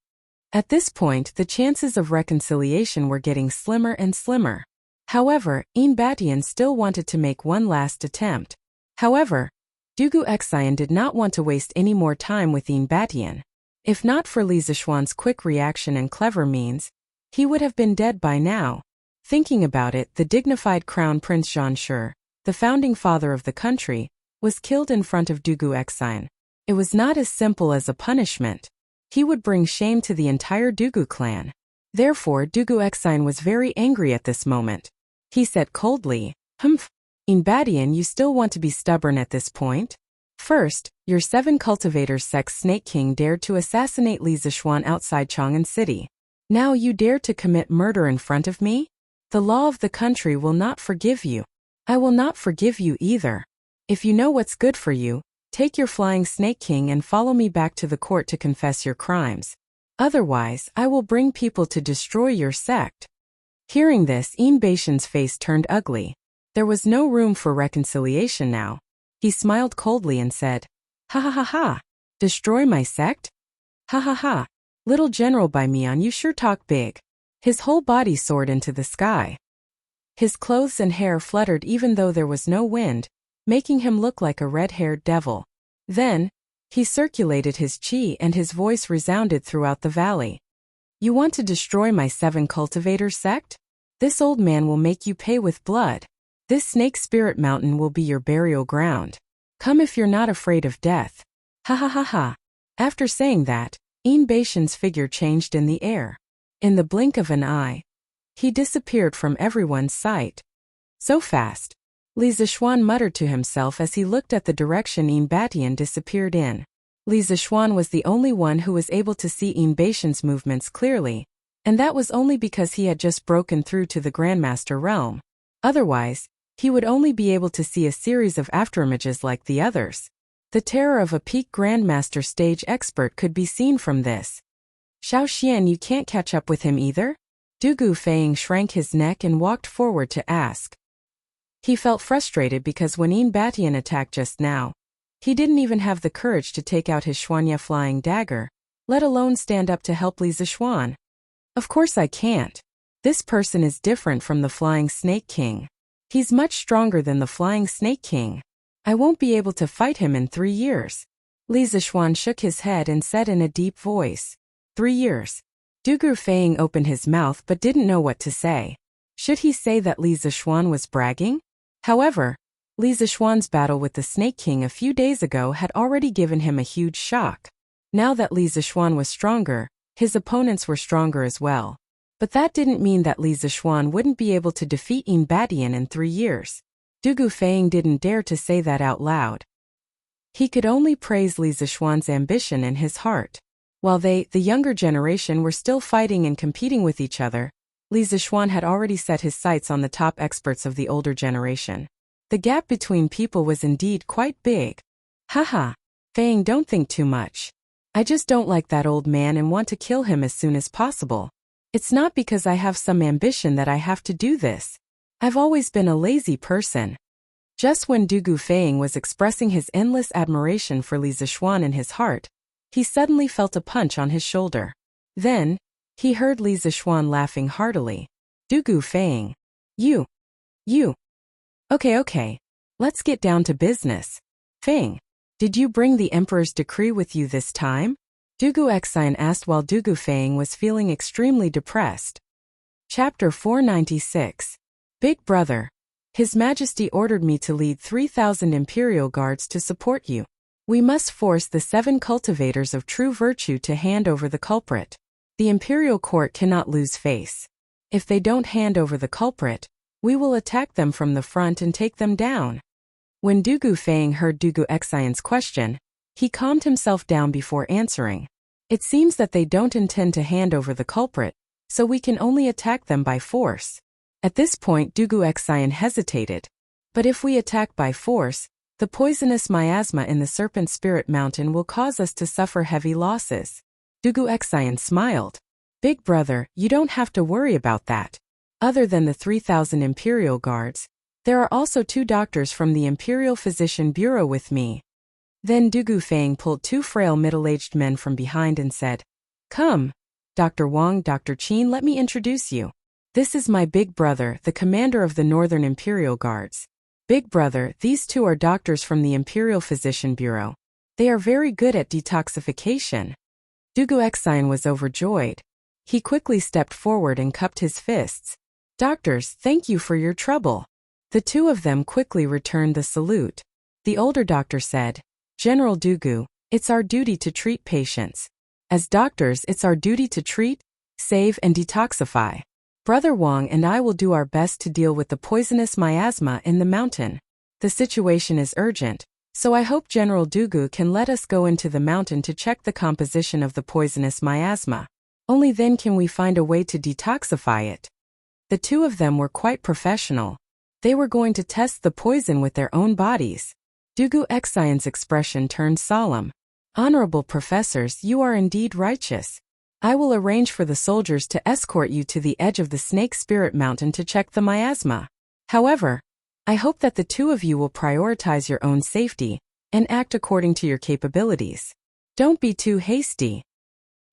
At this point, the chances of reconciliation were getting slimmer and slimmer. However, Yin Badian still wanted to make one last attempt. However, Dugu Xian did not want to waste any more time with Yin Badian. If not for Li Zixuan's quick reaction and clever means, he would have been dead by now. Thinking about it, the dignified Crown Prince Zhan Shi, the founding father of the country, was killed in front of Dugu Xian. It was not as simple as a punishment. He would bring shame to the entire Dugu clan. Therefore, Dugu Xian was very angry at this moment. He said coldly, Yin Badian, you still want to be stubborn at this point? First, your 7 cultivators sect Snake King dared to assassinate Li Zixuan outside Chang'an City. Now you dare to commit murder in front of me? The law of the country will not forgive you. I will not forgive you either. If you know what's good for you, take your flying Snake King and follow me back to the court to confess your crimes. Otherwise, I will bring people to destroy your sect. Hearing this, Yin Badian's face turned ugly. There was no room for reconciliation now. He smiled coldly and said, Ha ha ha ha. Destroy my sect? Ha ha ha. Little General Bai Mian, you sure talk big. His whole body soared into the sky. His clothes and hair fluttered even though there was no wind, making him look like a red-haired devil. Then, he circulated his qi and his voice resounded throughout the valley. You want to destroy my 7 cultivator sect? This old man will make you pay with blood. This snake spirit mountain will be your burial ground. Come if you're not afraid of death. Ha ha ha ha. After saying that, Yin Badian's figure changed in the air. In the blink of an eye, he disappeared from everyone's sight. So fast. Li Zixuan muttered to himself as he looked at the direction Yin Badian disappeared in. Li Zixuan was the only one who was able to see Yin Badian's movements clearly, and that was only because he had just broken through to the Grandmaster realm. Otherwise, he would only be able to see a series of afterimages like the others. The terror of a peak Grandmaster stage expert could be seen from this. Xiao Xian, you can't catch up with him either? Dugu Feiying shrank his neck and walked forward to ask. He felt frustrated because when Yin Badian attacked just now, he didn't even have the courage to take out his Xuanya flying dagger, let alone stand up to help Li Zixuan. Of course I can't. This person is different from the Flying Snake King. He's much stronger than the Flying Snake King. I won't be able to fight him in 3 years. Li Zixuan shook his head and said in a deep voice, 3 years. Dugu Feiying opened his mouth but didn't know what to say. Should he say that Li Zixuan was bragging? However, Li Zixuan's battle with the Snake King a few days ago had already given him a huge shock. Now that Li Zixuan was stronger, his opponents were stronger as well. But that didn't mean that Li Zixuan wouldn't be able to defeat Yin Batian in 3 years. Du Gufeng didn't dare to say that out loud. He could only praise Li Zixuan's ambition in his heart. While they, the younger generation, were still fighting and competing with each other, Li Zixuan had already set his sights on the top experts of the older generation. The gap between people was indeed quite big. Haha. Feng, don't think too much. I just don't like that old man and want to kill him as soon as possible. It's not because I have some ambition that I have to do this. I've always been a lazy person. Just when Du Gufeng was expressing his endless admiration for Li Zixuan in his heart, he suddenly felt a punch on his shoulder. Then, he heard Li Zixuan laughing heartily. Du Gufeng. You. Okay. Let's get down to business. Feng, did you bring the Emperor's decree with you this time? Du Guxian asked while Du Gufeng was feeling extremely depressed. Chapter 496. Big Brother. His Majesty ordered me to lead 3,000 Imperial Guards to support you. We must force the 7 cultivators of true virtue to hand over the culprit. The Imperial Court cannot lose face. If they don't hand over the culprit, we will attack them from the front and take them down. When Du Gufeng heard Du Guxian's question, he calmed himself down before answering. It seems that they don't intend to hand over the culprit, so we can only attack them by force. At this point Du Guxian hesitated. But if we attack by force, the poisonous miasma in the Serpent Spirit Mountain will cause us to suffer heavy losses. Du Guxian smiled. Big Brother, you don't have to worry about that. Other than the 3,000 Imperial Guards, there are also 2 doctors from the Imperial Physician Bureau with me. Then Du Gufeng pulled 2 frail middle-aged men from behind and said, Come, Dr. Wang, Dr. Qin, let me introduce you. This is my big brother, the commander of the Northern Imperial Guards. Big Brother, these 2 are doctors from the Imperial Physician Bureau. They are very good at detoxification. Du Guxian was overjoyed. He quickly stepped forward and cupped his fists. Doctors, thank you for your trouble. The 2 of them quickly returned the salute. The older doctor said, General Dugu, it's our duty to treat patients. As doctors, it's our duty to treat, save, and detoxify. Brother Wang and I will do our best to deal with the poisonous miasma in the mountain. The situation is urgent, so I hope General Dugu can let us go into the mountain to check the composition of the poisonous miasma. Only then can we find a way to detoxify it. The 2 of them were quite professional. They were going to test the poison with their own bodies. Du Guxian's expression turned solemn. Honorable professors, you are indeed righteous. I will arrange for the soldiers to escort you to the edge of the Snake Spirit Mountain to check the miasma. However, I hope that the 2 of you will prioritize your own safety and act according to your capabilities. Don't be too hasty.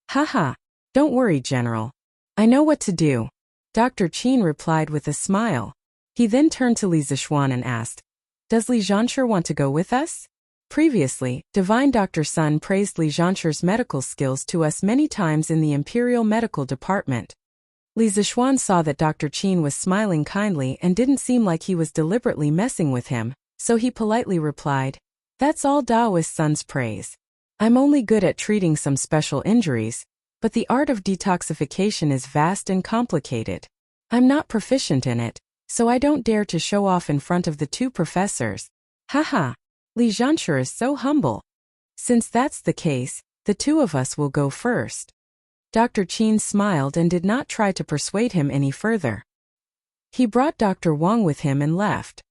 Haha, don't worry, General. I know what to do. Dr. Qin replied with a smile. He then turned to Li Zixuan and asked, Does Li Zhanshi want to go with us? Previously, Divine Dr. Sun praised Li Zhanshi's medical skills to us many times in the Imperial Medical Department. Li Zixuan saw that Dr. Qin was smiling kindly and didn't seem like he was deliberately messing with him, so he politely replied, That's all Daoist Sun's praise. I'm only good at treating some special injuries, but the art of detoxification is vast and complicated. I'm not proficient in it, so I don't dare to show off in front of the 2 professors. Haha, Li Zhanshi is so humble. Since that's the case, the 2 of us will go first. Dr. Qin smiled and did not try to persuade him any further. He brought Dr. Wang with him and left.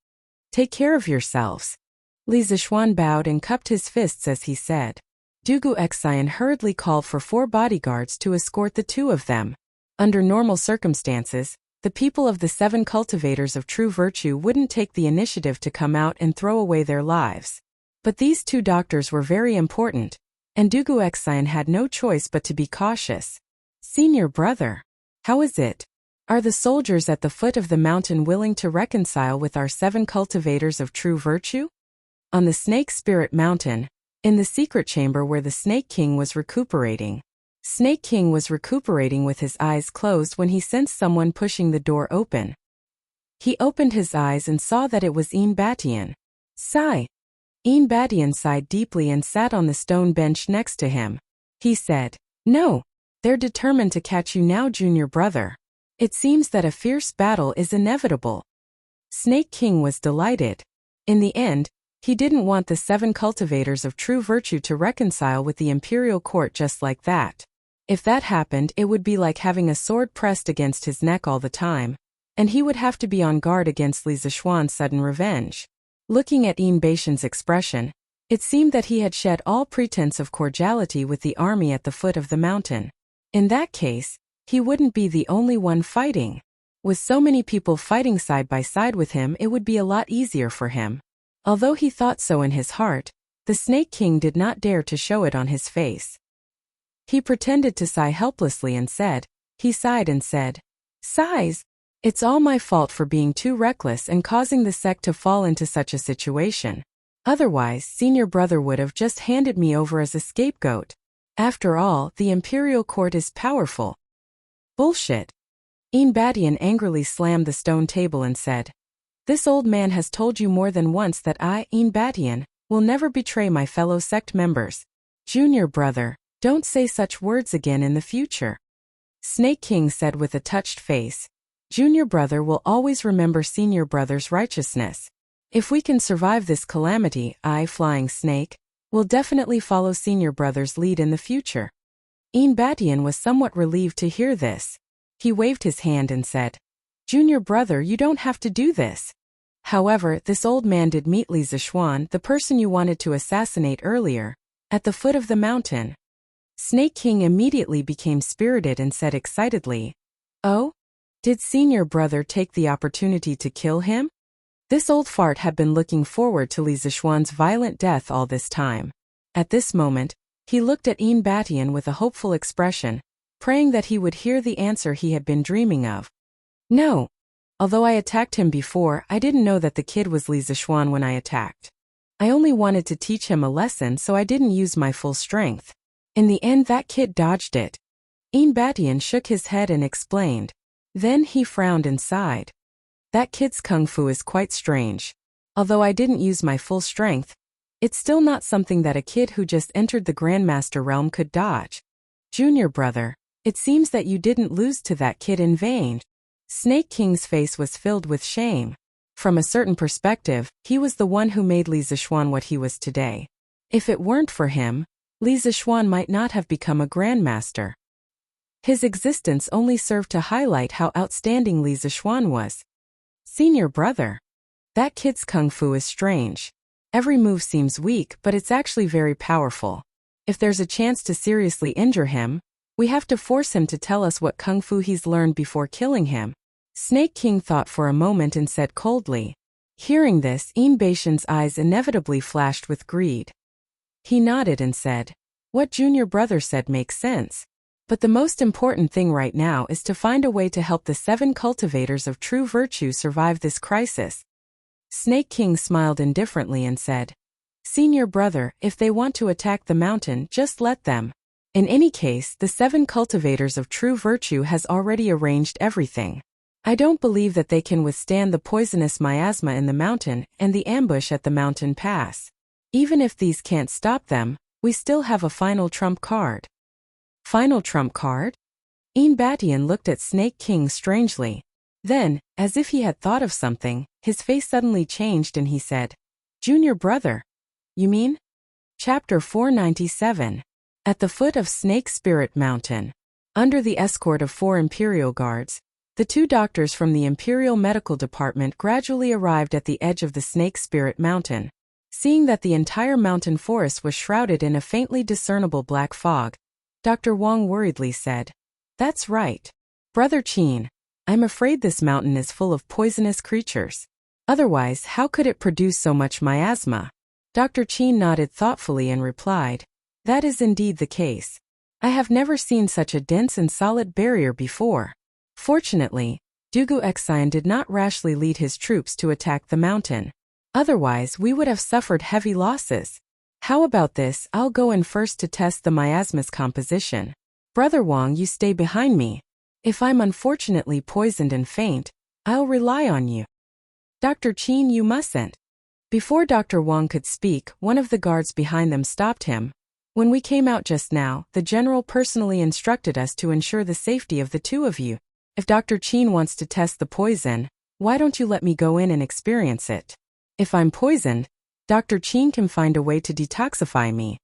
Take care of yourselves. Li Zixuan bowed and cupped his fists as he said. Du Guxian hurriedly called for 4 bodyguards to escort the 2 of them. Under normal circumstances, the people of the 7 cultivators of true virtue wouldn't take the initiative to come out and throw away their lives. But these 2 doctors were very important, and Du Guxian had no choice but to be cautious. Senior brother, how is it? Are the soldiers at the foot of the mountain willing to reconcile with our 7 cultivators of true virtue? On the Snake Spirit Mountain, in the secret chamber where the Snake King was recuperating. Snake King was recuperating with his eyes closed when he sensed someone pushing the door open. He opened his eyes and saw that it was Yin Batian. Sigh. Badian sighed deeply and sat on the stone bench next to him. He said, "No. They're determined to catch you now, junior brother. It seems that a fierce battle is inevitable." Snake King was delighted. In the end, he didn't want the 7 cultivators of true virtue to reconcile with the imperial court just like that. If that happened, it would be like having a sword pressed against his neck all the time, and he would have to be on guard against Li Zishuan's sudden revenge. Looking at Baishan's expression, it seemed that he had shed all pretense of cordiality with the army at the foot of the mountain. In that case, he wouldn't be the only one fighting. With so many people fighting side by side with him, it would be a lot easier for him. Although he thought so in his heart, the Snake King did not dare to show it on his face. He pretended to sigh helplessly and said, "Sighs. It's all my fault for being too reckless and causing the sect to fall into such a situation. Otherwise, senior brother would have just handed me over as a scapegoat. After all, the imperial court is powerful." "Bullshit." Badian angrily slammed the stone table and said, "This old man has told you more than once that I, Badian, will never betray my fellow sect members. Junior brother, don't say such words again in the future." Snake King said with a touched face, "Junior brother will always remember senior brother's righteousness. If we can survive this calamity, I, Flying Snake, will definitely follow senior brother's lead in the future." Badian was somewhat relieved to hear this. He waved his hand and said, "Junior brother, you don't have to do this. However, this old man did meet Li Zishuan, the person you wanted to assassinate earlier, at the foot of the mountain." Snake King immediately became spirited and said excitedly, "Oh? Did senior brother take the opportunity to kill him?" This old fart had been looking forward to Li Zishuan's violent death all this time. At this moment, he looked at Badian with a hopeful expression, praying that he would hear the answer he had been dreaming of. "No. Although I attacked him before, I didn't know that the kid was Li Zishuan when I attacked. I only wanted to teach him a lesson, so I didn't use my full strength. In the end, that kid dodged it." Badian shook his head and explained. Then he frowned and sighed. "That kid's kung fu is quite strange. Although I didn't use my full strength, it's still not something that a kid who just entered the Grandmaster realm could dodge. Junior brother, it seems that you didn't lose to that kid in vain." Snake King's face was filled with shame. From a certain perspective, he was the one who made Li Zishuan what he was today. If it weren't for him, Li Zishuan might not have become a Grandmaster. His existence only served to highlight how outstanding Li Zishuan was. "Senior brother, that kid's kung fu is strange. Every move seems weak, but it's actually very powerful. If there's a chance to seriously injure him, we have to force him to tell us what kung fu he's learned before killing him." Snake King thought for a moment and said coldly. Hearing this, Baishan's eyes inevitably flashed with greed. He nodded and said, "What junior brother said makes sense. But the most important thing right now is to find a way to help the 7 cultivators of true virtue survive this crisis." Snake King smiled indifferently and said, "Senior brother, if they want to attack the mountain, just let them. In any case, the 7 cultivators of true virtue has already arranged everything. I don't believe that they can withstand the poisonous miasma in the mountain and the ambush at the mountain pass. Even if these can't stop them, we still have a final trump card." "Final trump card?" Badian looked at Snake King strangely. Then, as if he had thought of something, his face suddenly changed and he said, "Junior brother. You mean?" Chapter 497. At the foot of Snake Spirit Mountain. Under the escort of 4 Imperial guards, the 2 doctors from the Imperial Medical Department gradually arrived at the edge of the Snake Spirit Mountain. Seeing that the entire mountain forest was shrouded in a faintly discernible black fog, Dr. Wang worriedly said, "That's right. Brother Qin, I'm afraid this mountain is full of poisonous creatures. Otherwise, how could it produce so much miasma?" Dr. Qin nodded thoughtfully and replied, "That is indeed the case. I have never seen such a dense and solid barrier before. Fortunately, Dugu Xian did not rashly lead his troops to attack the mountain. Otherwise, we would have suffered heavy losses. How about this? I'll go in first to test the miasma's composition. Brother Wang, you stay behind me. If I'm unfortunately poisoned and faint, I'll rely on you." "Dr. Qin, you mustn't." Before Dr. Wang could speak, one of the guards behind them stopped him. When we came out just now, the general personally instructed us to ensure the safety of the two of you. If Dr. Qin wants to test the poison, why don't you let me go in and experience it? If I'm poisoned, Dr. Qin can find a way to detoxify me.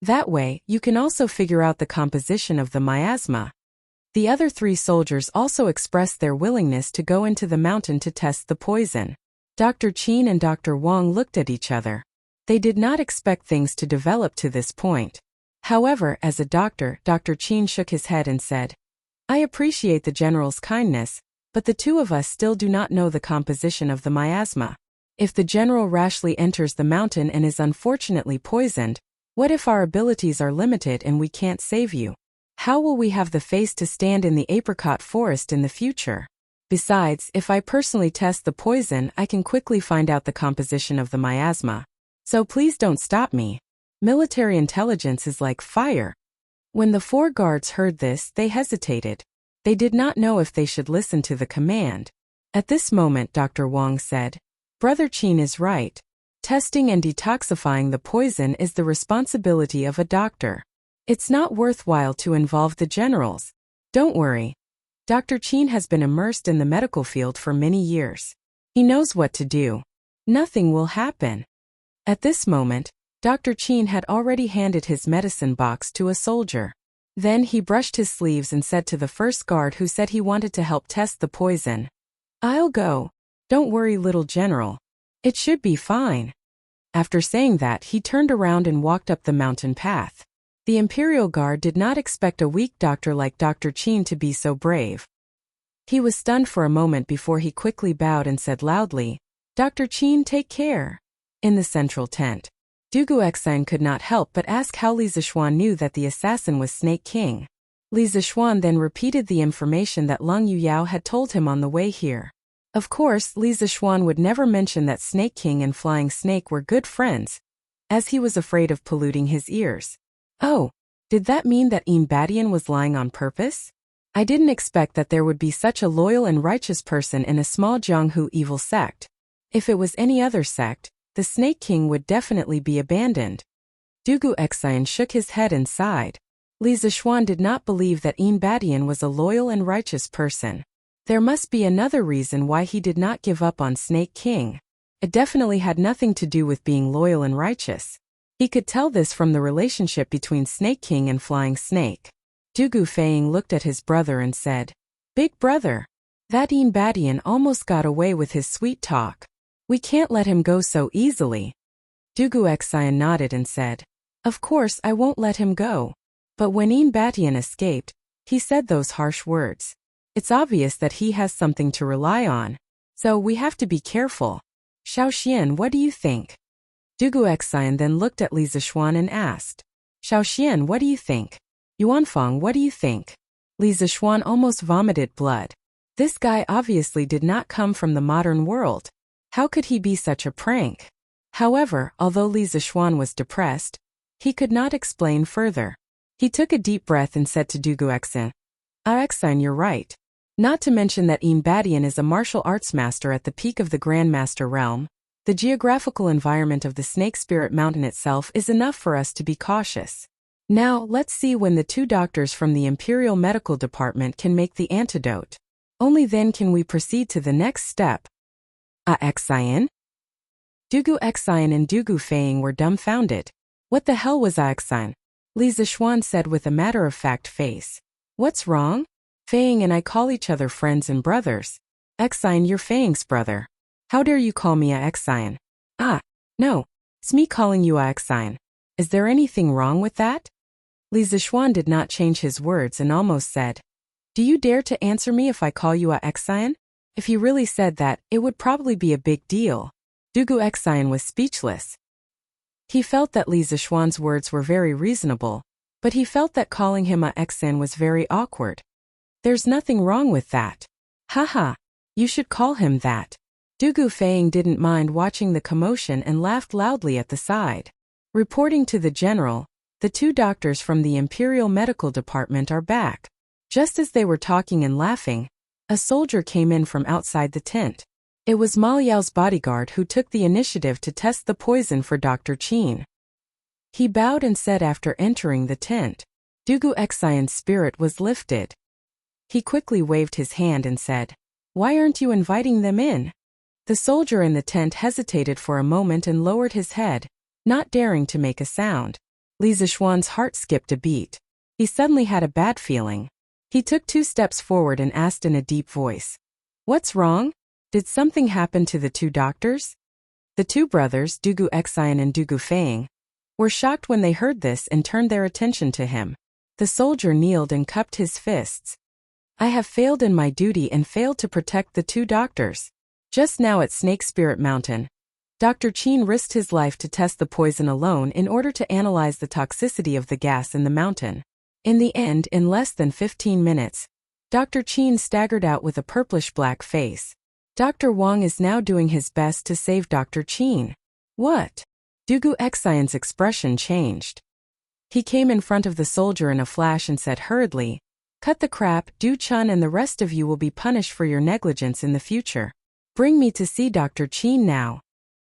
That way, you can also figure out the composition of the miasma. The other 3 soldiers also expressed their willingness to go into the mountain to test the poison. Dr. Qin and Dr. Wang looked at each other. They did not expect things to develop to this point. However, as a doctor, Dr. Qin shook his head and said, I appreciate the general's kindness, but the two of us still do not know the composition of the miasma. If the general rashly enters the mountain and is unfortunately poisoned, what if our abilities are limited and we can't save you? How will we have the face to stand in the apricot forest in the future? Besides, if I personally test the poison, I can quickly find out the composition of the miasma. So please don't stop me. Military intelligence is like fire. When the 4 guards heard this, they hesitated. They did not know if they should listen to the command. At this moment, Dr. Wang said, Brother Qin is right. Testing and detoxifying the poison is the responsibility of a doctor. It's not worthwhile to involve the generals. Don't worry. Dr. Qin has been immersed in the medical field for many years. He knows what to do. Nothing will happen. At this moment, Dr. Qin had already handed his medicine box to a soldier. Then he brushed his sleeves and said to the first guard who said he wanted to help test the poison, I'll go. Don't worry, little general. It should be fine. After saying that, he turned around and walked up the mountain path. The Imperial Guard did not expect a weak doctor like Dr. Qin to be so brave. He was stunned for a moment before he quickly bowed and said loudly, Dr. Qin, take care. In the central tent, Dugu Xan could not help but ask how Li Zishuan knew that the assassin was Snake King. Li Zishuan then repeated the information that Lung Yuyao had told him on the way here. Of course, Li Zishuan would never mention that Snake King and Flying Snake were good friends, as he was afraid of polluting his ears. Oh, did that mean that Badian was lying on purpose? I didn't expect that there would be such a loyal and righteous person in a small Jianghu evil sect. If it was any other sect, the Snake King would definitely be abandoned. Dugu Xan shook his head and sighed. Li Zishuan did not believe that Badian was a loyal and righteous person. There must be another reason why he did not give up on Snake King. It definitely had nothing to do with being loyal and righteous. He could tell this from the relationship between Snake King and Flying Snake. Dugu Feiying looked at his brother and said, Big brother, that Badian almost got away with his sweet talk. We can't let him go so easily. Dugu Xan nodded and said, Of course I won't let him go. But when Badian escaped, he said those harsh words. It's obvious that he has something to rely on. So we have to be careful. Xiaoxian, what do you think? Dugu Xan then looked at Li Zishuan and asked, Xiaoxian, what do you think? Yuanfang, what do you think? Li Zishuan almost vomited blood. This guy obviously did not come from the modern world. How could he be such a prank? However, although Li Zishuan was depressed, he could not explain further. He took a deep breath and said to Dugu Xan, Xan, you're right. Not to mention that Badian is a martial arts master at the peak of the Grand Master realm. The geographical environment of the Snake Spirit Mountain itself is enough for us to be cautious. Now, let's see when the 2 doctors from the Imperial Medical Department can make the antidote. Only then can we proceed to the next step. Xan? Dugu Xan and Dugu Feiying were dumbfounded. What the hell was Xan? Li Zishuan said with a matter-of-fact face. What's wrong? Feiying and I call each other friends and brothers. Xan, you're Feiying's brother. How dare you call me Xan? No, it's me calling you Xan. Is there anything wrong with that? Li Zishuan did not change his words and almost said, Do you dare to answer me if I call you Xan? If he really said that, it would probably be a big deal. Dugu Xan was speechless. He felt that Li Zishuan's words were very reasonable, but he felt that calling him Xan was very awkward. There's nothing wrong with that. Haha, you should call him that. Dugu Feiying didn't mind watching the commotion and laughed loudly at the side. Reporting to the general, the 2 doctors from the Imperial Medical Department are back. Just as they were talking and laughing, a soldier came in from outside the tent. It was Ma Yao's bodyguard who took the initiative to test the poison for Dr. Qin. He bowed and said after entering the tent. Dugu Xian's spirit was lifted. He quickly waved his hand and said, "Why aren't you inviting them in?" The soldier in the tent hesitated for a moment and lowered his head, not daring to make a sound. Li Zixuan's heart skipped a beat. He suddenly had a bad feeling. He took 2 steps forward and asked in a deep voice, "What's wrong? Did something happen to the 2 doctors?" The 2 brothers, Dugu Xian and Dugu Feng, were shocked when they heard this and turned their attention to him. The soldier kneeled and cupped his fists. "I have failed in my duty and failed to protect the 2 doctors. Just now at Snake Spirit Mountain, Dr. Qin risked his life to test the poison alone in order to analyze the toxicity of the gas in the mountain. In the end, in less than 15 minutes, Dr. Qin staggered out with a purplish-black face. Dr. Wang is now doing his best to save Dr. Qin." "What?" Dugu Xian's expression changed. He came in front of the soldier in a flash and said hurriedly, "Cut the crap, Du Chun and the rest of you will be punished for your negligence in the future. Bring me to see Dr. Qin now."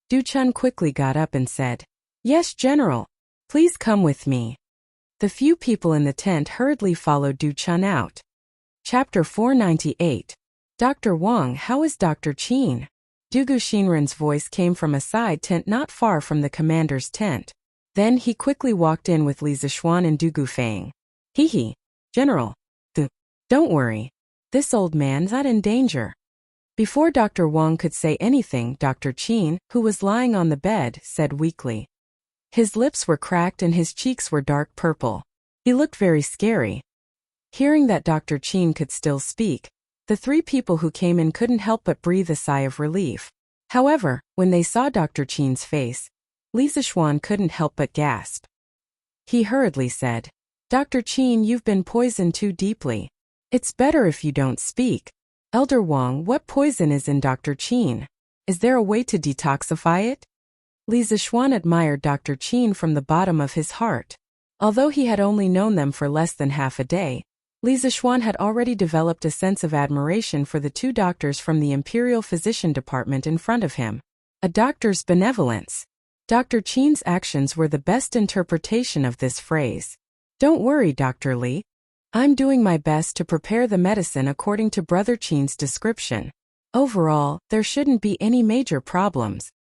Du Chun quickly got up and said, "Yes, General. Please come with me." The few people in the tent hurriedly followed Du Chun out. Chapter 498. "Dr. Wang, how is Dr. Qin?" Dugu Xinren's voice came from a side tent not far from the commander's tent. Then he quickly walked in with Li Zixuan and Dugu Feng. "Hee, General. Don't worry. This old man's not in danger." Before Dr. Wang could say anything, Dr. Qin, who was lying on the bed, said weakly. His lips were cracked and his cheeks were dark purple. He looked very scary. Hearing that Dr. Qin could still speak, the 3 people who came in couldn't help but breathe a sigh of relief. However, when they saw Dr. Qin's face, Li Zixuan couldn't help but gasp. He hurriedly said, "Dr. Qin, you've been poisoned too deeply. It's better if you don't speak. Elder Wang, what poison is in Dr. Qin? Is there a way to detoxify it?" Li Zixuan admired Dr. Qin from the bottom of his heart. Although he had only known them for less than half a day, Li Zixuan had already developed a sense of admiration for the 2 doctors from the Imperial Physician Department in front of him. A doctor's benevolence. Dr. Qin's actions were the best interpretation of this phrase. "Don't worry, Dr. Li. I'm doing my best to prepare the medicine according to Brother Qin's description. Overall, there shouldn't be any major problems."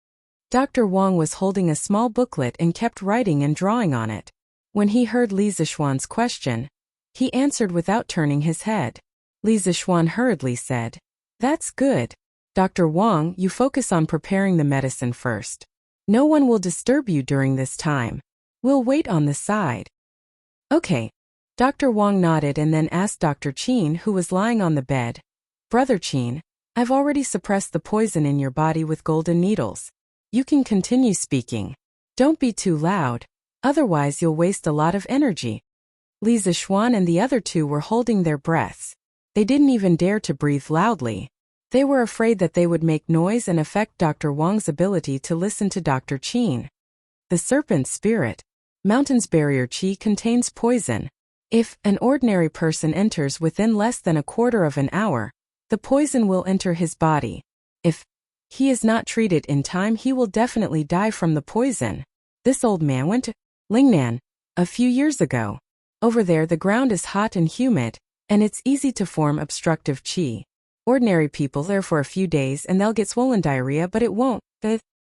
Dr. Wang was holding a small booklet and kept writing and drawing on it. When he heard Li Zixuan's question, he answered without turning his head. Li Zixuan hurriedly said, "That's good. Dr. Wang, you focus on preparing the medicine first. No one will disturb you during this time. We'll wait on the side." "Okay." Dr. Wang nodded and then asked Dr. Qin, who was lying on the bed, "Brother Qin, I've already suppressed the poison in your body with golden needles. You can continue speaking. Don't be too loud, otherwise you'll waste a lot of energy." Li Zixuan and the other 2 were holding their breaths. They didn't even dare to breathe loudly. They were afraid that they would make noise and affect Dr. Wang's ability to listen to Dr. Qin. The serpent spirit, Mountain's barrier qi, contains poison. If an ordinary person enters within less than a quarter of an hour, the poison will enter his body. If he is not treated in time, he will definitely die from the poison. This old man went to Lingnan a few years ago. Over there the ground is hot and humid, and it's easy to form obstructive qi. Ordinary people there for a few days and they'll get swollen diarrhea, but it won't.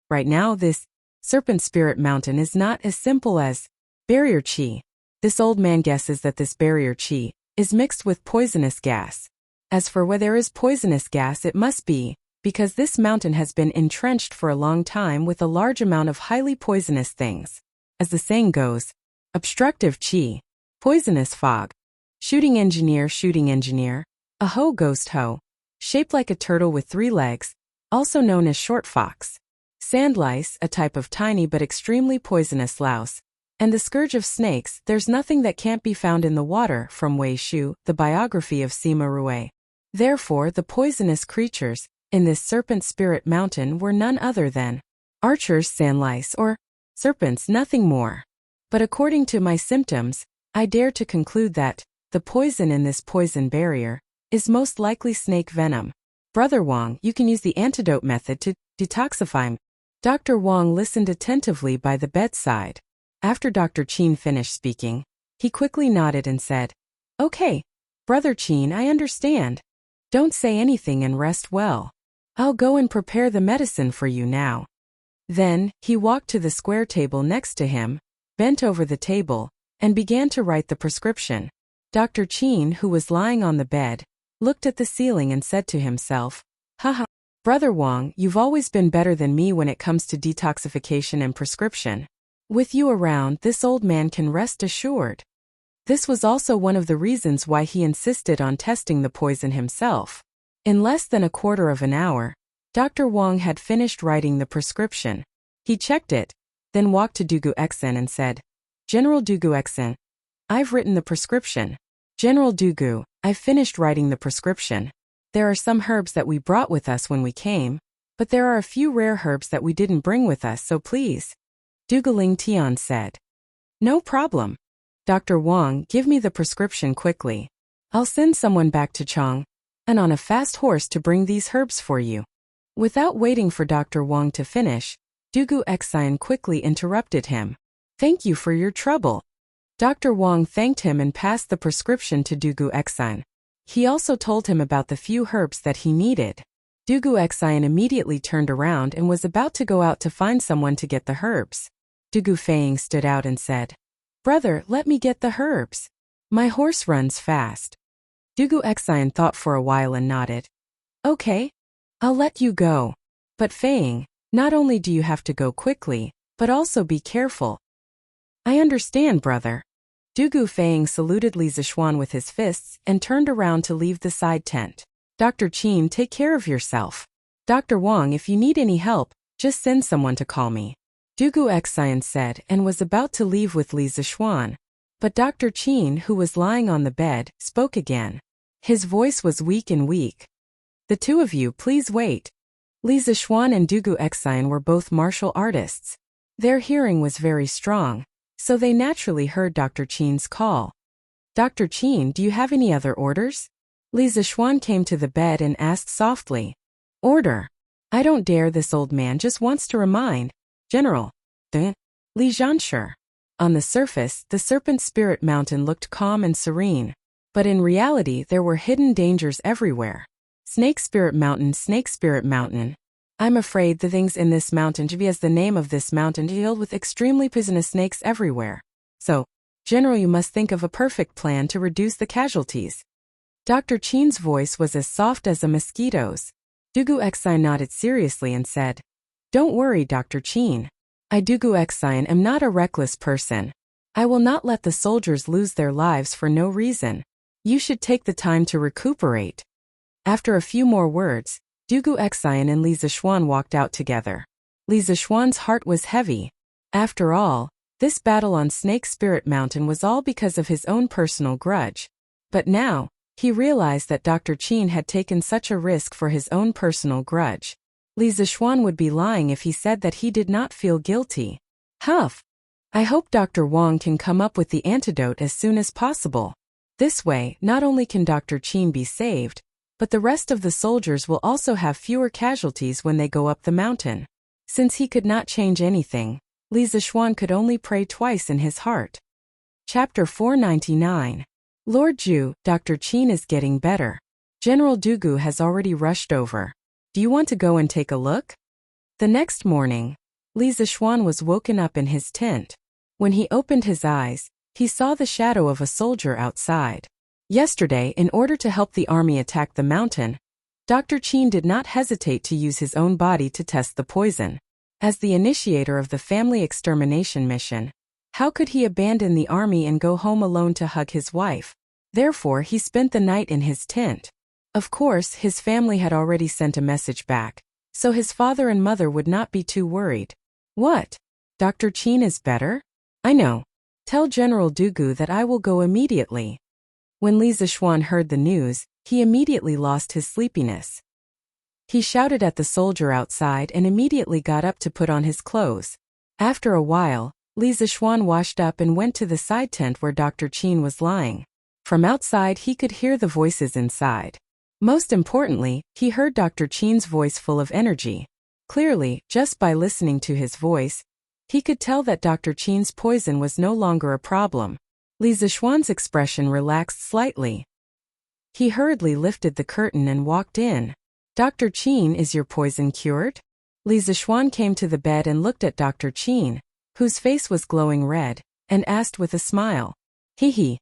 Right now this serpent spirit mountain is not as simple as barrier qi. This old man guesses that this barrier qi is mixed with poisonous gas. As for where there is poisonous gas, it must be because this mountain has been entrenched for a long time with a large amount of highly poisonous things. As the saying goes, obstructive qi, poisonous fog. Shooting engineer, a hoe ghost hoe, shaped like a turtle with 3 legs, also known as short fox. Sand lice, a type of tiny but extremely poisonous louse. And the scourge of snakes, there's nothing that can't be found in the water, from Wei Shu, the biography of Sima Rui. Therefore, the poisonous creatures in this serpent spirit mountain were none other than archers, sand lice, or serpents, nothing more. But according to my symptoms, I dare to conclude that the poison in this poison barrier is most likely snake venom. Brother Wang, you can use the antidote method to detoxify him. Dr. Wang listened attentively by the bedside. After Dr. Qin finished speaking, he quickly nodded and said, "Okay, Brother Qin, I understand. Don't say anything and rest well. I'll go and prepare the medicine for you now." Then, he walked to the square table next to him, bent over the table, and began to write the prescription. Dr. Qin, who was lying on the bed, looked at the ceiling and said to himself, "Haha, Brother Wang, you've always been better than me when it comes to detoxification and prescription. With you around, this old man can rest assured." This was also one of the reasons why he insisted on testing the poison himself. In less than a quarter of an hour, Dr. Wang had finished writing the prescription. He checked it, then walked to Dugu Xen and said, "General Dugu Xen, I've written the prescription." "General Dugu, I've finished writing the prescription. There are some herbs that we brought with us when we came, but there are a few rare herbs that we didn't bring with us, so please," Duguling Tian said. "No problem. Dr. Wang, give me the prescription quickly. I'll send someone back to Chang, and on a fast horse to bring these herbs for you." Without waiting for Dr. Wang to finish, Dugu Xen quickly interrupted him. "Thank you for your trouble." Dr. Wang thanked him and passed the prescription to Dugu Xen. He also told him about the few herbs that he needed. Dugu Xen immediately turned around and was about to go out to find someone to get the herbs. Dugu Feiying stood out and said, "Brother, let me get the herbs. My horse runs fast." Dugu Xen thought for a while and nodded. "Okay, I'll let you go. But Feiying, not only do you have to go quickly, but also be careful." "I understand, brother." Dugu Feiying saluted Li Zixuan with his fists and turned around to leave the side tent. "Dr. Qin, take care of yourself. Dr. Wang, if you need any help, just send someone to call me," Dugu Xen said and was about to leave with Li Zixuan. But Dr. Qin, who was lying on the bed, spoke again. His voice was weak and weak. "The two of you, please wait." Li Zixuan and Dugu Xen were both martial artists. Their hearing was very strong, so they naturally heard Dr. Qin's call. "Dr. Qin, do you have any other orders?" Li Zixuan came to the bed and asked softly. "Order? I don't dare, this old man just wants to remind. General, Li Zhansher." On the surface, the Serpent Spirit Mountain looked calm and serene, but in reality there were hidden dangers everywhere. Snake Spirit Mountain, Snake Spirit Mountain. I'm afraid the things in this mountain should be as the name of this mountain filled with extremely poisonous snakes everywhere. So, General, you must think of a perfect plan to reduce the casualties. Dr. Qin's voice was as soft as a mosquito's. Dugu Xen nodded seriously and said, "Don't worry, Dr. Qin. I, Dugu Xen, am not a reckless person. I will not let the soldiers lose their lives for no reason. You should take the time to recuperate." After a few more words, Dugu Xen and Li Zixuan walked out together. Li Zixuan's heart was heavy. After all, this battle on Snake Spirit Mountain was all because of his own personal grudge. But now, he realized that Dr. Qin had taken such a risk for his own personal grudge. Li Zixuan would be lying if he said that he did not feel guilty. Huff! I hope Dr. Wang can come up with the antidote as soon as possible. This way, not only can Dr. Qin be saved, but the rest of the soldiers will also have fewer casualties when they go up the mountain. Since he could not change anything, Li Zixuan could only pray twice in his heart. Chapter 499. Lord Zhu, Dr. Qin is getting better. General Dugu has already rushed over. Do you want to go and take a look? The next morning, Li Zixuan was woken up in his tent. When he opened his eyes, he saw the shadow of a soldier outside. Yesterday, in order to help the army attack the mountain, Dr. Qin did not hesitate to use his own body to test the poison. As the initiator of the family extermination mission, how could he abandon the army and go home alone to hug his wife? Therefore, he spent the night in his tent. Of course, his family had already sent a message back, so his father and mother would not be too worried. What? Dr. Qin is better? I know. Tell General Dugu that I will go immediately. When Li Zixuan heard the news, he immediately lost his sleepiness. He shouted at the soldier outside and immediately got up to put on his clothes. After a while, Li Zixuan washed up and went to the side tent where Dr. Qin was lying. From outside he could hear the voices inside. Most importantly, he heard Dr. Chen's voice full of energy. Clearly, just by listening to his voice, he could tell that Dr. Chen's poison was no longer a problem. Li Zixuan's expression relaxed slightly. He hurriedly lifted the curtain and walked in. Dr. Chen, is your poison cured? Li Zixuan came to the bed and looked at Dr. Chen, whose face was glowing red, and asked with a smile. Hee.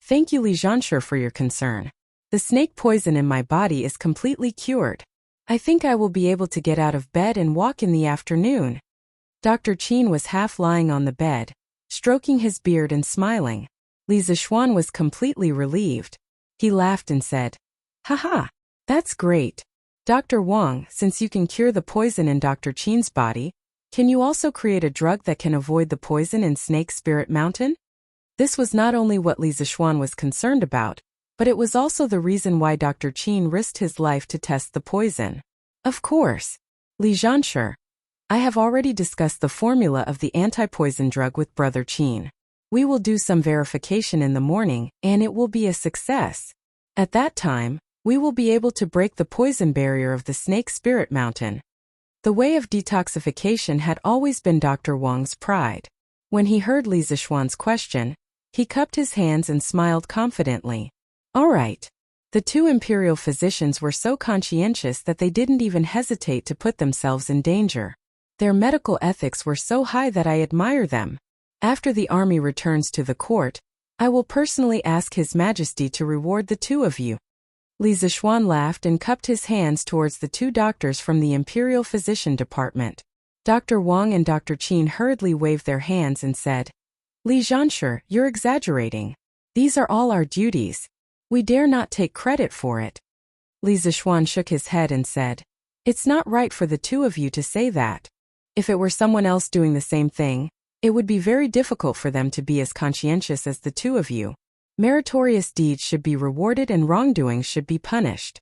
Thank you, Li Zhanshi, for your concern. The snake poison in my body is completely cured. I think I will be able to get out of bed and walk in the afternoon. Dr. Chen was half lying on the bed, stroking his beard and smiling. Li Zixuan was completely relieved. He laughed and said, Haha, that's great. Dr. Wang, since you can cure the poison in Dr. Chen's body, can you also create a drug that can avoid the poison in Snake Spirit Mountain? This was not only what Li Zixuan was concerned about, but it was also the reason why Dr. Chen risked his life to test the poison. Of course. Li Zhanshi, I have already discussed the formula of the anti-poison drug with Brother Chen. We will do some verification in the morning, and it will be a success. At that time, we will be able to break the poison barrier of the Snake Spirit Mountain. The way of detoxification had always been Dr. Wang's pride. When he heard Li Zixuan's question, he cupped his hands and smiled confidently. All right. The two imperial physicians were so conscientious that they didn't even hesitate to put themselves in danger. Their medical ethics were so high that I admire them. After the army returns to the court, I will personally ask His Majesty to reward the two of you. Li Zixuan laughed and cupped his hands towards the two doctors from the Imperial Physician Department. Dr. Wang and Dr. Chen hurriedly waved their hands and said, Li Zhanshi, you're exaggerating. These are all our duties. We dare not take credit for it. Li Zixuan shook his head and said, It's not right for the two of you to say that. If it were someone else doing the same thing, it would be very difficult for them to be as conscientious as the two of you. Meritorious deeds should be rewarded and wrongdoings should be punished.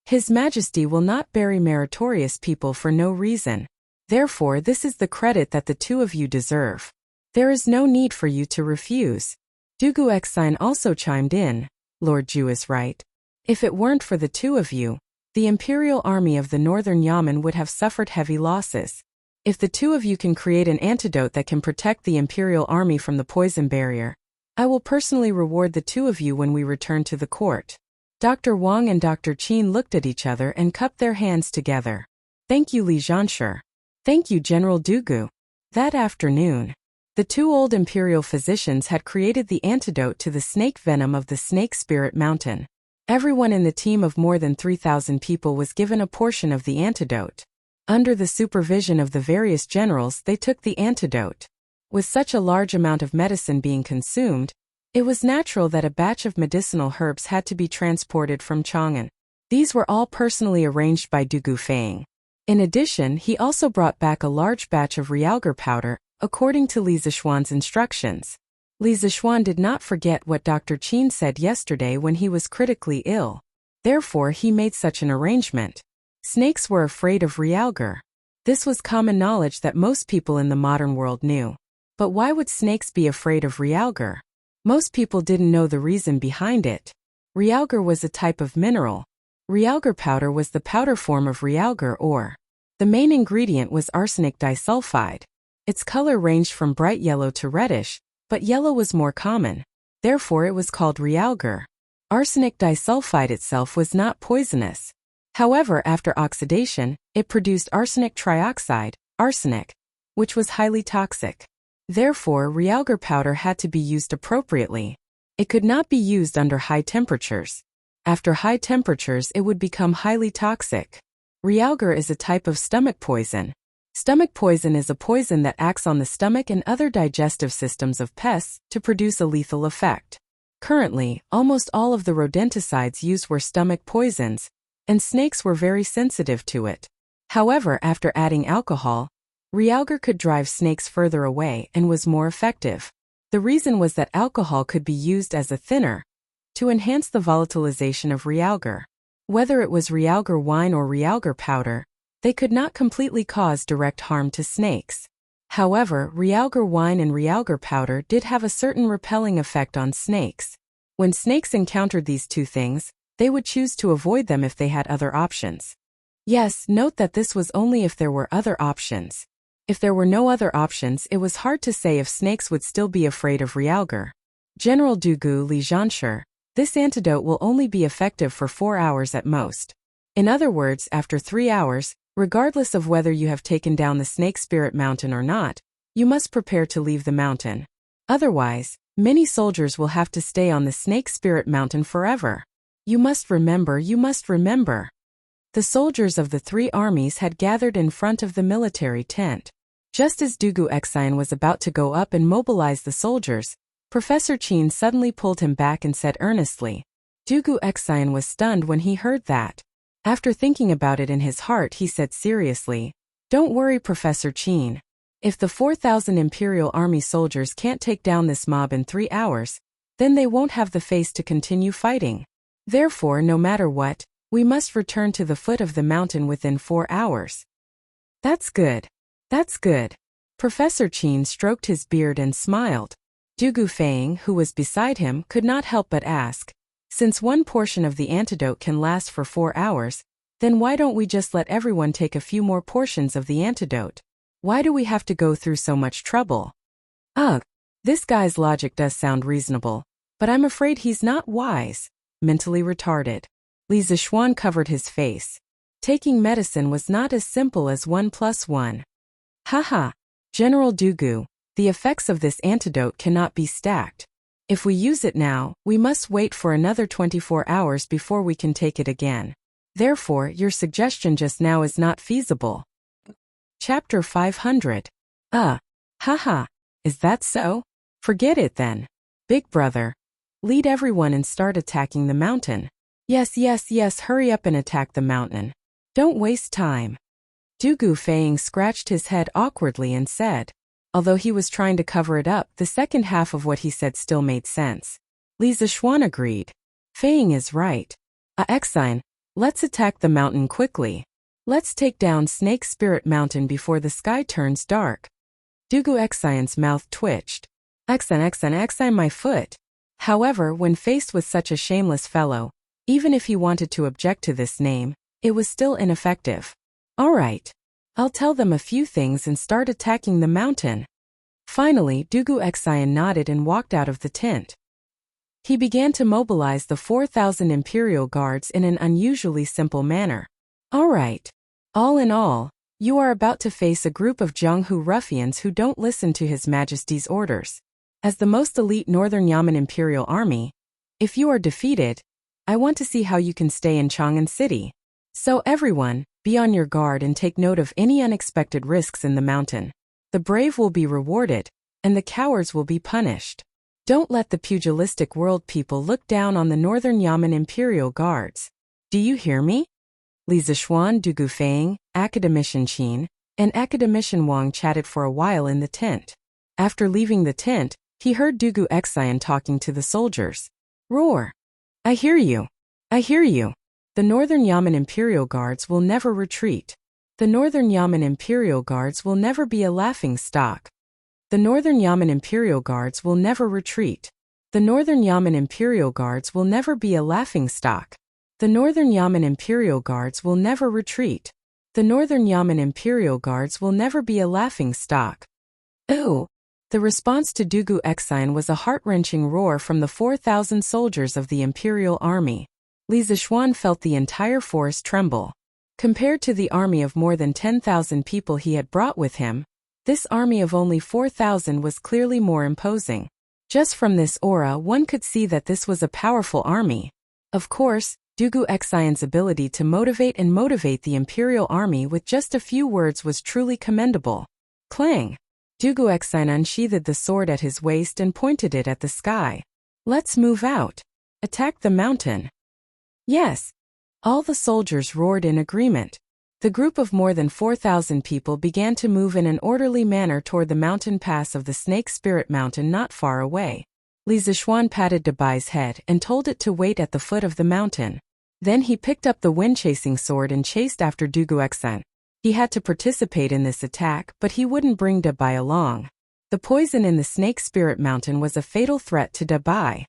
His Majesty will not bury meritorious people for no reason. Therefore, this is the credit that the two of you deserve. There is no need for you to refuse. Dugu Xine also chimed in. Lord Zhu is right. If it weren't for the two of you, the Imperial Army of the Northern Yamen would have suffered heavy losses. If the two of you can create an antidote that can protect the Imperial Army from the poison barrier, I will personally reward the two of you when we return to the court. Dr. Wang and Dr. Chen looked at each other and cupped their hands together. Thank you, Li Zhanshi. Thank you, General Dugu. That afternoon, the two old imperial physicians had created the antidote to the snake venom of the Snake Spirit Mountain. Everyone in the team of more than 3,000 people was given a portion of the antidote. Under the supervision of the various generals, they took the antidote. With such a large amount of medicine being consumed, it was natural that a batch of medicinal herbs had to be transported from Chang'an. These were all personally arranged by Dugu Feng. In addition, he also brought back a large batch of realgar powder, according to Li Zixuan's instructions. Li Zixuan did not forget what Dr. Chen said yesterday when he was critically ill. Therefore, he made such an arrangement. Snakes were afraid of realgar. This was common knowledge that most people in the modern world knew. But why would snakes be afraid of realgar? Most people didn't know the reason behind it. Realgar was a type of mineral. Realgar powder was the powder form of realgar ore. The main ingredient was arsenic disulfide. Its color ranged from bright yellow to reddish, but yellow was more common. Therefore it was called realgar. Arsenic disulfide itself was not poisonous. However, after oxidation, it produced arsenic trioxide, arsenic, which was highly toxic. Therefore, realgar powder had to be used appropriately. It could not be used under high temperatures. After high temperatures, it would become highly toxic. Realgar is a type of stomach poison. Stomach poison is a poison that acts on the stomach and other digestive systems of pests to produce a lethal effect. Currently, almost all of the rodenticides used were stomach poisons, and snakes were very sensitive to it. However, after adding alcohol, realgar could drive snakes further away and was more effective. The reason was that alcohol could be used as a thinner to enhance the volatilization of realgar. Whether it was realgar wine or realgar powder, they could not completely cause direct harm to snakes. However, realgar wine and realgar powder did have a certain repelling effect on snakes. When snakes encountered these two things, they would choose to avoid them if they had other options. Yes, note that this was only if there were other options. If there were no other options, it was hard to say if snakes would still be afraid of realgar. General Dugu Li Zhanshe, this antidote will only be effective for 4 hours at most. In other words, after 3 hours, regardless of whether you have taken down the Snake Spirit Mountain or not, you must prepare to leave the mountain. Otherwise, many soldiers will have to stay on the Snake Spirit Mountain forever. You must remember. The soldiers of the 3 armies had gathered in front of the military tent. Just as Dugu Exine was about to go up and mobilize the soldiers, Professor Qin suddenly pulled him back and said earnestly. Dugu Exine was stunned when he heard that. After thinking about it in his heart, he said seriously, "Don't worry, Professor Qin. If the 4,000 Imperial Army soldiers can't take down this mob in 3 hours, then they won't have the face to continue fighting. Therefore, no matter what, we must return to the foot of the mountain within 4 hours. That's good. Professor Qin stroked his beard and smiled. Dugu Feng, who was beside him, could not help but ask, since one portion of the antidote can last for 4 hours, then why don't we just let everyone take a few more portions of the antidote? Why do we have to go through so much trouble? Ugh, this guy's logic does sound reasonable, but I'm afraid he's not wise. Mentally retarded. Li Zishuan covered his face. Taking medicine was not as simple as 1 + 1. Haha, General Dugu, the effects of this antidote cannot be stacked. If we use it now, we must wait for another 24 hours before we can take it again. Therefore, your suggestion just now is not feasible. Chapter 500. Haha, is that so? Forget it then. Big brother. Lead everyone and start attacking the mountain. Yes, hurry up and attack the mountain. Don't waste time. Dugu Feng scratched his head awkwardly and said. Although he was trying to cover it up, the second half of what he said still made sense. Li Zishuan agreed. Feng is right. Exine, let's attack the mountain quickly. Let's take down Snake Spirit Mountain before the sky turns dark. Dugu Exine's mouth twitched. Exine, my foot. However, when faced with such a shameless fellow, even if he wanted to object to this name, it was still ineffective. All right. I'll tell them a few things and start attacking the mountain. Finally, Dugu Exine nodded and walked out of the tent. He began to mobilize the 4,000 Imperial Guards in an unusually simple manner. All right. All in all, you are about to face a group of Jianghu ruffians who don't listen to His Majesty's orders. As the most elite Northern Yamen Imperial Army, if you are defeated, I want to see how you can stay in Chang'an City. So everyone, be on your guard and take note of any unexpected risks in the mountain. The brave will be rewarded, and the cowards will be punished. Don't let the pugilistic world people look down on the Northern Yamen Imperial Guards. Do you hear me? Li Zishuan, Dugu Feng, Academician Qin, and Academician Wang chatted for a while in the tent. After leaving the tent, he heard Dugu Exine talking to the soldiers. Roar! I hear you. The Northern Yamen Imperial Guards will never retreat. The Northern Yamen Imperial Guards will never be a laughing stock. The Northern Yamen Imperial Guards will never retreat. The Northern Yamen Imperial Guards will never be a laughing stock. The Northern Yamen Imperial Guards will never retreat. The Northern Yamen Imperial Guards will never be a laughing stock. Ooh! The response to Dugu Exine was a heart-wrenching roar from the 4,000 soldiers of the Imperial Army. Li Zishuan felt the entire forest tremble. Compared to the army of more than 10,000 people he had brought with him, this army of only 4,000 was clearly more imposing. Just from this aura, one could see that this was a powerful army. Of course, Dugu Exine's ability to motivate the Imperial Army with just a few words was truly commendable. Clang! Dugu Exine unsheathed the sword at his waist and pointed it at the sky. Let's move out. Attack the mountain. Yes. All the soldiers roared in agreement. The group of more than 4,000 people began to move in an orderly manner toward the mountain pass of the Snake Spirit Mountain not far away. Li Zishuan patted Dabai's head and told it to wait at the foot of the mountain. Then he picked up the wind-chasing sword and chased after Dugu Exine. He had to participate in this attack, but he wouldn't bring Dabai along. The poison in the Snake Spirit Mountain was a fatal threat to Dabai.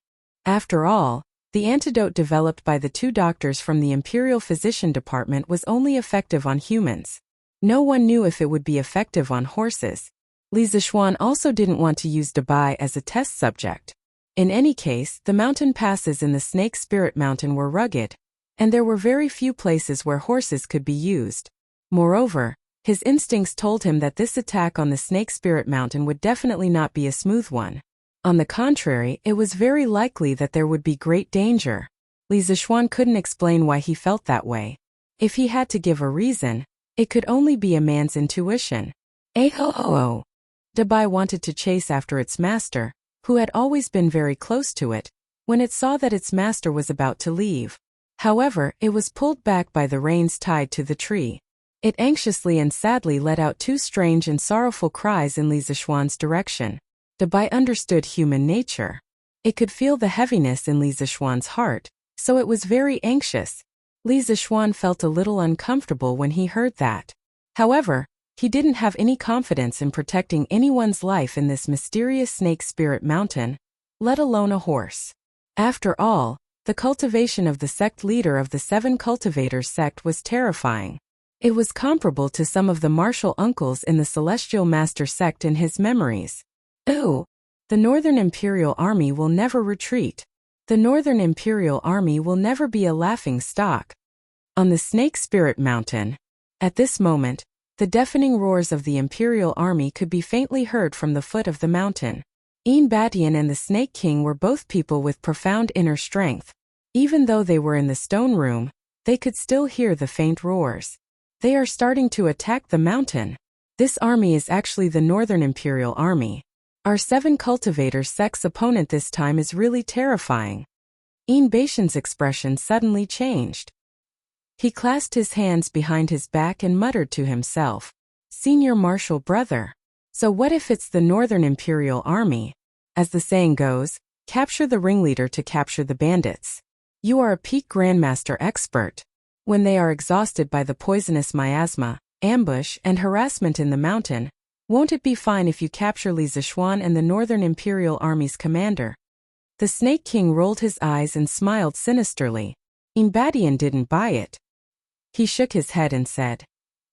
After all, The antidote developed by the two doctors from the Imperial Physician Department was only effective on humans. No one knew if it would be effective on horses. Li Zixuan also didn't want to use Dabai as a test subject. In any case, the mountain passes in the Snake Spirit Mountain were rugged, and there were very few places where horses could be used. Moreover, his instincts told him that this attack on the Snake Spirit Mountain would definitely not be a smooth one. On the contrary, it was very likely that there would be great danger. Li Zixuan couldn't explain why he felt that way. If he had to give a reason, it could only be a man's intuition. Oh. Dabai wanted to chase after its master, who had always been very close to it, when it saw that its master was about to leave. However, it was pulled back by the reins tied to the tree. It anxiously and sadly let out two strange and sorrowful cries in Li Zixuan's direction. Dabai understood human nature. It could feel the heaviness in Li Zixuan's heart, so it was very anxious. Li Zixuan felt a little uncomfortable when he heard that. However, he didn't have any confidence in protecting anyone's life in this mysterious Snake Spirit Mountain, let alone a horse. After all, the cultivation of the sect leader of the Seven Cultivators sect was terrifying. It was comparable to some of the martial uncles in the Celestial Master sect in his memories. Ooh! The Northern Imperial Army will never retreat. The Northern Imperial Army will never be a laughing stock. On the Snake Spirit Mountain, at this moment, the deafening roars of the Imperial Army could be faintly heard from the foot of the mountain. Batian and the Snake King were both people with profound inner strength. Even though they were in the stone room, they could still hear the faint roars. They are starting to attack the mountain. This army is actually the Northern Imperial Army. Our Seven Cultivators sect's opponent this time is really terrifying. Batian's expression suddenly changed. He clasped his hands behind his back and muttered to himself, "Senior Marshal Brother. So what if it's the Northern Imperial Army? As the saying goes, capture the ringleader to capture the bandits. You are a peak Grandmaster expert. When they are exhausted by the poisonous miasma, ambush, and harassment in the mountain, won't it be fine if you capture Li Zixuan and the Northern Imperial Army's commander?" The Snake King rolled his eyes and smiled sinisterly. Batian didn't buy it. He shook his head and said,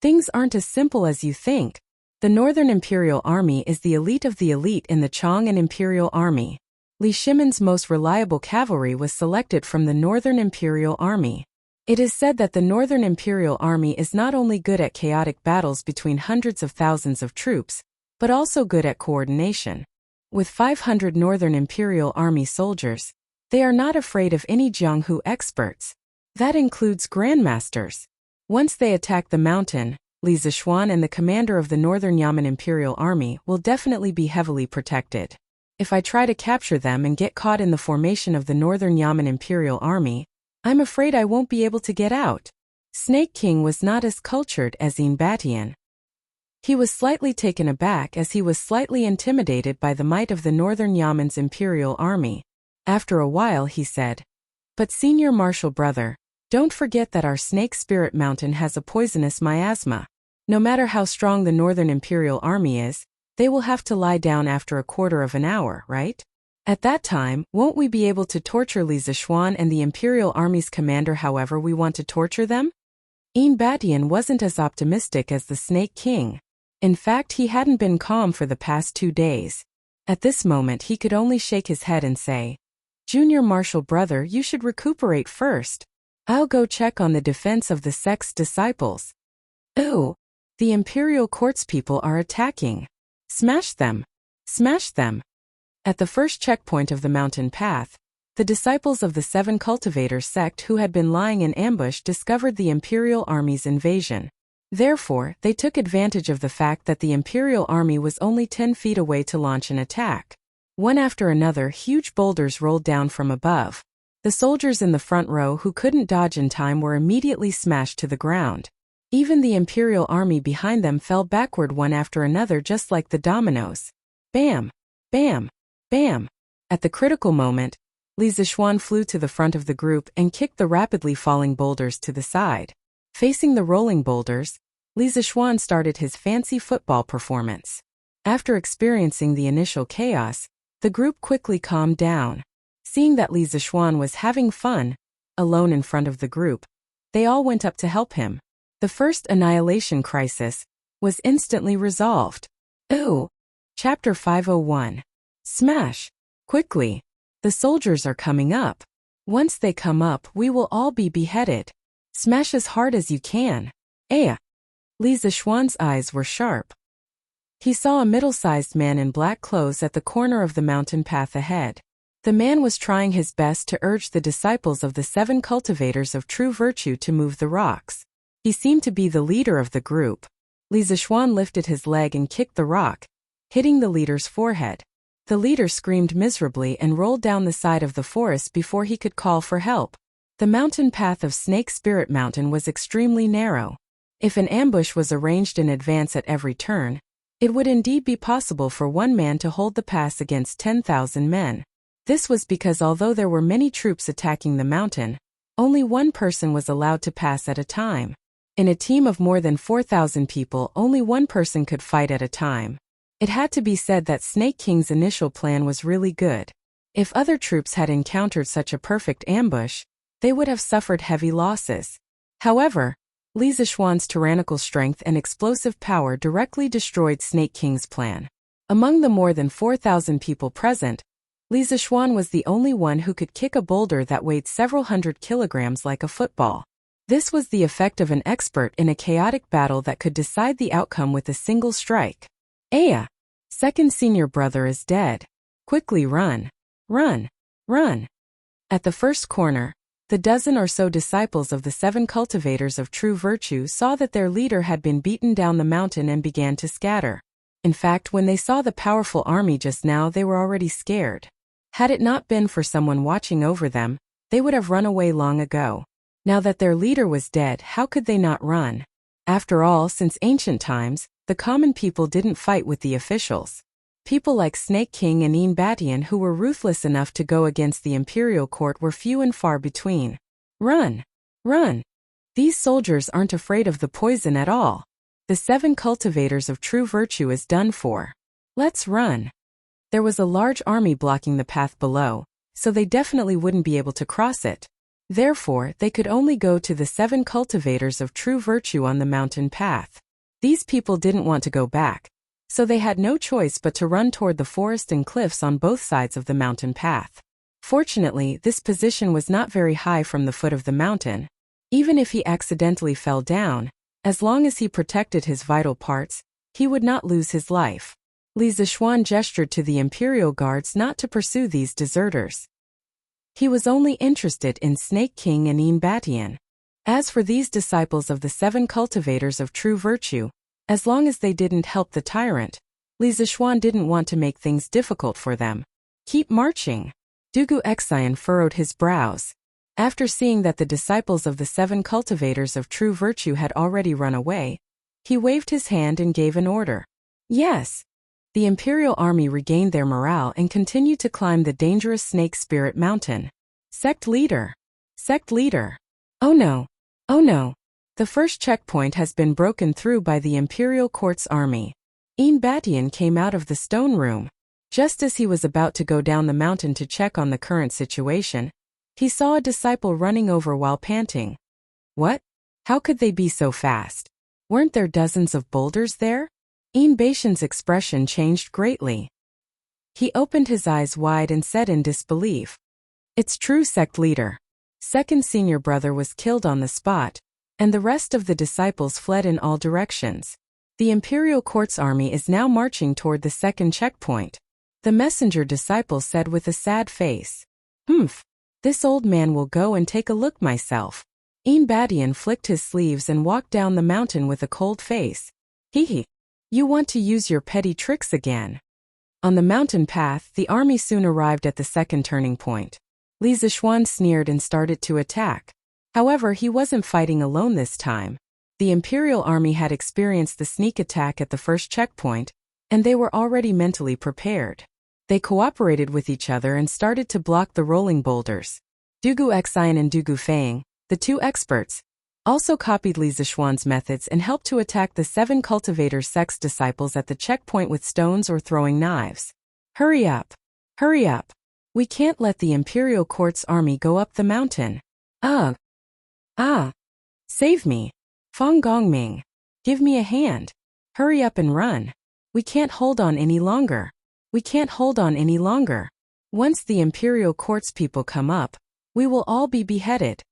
"Things aren't as simple as you think. The Northern Imperial Army is the elite of the elite in the Chong and Imperial Army. Li Shimon's most reliable cavalry was selected from the Northern Imperial Army. It is said that the Northern Imperial Army is not only good at chaotic battles between hundreds of thousands of troops, but also good at coordination. With 500 Northern Imperial Army soldiers, they are not afraid of any Jianghu experts. That includes Grandmasters. Once they attack the mountain, Li Zixuan and the commander of the Northern Yamen Imperial Army will definitely be heavily protected. If I try to capture them and get caught in the formation of the Northern Yamen Imperial Army, I'm afraid I won't be able to get out." Snake King was not as cultured as Batian. He was slightly taken aback as he was slightly intimidated by the might of the Northern Yamen's Imperial Army. After a while he said, "But Senior Marshal Brother, don't forget that our Snake Spirit Mountain has a poisonous miasma. No matter how strong the Northern Imperial Army is, they will have to lie down after a quarter of an hour, right? At that time, won't we be able to torture Li Zixuan and the Imperial Army's commander however we want to torture them?" Batian wasn't as optimistic as the Snake King. In fact, he hadn't been calm for the past 2 days. At this moment he could only shake his head and say, "Junior Marshal Brother, you should recuperate first. I'll go check on the defense of the sect's disciples." "Ooh! The Imperial Court's people are attacking. Smash them! Smash them!" At the first checkpoint of the mountain path, the disciples of the Seven Cultivators sect who had been lying in ambush discovered the Imperial Army's invasion. Therefore, they took advantage of the fact that the Imperial Army was only 10 feet away to launch an attack. One after another, huge boulders rolled down from above. The soldiers in the front row who couldn't dodge in time were immediately smashed to the ground. Even the Imperial Army behind them fell backward one after another just like the dominoes. Bam! Bam! Bam! At the critical moment, Li Zixuan flew to the front of the group and kicked the rapidly falling boulders to the side. Facing the rolling boulders, Li Zixuan started his fancy football performance. After experiencing the initial chaos, the group quickly calmed down. Seeing that Li Zixuan was having fun, alone in front of the group, they all went up to help him. The first annihilation crisis was instantly resolved. Ooh! Chapter 501. Smash! Quickly! The soldiers are coming up. Once they come up, we will all be beheaded. Smash as hard as you can. Aya! Li Zixuan's eyes were sharp. He saw a middle-sized man in black clothes at the corner of the mountain path ahead. The man was trying his best to urge the disciples of the 7 cultivators of true virtue to move the rocks. He seemed to be the leader of the group. Li Zixuan lifted his leg and kicked the rock, hitting the leader's forehead. The leader screamed miserably and rolled down the side of the forest before he could call for help. The mountain path of Snake Spirit Mountain was extremely narrow. If an ambush was arranged in advance at every turn, it would indeed be possible for one man to hold the pass against 10,000 men. This was because although there were many troops attacking the mountain, only one person was allowed to pass at a time. In a team of more than 4,000 people, only one person could fight at a time. It had to be said that Snake King's initial plan was really good. If other troops had encountered such a perfect ambush, they would have suffered heavy losses. However, Li Zixuan's tyrannical strength and explosive power directly destroyed Snake King's plan. Among the more than 4,000 people present, Li Zixuan was the only one who could kick a boulder that weighed several hundred kilograms like a football. This was the effect of an expert in a chaotic battle that could decide the outcome with a single strike. Aya! Second senior brother is dead. Quickly run. Run. Run. At the first corner, the dozen or so disciples of the 7 cultivators of true virtue saw that their leader had been beaten down the mountain and began to scatter. In fact, when they saw the powerful army just now, they were already scared. Had it not been for someone watching over them, they would have run away long ago. Now that their leader was dead, how could they not run? After all, since ancient times, the common people didn't fight with the officials. People like Snake King and Yin Batian who were ruthless enough to go against the imperial court were few and far between. Run! Run! These soldiers aren't afraid of the poison at all. The 7 cultivators of true virtue is done for. Let's run. There was a large army blocking the path below, so they definitely wouldn't be able to cross it. Therefore, they could only go to the 7 cultivators of true virtue on the mountain path. These people didn't want to go back, so they had no choice but to run toward the forest and cliffs on both sides of the mountain path. Fortunately, this position was not very high from the foot of the mountain. Even if he accidentally fell down, as long as he protected his vital parts, he would not lose his life. Li Zixuan gestured to the imperial guards not to pursue these deserters. He was only interested in Snake King and Yin Batian. As for these disciples of the 7 cultivators of true virtue, as long as they didn't help the tyrant, Li Zixuan didn't want to make things difficult for them. Keep marching. Dugu Xian furrowed his brows. After seeing that the disciples of the 7 cultivators of true virtue had already run away, he waved his hand and gave an order. Yes. The imperial army regained their morale and continued to climb the dangerous Snake Spirit Mountain. Sect leader. Sect leader. Oh no. Oh no. The first checkpoint has been broken through by the imperial court's army. Yin Batian came out of the stone room. Just as he was about to go down the mountain to check on the current situation, he saw a disciple running over while panting. What? How could they be so fast? Weren't there dozens of boulders there? Yin Batian's expression changed greatly. He opened his eyes wide and said in disbelief, "It's true, sect leader." Second senior brother was killed on the spot, and the rest of the disciples fled in all directions. The imperial court's army is now marching toward the second checkpoint. The messenger disciple said with a sad face, "Humph, this old man will go and take a look myself." Yin Batian flicked his sleeves and walked down the mountain with a cold face. Hee. You want to use your petty tricks again. On the mountain path, the army soon arrived at the second turning point. Li Zixuan sneered and started to attack. However, he wasn't fighting alone this time. The imperial army had experienced the sneak attack at the first checkpoint, and they were already mentally prepared. They cooperated with each other and started to block the rolling boulders. Dugu Xian and Dugu Fang, the 2 experts, also copied Li Zixuan's methods and helped to attack the 7 cultivator sect's disciples at the checkpoint with stones or throwing knives. Hurry up! Hurry up! We can't let the Imperial Court's army go up the mountain. Ugh. Ah. Save me. Fang Gongming. Give me a hand. Hurry up and run. We can't hold on any longer. We can't hold on any longer. Once the Imperial Court's people come up, we will all be beheaded.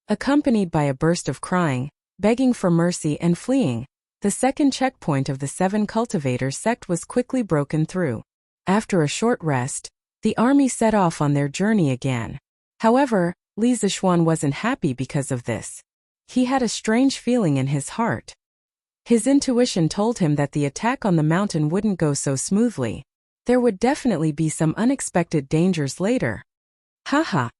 Accompanied by a burst of crying, begging for mercy and fleeing, the second checkpoint of the 7 cultivators sect was quickly broken through. After a short rest, the army set off on their journey again. However, Li Zixuan wasn't happy because of this. He had a strange feeling in his heart. His intuition told him that the attack on the mountain wouldn't go so smoothly. There would definitely be some unexpected dangers later. Haha.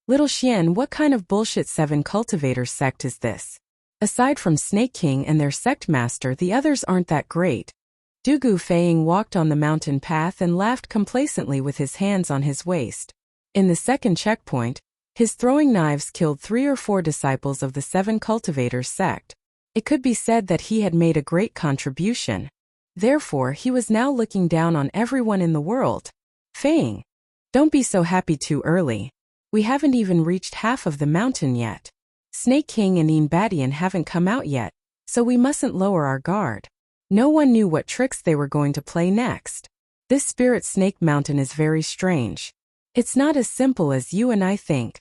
Little Xian, what kind of bullshit 7 cultivators sect is this? Aside from Snake King and their sect master, the others aren't that great. Dugu Feiying walked on the mountain path and laughed complacently with his hands on his waist. In the second checkpoint, his throwing knives killed 3 or 4 disciples of the 7 cultivators sect. It could be said that he had made a great contribution. Therefore, he was now looking down on everyone in the world. Feiying, don't be so happy too early. We haven't even reached half of the mountain yet. Snake King and Badian haven't come out yet, so we mustn't lower our guard. No one knew what tricks they were going to play next. This Spirit Snake Mountain is very strange. It's not as simple as you and I think.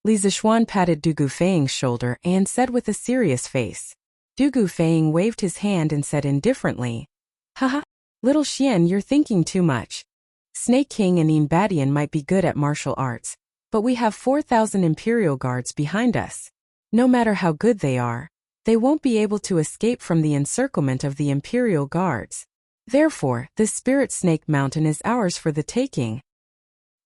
Li Zixuan patted Dugu Feiying's shoulder and said with a serious face. Dugu Feiying waved his hand and said indifferently, Haha, little Xian, you're thinking too much. Snake King and Badian might be good at martial arts, but we have 4,000 Imperial Guards behind us. No matter how good they are, they won't be able to escape from the encirclement of the Imperial Guards. Therefore, this Spirit Snake Mountain is ours for the taking.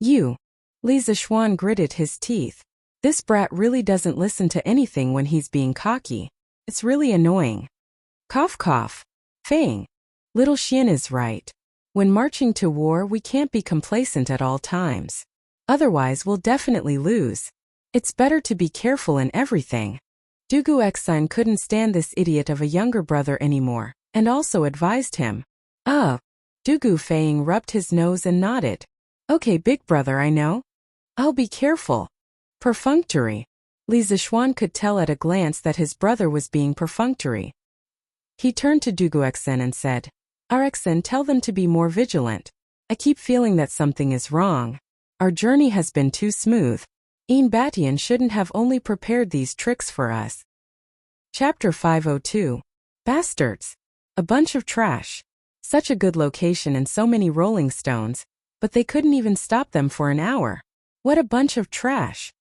You. Li Zixuan gritted his teeth. This brat really doesn't listen to anything when he's being cocky. It's really annoying. Cough cough. Feiying. Little Xian is right. When marching to war, we can't be complacent at all times. Otherwise, we'll definitely lose. It's better to be careful in everything. Dugu Xine couldn't stand this idiot of a younger brother anymore, and also advised him. Dugu Feiying rubbed his nose and nodded. Okay, big brother, I know. I'll be careful. Perfunctory. Li Zixuan could tell at a glance that his brother was being perfunctory. He turned to Dugu Xine and said, Rxen, tell them to be more vigilant. I keep feeling that something is wrong. Our journey has been too smooth. Badian shouldn't have only prepared these tricks for us. Chapter 502. Bastards. A bunch of trash. Such a good location and so many rolling stones, but they couldn't even stop them for an hour. What a bunch of trash.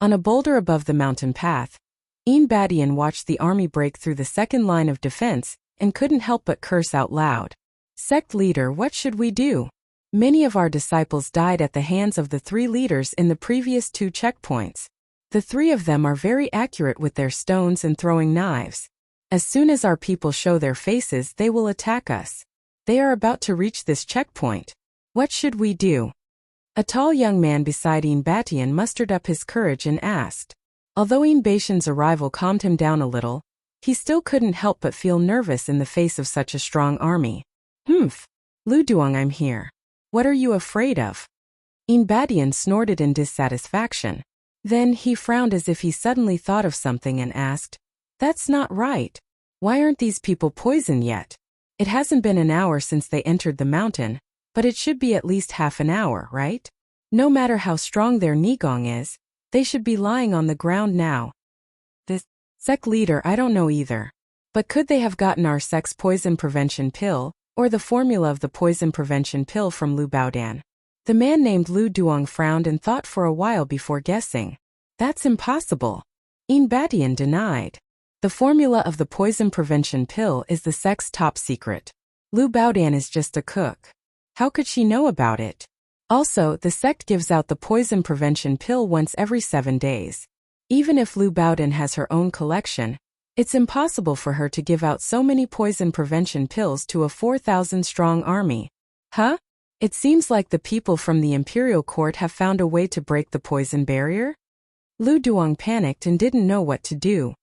On a boulder above the mountain path, Badian watched the army break through the second line of defense and couldn't help but curse out loud. Sect leader, what should we do? Many of our disciples died at the hands of the 3 leaders in the previous 2 checkpoints. The 3 of them are very accurate with their stones and throwing knives. As soon as our people show their faces, they will attack us. They are about to reach this checkpoint. What should we do? A tall young man beside Badian mustered up his courage and asked. Although Batian's arrival calmed him down a little, he still couldn't help but feel nervous in the face of such a strong army. Lu Duong, I'm here. What are you afraid of? Badian snorted in dissatisfaction. Then he frowned as if he suddenly thought of something and asked, That's not right. Why aren't these people poisoned yet? It hasn't been an hour since they entered the mountain, but it should be at least half an hour, right? No matter how strong their Nigong is, they should be lying on the ground now. This sect leader, I don't know either. But could they have gotten our sect's poison prevention pill, or the formula of the poison prevention pill from Lu Baodan? The man named Lu Duong frowned and thought for a while before guessing. That's impossible. Badian denied. The formula of the poison prevention pill is the sect's top secret. Lu Baodan is just a cook. How could she know about it? Also, the sect gives out the poison prevention pill once every 7 days. Even if Lu Baodan has her own collection, it's impossible for her to give out so many poison prevention pills to a 4,000-strong army. Huh? It seems like the people from the Imperial Court have found a way to break the poison barrier? Lu Duong panicked and didn't know what to do.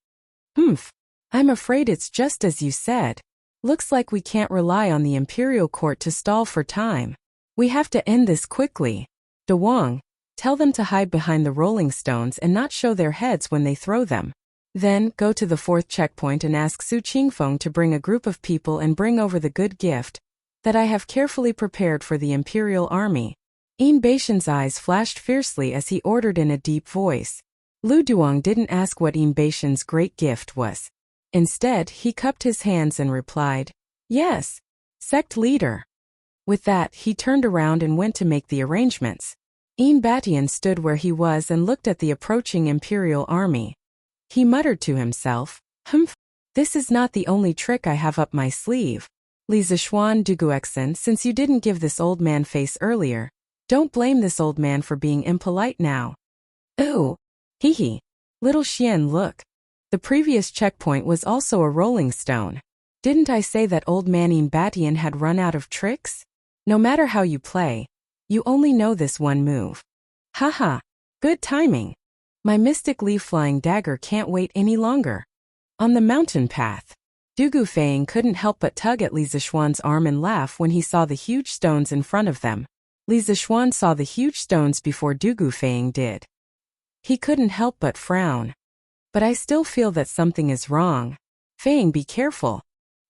I'm afraid it's just as you said. Looks like we can't rely on the Imperial Court to stall for time. We have to end this quickly. De Wang, tell them to hide behind the rolling stones and not show their heads when they throw them. Then, go to the 4th checkpoint and ask Su Qingfeng to bring a group of people and bring over the good gift that I have carefully prepared for the Imperial Army. Yin Baishan's eyes flashed fiercely as he ordered in a deep voice. Lu Duang didn't ask what Yin Baishan's great gift was. Instead, he cupped his hands and replied, "Yes, sect leader." With that, he turned around and went to make the arrangements. Yin Batian stood where he was and looked at the approaching Imperial Army. He muttered to himself, "Humph, this is not the only trick I have up my sleeve. Li Zishuan Duguexen, since you didn't give this old man face earlier, don't blame this old man for being impolite now." "Ooh, hee. Little Xian, look. The previous checkpoint was also a rolling stone. Didn't I say that old man Yin Batian had run out of tricks? No matter how you play, you only know this one move. Haha, good timing. My mystic leaf-flying dagger can't wait any longer." On the mountain path, Dugu Feng couldn't help but tug at Li Zishuan's arm and laugh when he saw the huge stones in front of them. Li Zishuan saw the huge stones before Dugu Feng did. He couldn't help but frown. "But I still feel that something is wrong. Feng, be careful."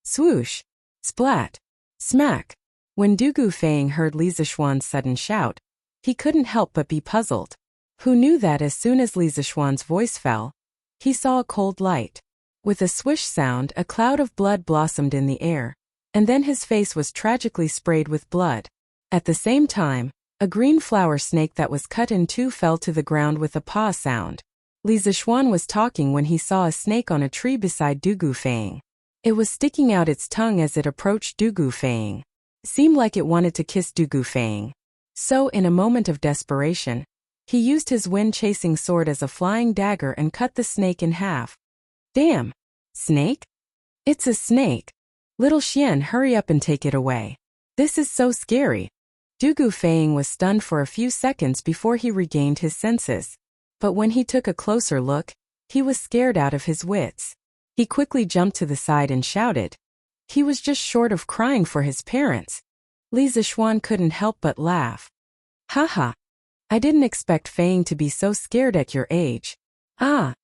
Swoosh, splat, smack. When Dugu Feng heard Li Zishuan's sudden shout, he couldn't help but be puzzled. Who knew that as soon as Li Zishuan's voice fell, he saw a cold light. With a swish sound, a cloud of blood blossomed in the air, and then his face was tragically sprayed with blood. At the same time, a green flower snake that was cut in two fell to the ground with a paw sound. Li Zishuan was talking when he saw a snake on a tree beside Dugu Feng. It was sticking out its tongue as it approached Dugu Feng. Seemed like it wanted to kiss Dugu Feng. So, in a moment of desperation, he used his wind-chasing sword as a flying dagger and cut the snake in half. "Damn! Snake? It's a snake! Little Xian, hurry up and take it away. This is so scary." Dugu Feng was stunned for a few seconds before he regained his senses. But when he took a closer look, he was scared out of his wits. He quickly jumped to the side and shouted. He was just short of crying for his parents. Li Zishuan couldn't help but laugh. "Haha. I didn't expect Feng to be so scared at your age. Ah.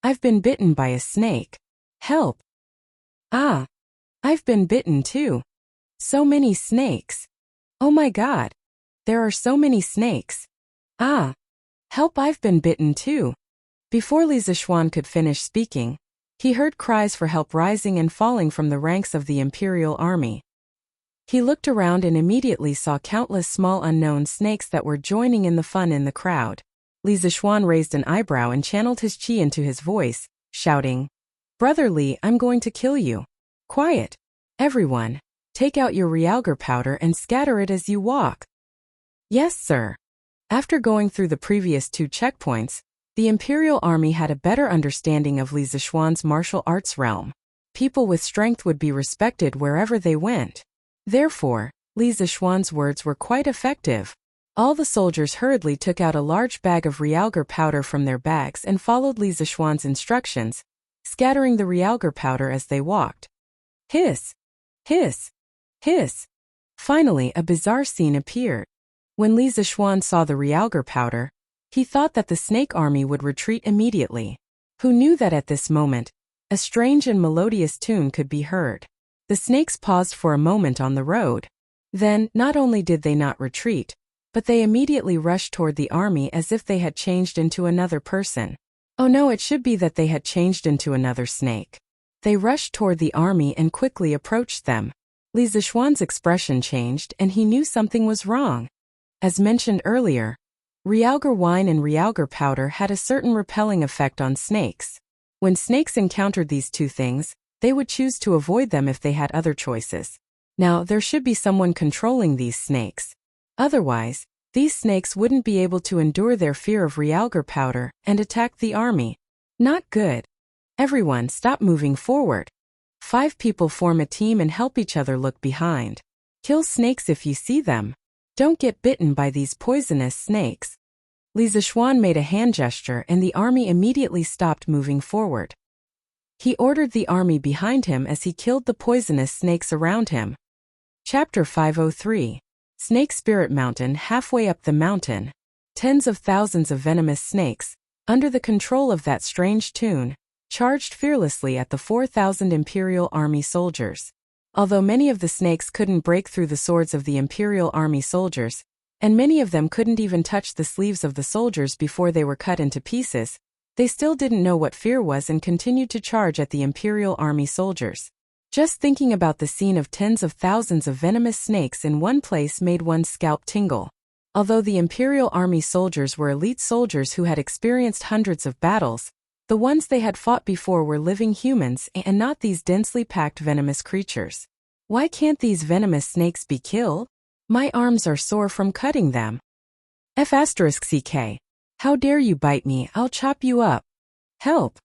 I've been bitten by a snake. Help. Ah. I've been bitten too. So many snakes. Oh my god. There are so many snakes. Ah. Help, I've been bitten too." Before Li Zishuan could finish speaking, he heard cries for help rising and falling from the ranks of the Imperial Army. He looked around and immediately saw countless small unknown snakes that were joining in the fun in the crowd. Li Zishuan raised an eyebrow and channeled his qi into his voice, shouting, "Brother Li, I'm going to kill you. Quiet. Everyone, take out your realgar powder and scatter it as you walk." "Yes, sir." After going through the previous two checkpoints, the Imperial Army had a better understanding of Li Zishuan's martial arts realm. People with strength would be respected wherever they went. Therefore, Li Zishuan's words were quite effective. All the soldiers hurriedly took out a large bag of realgar powder from their bags and followed Li Zishuan's instructions, scattering the realgar powder as they walked. Hiss! Hiss! Hiss! Finally, a bizarre scene appeared. When Li Zishuan saw the realgar powder, he thought that the snake army would retreat immediately. Who knew that at this moment, a strange and melodious tune could be heard. The snakes paused for a moment on the road. Then, not only did they not retreat, but they immediately rushed toward the army as if they had changed into another person. Oh no, it should be that they had changed into another snake. They rushed toward the army and quickly approached them. Li Zishuan's expression changed and he knew something was wrong. As mentioned earlier, realgar wine and realgar powder had a certain repelling effect on snakes. When snakes encountered these two things, they would choose to avoid them if they had other choices. Now, there should be someone controlling these snakes. Otherwise, these snakes wouldn't be able to endure their fear of realgar powder and attack the army. Not good. Everyone, stop moving forward. 5 people form a team and help each other look behind. Kill snakes if you see them. Don't get bitten by these poisonous snakes. Li Zishuan made a hand gesture and the army immediately stopped moving forward. He ordered the army behind him as he killed the poisonous snakes around him. Chapter 503. Snake Spirit Mountain. Halfway up the mountain, tens of thousands of venomous snakes, under the control of that strange tune, charged fearlessly at the 4,000 Imperial Army soldiers. Although many of the snakes couldn't break through the swords of the Imperial Army soldiers, and many of them couldn't even touch the sleeves of the soldiers before they were cut into pieces, they still didn't know what fear was and continued to charge at the Imperial Army soldiers. Just thinking about the scene of tens of thousands of venomous snakes in one place made one's scalp tingle. Although the Imperial Army soldiers were elite soldiers who had experienced hundreds of battles, the ones they had fought before were living humans and not these densely packed venomous creatures. Why can't these venomous snakes be killed? My arms are sore from cutting them. F***ck. How dare you bite me? I'll chop you up. Help.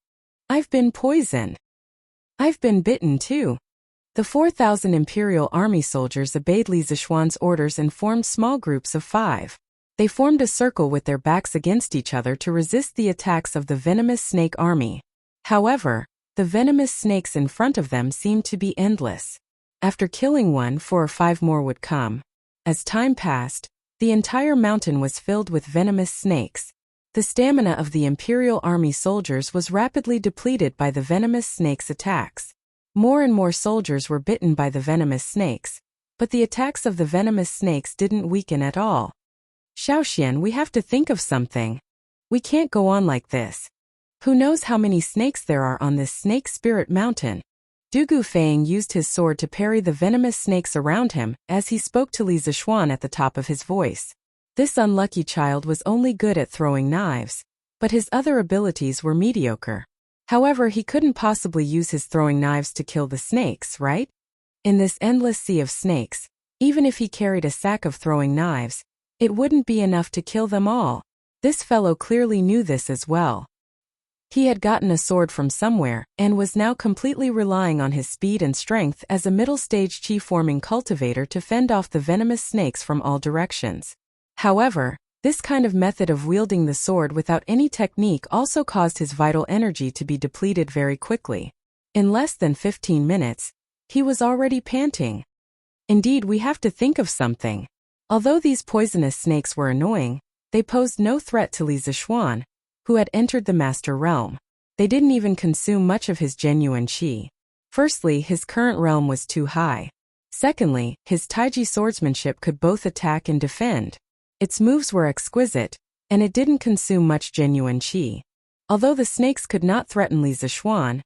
I've been poisoned. I've been bitten too. The 4,000 Imperial Army soldiers obeyed Li Zishuan's orders and formed small groups of 5. They formed a circle with their backs against each other to resist the attacks of the venomous snake army. However, the venomous snakes in front of them seemed to be endless. After killing one, 4 or 5 more would come. As time passed, the entire mountain was filled with venomous snakes. The stamina of the Imperial Army soldiers was rapidly depleted by the venomous snakes' attacks. More and more soldiers were bitten by the venomous snakes, but the attacks of the venomous snakes didn't weaken at all. Xiaoxian, we have to think of something. We can't go on like this. Who knows how many snakes there are on this Snake Spirit Mountain? Dugu Feng used his sword to parry the venomous snakes around him as he spoke to Li Zishuan at the top of his voice. This unlucky child was only good at throwing knives, but his other abilities were mediocre. However, he couldn't possibly use his throwing knives to kill the snakes, right? In this endless sea of snakes, even if he carried a sack of throwing knives, it wouldn't be enough to kill them all. This fellow clearly knew this as well. He had gotten a sword from somewhere and was now completely relying on his speed and strength as a middle-stage chi-forming cultivator to fend off the venomous snakes from all directions. However, this kind of method of wielding the sword without any technique also caused his vital energy to be depleted very quickly. In less than 15 minutes, he was already panting. Indeed, we have to think of something. Although these poisonous snakes were annoying, they posed no threat to Li Zishuan, who had entered the Master Realm. They didn't even consume much of his genuine qi. Firstly, his current realm was too high. Secondly, his Taiji swordsmanship could both attack and defend. Its moves were exquisite, and it didn't consume much genuine qi. Although the snakes could not threaten Li Zishuan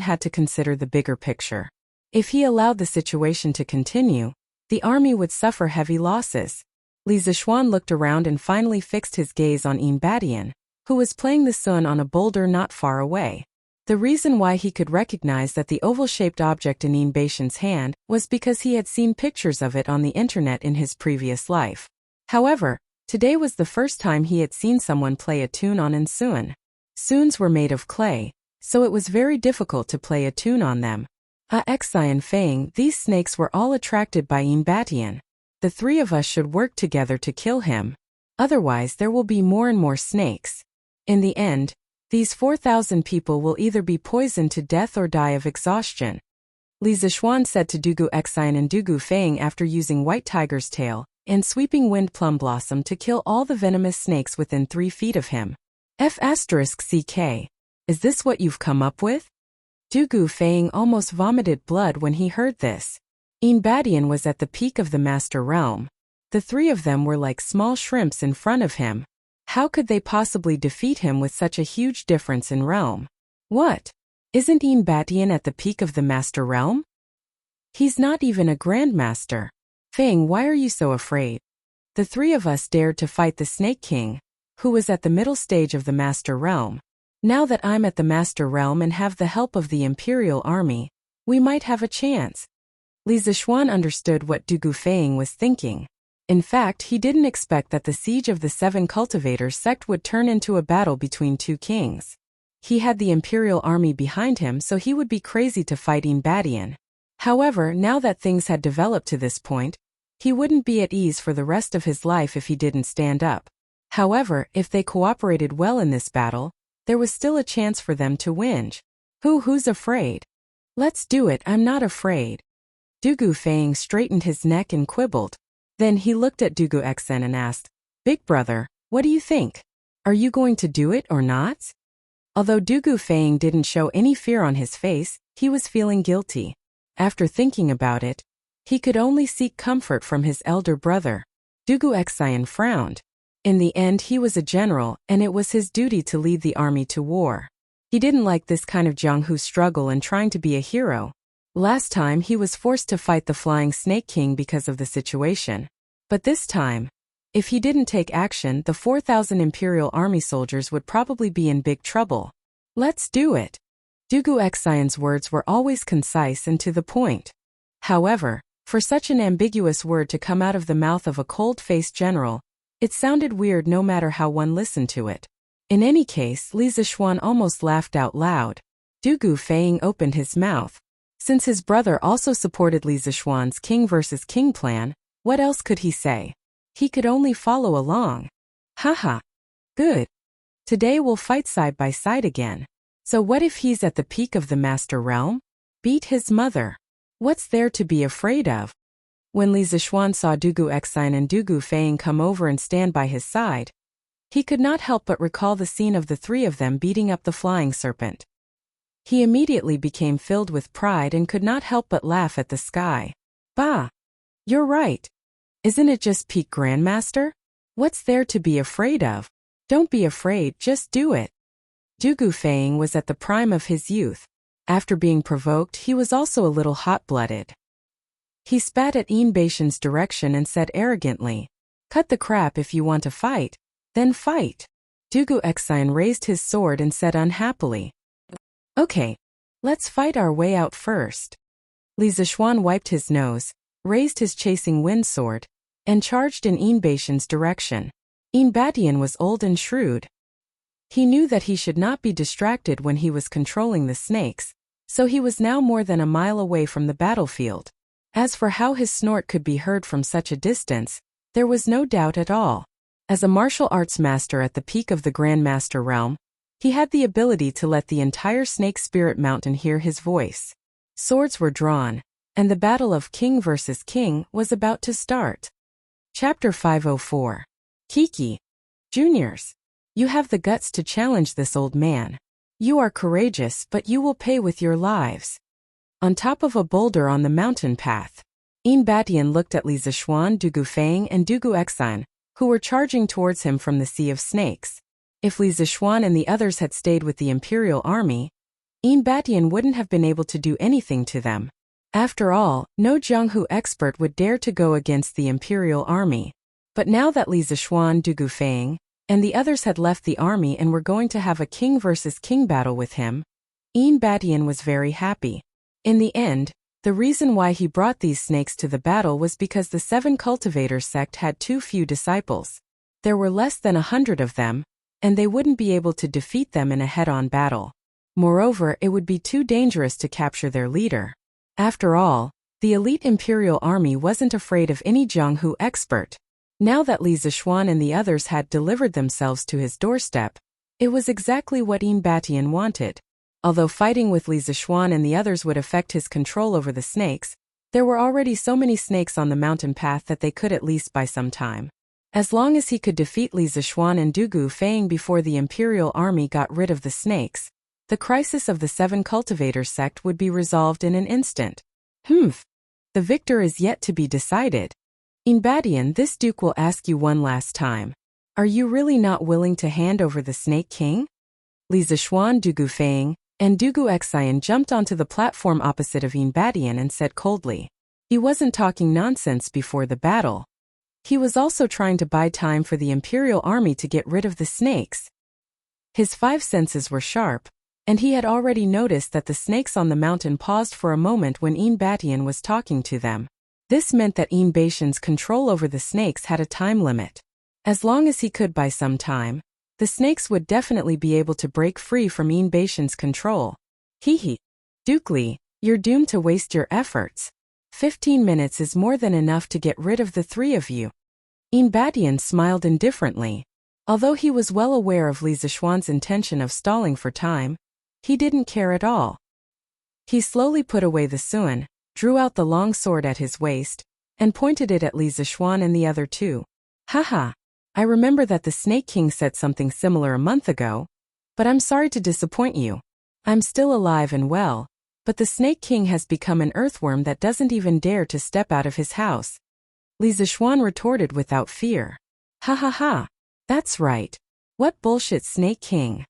had to consider the bigger picture. If he allowed the situation to continue, the army would suffer heavy losses. Li Zishuan looked around and finally fixed his gaze on Yin Badian, who was playing the sun on a boulder not far away. The reason why he could recognize that the oval-shaped object in Yin Badian's hand was because he had seen pictures of it on the internet in his previous life. However, today was the first time he had seen someone play a tune on an sun. Suns were made of clay, so it was very difficult to play a tune on them. Xian Feng, these snakes were all attracted by Yin Badian. The 3 of us should work together to kill him. Otherwise there will be more and more snakes. In the end, these 4,000 people will either be poisoned to death or die of exhaustion. Li Zishuan said to Dugu Xian and Dugu Feng after using White Tiger's tail and Sweeping Wind Plum Blossom to kill all the venomous snakes within 3 feet of him. F***ck. Is this what you've come up with? Dugu Feng almost vomited blood when he heard this. Yin Badian was at the peak of the Master Realm. The 3 of them were like small shrimps in front of him. How could they possibly defeat him with such a huge difference in realm? What? Isn't Yin Badian at the peak of the Master Realm? He's not even a Grandmaster. Feng, why are you so afraid? The 3 of us dared to fight the Snake King, who was at the middle stage of the Master Realm. Now that I'm at the Master Realm and have the help of the Imperial Army, we might have a chance. Li Zishuan understood what Dugu Feng was thinking. In fact, he didn't expect that the siege of the 7 cultivators sect would turn into a battle between 2 kings. He had the Imperial Army behind him, so he would be crazy to fight Yin Badian. However, now that things had developed to this point, he wouldn't be at ease for the rest of his life if he didn't stand up. However, if they cooperated well in this battle, there was still a chance for them to win. Who's afraid? Let's do it, I'm not afraid. Dugu Feng straightened his neck and quibbled. Then he looked at Dugu Xen and asked, "Big brother, what do you think? Are you going to do it or not?" Although Dugu Feng didn't show any fear on his face, he was feeling guilty. After thinking about it, he could only seek comfort from his elder brother. Dugu Xen frowned. In the end, he was a general, and it was his duty to lead the army to war. He didn't like this kind of Jianghu struggle and trying to be a hero. Last time he was forced to fight the Flying Snake King because of the situation. But this time, if he didn't take action, the 4,000 Imperial Army soldiers would probably be in big trouble. "Let's do it." Dugu Xen's words were always concise and to the point. However, for such an ambiguous word to come out of the mouth of a cold-faced general, it sounded weird no matter how one listened to it. In any case, Li Zixuan almost laughed out loud. Dugu Feng opened his mouth. Since his brother also supported Li Zixuan's king versus king plan, what else could he say? He could only follow along. Haha. Good. Today we'll fight side by side again. So what if he's at the peak of the master realm? Beat his mother. What's there to be afraid of? When Li Zixuan saw Dugu Xen and Dugu Feng come over and stand by his side, he could not help but recall the scene of the three of them beating up the flying serpent. He immediately became filled with pride and could not help but laugh at the sky. Bah! You're right. Isn't it just peak Grandmaster? What's there to be afraid of? Don't be afraid, just do it. Dugu Feng was at the prime of his youth. After being provoked, he was also a little hot-blooded. He spat at Yin Beishan's direction and said arrogantly, "Cut the crap if you want to fight. Then fight." Dugu Xen raised his sword and said unhappily, "Okay, let's fight our way out first." Li Zixuan wiped his nose, raised his chasing wind sword, and charged in Yin Beishan's direction. Yin Batian was old and shrewd. He knew that he should not be distracted when he was controlling the snakes, so he was now more than a mile away from the battlefield. As for how his snort could be heard from such a distance, there was no doubt at all. As a martial arts master at the peak of the Grandmaster realm, he had the ability to let the entire Snake Spirit Mountain hear his voice. Swords were drawn, and the battle of king versus king was about to start. Chapter 504. Kiki. Juniors. You have the guts to challenge this old man. You are courageous, but you will pay with your lives. On top of a boulder on the mountain path, Yin Batian looked at Li Zixuan, Dugu Feng, and Dugu Xen, who were charging towards him from the Sea of Snakes. If Li Zixuan and the others had stayed with the Imperial Army, Yin Batian wouldn't have been able to do anything to them. After all, no Jianghu expert would dare to go against the Imperial Army. But now that Li Zixuan, Dugu Feng, and the others had left the army and were going to have a king versus king battle with him, Yin Batian was very happy. In the end, the reason why he brought these snakes to the battle was because the 7 cultivators sect had too few disciples. There were less than 100 of them, and they wouldn't be able to defeat them in a head-on battle. Moreover, it would be too dangerous to capture their leader. After all, the elite Imperial Army wasn't afraid of any Jianghu expert. Now that Li Zixuan and the others had delivered themselves to his doorstep, it was exactly what Yin Batian wanted. Although fighting with Li Zixuan and the others would affect his control over the snakes, there were already so many snakes on the mountain path that they could at least buy some time. As long as he could defeat Li Zixuan and Dugu Feng before the Imperial Army got rid of the snakes, the crisis of the 7 cultivators sect would be resolved in an instant. The victor is yet to be decided. Yin Batian, this duke will ask you one last time. Are you really not willing to hand over the Snake King? Li Zixuan, Dugu Feng, and Dugu Xen jumped onto the platform opposite of Yin Batian and said coldly. He wasn't talking nonsense before the battle. He was also trying to buy time for the Imperial Army to get rid of the snakes. His 5 senses were sharp, and he had already noticed that the snakes on the mountain paused for a moment when Yin Batian was talking to them. This meant that Yin Beishan's control over the snakes had a time limit. As long as he could buy some time, the snakes would definitely be able to break free from Yin Beishan's control. Duke Li, you're doomed to waste your efforts. 15 minutes is more than enough to get rid of the 3 of you. Yin Batian smiled indifferently. Although he was well aware of Li Zixuan's intention of stalling for time, he didn't care at all. He slowly put away the Suan, drew out the long sword at his waist, and pointed it at Li Zixuan and the other two. Haha. I remember that the Snake King said something similar a month ago, but I'm sorry to disappoint you. I'm still alive and well, but the Snake King has become an earthworm that doesn't even dare to step out of his house. Li Zixuan retorted without fear. Ha ha ha. That's right. What bullshit, Snake King.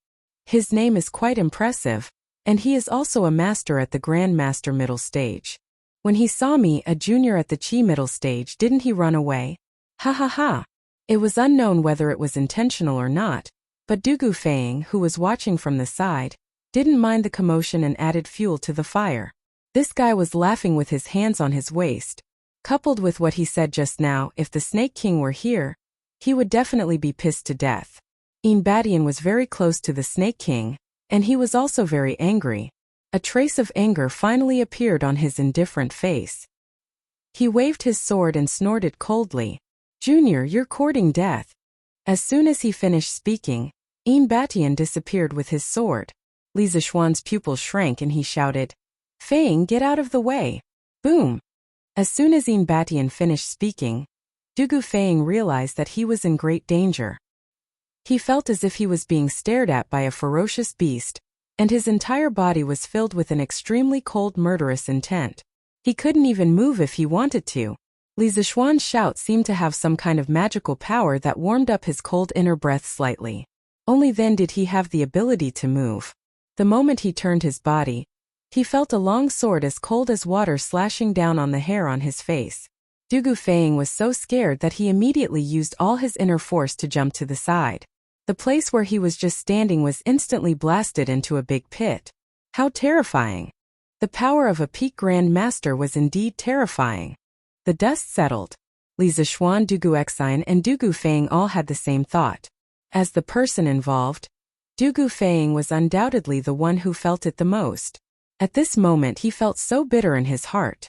His name is quite impressive, and he is also a master at the Grandmaster middle stage. When he saw me, a junior at the Qi middle stage, didn't he run away? Ha ha ha. It was unknown whether it was intentional or not, but Du Gufeng, who was watching from the side, didn't mind the commotion and added fuel to the fire. This guy was laughing with his hands on his waist. Coupled with what he said just now, if the Snake King were here, he would definitely be pissed to death. Badian was very close to the Snake King, and he was also very angry. A trace of anger finally appeared on his indifferent face. He waved his sword and snorted coldly. Junior, you're courting death. As soon as he finished speaking, Badian disappeared with his sword. Li Zixuan's pupils shrank and he shouted, Feng, get out of the way. Boom. As soon as Badian finished speaking, Du Gufeng realized that he was in great danger. He felt as if he was being stared at by a ferocious beast, and his entire body was filled with an extremely cold, murderous intent. He couldn't even move if he wanted to. Li Zixuan's shout seemed to have some kind of magical power that warmed up his cold inner breath slightly. Only then did he have the ability to move. The moment he turned his body, he felt a long sword as cold as water slashing down on the hair on his face. Du Gufeng was so scared that he immediately used all his inner force to jump to the side. The place where he was just standing was instantly blasted into a big pit. How terrifying! The power of a peak Grand Master was indeed terrifying. The dust settled. Li Zixuan, Du Guexine, and Du Gufeng all had the same thought. As the person involved, Du Gufeng was undoubtedly the one who felt it the most. At this moment he felt so bitter in his heart.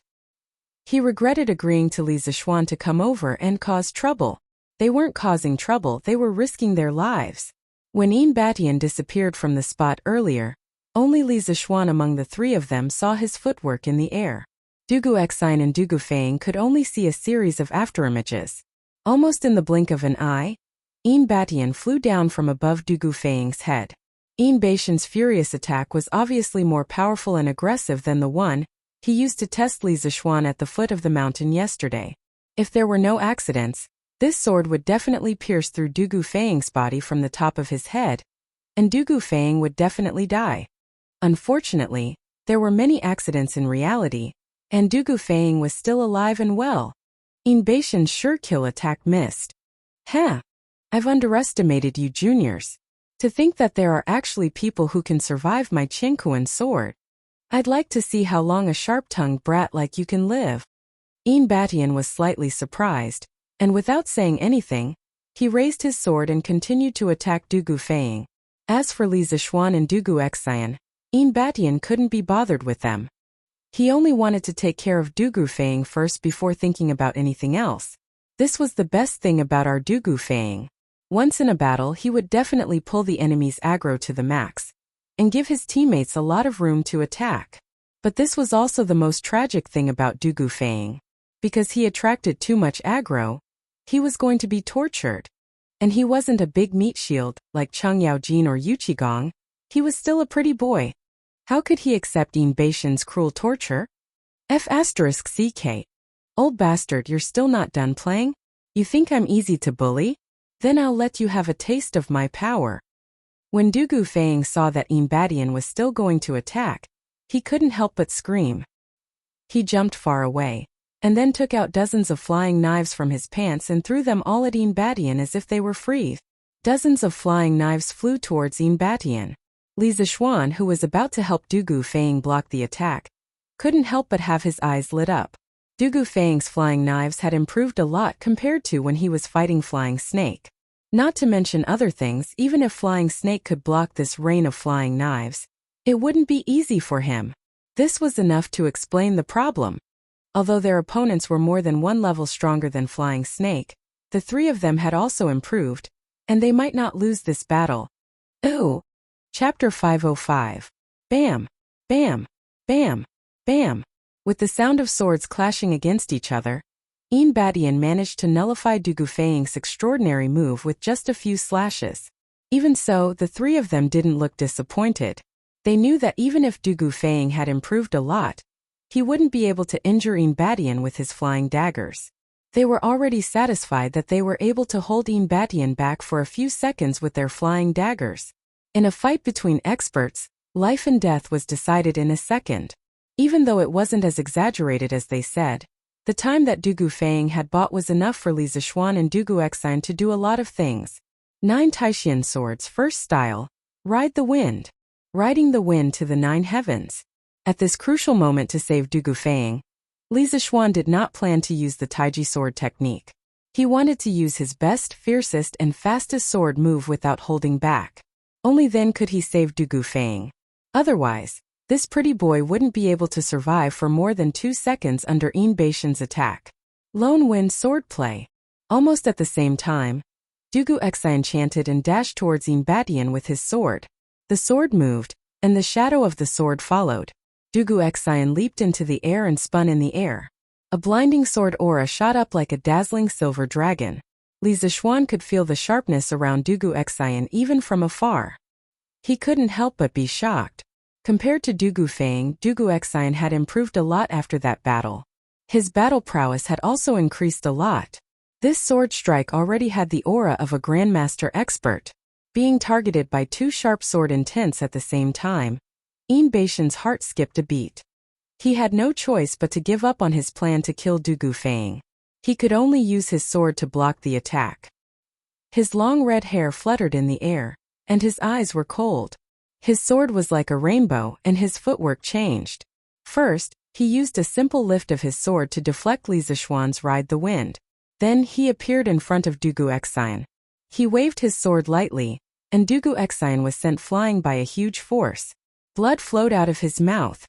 He regretted agreeing to Li Zixuan to come over and cause trouble. They weren't causing trouble, they were risking their lives. When Badian disappeared from the spot earlier, only Li Zixuan among the three of them saw his footwork in the air. Du Guexine and Du Gufeng could only see a series of afterimages. Almost in the blink of an eye, Badian flew down from above Du Gufeng's head. Baishan's furious attack was obviously more powerful and aggressive than the one he used to test Li Zixuan at the foot of the mountain yesterday. If there were no accidents, this sword would definitely pierce through Du Gufeng's body from the top of his head, and Du Gufeng would definitely die. Unfortunately, there were many accidents in reality, and Du Gufeng was still alive and well. Baishan's sure kill attack missed. Heh! I've underestimated you juniors. To think that there are actually people who can survive my Qingkuan sword. I'd like to see how long a sharp-tongued brat like you can live. Badian was slightly surprised, and without saying anything, he raised his sword and continued to attack Du Gufeng. As for Li Zixuan and Du Guexine, Badian couldn't be bothered with them. He only wanted to take care of Du Gufeng first before thinking about anything else. This was the best thing about our Du Gufeng. Once in a battle, he would definitely pull the enemy's aggro to the max, and give his teammates a lot of room to attack. But this was also the most tragic thing about Du Gufeng. Because he attracted too much aggro, he was going to be tortured. And he wasn't a big meat shield, like Cheng Yaojin or Yu Qigong. He was still a pretty boy. How could he accept Baishan's cruel torture? F***CK. Old bastard, you're still not done playing? You think I'm easy to bully? Then I'll let you have a taste of my power. When Du Gufeng saw that Badian was still going to attack, he couldn't help but scream. He jumped far away, and then took out dozens of flying knives from his pants and threw them all at Badian as if they were free. Dozens of flying knives flew towards Badian. Li Zixuan, who was about to help Du Gufeng block the attack, couldn't help but have his eyes lit up. Du Gufeng's flying knives had improved a lot compared to when he was fighting Flying Snake. Not to mention other things, even if Flying Snake could block this rain of flying knives, it wouldn't be easy for him. This was enough to explain the problem. Although their opponents were more than one level stronger than Flying Snake, the three of them had also improved, and they might not lose this battle. Ooh! Chapter 505. Bam! Bam! Bam! Bam! With the sound of swords clashing against each other, Yin Badian managed to nullify Du Gufeng's extraordinary move with just a few slashes. Even so, the three of them didn't look disappointed. They knew that even if Du Gufeng had improved a lot, he wouldn't be able to injure Yin Badian with his flying daggers. They were already satisfied that they were able to hold Yin Badian back for a few seconds with their flying daggers. In a fight between experts, life and death was decided in a second. Even though it wasn't as exaggerated as they said, the time that Du Gufeng had bought was enough for Li Zixuan and Du Guexine to do a lot of things. 9 Taishian swords. First style, ride the wind. Riding the wind to the 9 heavens. At this crucial moment to save Du Gufeng, Li Zixuan did not plan to use the Taiji sword technique. He wanted to use his best, fiercest, and fastest sword move without holding back. Only then could he save Du Gufeng. Otherwise, this pretty boy wouldn't be able to survive for more than 2 seconds under Yin Baishan's attack. Lone Wind swordplay. Almost at the same time, Du Guexine chanted and dashed towards Yin Badian with his sword. The sword moved, and the shadow of the sword followed. Du Guexine leaped into the air and spun in the air. A blinding sword aura shot up like a dazzling silver dragon. Li Zixuan could feel the sharpness around Du Guexine even from afar. He couldn't help but be shocked. Compared to Du Gufeng, Du Guexine had improved a lot after that battle. His battle prowess had also increased a lot. This sword strike already had the aura of a grandmaster expert. Being targeted by 2 sharp sword intents at the same time, Yin Baishan's heart skipped a beat. He had no choice but to give up on his plan to kill Du Gufeng. He could only use his sword to block the attack. His long red hair fluttered in the air, and his eyes were cold. His sword was like a rainbow, and his footwork changed. First, he used a simple lift of his sword to deflect Li Zixuan's ride the wind. Then he appeared in front of Du Guexine. He waved his sword lightly, and Du Guexine was sent flying by a huge force. Blood flowed out of his mouth.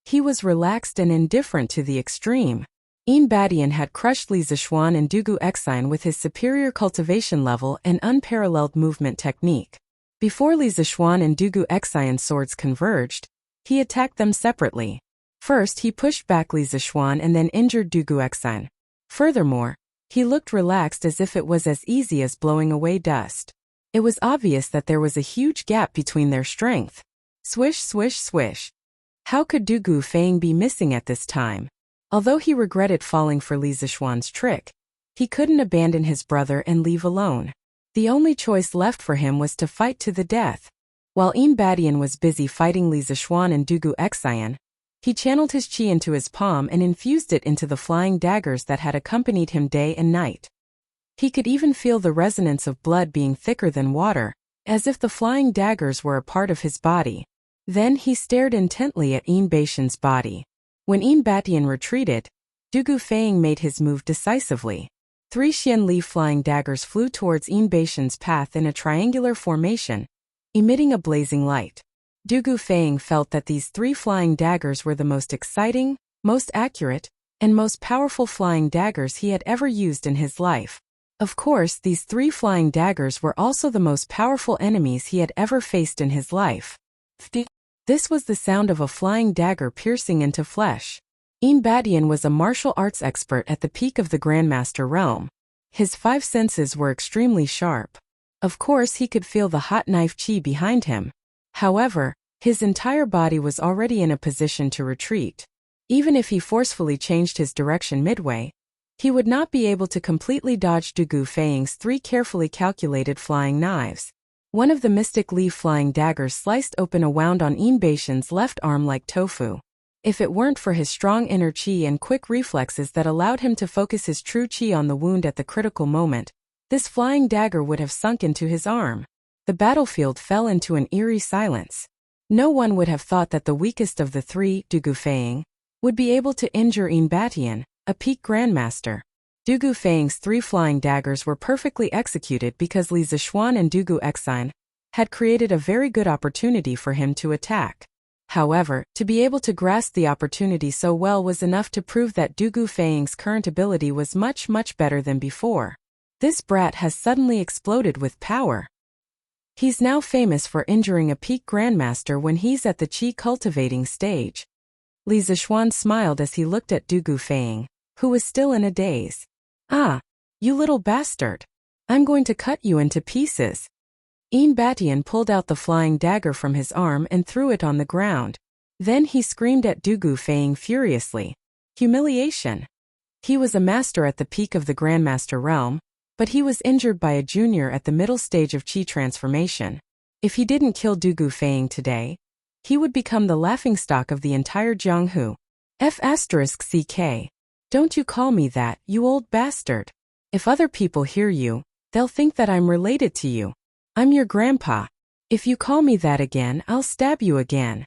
He was relaxed and indifferent to the extreme. Yin Badian had crushed Li Zixuan and Du Guexine with his superior cultivation level and unparalleled movement technique. Before Li Zixuan and Du Guexine's swords converged, he attacked them separately. First he pushed back Li Zixuan and then injured Du Guexine. Furthermore, he looked relaxed as if it was as easy as blowing away dust. It was obvious that there was a huge gap between their strength. Swish, swish, swish. How could Du Gufeng be missing at this time? Although he regretted falling for Li Zixuan's trick, he couldn't abandon his brother and leave alone. The only choice left for him was to fight to the death. While Yin Badian was busy fighting Li Zixuan and Du Guexine, he channeled his chi into his palm and infused it into the flying daggers that had accompanied him day and night. He could even feel the resonance of blood being thicker than water, as if the flying daggers were a part of his body. Then he stared intently at Yin Baishan's body. When Yin Badian retreated, Du Gufeng made his move decisively. 3 Xianli flying daggers flew towards Yin Baishan's path in a triangular formation, emitting a blazing light. Du Gufeng felt that these 3 flying daggers were the most exciting, most accurate, and most powerful flying daggers he had ever used in his life. Of course, these 3 flying daggers were also the most powerful enemies he had ever faced in his life. This was the sound of a flying dagger piercing into flesh. Yin Badian was a martial arts expert at the peak of the Grandmaster realm. His 5 senses were extremely sharp. Of course, he could feel the hot knife chi behind him. However, his entire body was already in a position to retreat. Even if he forcefully changed his direction midway, he would not be able to completely dodge Du Gufeng's 3 carefully calculated flying knives. One of the mystic leaf flying daggers sliced open a wound on Yin Baishan's left arm like tofu. If it weren't for his strong inner chi and quick reflexes that allowed him to focus his true chi on the wound at the critical moment, this flying dagger would have sunk into his arm. The battlefield fell into an eerie silence. No one would have thought that the weakest of the 3, Du Gufeng, would be able to injure Yin Badian, a peak grandmaster. Du Gufeng's 3 flying daggers were perfectly executed because Li Zixuan and Du Guexine had created a very good opportunity for him to attack. However, to be able to grasp the opportunity so well was enough to prove that Du Gufeng's current ability was much better than before. This brat has suddenly exploded with power. He's now famous for injuring a peak grandmaster when he's at the chi cultivating stage. Li Zixuan smiled as he looked at Du Gufeng. who was still in a daze. "Ah, you little bastard. I'm going to cut you into pieces." Batian pulled out the flying dagger from his arm and threw it on the ground. Then he screamed at Dugu Feiying furiously. Humiliation. He was a master at the peak of the Grandmaster realm, but he was injured by a junior at the middle stage of Qi transformation. If he didn't kill Dugu Feiying today, he would become the laughingstock of the entire Jianghu. F***CK. Don't you call me that, you old bastard. If other people hear you, they'll think that I'm related to you. I'm your grandpa. If you call me that again, I'll stab you again.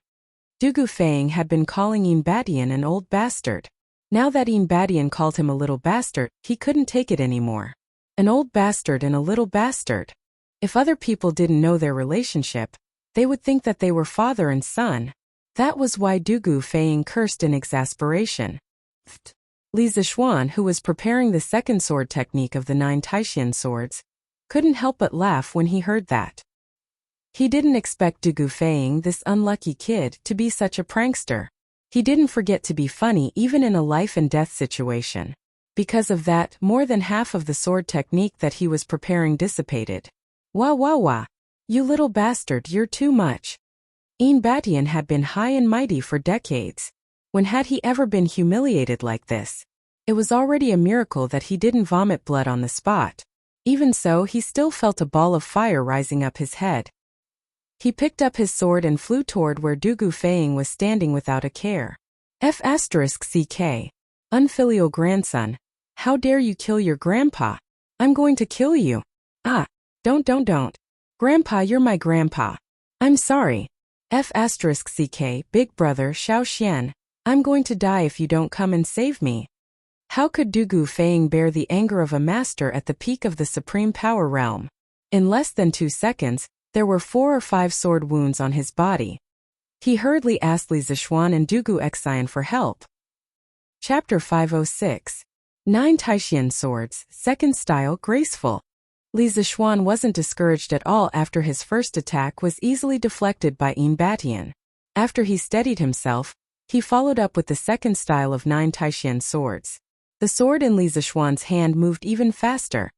Dugu Feiying had been calling Batian an old bastard. Now that Batian called him a little bastard, he couldn't take it anymore. An old bastard and a little bastard. If other people didn't know their relationship, they would think that they were father and son. That was why Dugu Feiying cursed in exasperation. Li Zixuan, who was preparing the second sword technique of the 9 Taishan swords, couldn't help but laugh when he heard that. He didn't expect Dugu Feiying, this unlucky kid, to be such a prankster. He didn't forget to be funny even in a life-and-death situation. Because of that, more than half of the sword technique that he was preparing dissipated. Wah wah wah. You little bastard, you're too much. Batian had been high and mighty for decades. When had he ever been humiliated like this? It was already a miracle that he didn't vomit blood on the spot. Even so, he still felt a ball of fire rising up his head. He picked up his sword and flew toward where Dugu Feiying was standing without a care. F***CK. Unfilial grandson. How dare you kill your grandpa? I'm going to kill you. Ah, don't. Grandpa, you're my grandpa. I'm sorry. F***CK, big brother Xiao Xian. I'm going to die if you don't come and save me. How could Dugu Feiying bear the anger of a master at the peak of the supreme power realm? In less than 2 seconds, there were 4 or 5 sword wounds on his body. He hurriedly asked Li Zixuan and Dugu Xian for help. Chapter 506. 9 Taishan Swords, Second Style, Graceful. Li Zixuan wasn't discouraged at all after his first attack was easily deflected by Batian. After he steadied himself, he followed up with the second style of 9 Taishan Swords. The sword in Li Zixuan's hand moved even faster,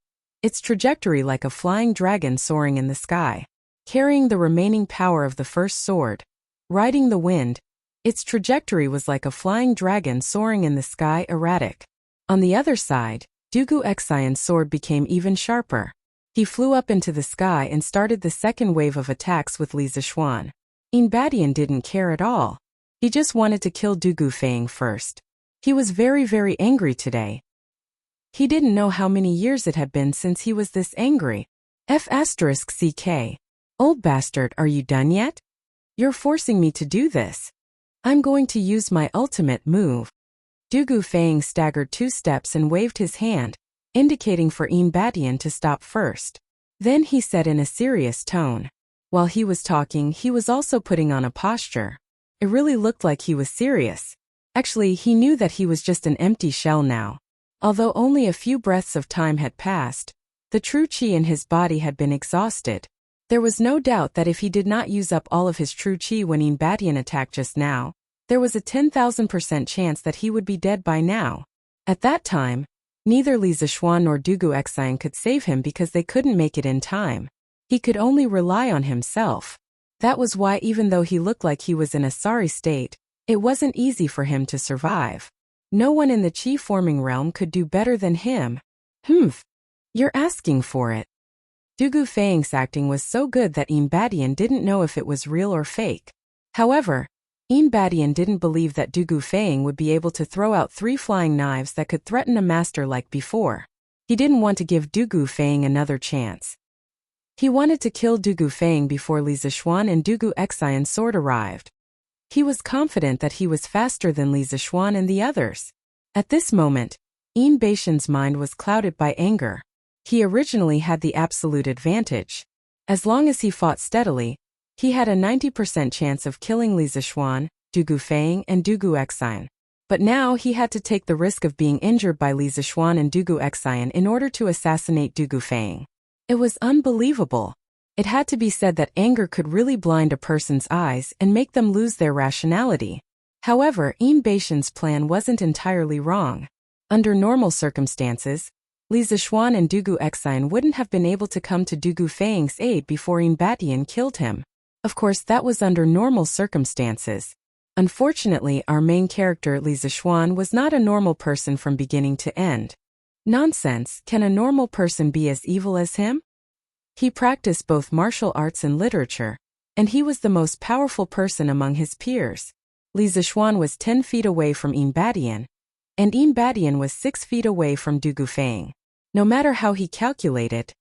its trajectory like a flying dragon soaring in the sky. Carrying the remaining power of the first sword, riding the wind, its trajectory was like a flying dragon soaring in the sky, erratic. On the other side, Dugu Xian's sword became even sharper. He flew up into the sky and started the second wave of attacks with Li Zixuan. Batian didn't care at all. He just wanted to kill Dugu Feiying first. He was very angry today. He didn't know how many years it had been since he was this angry. F***CK. Old bastard, are you done yet? You're forcing me to do this. I'm going to use my ultimate move. Dugu Feiying staggered 2 steps and waved his hand, indicating for Batian to stop first. Then he said in a serious tone. While he was talking, he was also putting on a posture. It really looked like he was serious. Actually, he knew that he was just an empty shell now. Although only a few breaths of time had passed, the true qi in his body had been exhausted. There was no doubt that if he did not use up all of his true qi when Batian attacked just now, there was a 10,000% chance that he would be dead by now. At that time, neither Li Zixuan nor Dugu Xian could save him because they couldn't make it in time. He could only rely on himself. That was why even though he looked like he was in a sorry state, it wasn't easy for him to survive. No one in the qi-forming realm could do better than him. You're asking for it. Dugu Feiying's acting was so good that Batian didn't know if it was real or fake. However, Batian didn't believe that Dugu Feiying would be able to throw out 3 flying knives that could threaten a master like before. He didn't want to give Dugu Feiying another chance. He wanted to kill Dugu Feiying before Li Zixuan and Dugu Xian's sword arrived. He was confident that he was faster than Li Zixuan and the others. At this moment, Batian's mind was clouded by anger. He originally had the absolute advantage. As long as he fought steadily, he had a 90% chance of killing Li Zixuan, Dugu Feiying, and Dugu Xian. But now he had to take the risk of being injured by Li Zixuan and Dugu Xian in order to assassinate Dugu Feiying. It was unbelievable. It had to be said that anger could really blind a person's eyes and make them lose their rationality. However, Batian's plan wasn't entirely wrong. Under normal circumstances, Li Zixuan and Dugu Exine wouldn't have been able to come to Dugu Feiying's aid before Yin Batian killed him. Of course, that was under normal circumstances. Unfortunately, our main character Li Zixuan was not a normal person from beginning to end. Nonsense, can a normal person be as evil as him? He practiced both martial arts and literature, and he was the most powerful person among his peers. Li Zixuan was 10 feet away from Yin Batian, and Yin Batian was 6 feet away from Dugu Feiying. No matter how he calculated,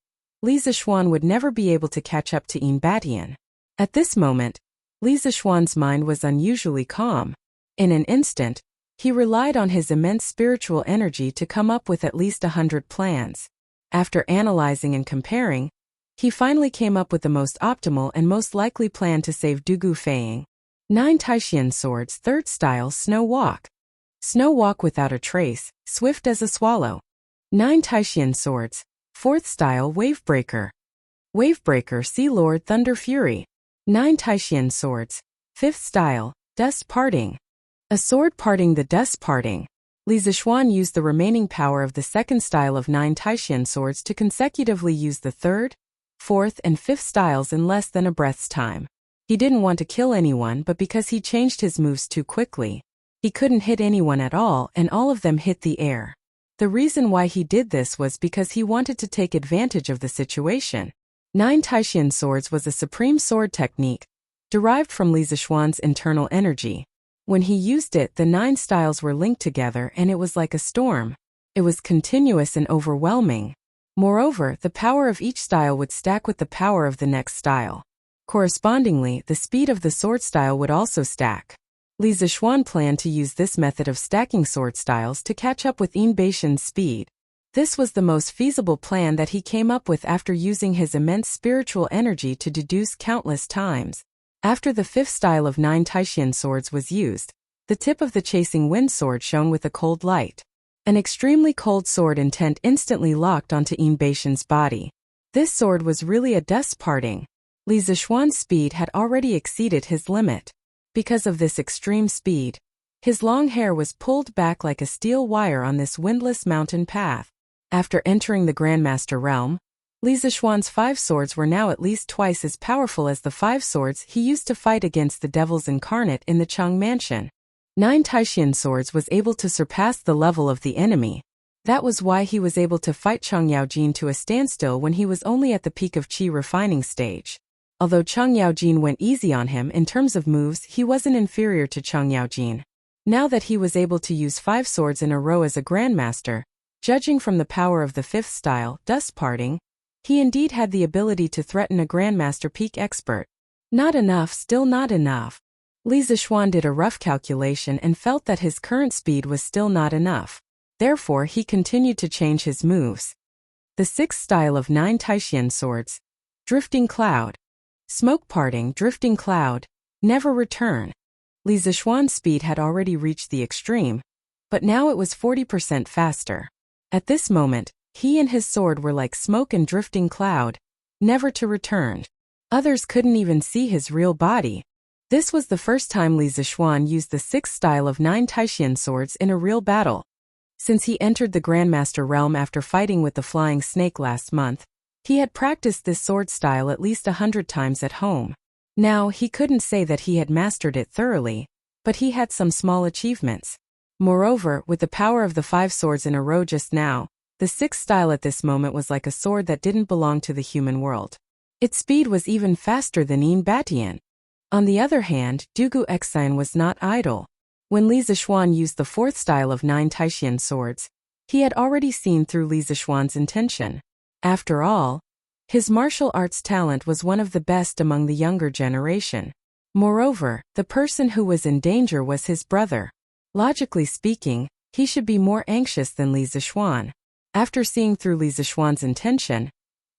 Li Zixuan would never be able to catch up to Yin Batian. At this moment, Li Zixuan's mind was unusually calm. In an instant, he relied on his immense spiritual energy to come up with at least 100 plans. After analyzing and comparing, he finally came up with the most optimal and most likely plan to save Dugu Feiying. 9 Taishan Swords, 3rd Style, Snow Walk. Snow Walk without a trace, swift as a swallow. 9 Taishan Swords, 4th Style, Wavebreaker. Wavebreaker, Sea Lord, Thunder Fury. 9 Taishan Swords, 5th Style, Dust Parting. A sword parting the dust parting. Li Zixuan used the remaining power of the 2nd style of 9 Taishan Swords to consecutively use the 3rd, 4th and 5th styles in less than a breath's time. He didn't want to kill anyone, but because he changed his moves too quickly, he couldn't hit anyone at all, and all of them hit the air. The reason why he did this was because he wanted to take advantage of the situation. 9 Taishan Swords was a supreme sword technique, derived from Li Zixuan's internal energy. When he used it, the 9 styles were linked together and it was like a storm. It was continuous and overwhelming. Moreover, the power of each style would stack with the power of the next style. Correspondingly, the speed of the sword style would also stack. Li Zixuan planned to use this method of stacking sword styles to catch up with Yin Batian's speed. This was the most feasible plan that he came up with after using his immense spiritual energy to deduce countless times. After the 5th style of 9 Taishan Swords was used, the tip of the chasing wind sword shone with a cold light. An extremely cold sword intent instantly locked onto Yin Batian's body. This sword was really a dust parting. Li Zixuan's speed had already exceeded his limit. Because of this extreme speed, his long hair was pulled back like a steel wire on this windless mountain path. After entering the Grandmaster realm, Li Zixuan's 5 swords were now at least twice as powerful as the 5 swords he used to fight against the devils incarnate in the Cheng Mansion. 9 Taishan Swords was able to surpass the level of the enemy. That was why he was able to fight Cheng Yaojin to a standstill when he was only at the peak of Qi refining stage. Although Cheng Yaojin went easy on him in terms of moves, he wasn't inferior to Cheng Yaojin. Now that he was able to use 5 swords in a row as a Grandmaster, judging from the power of the 5th style, Dust Parting, he indeed had the ability to threaten a Grandmaster peak expert. Not enough, still not enough. Li Zixuan did a rough calculation and felt that his current speed was still not enough. Therefore, he continued to change his moves. The 6th style of 9 Taishan Swords. Drifting Cloud. Smoke Parting, Drifting Cloud. Never Return. Li Zixuan's speed had already reached the extreme, but now it was 40% faster. At this moment, he and his sword were like smoke and drifting cloud, never to return. Others couldn't even see his real body. This was the first time Li Zixuan used the 6th style of 9 Taishan Swords in a real battle. Since he entered the Grandmaster realm after fighting with the Flying Snake last month, he had practiced this sword style at least 100 times at home. Now, he couldn't say that he had mastered it thoroughly, but he had some small achievements. Moreover, with the power of the 5 swords in a row just now, the 6th style at this moment was like a sword that didn't belong to the human world. Its speed was even faster than Yin Batian. On the other hand, Dugu Exine was not idle. When Li Zixuan used the 4th style of 9 Taishan Swords, he had already seen through Li Zixuan's intention. After all, his martial arts talent was one of the best among the younger generation. Moreover, the person who was in danger was his brother. Logically speaking, he should be more anxious than Li Zixuan. After seeing through Li Zixuan's intention,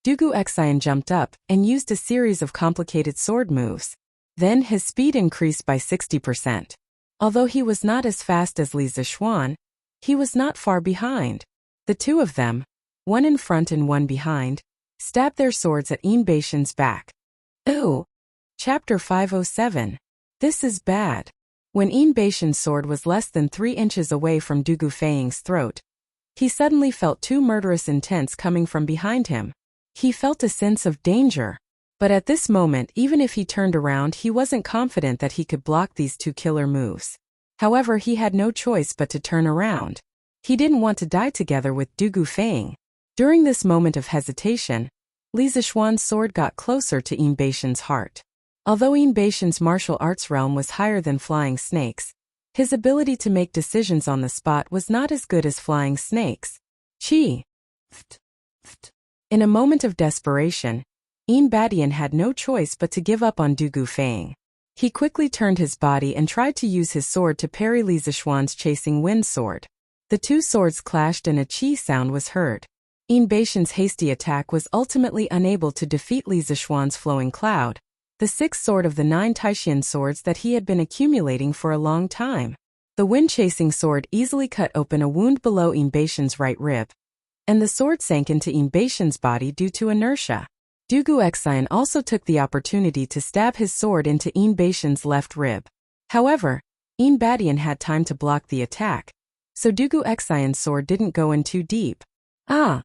Dugu Exine jumped up and used a series of complicated sword moves. Then his speed increased by 60%. Although he was not as fast as Li Zixuan, he was not far behind. The two of them, one in front and one behind, stabbed their swords at Yin Batian's back. Ooh! Chapter 507. This is bad. When Yin Batian's sword was less than 3 inches away from Dugu Feiying's throat, He suddenly felt two murderous intents coming from behind him. He felt a sense of danger. But at this moment, even if he turned around, he wasn't confident that he could block these two killer moves. However, he had no choice but to turn around. He didn't want to die together with Du Gufeng. During this moment of hesitation, Li Zixuan's sword got closer to Yin Beishan's heart. Although Yin Beishan's martial arts realm was higher than flying snakes, his ability to make decisions on the spot was not as good as flying snakes. Chi. In a moment of desperation, Yin Badian had no choice but to give up on Du Gufeng. He quickly turned his body and tried to use his sword to parry Li Zixuan's chasing wind sword. The two swords clashed and a chi sound was heard. Yin Beishan's hasty attack was ultimately unable to defeat Li Zixuan's flowing cloud, the sixth sword of the 9 Taishan swords that he had been accumulating for a long time. The wind-chasing sword easily cut open a wound below Yin Beishan's right rib, and the sword sank into Yin Beishan's body due to inertia. Du Guoxian also took the opportunity to stab his sword into Yin Beishan's left rib. However, Yin Badian had time to block the attack, so Du Guoxian's sword didn't go in too deep. "Ah!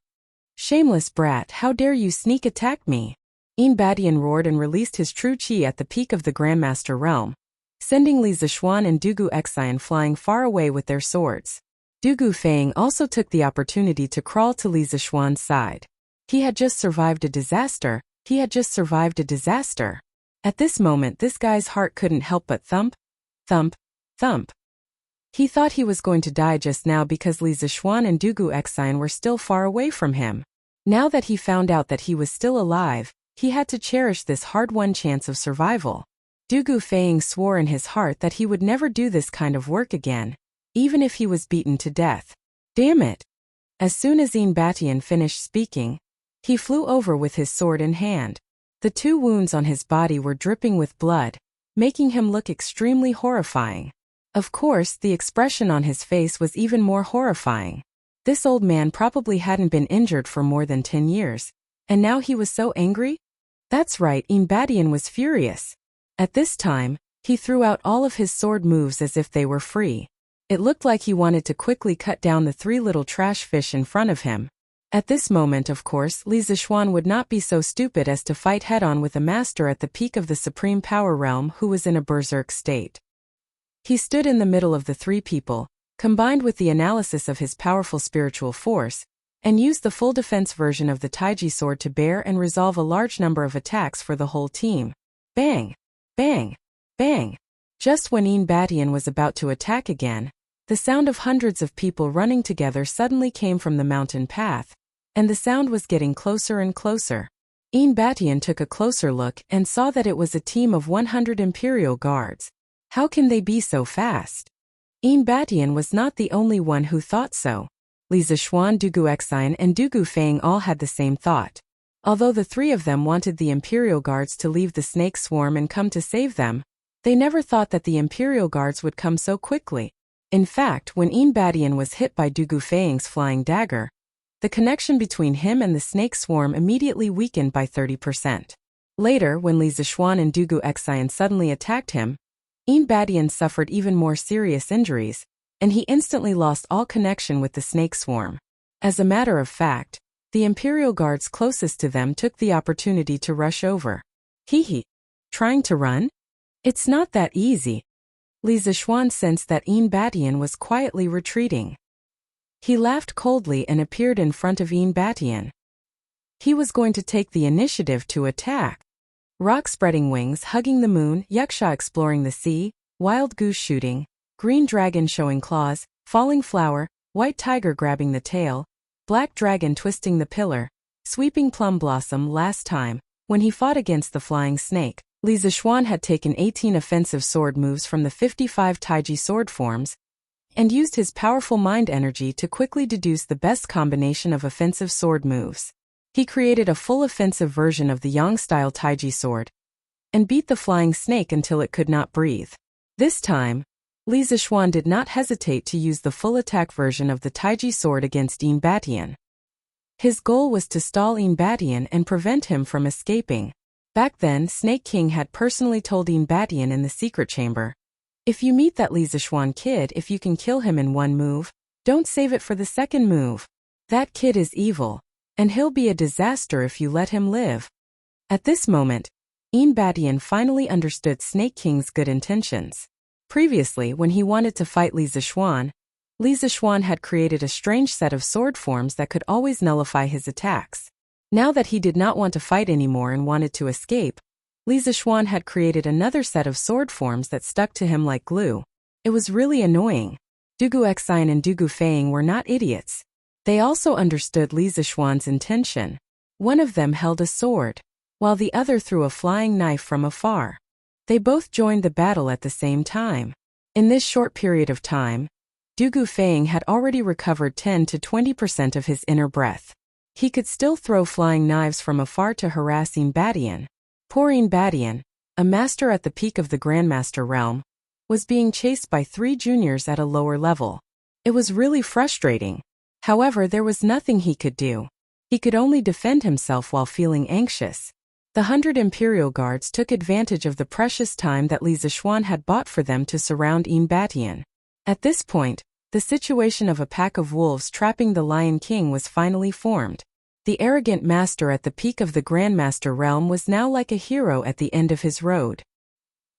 Shameless brat, how dare you sneak attack me!" Yin Badian roared and released his true chi at the peak of the Grandmaster realm, sending Li Zixuan and Du Guoxian flying far away with their swords. Du Gufeng also took the opportunity to crawl to Li Zixuan's side. He had just survived a disaster. At this moment, this guy's heart couldn't help but thump, thump, thump. He thought he was going to die just now because Li Zixuan and Du Guoxian were still far away from him. Now that he found out that he was still alive, he had to cherish this hard-won chance of survival. Du Gufeng swore in his heart that he would never do this kind of work again, even if he was beaten to death. Damn it! As soon as Yin Badian finished speaking, he flew over with his sword in hand. The two wounds on his body were dripping with blood, making him look extremely horrifying. Of course, the expression on his face was even more horrifying. This old man probably hadn't been injured for more than 10 years, and now he was so angry? That's right, Yin Badian was furious. At this time, he threw out all of his sword moves as if they were free. It looked like he wanted to quickly cut down the 3 little trash fish in front of him. At this moment, of course, Li Zixuan would not be so stupid as to fight head-on with a master at the peak of the supreme power realm who was in a berserk state. He stood in the middle of the 3 people, combined with the analysis of his powerful spiritual force, and used the full defense version of the Taiji sword to bear and resolve a large number of attacks for the whole team. Bang! Bang! Bang! Just when Yin Badian was about to attack again, the sound of hundreds of people running together suddenly came from the mountain path, and the sound was getting closer and closer. Yin Badian took a closer look and saw that it was a team of 100 Imperial Guards. How can they be so fast? Yin Badian was not the only one who thought so. Li Zixuan, Du Guoxian, and Du Gufeng all had the same thought. Although the 3 of them wanted the Imperial Guards to leave the snake swarm and come to save them, they never thought that the Imperial Guards would come so quickly. In fact, when Yin Badian was hit by Du Gufeng's flying dagger, the connection between him and the snake swarm immediately weakened by 30%. Later, when Li Zixuan and Du Guoxian suddenly attacked him, Yin Badian suffered even more serious injuries, and he instantly lost all connection with the snake swarm. As a matter of fact, the Imperial Guards closest to them took the opportunity to rush over. Hee. Trying to run? It's not that easy. Li Zixuan sensed that Yin Badian was quietly retreating. He laughed coldly and appeared in front of Yin Badian. He was going to take the initiative to attack. Rock spreading wings hugging the moon, Yaksha exploring the sea, wild goose shooting, green dragon showing claws, falling flower, white tiger grabbing the tail, black dragon twisting the pillar, sweeping plum blossom. Last time, when he fought against the flying snake, Li Zixuan had taken 18 offensive sword moves from the 55 Taiji sword forms, and used his powerful mind energy to quickly deduce the best combination of offensive sword moves. He created a full offensive version of the Yang-style Taiji sword, and beat the flying snake until it could not breathe. This time, Li Zixuan did not hesitate to use the full attack version of the Taiji sword against Yin Badian. His goal was to stall Yin Badian and prevent him from escaping. Back then, Snake King had personally told Yin Badian in the secret chamber, "If you meet that Li Zixuan kid, if you can kill him in one move, Don't save it for the second move. That kid is evil, and he'll be a disaster if you let him live. At this moment, Batian finally understood Snake King's good intentions. Previously, when he wanted to fight Li Zixuan had created a strange set of sword forms that could always nullify his attacks. Now that he did not want to fight anymore and wanted to escape, Li Zixuan had created another set of sword forms that stuck to him like glue. It was really annoying. Dugu Xian and Dugu Feiying were not idiots. They also understood Li Zixuan's intention. One of them held a sword, while the other threw a flying knife from afar. They both joined the battle at the same time. In this short period of time, Dugu Feiying had already recovered 10 to 20% of his inner breath. He could still throw flying knives from afar to harass Batian. Poor Batian, a master at the peak of the Grandmaster realm, was being chased by 3 juniors at a lower level. It was really frustrating. However, there was nothing he could do. He could only defend himself while feeling anxious. The 100 Imperial Guards took advantage of the precious time that Li Zixuan had bought for them to surround Batian. At this point, the situation of a pack of wolves trapping the Lion King was finally formed. The arrogant master at the peak of the Grandmaster realm was now like a hero at the end of his road.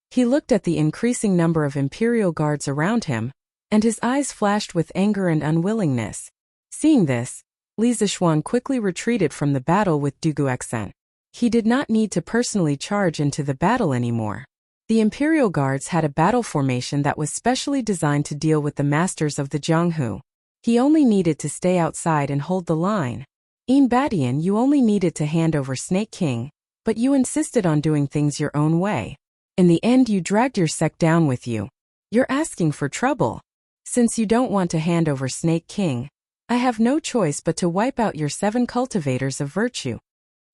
He looked at the increasing number of Imperial Guards around him, and his eyes flashed with anger and unwillingness. Seeing this, Li Zixuan quickly retreated from the battle with Dugu Xian. He did not need to personally charge into the battle anymore. The Imperial Guards had a battle formation that was specially designed to deal with the masters of the Jianghu. He only needed to stay outside and hold the line. Batian, you only needed to hand over Snake King, but you insisted on doing things your own way. In the end, you dragged your sect down with you. You're asking for trouble. Since you don't want to hand over Snake King, I have no choice but to wipe out your 7 cultivators of virtue.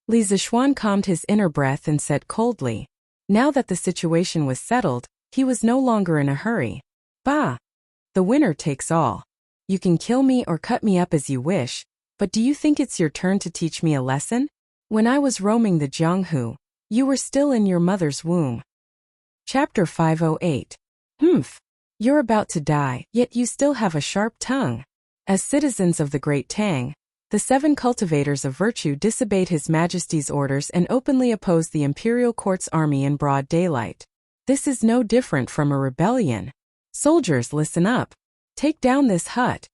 Li Zixuan calmed his inner breath and said coldly. Now that the situation was settled, he was no longer in a hurry. Bah! The winner takes all. You can kill me or cut me up as you wish, but do you think it's your turn to teach me a lesson? When I was roaming the Jianghu, you were still in your mother's womb. Chapter 508. You're about to die, yet you still have a sharp tongue. As citizens of the Great Tang, the 7 cultivators of virtue disobeyed His Majesty's orders and openly opposed the Imperial Court's army in broad daylight. This is no different from a rebellion. Soldiers, listen up. Take down this hut.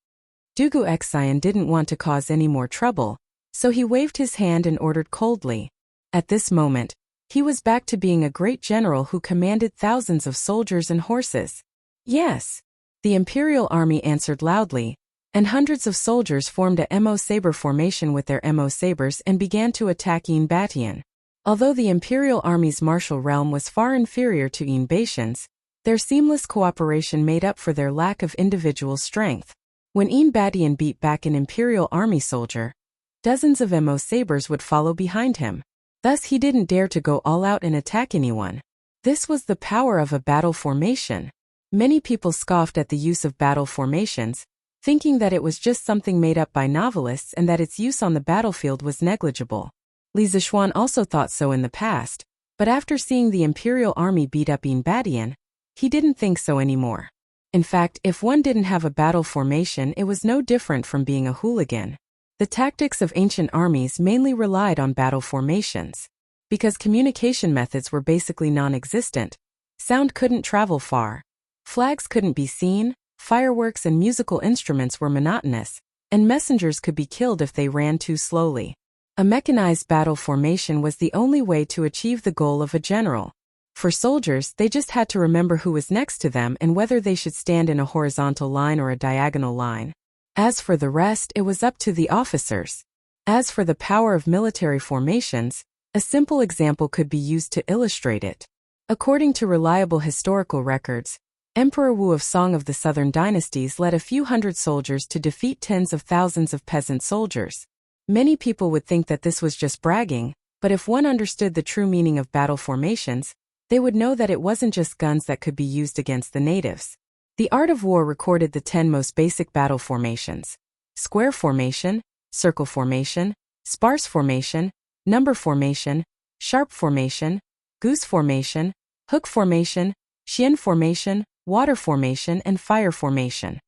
Dugu Xian didn't want to cause any more trouble, so he waved his hand and ordered coldly. At this moment, he was back to being a great general who commanded thousands of soldiers and horses. Yes. The Imperial army answered loudly, and hundreds of soldiers formed a Mo saber formation with their Mo sabers and began to attack Batian. Although the Imperial army's martial realm was far inferior to Batian's, their seamless cooperation made up for their lack of individual strength. When Batian beat back an Imperial army soldier, dozens of Mo sabers would follow behind him. Thus he didn't dare to go all out and attack anyone. This was the power of a battle formation. Many people scoffed at the use of battle formations, thinking that it was just something made up by novelists and that its use on the battlefield was negligible. Li Zixuan also thought so in the past, but after seeing the Imperial army beat up Batian, he didn't think so anymore. In fact, if one didn't have a battle formation, it was no different from being a hooligan. The tactics of ancient armies mainly relied on battle formations. Because communication methods were basically non-existent, sound couldn't travel far, flags couldn't be seen, fireworks and musical instruments were monotonous, and messengers could be killed if they ran too slowly. A mechanized battle formation was the only way to achieve the goal of a general. For soldiers, they just had to remember who was next to them and whether they should stand in a horizontal line or a diagonal line. As for the rest, it was up to the officers. As for the power of military formations, a simple example could be used to illustrate it. According to reliable historical records, Emperor Wu of Song of the Southern Dynasties led a few hundred soldiers to defeat tens of thousands of peasant soldiers. Many people would think that this was just bragging, but if one understood the true meaning of battle formations, they would know that it wasn't just guns that could be used against the natives. The Art of War recorded the 10 most basic battle formations: square formation, circle formation, sparse formation, number formation, sharp formation, goose formation, hook formation, Xian formation, water formation and fire formation.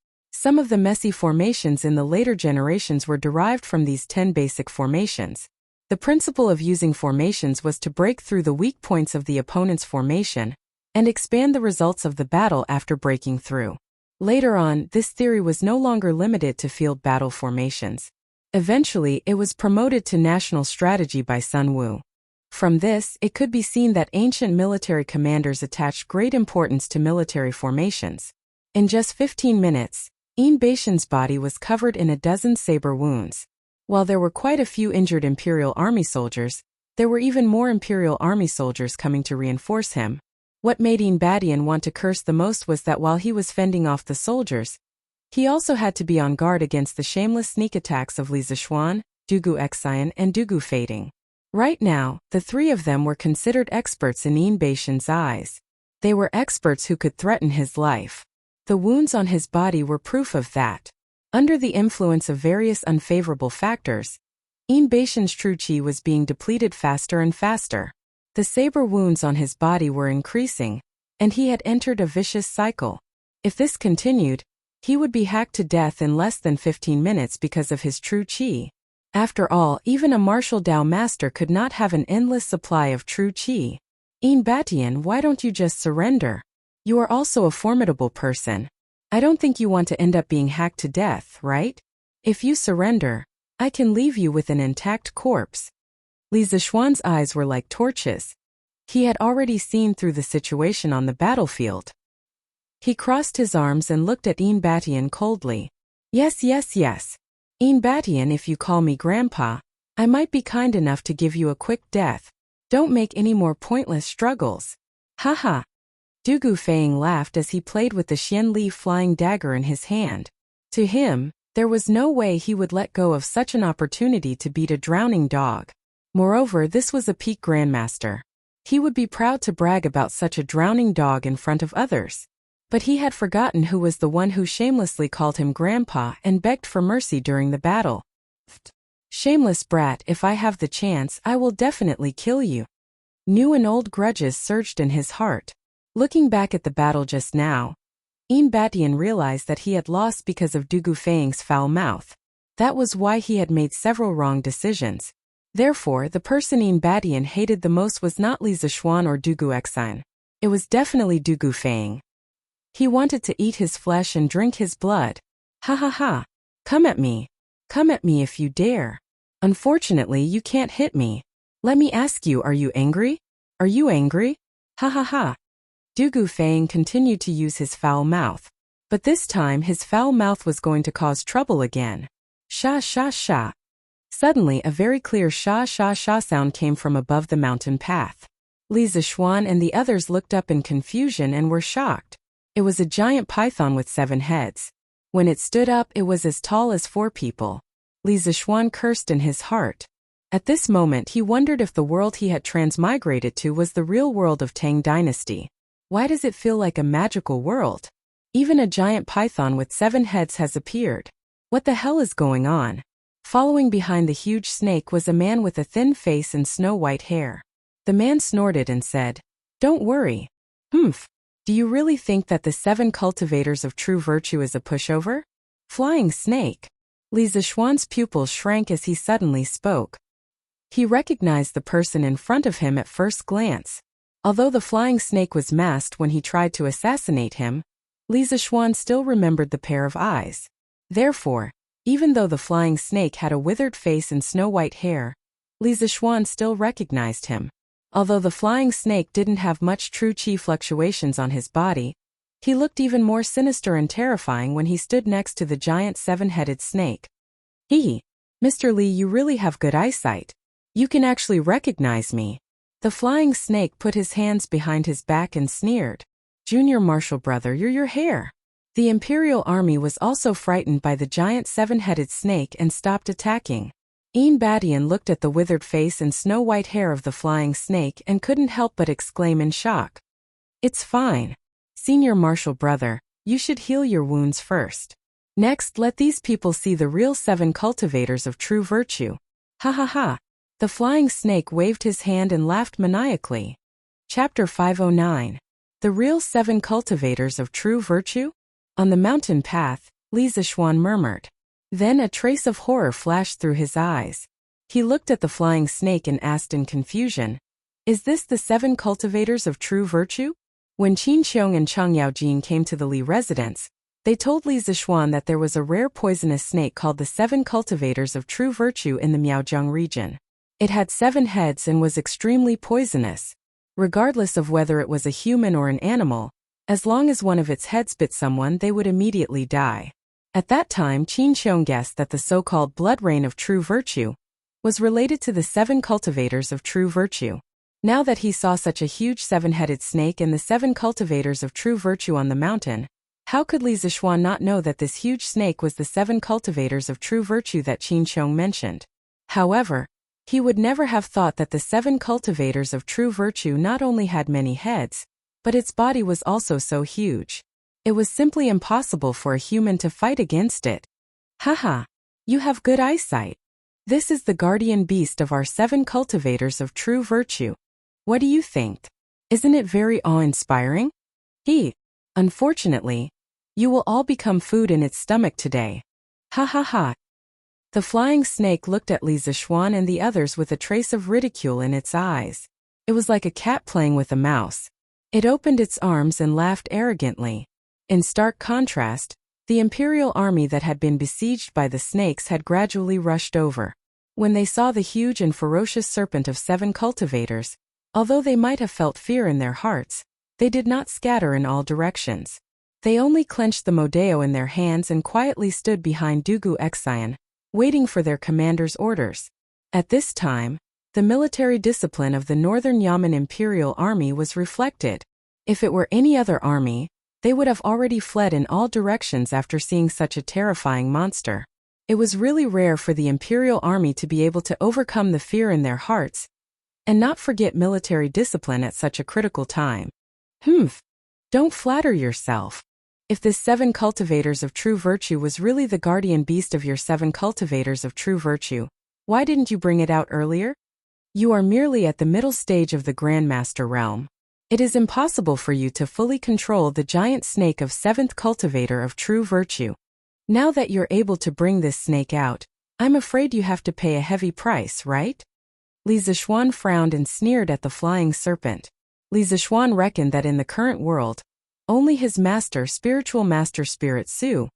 Some of the messy formations in the later generations were derived from these 10 basic formations. The principle of using formations was to break through the weak points of the opponent's formation and expand the results of the battle after breaking through. Later on, this theory was no longer limited to field battle formations. Eventually, it was promoted to national strategy by Sun Wu. From this, it could be seen that ancient military commanders attached great importance to military formations. In just 15 minutes, Yin Baishan's body was covered in a dozen saber wounds. While there were quite a few injured Imperial Army soldiers, there were even more Imperial Army soldiers coming to reinforce him. What made Yin Badian want to curse the most was that while he was fending off the soldiers, he also had to be on guard against the shameless sneak attacks of Li Zishuan, Dugu Xian, and Dugu Fading. Right now, the three of them were considered experts in Yin Baishan's eyes. They were experts who could threaten his life. The wounds on his body were proof of that. Under the influence of various unfavorable factors, Yin Baishan's true qi was being depleted faster and faster. The saber wounds on his body were increasing, and he had entered a vicious cycle. If this continued, he would be hacked to death in less than 15 minutes because of his true qi. After all, even a martial Dao master could not have an endless supply of true qi. Yin Badian, why don't you just surrender? You are also a formidable person. I don't think you want to end up being hacked to death, right? If you surrender, I can leave you with an intact corpse. Li Zishuan's eyes were like torches. He had already seen through the situation on the battlefield. He crossed his arms and looked at Yin Badian coldly. Yes. Yin Badian, if you call me Grandpa, I might be kind enough to give you a quick death. Don't make any more pointless struggles. Haha. Dugu Feng laughed as he played with the Xian Li flying dagger in his hand. To him, there was no way he would let go of such an opportunity to beat a drowning dog. Moreover, this was a peak grandmaster. He would be proud to brag about such a drowning dog in front of others. But he had forgotten who was the one who shamelessly called him Grandpa and begged for mercy during the battle. Shameless brat, if I have the chance, I will definitely kill you. New and old grudges surged in his heart. Looking back at the battle just now, Yin Badian realized that he had lost because of Dugu Feng's foul mouth. That was why he had made several wrong decisions. Therefore, the person Yin Badian hated the most was not Li Zishuan or Dugu Xian. It was definitely Dugu Feng. He wanted to eat his flesh and drink his blood. Ha ha ha. Come at me. Come at me if you dare. Unfortunately, you can't hit me. Let me ask you, are you angry? Are you angry? Ha ha ha. Dugu Feng continued to use his foul mouth. But this time his foul mouth was going to cause trouble again. Sha sha sha. Suddenly a very clear sha sha sha sound came from above the mountain path. Li Zishuan and the others looked up in confusion and were shocked. It was a giant python with 7 heads. When it stood up, it was as tall as 4 people. Li Zishuan cursed in his heart. At this moment he wondered if the world he had transmigrated to was the real world of Tang Dynasty. Why does it feel like a magical world? Even a giant python with 7 heads has appeared. What the hell is going on? Following behind the huge snake was a man with a thin face and snow-white hair. The man snorted and said, "Don't worry. Humph. Do you really think that the 7 cultivators of true virtue is a pushover? Flying snake." Li Zishuan's pupils shrank as he suddenly spoke. He recognized the person in front of him at first glance. Although the flying snake was masked when he tried to assassinate him, Li Zishuan still remembered the pair of eyes. Therefore, even though the flying snake had a withered face and snow-white hair, Li Zishuan still recognized him. Although the flying snake didn't have much true qi fluctuations on his body, he looked even more sinister and terrifying when he stood next to the giant 7-headed snake. Mr. Li, you really have good eyesight. You can actually recognize me." The flying snake put his hands behind his back and sneered. "Junior Marshal Brother, you're your hair." The Imperial Army was also frightened by the giant 7-headed snake and stopped attacking. Yin Badian looked at the withered face and snow-white hair of the flying snake and couldn't help but exclaim in shock. "It's fine. Senior Marshal Brother, you should heal your wounds first. Next, let these people see the real 7 cultivators of true virtue." Ha ha ha. The flying snake waved his hand and laughed maniacally. Chapter 509. The real 7 cultivators of true virtue? On the mountain path, Li Zixuan murmured. Then a trace of horror flashed through his eyes. He looked at the flying snake and asked in confusion, "Is this the 7 cultivators of true virtue?" When Qin Xiong and Chang Yaojin came to the Li residence, they told Li Zixuan that there was a rare poisonous snake called the 7 cultivators of true virtue in the Miaozhong region. It had 7 heads and was extremely poisonous. Regardless of whether it was a human or an animal, as long as one of its heads bit someone, they would immediately die. At that time, Qin Xiong guessed that the so-called blood rain of true virtue was related to the 7 cultivators of true virtue. Now that he saw such a huge 7-headed snake and the 7 cultivators of true virtue on the mountain, how could Li Zixuan not know that this huge snake was the 7 cultivators of true virtue that Qin Xiong mentioned? However, he would never have thought that the 7 cultivators of true virtue not only had many heads, but its body was also so huge. It was simply impossible for a human to fight against it. Haha, you have good eyesight. This is the guardian beast of our 7 cultivators of true virtue. What do you think? Isn't it very awe-inspiring? Unfortunately, you will all become food in its stomach today. Ha ha ha. The flying snake looked at Li Zixuan and the others with a trace of ridicule in its eyes. It was like a cat playing with a mouse. It opened its arms and laughed arrogantly. In stark contrast, the imperial army that had been besieged by the snakes had gradually rushed over. When they saw the huge and ferocious serpent of 7 cultivators, although they might have felt fear in their hearts, they did not scatter in all directions. They only clenched the modeo in their hands and quietly stood behind Dugu Xian, waiting for their commander's orders. At this time, the military discipline of the Northern Yamen Imperial Army was reflected. If it were any other army, they would have already fled in all directions after seeing such a terrifying monster. It was really rare for the Imperial Army to be able to overcome the fear in their hearts and not forget military discipline at such a critical time. Don't flatter yourself. If this 7 cultivators of true virtue was really the guardian beast of your 7 cultivators of true virtue, why didn't you bring it out earlier? You are merely at the middle stage of the Grandmaster realm. It is impossible for you to fully control the giant snake of 7th cultivator of true virtue. Now that you're able to bring this snake out, I'm afraid you have to pay a heavy price, right? Li Zixuan frowned and sneered at the flying serpent. Li Zixuan reckoned that in the current world, only his master Spirit Su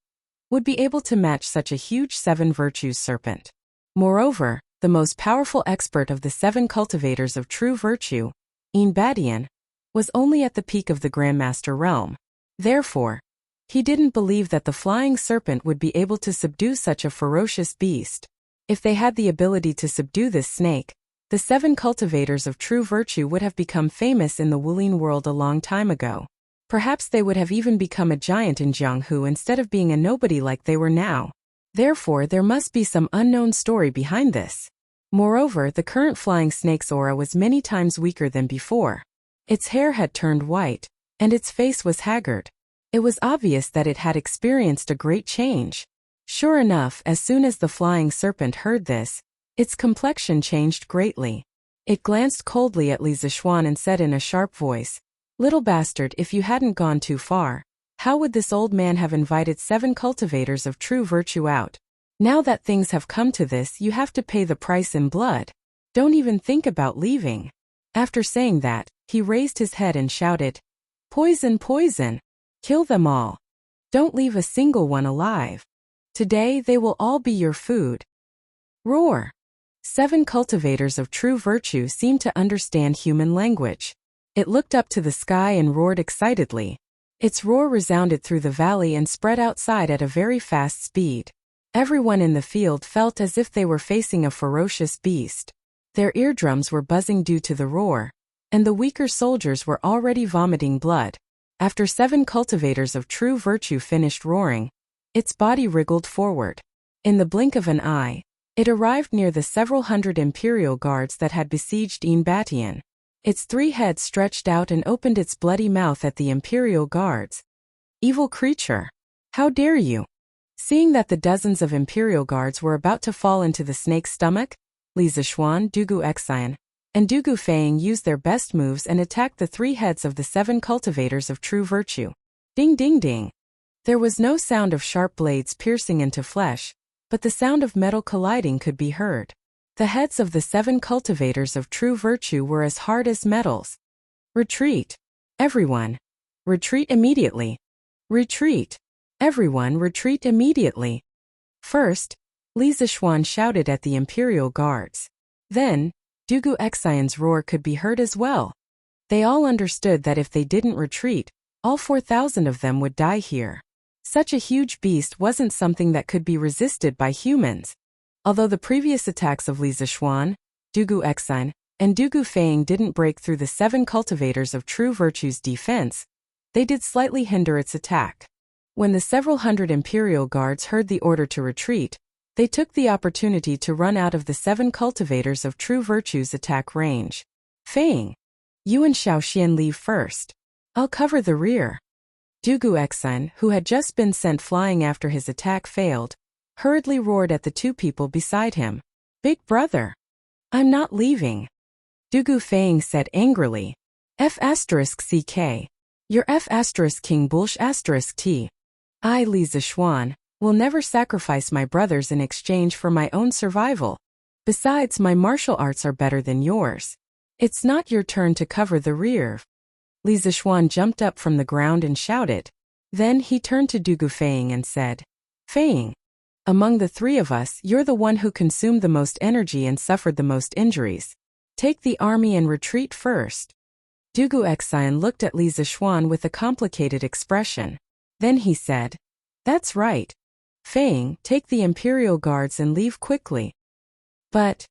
would be able to match such a huge 7 virtues serpent. Moreover, the most powerful expert of the 7 cultivators of true virtue, Badian, was only at the peak of the Grandmaster realm. Therefore, he didn't believe that the flying serpent would be able to subdue such a ferocious beast. If they had the ability to subdue this snake, the 7 cultivators of true virtue would have become famous in the Wulin world a long time ago. Perhaps they would have even become a giant in Jianghu instead of being a nobody like they were now. Therefore, there must be some unknown story behind this. Moreover, the current flying snake's aura was many times weaker than before. Its hair had turned white, and its face was haggard. It was obvious that it had experienced a great change. Sure enough, as soon as the flying serpent heard this, its complexion changed greatly. It glanced coldly at Li Zixuan and said in a sharp voice, "Little bastard, if you hadn't gone too far, how would this old man have invited 7 cultivators of true virtue out? Now that things have come to this, you have to pay the price in blood. Don't even think about leaving." After saying that, he raised his head and shouted, "Poison, poison! Kill them all! Don't leave a single one alive. Today they will all be your food." Roar! 7 cultivators of true virtue seemed to understand human language. It looked up to the sky and roared excitedly. Its roar resounded through the valley and spread outside at a very fast speed. Everyone in the field felt as if they were facing a ferocious beast. Their eardrums were buzzing due to the roar, and the weaker soldiers were already vomiting blood. After 7 cultivators of true virtue finished roaring, its body wriggled forward. In the blink of an eye, it arrived near the several hundred imperial guards that had besieged Batian. Its 3 heads stretched out and opened its bloody mouth at the imperial guards. "Evil creature! How dare you!" Seeing that the dozens of imperial guards were about to fall into the snake's stomach, Li Zixuan, Dugu Xian, and Dugu Feiying used their best moves and attacked the 3 heads of the 7 cultivators of true virtue. Ding ding ding! There was no sound of sharp blades piercing into flesh, but the sound of metal colliding could be heard. The heads of the 7 cultivators of true virtue were as hard as metals. Retreat! Everyone! Retreat immediately! Retreat! Everyone retreat immediately! First, Li Zishuan shouted at the Imperial Guards. Then, Dugu Xian's roar could be heard as well. They all understood that if they didn't retreat, all 4,000 of them would die here. Such a huge beast wasn't something that could be resisted by humans. Although the previous attacks of Li Zishuan, Dugu Xian, and Dugu Feiying didn't break through the 7 cultivators of true virtue's defense, they did slightly hinder its attack. When the several hundred Imperial Guards heard the order to retreat, they took the opportunity to run out of the 7 cultivators of true virtue's attack range. Feiying, you and Xiaoxian leave first. I'll cover the rear. Dugu Xian, who had just been sent flying after his attack failed, hurriedly roared at the 2 people beside him. Big brother! I'm not leaving. Dugu Feiying said angrily. F***CK. You're F***King Bulsh**T. I, Li Zishuan, will never sacrifice my brothers in exchange for my own survival. Besides, my martial arts are better than yours. It's not your turn to cover the rear. Li Zishuan jumped up from the ground and shouted. Then he turned to Dugu Feiying and said, Feiying, among the 3 of us, you're the one who consumed the most energy and suffered the most injuries. Take the army and retreat first. Dugu Xian looked at Li Zishuan with a complicated expression. Then he said, That's right. Feiying, take the Imperial Guards and leave quickly. But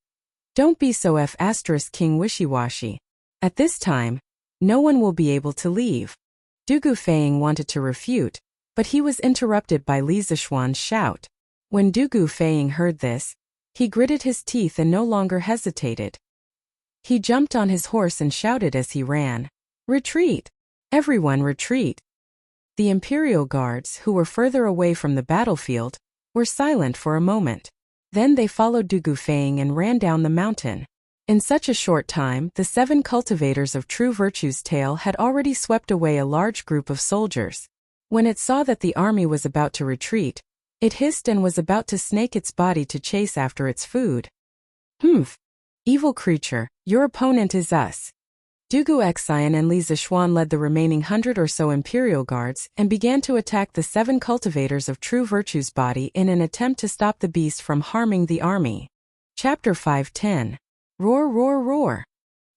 don't be so F***king wishy-washy. At this time, no one will be able to leave. Dugu Feiying wanted to refute, but he was interrupted by Li Zishuan's shout. When Dugu Feiying heard this, he gritted his teeth and no longer hesitated. He jumped on his horse and shouted as he ran. Retreat! Everyone retreat! The Imperial Guards, who were further away from the battlefield, were silent for a moment. Then they followed Dugu Feiying and ran down the mountain. In such a short time, the 7 cultivators of true virtue's tail had already swept away a large group of soldiers. When it saw that the army was about to retreat, it hissed and was about to snake its body to chase after its food. Humph! Evil creature, your opponent is us. Dugu Xian and Li Zishuan led the remaining 100 or so Imperial Guards and began to attack the 7 cultivators of true virtue's body in an attempt to stop the beast from harming the army. Chapter 510. Roar, roar, roar.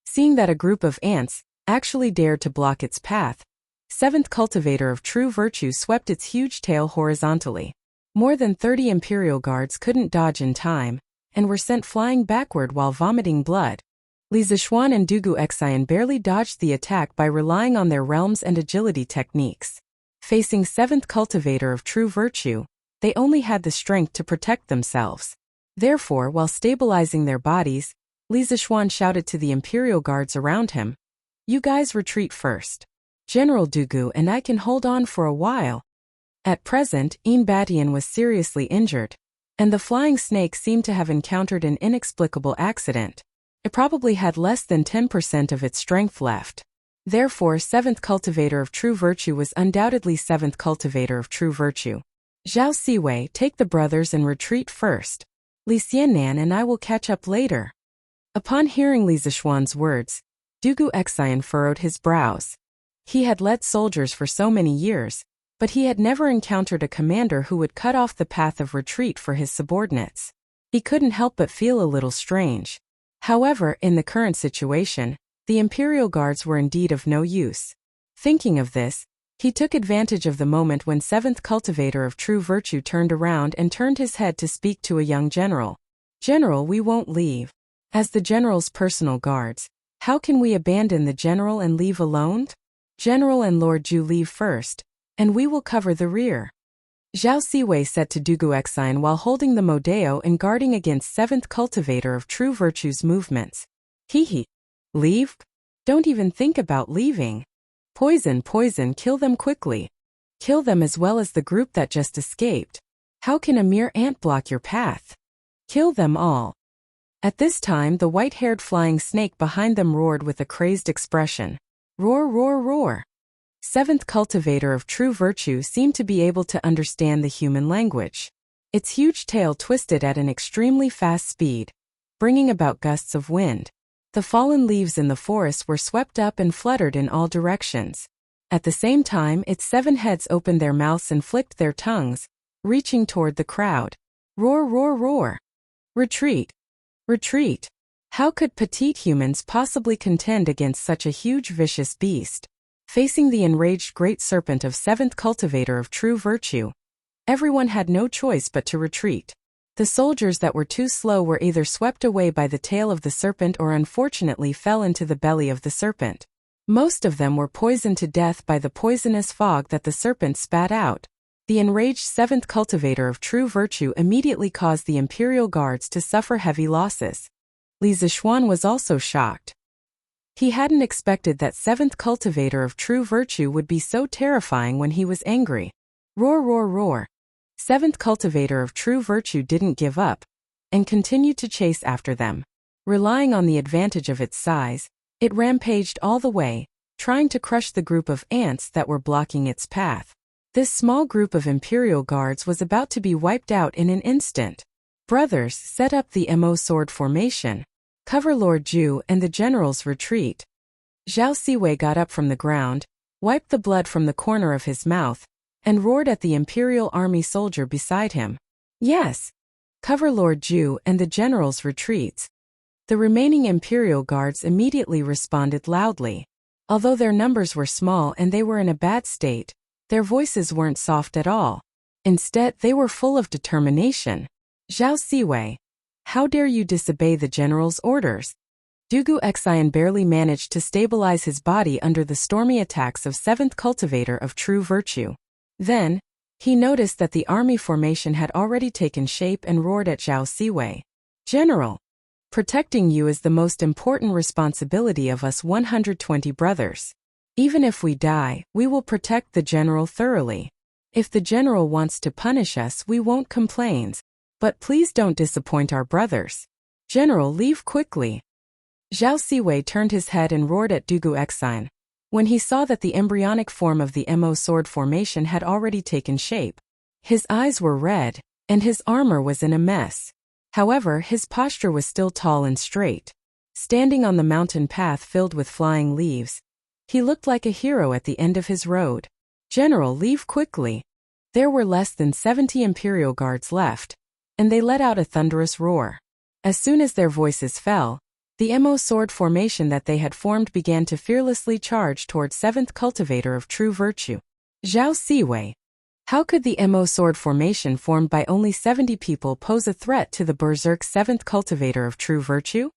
Seeing that a group of ants actually dared to block its path, 7th cultivator of true virtue swept its huge tail horizontally. More than 30 Imperial Guards couldn't dodge in time, and were sent flying backward while vomiting blood. Li Zishuan and Dugu Xian barely dodged the attack by relying on their realms and agility techniques. Facing 7th cultivator of true virtue, they only had the strength to protect themselves. Therefore, while stabilizing their bodies, Li Zishuan shouted to the Imperial Guards around him, You guys retreat first. General Dugu and I can hold on for a while. At present, Batian was seriously injured, and the flying snake seemed to have encountered an inexplicable accident. It probably had less than 10% of its strength left. Therefore, 7th cultivator of true virtue was undoubtedly 7th cultivator of true virtue. Zhao Siwei, take the brothers and retreat first. Li Xiannan and I will catch up later. Upon hearing Li Zishuan's words, Dugu Xian furrowed his brows. He had led soldiers for so many years, but he had never encountered a commander who would cut off the path of retreat for his subordinates. He couldn't help but feel a little strange. However, in the current situation, the Imperial Guards were indeed of no use. Thinking of this, he took advantage of the moment when 7th cultivator of true virtue turned around and turned his head to speak to a young general. General, we won't leave. As the general's personal guards, how can we abandon the general and leave alone? General and Lord Ju leave first, and we will cover the rear. Zhao Siwei said to Dugu Xian while holding the Modeo and guarding against 7th cultivator of true virtue's movements. Hee. Leave? Don't even think about leaving. Poison, poison, kill them quickly. Kill them as well as the group that just escaped. How can a mere ant block your path? Kill them all. At this time, the white-haired flying snake behind them roared with a crazed expression. Roar, roar, roar. seventh cultivator of true virtue seemed to be able to understand the human language. Its huge tail twisted at an extremely fast speed, bringing about gusts of wind. The fallen leaves in the forest were swept up and fluttered in all directions. At the same time, its 7 heads opened their mouths and flicked their tongues, reaching toward the crowd. Roar, roar, roar! Retreat! Retreat! How could petite humans possibly contend against such a huge vicious beast? Facing the enraged great serpent of 7th cultivator of true virtue, everyone had no choice but to retreat. The soldiers that were too slow were either swept away by the tail of the serpent or unfortunately fell into the belly of the serpent. Most of them were poisoned to death by the poisonous fog that the serpent spat out. The enraged 7th cultivator of true virtue immediately caused the imperial guards to suffer heavy losses. Li Zishuan was also shocked. He hadn't expected that 7th cultivator of true virtue would be so terrifying when he was angry. Roar, roar, roar! 7th cultivator of true virtue didn't give up, and continued to chase after them. Relying on the advantage of its size, it rampaged all the way, trying to crush the group of ants that were blocking its path. This small group of imperial guards was about to be wiped out in an instant. Brothers, set up the MO sword formation. Cover Lord Zhu and the general's retreat. Zhao Siwei got up from the ground, wiped the blood from the corner of his mouth, and roared at the imperial army soldier beside him. Yes! Cover Lord Zhu and the general's retreats. The remaining imperial guards immediately responded loudly. Although their numbers were small and they were in a bad state, their voices weren't soft at all. Instead, they were full of determination. Zhao Siwei, how dare you disobey the general's orders? Dugu Xian barely managed to stabilize his body under the stormy attacks of 7th cultivator of true virtue. Then, he noticed that the army formation had already taken shape and roared at Zhao Siwei. General, protecting you is the most important responsibility of us 120 brothers. Even if we die, we will protect the general thoroughly. If the general wants to punish us, we won't complain. But please don't disappoint our brothers. General, leave quickly. Zhao Siwei turned his head and roared at Dugu Xian. When he saw that the embryonic form of the MO sword formation had already taken shape, his eyes were red, and his armor was in a mess. However, his posture was still tall and straight. Standing on the mountain path filled with flying leaves, he looked like a hero at the end of his road. General, leave quickly. There were less than 70 imperial guards left, and they let out a thunderous roar. As soon as their voices fell, the MO sword formation that they had formed began to fearlessly charge toward 7th cultivator of true virtue. Zhao Siwei. How could the MO sword formation formed by only 70 people pose a threat to the berserk 7th cultivator of true virtue?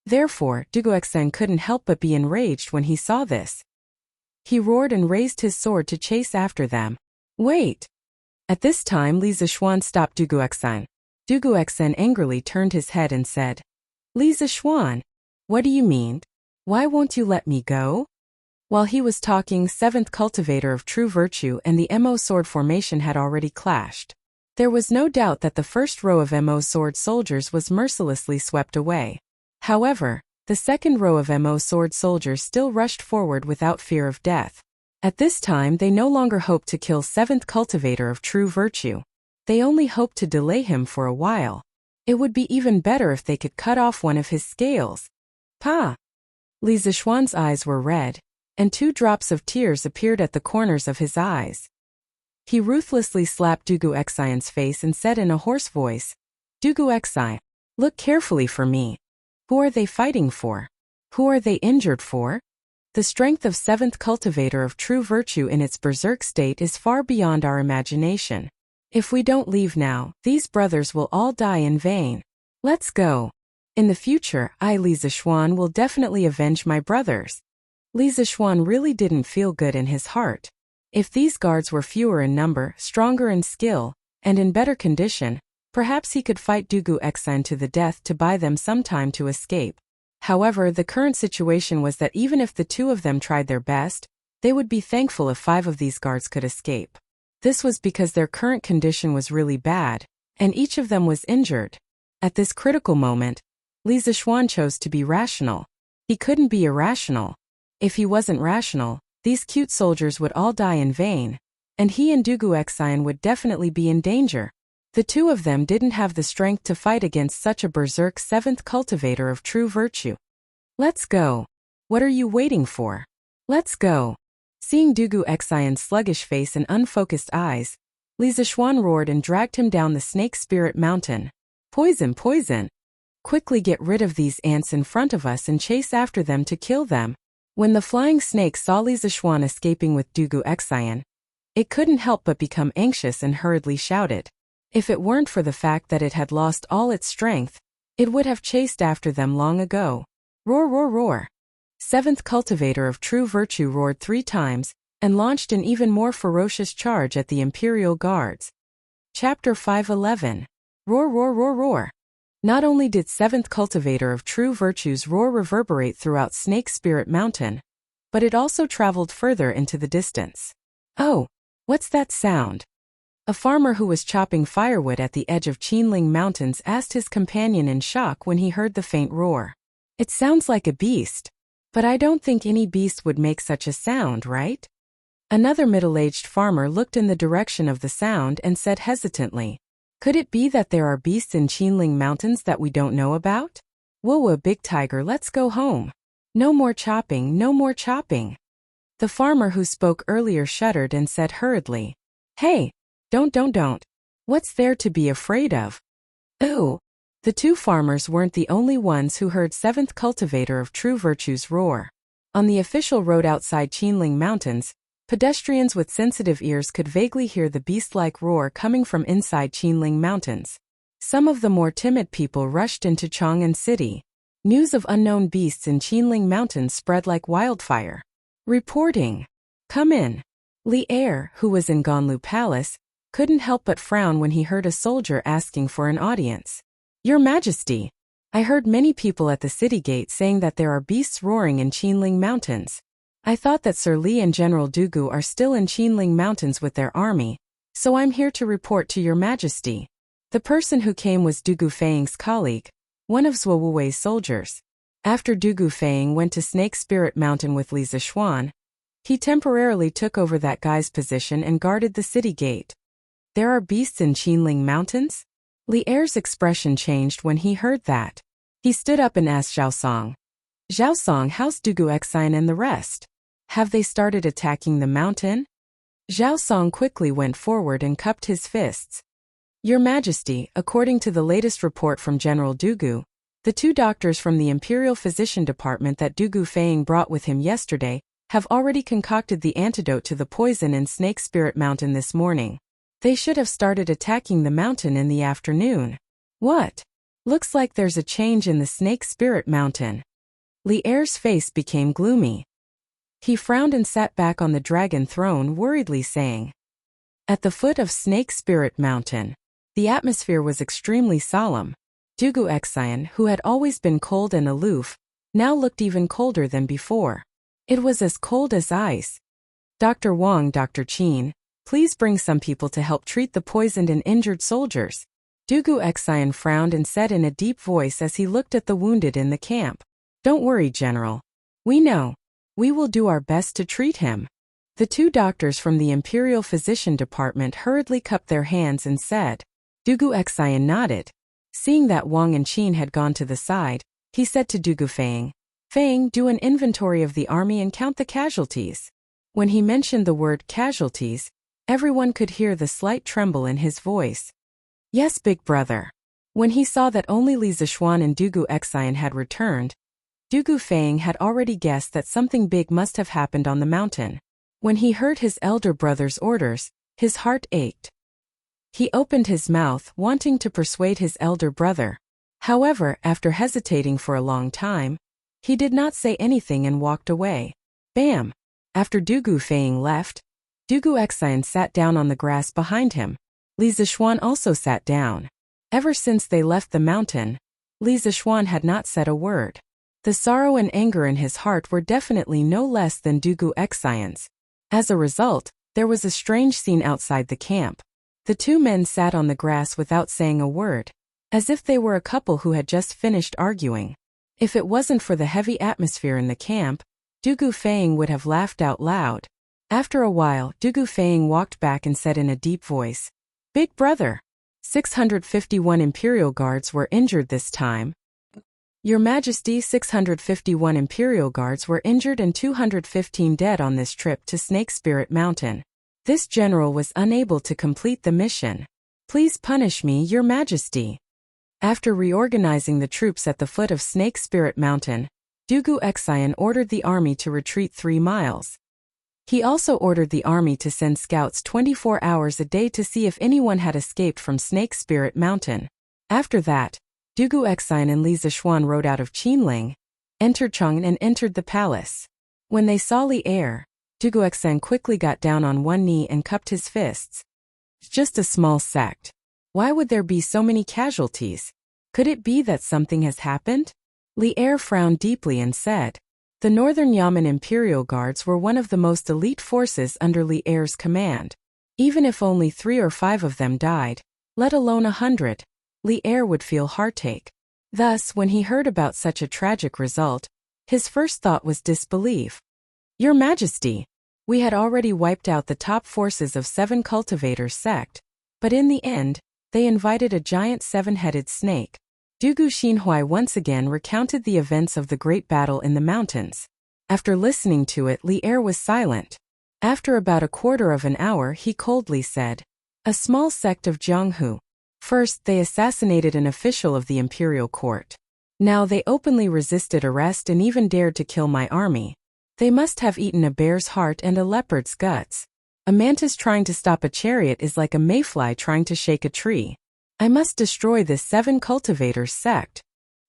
Therefore, Dugu Xian couldn't help but be enraged when he saw this. He roared and raised his sword to chase after them. Wait! At this time, Li Zishuan stopped Dugu Xian. Dugu Xian angrily turned his head and said, Li Zishuan, what do you mean? Why won't you let me go? While he was talking, 7th cultivator of true virtue and the MO sword formation had already clashed. There was no doubt that the first row of MO sword soldiers was mercilessly swept away. However, the second row of MO sword soldiers still rushed forward without fear of death. At this time, they no longer hoped to kill 7th cultivator of true virtue. They only hoped to delay him for a while. It would be even better if they could cut off one of his scales. Pa! Li Zishuan's eyes were red, and 2 drops of tears appeared at the corners of his eyes. He ruthlessly slapped Dugu Xian's face and said in a hoarse voice, Dugu Xian, look carefully for me. Who are they fighting for? Who are they injured for? The strength of 7th cultivator of true virtue in its berserk state is far beyond our imagination. If we don't leave now, these brothers will all die in vain. Let's go. In the future, I, Li Zishuan, will definitely avenge my brothers. Li Zishuan really didn't feel good in his heart. If these guards were fewer in number, stronger in skill, and in better condition, perhaps he could fight Dugu Xian to the death to buy them some time to escape. However, the current situation was that even if the 2 of them tried their best, they would be thankful if 5 of these guards could escape. This was because their current condition was really bad, and each of them was injured. At this critical moment, Li Zishuan chose to be rational. He couldn't be irrational. If he wasn't rational, These cute soldiers would all die in vain, and he and Dugu Exine would definitely be in danger. The two of them didn't have the strength to fight against such a berserk seventh cultivator of true virtue. Let's go. What are you waiting for? Let's go. Seeing Dugu Exine's sluggish face and unfocused eyes, Li Zixuan roared and dragged him down the snake spirit mountain. Poison, poison. Quickly get rid of these ants in front of us and chase after them to kill them. When the flying snake saw Li Zixuan escaping with Dugu Exine, it couldn't help but become anxious and hurriedly shouted. If it weren't for the fact that it had lost all its strength, it would have chased after them long ago. Roar, roar, roar. Seventh cultivator of true virtue roared 3 times, and launched an even more ferocious charge at the Imperial Guards. Chapter 511. Roar, roar, roar, roar. Not only did seventh cultivator of true virtue's roar reverberate throughout Snake Spirit Mountain, but it also traveled further into the distance. Oh, what's that sound? A farmer who was chopping firewood at the edge of Qinling Mountains asked his companion in shock when he heard the faint roar. It sounds like a beast. But I don't think any beast would make such a sound, right? Another middle-aged farmer looked in the direction of the sound and said hesitantly, could it be that there are beasts in Qinling Mountains that we don't know about? Whoa, big tiger, let's go home. No more chopping, no more chopping. The farmer who spoke earlier shuddered and said hurriedly, hey, don't. What's there to be afraid of? Ooh. The 2 farmers weren't the only ones who heard seventh cultivator of true virtue's roar. On the official road outside Qinling Mountains, pedestrians with sensitive ears could vaguely hear the beast-like roar coming from inside Qinling Mountains. Some of the more timid people rushed into Chang'an City. News of unknown beasts in Qinling Mountains spread like wildfire. Reporting. Come in. Li Er, who was in Ganlu Palace, couldn't help but frown when he heard a soldier asking for an audience. Your Majesty, I heard many people at the city gate saying that there are beasts roaring in Qinling Mountains. I thought that Sir Li and General Dugu are still in Qinling Mountains with their army, so I'm here to report to Your Majesty. The person who came was Dugu Feiying's colleague, one of Zhuo Wuwei's soldiers. After Dugu Feiying went to Snake Spirit Mountain with Li Zixuan, he temporarily took over that guy's position and guarded the city gate. There are beasts in Qinling Mountains? Li Er's expression changed when he heard that. He stood up and asked Zhao Song, how's Dugu Exine and the rest? Have they started attacking the mountain? Zhao Song quickly went forward and cupped his fists. Your Majesty, according to the latest report from General Dugu, the 2 doctors from the Imperial Physician Department that Dugu Feiying brought with him yesterday have already concocted the antidote to the poison in Snake Spirit Mountain this morning. They should have started attacking the mountain in the afternoon. What? Looks like there's a change in the Snake Spirit Mountain. Li Er's face became gloomy. He frowned and sat back on the dragon throne worriedly saying, at the foot of Snake Spirit Mountain, the atmosphere was extremely solemn. Dugu Exine, who had always been cold and aloof, now looked even colder than before. It was as cold as ice. Dr. Wang, Dr. Qin, please bring some people to help treat the poisoned and injured soldiers. Dugu Exine frowned and said in a deep voice as he looked at the wounded in the camp. Don't worry, General. We know. We will do our best to treat him. The 2 doctors from the Imperial Physician Department hurriedly cupped their hands and said. Dugu Exine nodded. Seeing that Wang and Qin had gone to the side, he said to Dugu Feiying, Feiying, do an inventory of the army and count the casualties. When he mentioned the word casualties, everyone could hear the slight tremble in his voice. Yes, big brother. When he saw that only Li Zixuan and Dugu Exine had returned, Dugu Feiying had already guessed that something big must have happened on the mountain. When he heard his elder brother's orders, his heart ached. He opened his mouth, wanting to persuade his elder brother. However, after hesitating for a long time, he did not say anything and walked away. Bam! After Dugu Feiying left, Dugu Exine sat down on the grass behind him. Li Zixuan also sat down. Ever since they left the mountain, Li Zixuan had not said a word. The sorrow and anger in his heart were definitely no less than Dugu Exine's. As a result, there was a strange scene outside the camp. The 2 men sat on the grass without saying a word, as if they were a couple who had just finished arguing. If it wasn't for the heavy atmosphere in the camp, Du Feng would have laughed out loud. After a while, Du Feng walked back and said in a deep voice, "Big brother, 651 Imperial Guards were injured this time." "Your Majesty, 651 Imperial Guards were injured and 215 dead on this trip to Snake Spirit Mountain. This general was unable to complete the mission. Please punish me, Your Majesty." After reorganizing the troops at the foot of Snake Spirit Mountain, Du Xian ordered the army to retreat 3 miles. He also ordered the army to send scouts 24 hours a day to see if anyone had escaped from Snake Spirit Mountain. After that, Du Xian and Li Zixuan rode out of Qinling, entered Chang'an and entered the palace. When they saw Li Er, Du Xian quickly got down on one knee and cupped his fists. "Just a small sect. Why would there be so many casualties? Could it be that something has happened?" Li Er frowned deeply and said, "The Northern Yamen Imperial Guards were one of the most elite forces under Li Er's command. Even if only 3 or 5 of them died, let alone 100, Li Er would feel heartache." Thus, when he heard about such a tragic result, his first thought was disbelief. "Your Majesty, we had already wiped out the top forces of 7 Cultivators sect, but in the end, they invited a giant 7-headed snake." Du Xinhui once again recounted the events of the great battle in the mountains. After listening to it, Li Er was silent. After about a quarter of an hour, he coldly said, "A small sect of Jianghu. First, they assassinated an official of the imperial court. Now they openly resisted arrest and even dared to kill my army. They must have eaten a bear's heart and a leopard's guts. A mantis trying to stop a chariot is like a mayfly trying to shake a tree. I must destroy this 7 Cultivators sect.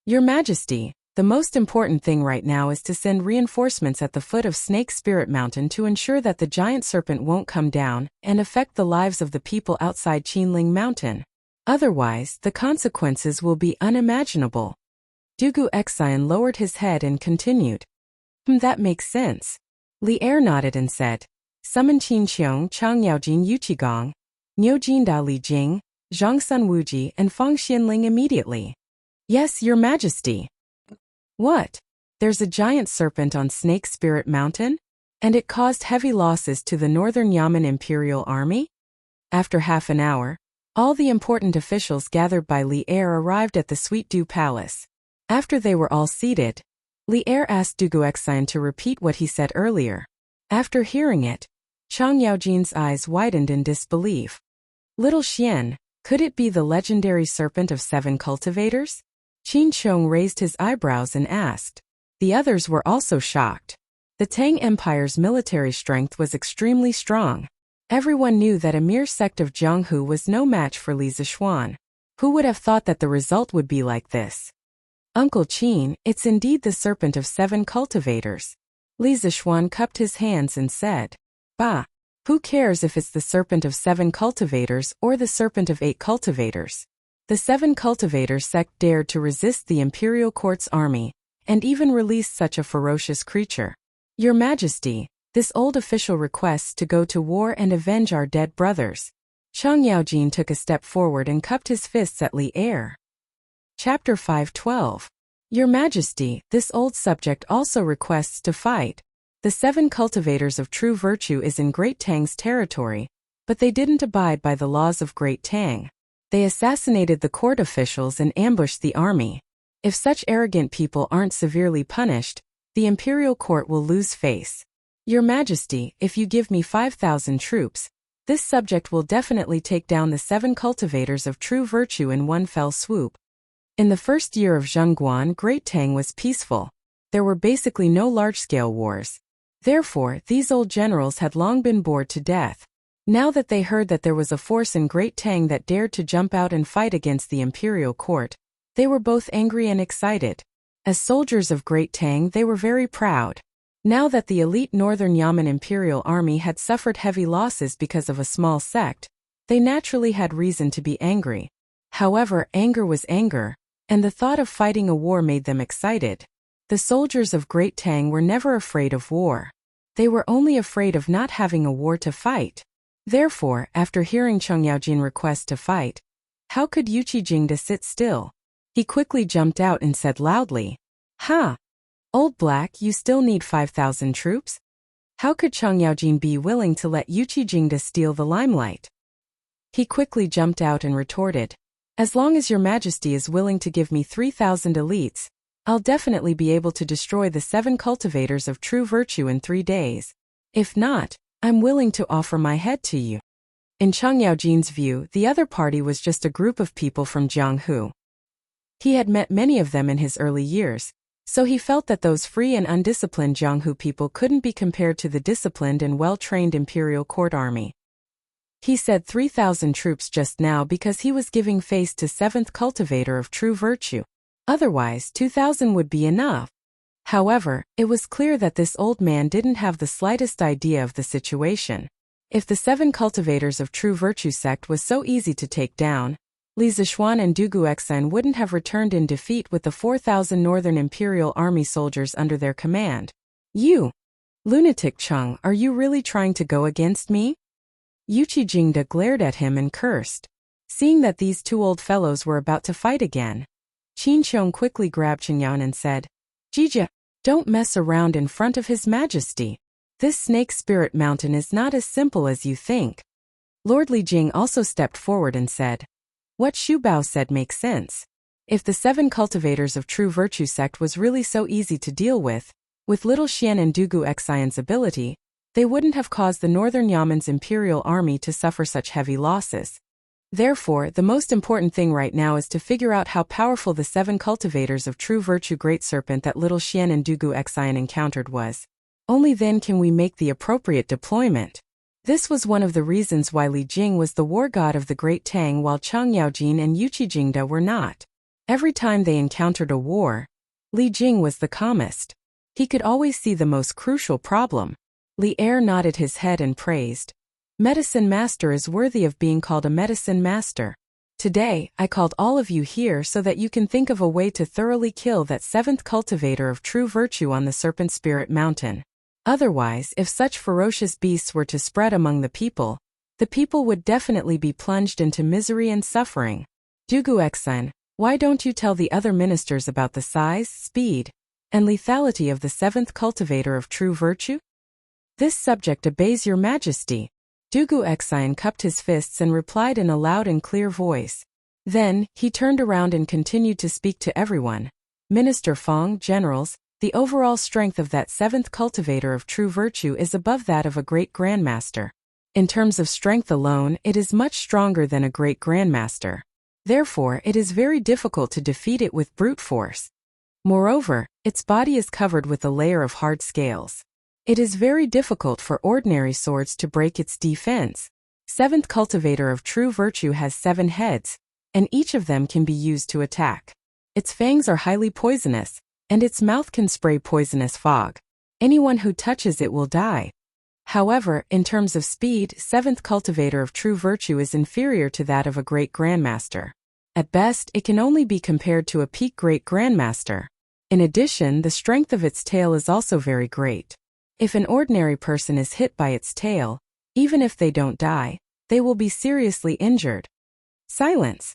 Your Majesty, the most important thing right now is to send reinforcements at the foot of Snake Spirit Mountain to ensure that the giant serpent won't come down and affect the lives of the people outside Qinling Mountain. Otherwise, the consequences will be unimaginable." Du Xian lowered his head and continued, "That makes sense." Li Er nodded and said, "Summon Qin Qiong, Chang Yaojin Yuqigong, Niu Jinda Li Jing, Zhang Sun Wuji and Fang Xianling immediately." "Yes, Your Majesty." "What? There's a giant serpent on Snake Spirit Mountain? And it caused heavy losses to the Northern Yamen Imperial Army?" After half an hour, all the important officials gathered by Li Er arrived at the Sweet Dew Palace. After they were all seated, Li Er asked Du Xian to repeat what he said earlier. After hearing it, Chang Yaojin's eyes widened in disbelief. "Little Xian, could it be the legendary serpent of 7 cultivators?" Qin Qiong raised his eyebrows and asked. The others were also shocked. The Tang Empire's military strength was extremely strong. Everyone knew that a mere sect of Jianghu was no match for Li Zixuan. Who would have thought that the result would be like this? "Uncle Qin, it's indeed the serpent of 7 cultivators." Li Zixuan cupped his hands and said, "Bah! Who cares if it's the serpent of 7 cultivators or the serpent of 8 cultivators? The 7 cultivators sect dared to resist the imperial court's army, and even released such a ferocious creature. Your Majesty, this old official requests to go to war and avenge our dead brothers." Chang Yaojin took a step forward and cupped his fists at Li Er. Chapter 512. Your Majesty, this old subject also requests to fight. The 7 cultivators of true virtue is in Great Tang's territory, but they didn't abide by the laws of Great Tang. They assassinated the court officials and ambushed the army. If such arrogant people aren't severely punished, the imperial court will lose face. Your Majesty, if you give me 5,000 troops, this subject will definitely take down the 7 cultivators of true virtue in one fell swoop. In the first year of Zhengguan, Great Tang was peaceful. There were basically no large-scale wars. Therefore, these old generals had long been bored to death. Now that they heard that there was a force in Great Tang that dared to jump out and fight against the imperial court, they were both angry and excited. As soldiers of Great Tang, they were very proud. Now that the elite Northern Yamen Imperial Army had suffered heavy losses because of a small sect, they naturally had reason to be angry. However, anger was anger, and the thought of fighting a war made them excited. The soldiers of Great Tang were never afraid of war. They were only afraid of not having a war to fight. Therefore, after hearing Chang Yaojin request to fight, how could Yuqi Jingda sit still? He quickly jumped out and said loudly, "Ha! Old Black, you still need 5,000 troops? How could Chang Yaojin be willing to let Yuqi Jingda steal the limelight? He quickly jumped out and retorted, as long as your majesty is willing to give me 3,000 elites, I'll definitely be able to destroy the 7 cultivators of true virtue in 3 days. If not, I'm willing to offer my head to you. In Chang Yaojin's view, the other party was just a group of people from Jianghu. He had met many of them in his early years, so he felt that those free and undisciplined Jianghu people couldn't be compared to the disciplined and well-trained imperial court army. He said 3,000 troops just now because he was giving face to 7th cultivator of true virtue. Otherwise, 2,000 would be enough. However, it was clear that this old man didn't have the slightest idea of the situation. If the 7 cultivators of true virtue sect was so easy to take down, Li Zishuan and Du Guoxin wouldn't have returned in defeat with the 4,000 Northern Imperial Army soldiers under their command. You, lunatic Cheng, are you really trying to go against me? Yuqi Jingda glared at him and cursed. Seeing that these 2 old fellows were about to fight again, Qin Qiong quickly grabbed Qingyao and said, Jija, don't mess around in front of His Majesty. This snake spirit mountain is not as simple as you think. Lord Li Jing also stepped forward and said, what Xu Bao said makes sense. If the 7 cultivators of true virtue sect was really so easy to deal with Little Xian and Dugu Xian's ability, they wouldn't have caused the Northern Yamen's imperial army to suffer such heavy losses. Therefore, the most important thing right now is to figure out how powerful the 7 cultivators of true virtue Great Serpent that Little Xian and Dugu Xian encountered was. Only then can we make the appropriate deployment. This was one of the reasons why Li Jing was the war god of the Great Tang while Chang Yaojin and Yuqi Jingda were not. Every time they encountered a war, Li Jing was the calmest. He could always see the most crucial problem. Li Er nodded his head and praised. Medicine Master is worthy of being called a medicine master. Today, I called all of you here so that you can think of a way to thoroughly kill that 7th cultivator of true virtue on the Serpent Spirit Mountain. Otherwise, if such ferocious beasts were to spread among the people would definitely be plunged into misery and suffering. Dugu Xun, why don't you tell the other ministers about the size, speed, and lethality of the 7th cultivator of true virtue? This subject obeys your majesty. Dugu Xun cupped his fists and replied in a loud and clear voice. Then, he turned around and continued to speak to everyone. Minister Fong, generals, the overall strength of that 7th cultivator of true virtue is above that of a great grandmaster. In terms of strength alone, it is much stronger than a great grandmaster. Therefore, it is very difficult to defeat it with brute force. Moreover, its body is covered with a layer of hard scales. It is very difficult for ordinary swords to break its defense. 7th cultivator of true virtue has 7 heads, and each of them can be used to attack. Its fangs are highly poisonous, and its mouth can spray poisonous fog. Anyone who touches it will die. However, in terms of speed, 7th cultivator of true virtue is inferior to that of a great grandmaster. At best, it can only be compared to a peak great grandmaster. In addition, the strength of its tail is also very great. If an ordinary person is hit by its tail, even if they don't die, they will be seriously injured. Silence.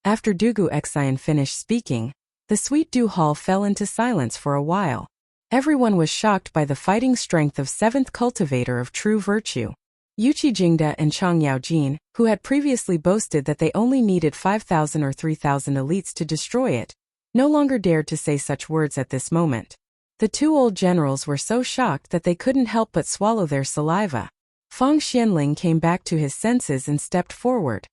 After Dugu Xian finished speaking, the Sweet Dew Hall fell into silence for a while. Everyone was shocked by the fighting strength of 7th cultivator of true virtue. Yuqi Jingda and Chang Yaojin, who had previously boasted that they only needed 5,000 or 3,000 elites to destroy it, no longer dared to say such words at this moment. The 2 old generals were so shocked that they couldn't help but swallow their saliva. Fang Xianling came back to his senses and stepped forward.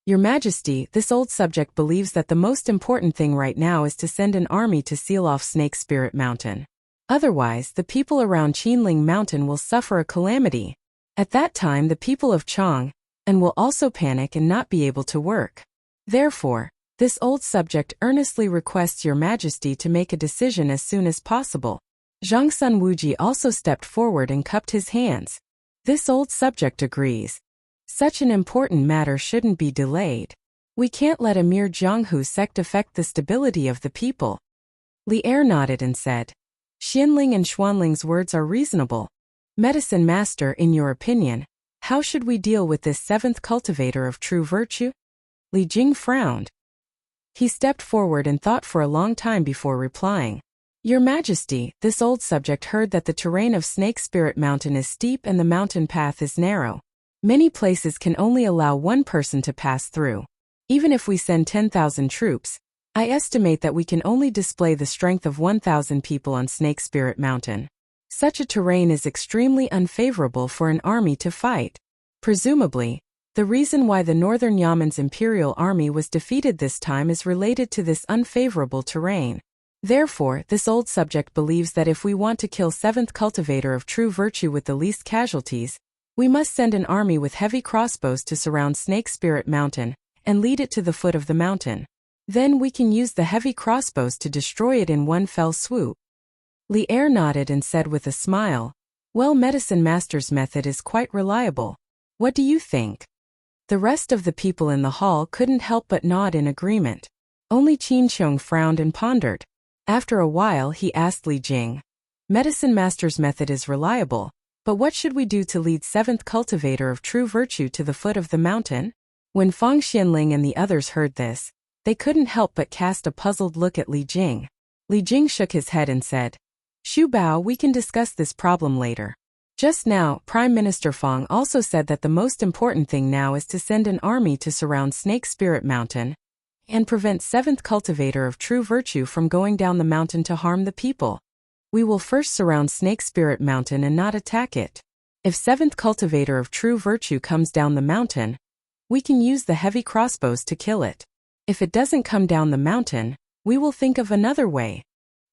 Your Majesty, this old subject believes that the most important thing right now is to send an army to seal off Snake Spirit Mountain. Otherwise, the people around Qinling Mountain will suffer a calamity. At that time, the people of Chang will also panic and not be able to work. Therefore, this old subject earnestly requests Your Majesty to make a decision as soon as possible. Zhang Sun Wuji also stepped forward and cupped his hands. This old subject agrees. Such an important matter shouldn't be delayed. We can't let a mere Jianghu sect affect the stability of the people. Li Er nodded and said, Xianling and Xuanling's words are reasonable. Medicine Master, in your opinion, how should we deal with this 7th cultivator of true virtue? Li Jing frowned. He stepped forward and thought for a long time before replying. Your Majesty, this old subject heard that the terrain of Snake Spirit Mountain is steep and the mountain path is narrow. Many places can only allow one person to pass through. Even if we send 10,000 troops, I estimate that we can only display the strength of 1,000 people on Snake Spirit Mountain. Such a terrain is extremely unfavorable for an army to fight. Presumably, the reason why the Northern Yaman's imperial army was defeated this time is related to this unfavorable terrain. Therefore, this old subject believes that if we want to kill 7th cultivator of true virtue with the least casualties, we must send an army with heavy crossbows to surround Snake Spirit Mountain and lead it to the foot of the mountain. Then we can use the heavy crossbows to destroy it in one fell swoop. Li Er nodded and said with a smile, "Well, Medicine Master's method is quite reliable. What do you think?" The rest of the people in the hall couldn't help but nod in agreement. Only Qin Qiong frowned and pondered. After a while he asked Li Jing, "Medicine Master's method is reliable, but what should we do to lead 7th cultivator of true virtue to the foot of the mountain?" When Fang Xianling and the others heard this, they couldn't help but cast a puzzled look at Li Jing. Li Jing shook his head and said, "Xu Bao, we can discuss this problem later. Just now, Prime Minister Fang also said that the most important thing now is to send an army to surround Snake Spirit Mountain and prevent 7th cultivator of true virtue from going down the mountain to harm the people. We will first surround Snake Spirit Mountain and not attack it. If 7th cultivator of true virtue comes down the mountain, we can use the heavy crossbows to kill it. If it doesn't come down the mountain, we will think of another way.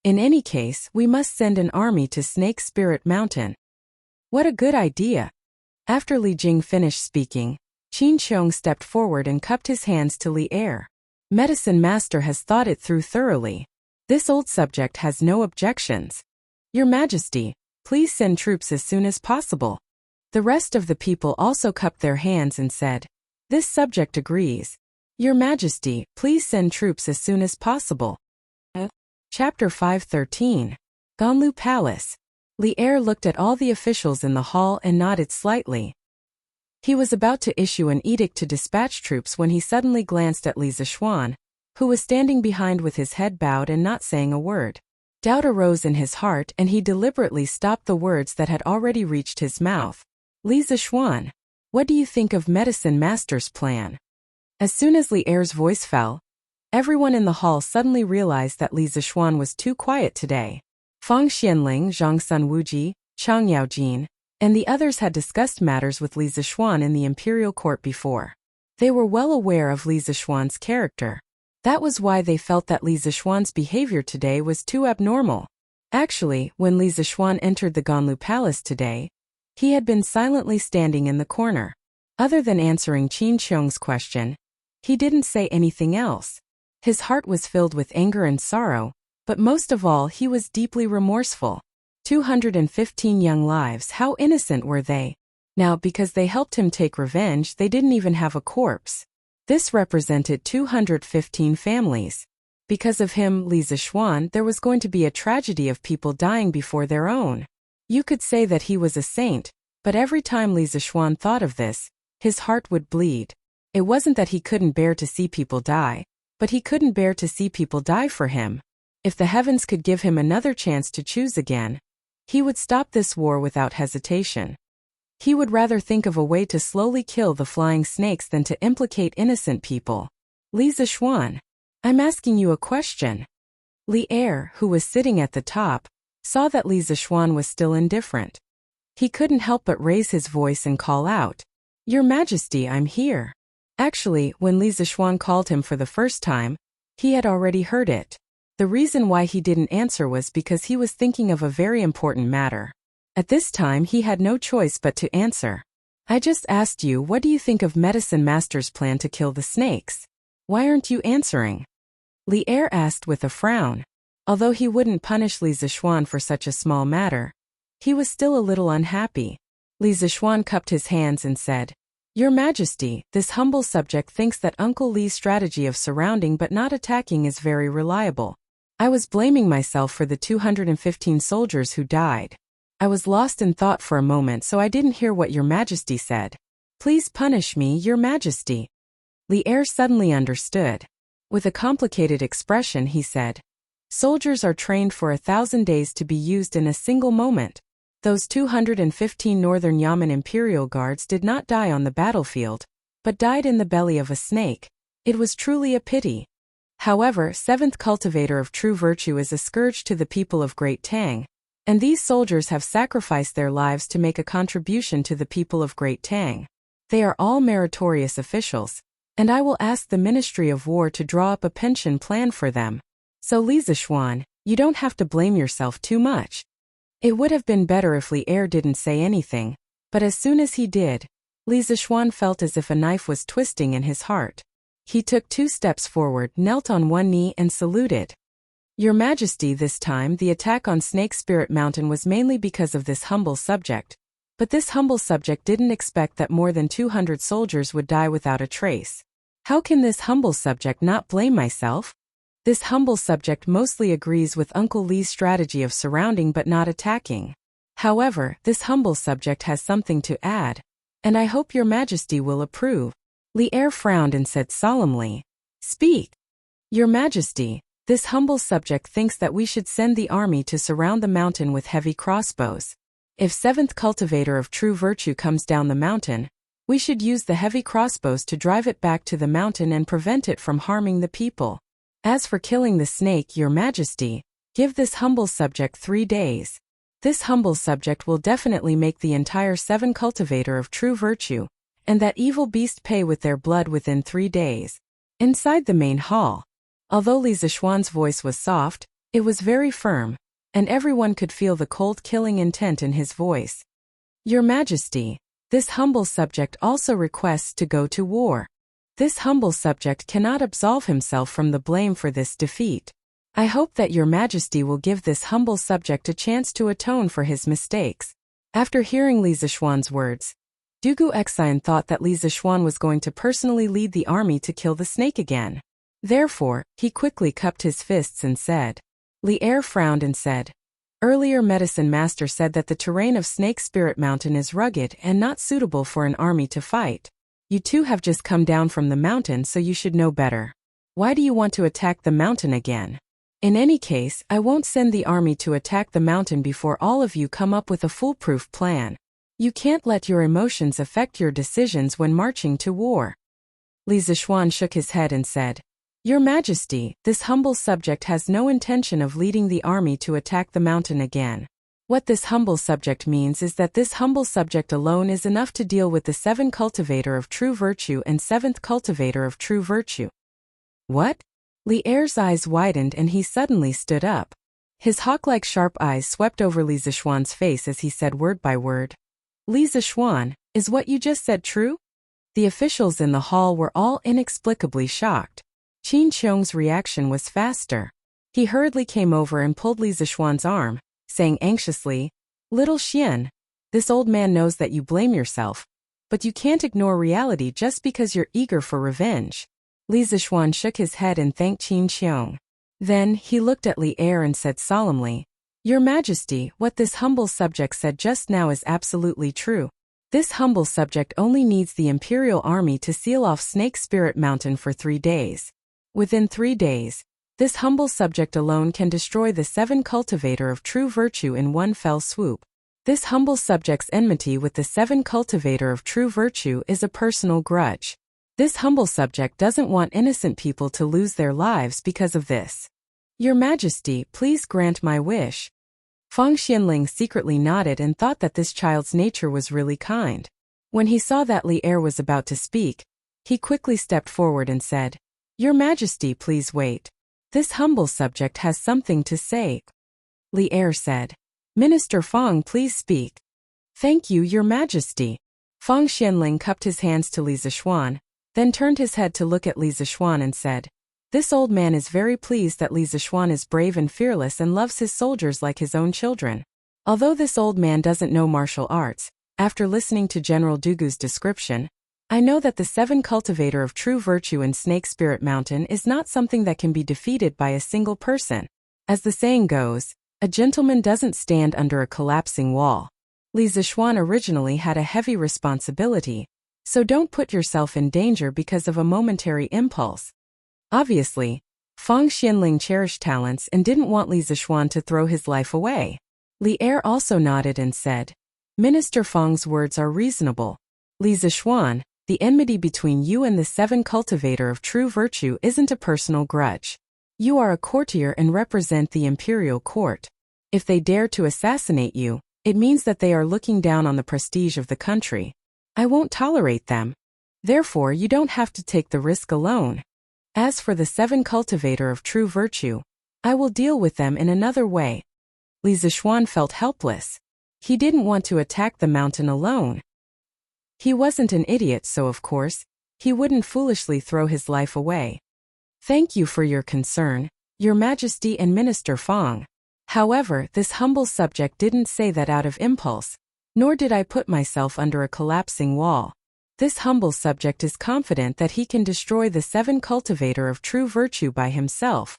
In any case, we must send an army to Snake Spirit Mountain." What a good idea! After Li Jing finished speaking, Qin Qiong stepped forward and cupped his hands to Li Er. Medicine Master has thought it through thoroughly. This old subject has no objections. Your Majesty, please send troops as soon as possible. The rest of the people also cupped their hands and said, "This subject agrees. Your Majesty, please send troops as soon as possible." Chapter 513. Ganlu Palace. Li Er looked at all the officials in the hall and nodded slightly. He was about to issue an edict to dispatch troops when he suddenly glanced at Li Zishuan, who was standing behind with his head bowed and not saying a word. Doubt arose in his heart and he deliberately stopped the words that had already reached his mouth. "Li Zishuan, what do you think of Medicine Master's plan?" As soon as Li Er's voice fell, everyone in the hall suddenly realized that Li Zishuan was too quiet today. Fang Xianling, Zhang Sun Wuji, Chang Yaojin, and the others had discussed matters with Li Zishuan in the imperial court before. They were well aware of Li Zishuan's character. That was why they felt that Li Zishuan's behavior today was too abnormal. Actually, when Li Zishuan entered the Ganlu Palace today, he had been silently standing in the corner. Other than answering Qin Qiong's question, he didn't say anything else. His heart was filled with anger and sorrow, but most of all he was deeply remorseful. 215 young lives, how innocent were they? Now because they helped him take revenge, they didn't even have a corpse. This represented 215 families. Because of him, Li Zishuan, there was going to be a tragedy of people dying before their own. You could say that he was a saint, but every time Li Zishuan thought of this, his heart would bleed. It wasn't that he couldn't bear to see people die, but he couldn't bear to see people die for him. If the heavens could give him another chance to choose again, he would stop this war without hesitation. He would rather think of a way to slowly kill the flying snakes than to implicate innocent people. Li Zishuan, I'm asking you a question. Li Er, who was sitting at the top, saw that Li Zishuan was still indifferent. He couldn't help but raise his voice and call out, "Your Majesty, I'm here." Actually, when Li Zishuan called him for the first time, he had already heard it. The reason why he didn't answer was because he was thinking of a very important matter. At this time he had no choice but to answer. "I just asked you, what do you think of Medicine Master's plan to kill the snakes? Why aren't you answering?" Li Er asked with a frown. Although he wouldn't punish Li Zishuan for such a small matter, he was still a little unhappy. Li Zishuan cupped his hands and said, "Your Majesty, this humble subject thinks that Uncle Li's strategy of surrounding but not attacking is very reliable. I was blaming myself for the 215 soldiers who died. I was lost in thought for a moment, so I didn't hear what Your Majesty said. Please punish me, Your Majesty." Li Er suddenly understood. With a complicated expression he said, Soldiers are trained for 1,000 days to be used in a single moment. Those 215 Northern Yamen Imperial Guards did not die on the battlefield, but died in the belly of a snake. It was truly a pity. However, 7th cultivator of true virtue is a scourge to the people of Great Tang, and these soldiers have sacrificed their lives to make a contribution to the people of Great Tang. They are all meritorious officials, and I will ask the Ministry of War to draw up a pension plan for them. So Li Zishuan, you don't have to blame yourself too much. It would have been better if Li Er didn't say anything, but as soon as he did, Li Zishuan felt as if a knife was twisting in his heart. He took 2 steps forward, knelt on one knee and saluted. Your Majesty, this time the attack on Snake Spirit Mountain was mainly because of this humble subject, but this humble subject didn't expect that more than 200 soldiers would die without a trace. How can this humble subject not blame myself? This humble subject mostly agrees with Uncle Li's strategy of surrounding but not attacking. However, this humble subject has something to add, and I hope Your Majesty will approve. Li Er frowned and said solemnly, "Speak." Your Majesty, this humble subject thinks that we should send the army to surround the mountain with heavy crossbows. If 7th cultivator of true virtue comes down the mountain, we should use the heavy crossbows to drive it back to the mountain and prevent it from harming the people. As for killing the snake, Your Majesty, give this humble subject 3 days. This humble subject will definitely make the entire 7 cultivator of true virtue, and that evil beast pay with their blood within 3 days. Inside the main hall, although Li Zishuan's voice was soft, it was very firm, and everyone could feel the cold killing intent in his voice. Your Majesty, this humble subject also requests to go to war. This humble subject cannot absolve himself from the blame for this defeat. I hope that Your Majesty will give this humble subject a chance to atone for his mistakes. After hearing Li Zishuan's words, Dugu Xian thought that Li Zishuan was going to personally lead the army to kill the snake again. Therefore, he quickly cupped his fists and said. Li Er frowned and said, "Earlier Medicine Master said that the terrain of Snake Spirit Mountain is rugged and not suitable for an army to fight. You two have just come down from the mountain, so you should know better. Why do you want to attack the mountain again? In any case, I won't send the army to attack the mountain before all of you come up with a foolproof plan. You can't let your emotions affect your decisions when marching to war." Li Zishuan shook his head and said, "Your Majesty, this humble subject has no intention of leading the army to attack the mountain again. What this humble subject means is that this humble subject alone is enough to deal with the 7 cultivator of true virtue and 7th cultivator of true virtue." What? Li Er's eyes widened and he suddenly stood up. His hawk-like sharp eyes swept over Li Zishuan's face as he said word by word, "Li Zishuan, is what you just said true?" The officials in the hall were all inexplicably shocked. Qin Qiong's reaction was faster. He hurriedly came over and pulled Li Zishuan's arm, saying anxiously, "Little Xian, this old man knows that you blame yourself, but you can't ignore reality just because you're eager for revenge." Li Zishuan shook his head and thanked Qin Qiong. Then, he looked at Li Er and said solemnly, "Your Majesty, what this humble subject said just now is absolutely true. This humble subject only needs the Imperial Army to seal off Snake Spirit Mountain for 3 days. Within 3 days, this humble subject alone can destroy the 7 cultivator of true virtue in one fell swoop. This humble subject's enmity with the 7 cultivator of true virtue is a personal grudge. This humble subject doesn't want innocent people to lose their lives because of this. Your Majesty, please grant my wish." Fang Xianling secretly nodded and thought that this child's nature was really kind. When he saw that Li Er was about to speak, he quickly stepped forward and said, "Your Majesty, please wait. This humble subject has something to say." Li Er said, "Minister Fang, please speak." "Thank you, Your Majesty." Fang Xianling cupped his hands to Li Zishuan, then turned his head to look at Li Zishuan and said, "This old man is very pleased that Li Zishuan is brave and fearless and loves his soldiers like his own children. Although this old man doesn't know martial arts, after listening to General Dugu's description, I know that the 7 cultivator of true virtue in Snake Spirit Mountain is not something that can be defeated by a single person. As the saying goes, a gentleman doesn't stand under a collapsing wall. Li Zishuan originally had a heavy responsibility, so don't put yourself in danger because of a momentary impulse." Obviously, Fang Xianling cherished talents and didn't want Li Zixuan to throw his life away. Li Er also nodded and said, Minister Fang's words are reasonable. Li Zixuan, the enmity between you and the 7 cultivator of true virtue isn't a personal grudge. You are a courtier and represent the imperial court. If they dare to assassinate you, it means that they are looking down on the prestige of the country. I won't tolerate them. Therefore, you don't have to take the risk alone. As for the 7 cultivator of true virtue, I will deal with them in another way. Li Zixuan felt helpless. He didn't want to attack the mountain alone. He wasn't an idiot, so of course, he wouldn't foolishly throw his life away. Thank you for your concern, Your Majesty and Minister Fang. However, this humble subject didn't say that out of impulse, nor did I put myself under a collapsing wall. This humble subject is confident that he can destroy the 7 cultivator of true virtue by himself.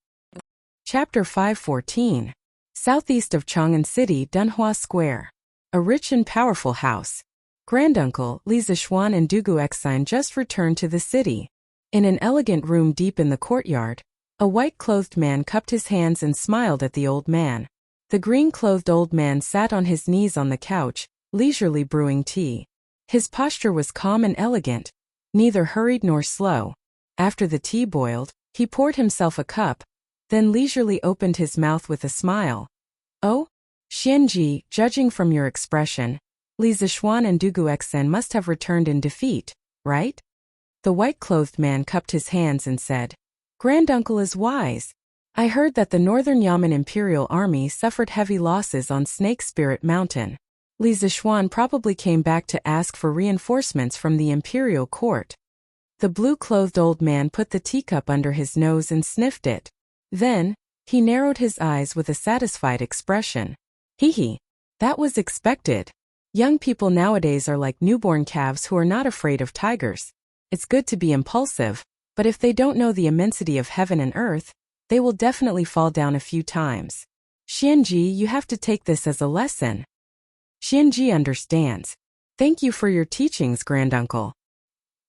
Chapter 514. Southeast of Chang'an City, Dunhua Square. A rich and powerful house. Granduncle Li Zixuan and Dugu Exine just returned to the city. In an elegant room deep in the courtyard, a white-clothed man cupped his hands and smiled at the old man. The green-clothed old man sat on his knees on the couch, leisurely brewing tea. His posture was calm and elegant, neither hurried nor slow. After the tea boiled, he poured himself a cup, then leisurely opened his mouth with a smile. Oh? Xianji, judging from your expression, Li Zixuan and Dugu Exen must have returned in defeat, right? The white-clothed man cupped his hands and said, Granduncle is wise. I heard that the Northern Yamen Imperial Army suffered heavy losses on Snake Spirit Mountain. Li Zixuan probably came back to ask for reinforcements from the Imperial Court. The blue-clothed old man put the teacup under his nose and sniffed it. Then, he narrowed his eyes with a satisfied expression. Hee, that was expected. Young people nowadays are like newborn calves who are not afraid of tigers. It's good to be impulsive, but if they don't know the immensity of heaven and earth, they will definitely fall down a few times. Xianji, you have to take this as a lesson. Xianji understands. Thank you for your teachings, Granduncle.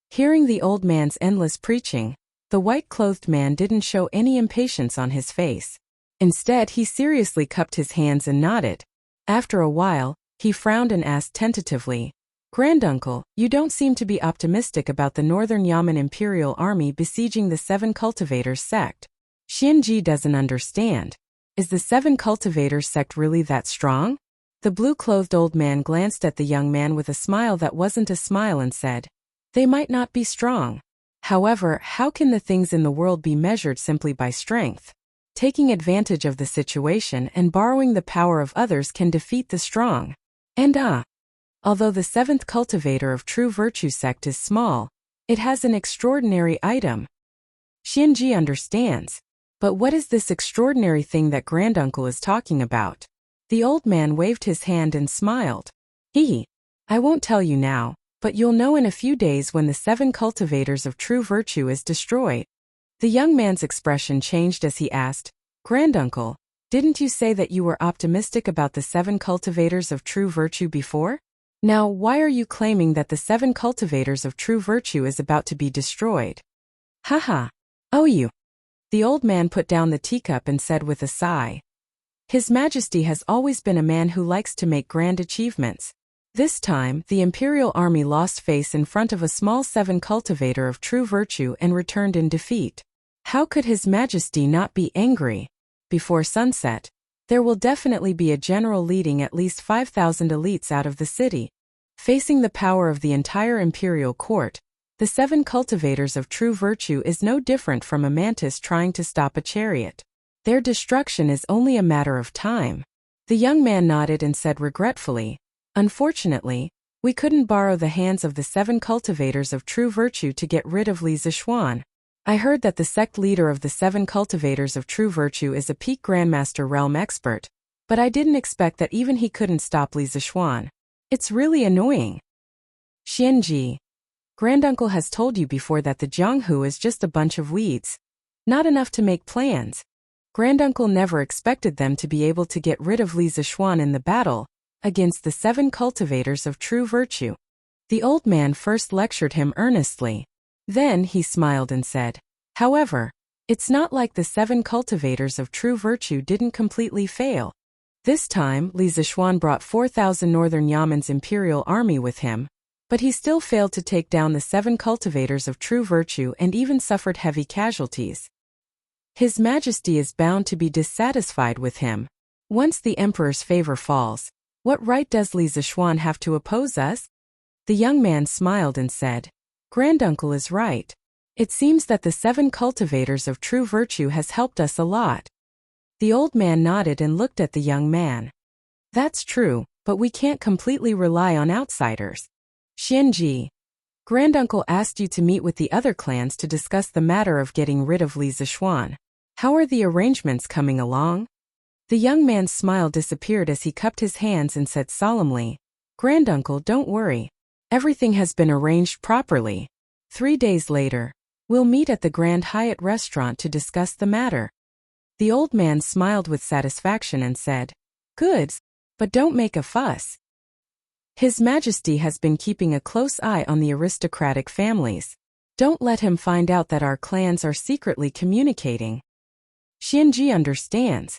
Hearing the old man's endless preaching, the white-clothed man didn't show any impatience on his face. Instead, he seriously cupped his hands and nodded. After a while, he frowned and asked tentatively, Granduncle, you don't seem to be optimistic about the Northern Yamen Imperial Army besieging the 7 Cultivators sect. Xianji doesn't understand. Is the 7 Cultivators sect really that strong? The blue-clothed old man glanced at the young man with a smile that wasn't a smile and said, They might not be strong. However, how can the things in the world be measured simply by strength? Taking advantage of the situation and borrowing the power of others can defeat the strong. And although the 7th cultivator of true virtue sect is small, it has an extraordinary item. Xianji understands. But what is this extraordinary thing that Granduncle is talking about? The old man waved his hand and smiled. I won't tell you now, but you'll know in a few days when the 7 cultivators of true virtue is destroyed. The young man's expression changed as he asked, Granduncle, didn't you say that you were optimistic about the 7 cultivators of true virtue before? Now, why are you claiming that the 7 cultivators of true virtue is about to be destroyed? Haha. Oh, you. The old man put down the teacup and said with a sigh. His Majesty has always been a man who likes to make grand achievements. This time, the Imperial Army lost face in front of a small 7 cultivator of true virtue and returned in defeat. How could His Majesty not be angry? Before sunset, there will definitely be a general leading at least 5,000 elites out of the city. Facing the power of the entire Imperial Court, the 7 cultivators of true virtue is no different from a mantis trying to stop a chariot. Their destruction is only a matter of time. The young man nodded and said regretfully, Unfortunately, we couldn't borrow the hands of the 7 cultivators of true virtue to get rid of Li Zixuan. I heard that the sect leader of the 7 cultivators of true virtue is a peak Grandmaster realm expert, but I didn't expect that even he couldn't stop Li Zixuan. It's really annoying. Xianji, Granduncle has told you before that the Jianghu is just a bunch of weeds. Not enough to make plans. Granduncle never expected them to be able to get rid of Li Zixuan in the battle against the 7 cultivators of true virtue. The old man first lectured him earnestly. Then he smiled and said, However, It's not like the 7 cultivators of true virtue didn't completely fail. This time, Li Zixuan brought 4,000 Northern Yamen's imperial army with him, but he still failed to take down the 7 cultivators of true virtue and even suffered heavy casualties. His Majesty is bound to be dissatisfied with him. Once the Emperor's favor falls, what right does Li Zixuan have to oppose us? The young man smiled and said, Granduncle is right. It seems that the 7 cultivators of true virtue has helped us a lot. The old man nodded and looked at the young man. That's true, but we can't completely rely on outsiders. Xianji, Granduncle asked you to meet with the other clans to discuss the matter of getting rid of Li Zixuan. How are the arrangements coming along? The young man's smile disappeared as he cupped his hands and said solemnly, Granduncle, don't worry. Everything has been arranged properly. 3 days later, we'll meet at the Grand Hyatt restaurant to discuss the matter. The old man smiled with satisfaction and said, Good, but don't make a fuss. His Majesty has been keeping a close eye on the aristocratic families. Don't let him find out that our clans are secretly communicating. Xianji understands.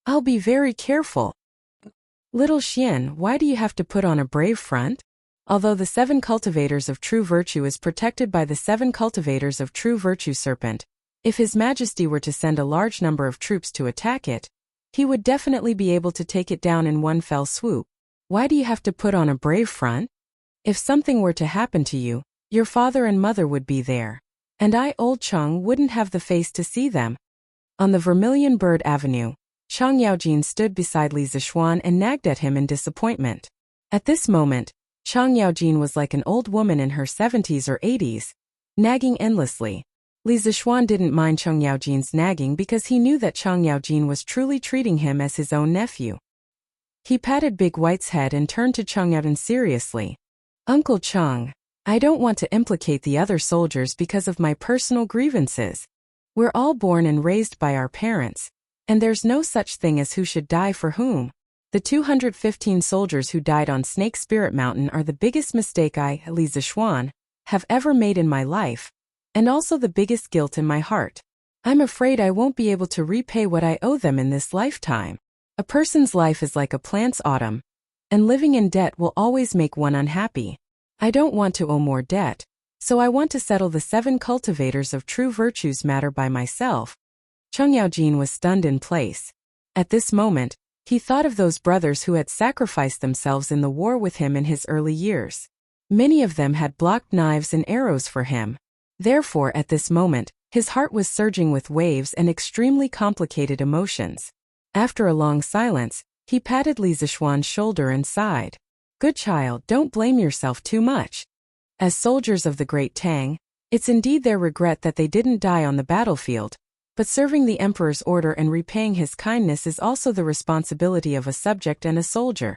I'll be very careful. Little Xian, why do you have to put on a brave front? Although the 7 cultivators of true virtue is protected by the 7 cultivators of true virtue serpent, if His Majesty were to send a large number of troops to attack it, he would definitely be able to take it down in one fell swoop. Why do you have to put on a brave front? If something were to happen to you, your father and mother would be there. And I, old Cheng, wouldn't have the face to see them. On the Vermilion Bird Avenue, Chang Yaojin stood beside Li Zixuan and nagged at him in disappointment. At this moment, Chang Yaojin was like an old woman in her 70s or 80s, nagging endlessly. Li Zixuan didn't mind Chang Yaojin's nagging because he knew that Chang Yaojin was truly treating him as his own nephew. He patted Big White's head and turned to Chang Yaojin seriously. Uncle Chang, I don't want to implicate the other soldiers because of my personal grievances. We're all born and raised by our parents, and there's no such thing as who should die for whom. The 215 soldiers who died on Snake Spirit Mountain are the biggest mistake I, Li Zixuan, have ever made in my life, and also the biggest guilt in my heart. I'm afraid I won't be able to repay what I owe them in this lifetime. A person's life is like a plant's autumn, and living in debt will always make one unhappy. I don't want to owe more debt, so I want to settle the 7 cultivators of true virtues matter by myself. Chang Yaojin was stunned in place. At this moment, he thought of those brothers who had sacrificed themselves in the war with him in his early years. Many of them had blocked knives and arrows for him. Therefore, at this moment, his heart was surging with waves and extremely complicated emotions. After a long silence, he patted Li Zixuan's shoulder and sighed. Good child, don't blame yourself too much. As soldiers of the Great Tang, it's indeed their regret that they didn't die on the battlefield, but serving the Emperor's order and repaying his kindness is also the responsibility of a subject and a soldier.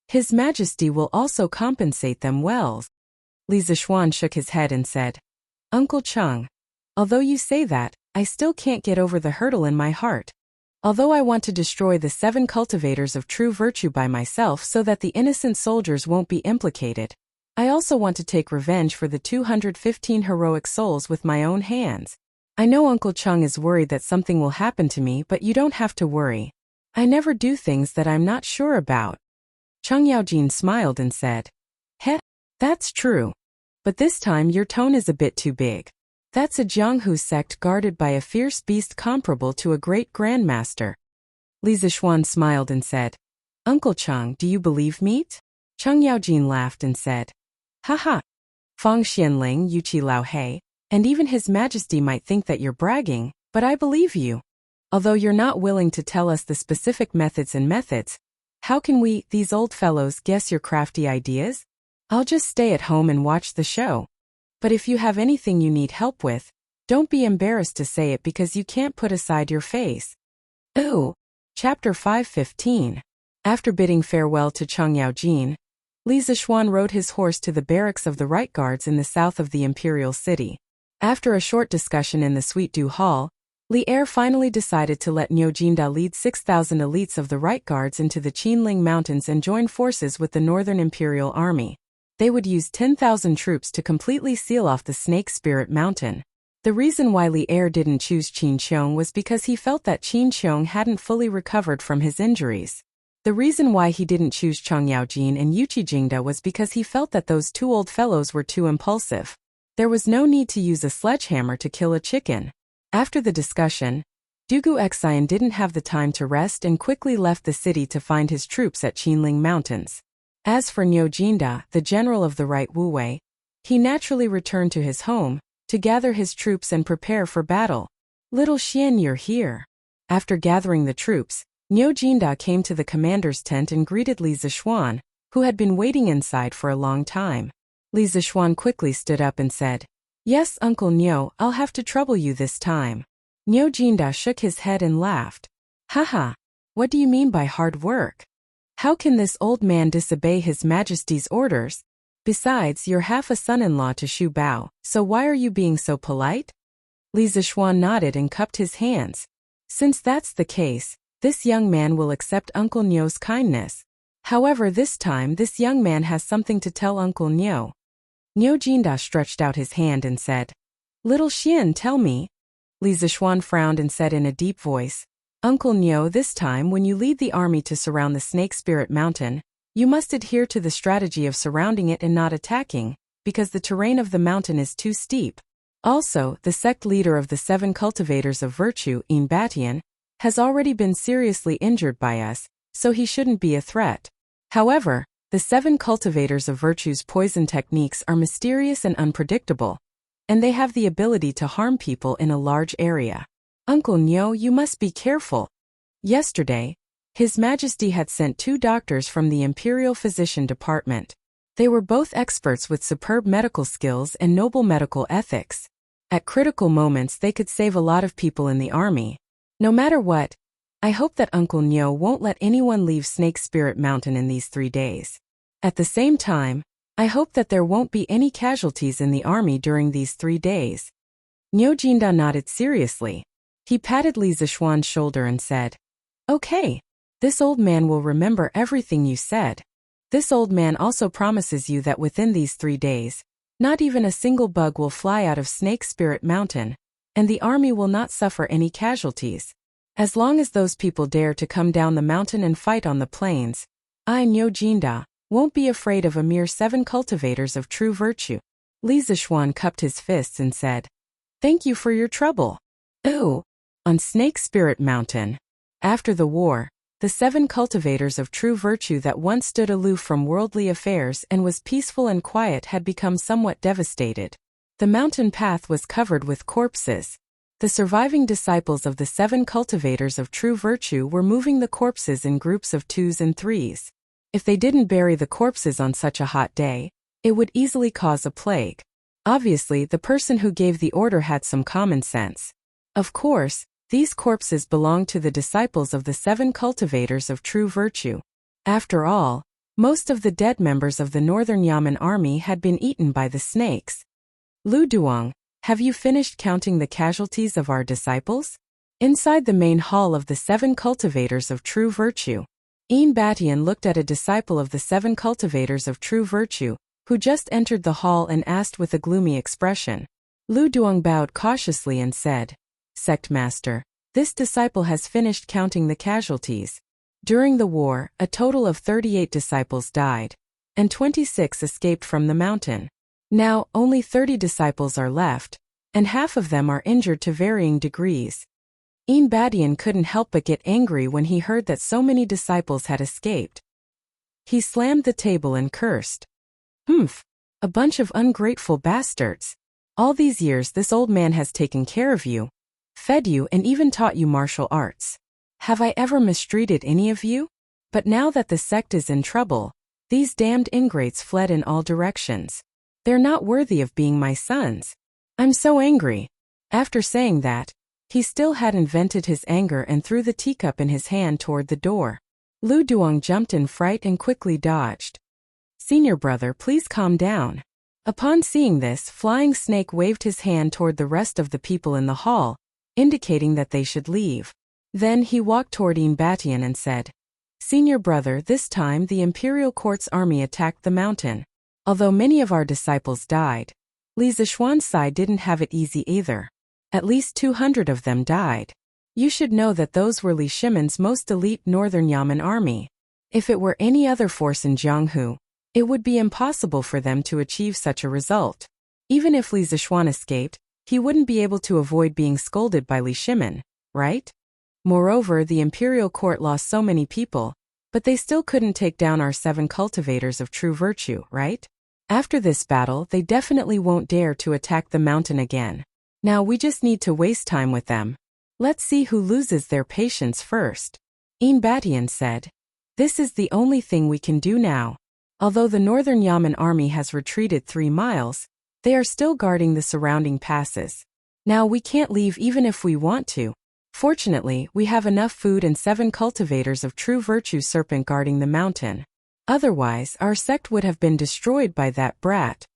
His Majesty will also compensate them well. Li Zixuan shook his head and said, Uncle Cheng, although you say that, I still can't get over the hurdle in my heart. Although I want to destroy the 7 cultivators of true virtue by myself so that the innocent soldiers won't be implicated, I also want to take revenge for the 215 heroic souls with my own hands. I know Uncle Cheng is worried that something will happen to me, but you don't have to worry. I never do things that I'm not sure about. Chang Yaojin smiled and said, Heh, that's true. But this time your tone is a bit too big. That's a Jianghu sect guarded by a fierce beast comparable to a great grandmaster. Li Zixuan smiled and said, Uncle Cheng, do you believe me? Chang Yaojin laughed and said, Haha. Fang Xianling, Yuqi Lao Hei, and even His Majesty might think that you're bragging, but I believe you. Although you're not willing to tell us the specific methods, how can we, these old fellows, guess your crafty ideas? I'll just stay at home and watch the show. But if you have anything you need help with, don't be embarrassed to say it because you can't put aside your face. Ooh. Chapter 515. After bidding farewell to Chang Yaojin, Li Zixuan rode his horse to the barracks of the Right Guards in the south of the imperial city. After a short discussion in the Suite du Hall, Li Er finally decided to let Niu Jinda lead 6,000 elites of the Right Guards into the Qinling Mountains and join forces with the Northern Imperial Army. They would use 10,000 troops to completely seal off the Snake Spirit Mountain. The reason why Li Er didn't choose Qin Xiong was because he felt that Qin Xiong hadn't fully recovered from his injuries. The reason why he didn't choose Chang Yaojin and Yuqi Jingda was because he felt that those two old fellows were too impulsive. There was no need to use a sledgehammer to kill a chicken. After the discussion, Dugu Xian didn't have the time to rest and quickly left the city to find his troops at Qinling Mountains. As for Niu Jinda, the general of the right Wu Wei, he naturally returned to his home, to gather his troops and prepare for battle. Little Xian, you're here. After gathering the troops, Niu Jinda came to the commander's tent and greeted Li Zishuan, who had been waiting inside for a long time. Li Zishuan quickly stood up and said, "Yes, Uncle Niu, I'll have to trouble you this time." Niu Jinda shook his head and laughed. "Haha, what do you mean by hard work? How can this old man disobey His Majesty's orders? Besides, you're half a son-in-law to Shu Bao, so why are you being so polite?" Li Zishuan nodded and cupped his hands. Since that's the case, this young man will accept Uncle Niu's kindness. However, this time this young man has something to tell Uncle Niu. Niu Jinda stretched out his hand and said, "Little Xian, tell me." Li Zishuan frowned and said in a deep voice, "Uncle Niu, this time when you lead the army to surround the Snake Spirit Mountain, you must adhere to the strategy of surrounding it and not attacking, because the terrain of the mountain is too steep. Also, the sect leader of the 7 cultivators of virtue, Yin Batian, has already been seriously injured by us, so he shouldn't be a threat. However, the 7 cultivators of virtue's poison techniques are mysterious and unpredictable, and they have the ability to harm people in a large area. Uncle Niu, you must be careful." Yesterday, His Majesty had sent 2 doctors from the Imperial Physician Department. They were both experts with superb medical skills and noble medical ethics. At critical moments they could save a lot of people in the army. No matter what, I hope that Uncle Niu won't let anyone leave Snake Spirit Mountain in these 3 days. At the same time, I hope that there won't be any casualties in the army during these 3 days. Niu Jinda nodded seriously. He patted Li Zishuan's shoulder and said, "Okay. This old man will remember everything you said. This old man also promises you that within these 3 days, not even a single bug will fly out of Snake Spirit Mountain, and the army will not suffer any casualties. As long as those people dare to come down the mountain and fight on the plains, I, Niu Jinda, won't be afraid of a mere 7 cultivators of true virtue." Li Zishuan cupped his fists and said, "Thank you for your trouble." Ooh! On Snake Spirit Mountain. After the war, the 7 cultivators of true virtue that once stood aloof from worldly affairs and was peaceful and quiet had become somewhat devastated. The mountain path was covered with corpses. The surviving disciples of the 7 cultivators of true virtue were moving the corpses in groups of 2s and 3s. If they didn't bury the corpses on such a hot day, it would easily cause a plague. Obviously, the person who gave the order had some common sense. Of course, these corpses belonged to the disciples of the 7 cultivators of true virtue. After all, most of the dead members of the Northern Yamen army had been eaten by the snakes. "Lu Duong, have you finished counting the casualties of our disciples?" Inside the main hall of the 7 cultivators of true virtue, Yin Batian looked at a disciple of the 7 cultivators of true virtue, who just entered the hall and asked with a gloomy expression. Lu Duong bowed cautiously and said, "Sect Master, this disciple has finished counting the casualties. During the war, a total of 38 disciples died, and 26 escaped from the mountain. Now, only 30 disciples are left, and half of them are injured to varying degrees." Yin Batian couldn't help but get angry when he heard that so many disciples had escaped. He slammed the table and cursed. "Humph! A bunch of ungrateful bastards. All these years this old man has taken care of you, fed you and even taught you martial arts. Have I ever mistreated any of you? But now that the sect is in trouble, these damned ingrates fled in all directions. They're not worthy of being my sons. I'm so angry." After saying that, he still hadn't vented his anger and threw the teacup in his hand toward the door. Lu Duong jumped in fright and quickly dodged. "Senior brother, please calm down." Upon seeing this, Flying Snake waved his hand toward the rest of the people in the hall, indicating that they should leave. Then he walked toward Yin Batian and said, "Senior brother, this time the Imperial Court's army attacked the mountain. Although many of our disciples died, Li Zixuan's side didn't have it easy either. At least 200 of them died. You should know that those were Li Shimin's most elite Northern Yamen army. If it were any other force in Jianghu, it would be impossible for them to achieve such a result. Even if Li Zixuan escaped, he wouldn't be able to avoid being scolded by Li Shimin, right? Moreover, the imperial court lost so many people, but they still couldn't take down our 7 cultivators of true virtue, right? After this battle, they definitely won't dare to attack the mountain again. Now we just need to waste time with them. Let's see who loses their patience first. Batian said. This is the only thing we can do now. Although the Northern Yamen army has retreated 3 miles, they are still guarding the surrounding passes. Now we can't leave even if we want to. Fortunately, we have enough food and 7 cultivators of true virtue serpent guarding the mountain. Otherwise, our sect would have been destroyed by that brat.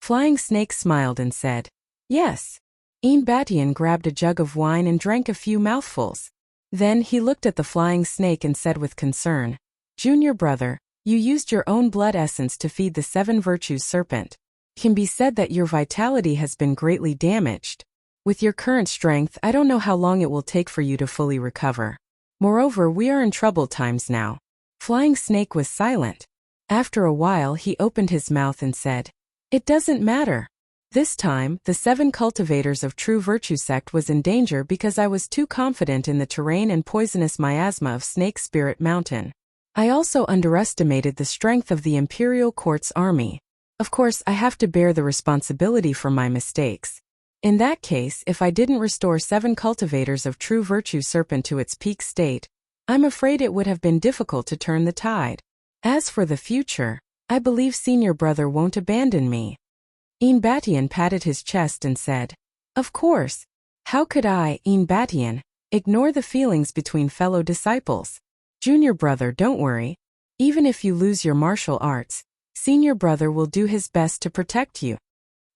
Flying Snake smiled and said, Yes. Batian grabbed a jug of wine and drank a few mouthfuls. Then he looked at the Flying Snake and said with concern, Junior brother, you used your own blood essence to feed the 7 virtues serpent. It can be said that your vitality has been greatly damaged. With your current strength, I don't know how long it will take for you to fully recover. Moreover, we are in troubled times now. Flying Snake was silent. After a while he opened his mouth and said, It doesn't matter. This time, the 7 cultivators of true virtue sect was in danger because I was too confident in the terrain and poisonous miasma of Snake Spirit Mountain. I also underestimated the strength of the Imperial Court's army. Of course, I have to bear the responsibility for my mistakes. In that case, if I didn't restore 7 cultivators of true virtue serpent to its peak state, I'm afraid it would have been difficult to turn the tide. As for the future, I believe senior brother won't abandon me. Batian patted his chest and said, Of course. How could I, Batian, ignore the feelings between fellow disciples? Junior brother, don't worry. Even if you lose your martial arts, senior brother will do his best to protect you.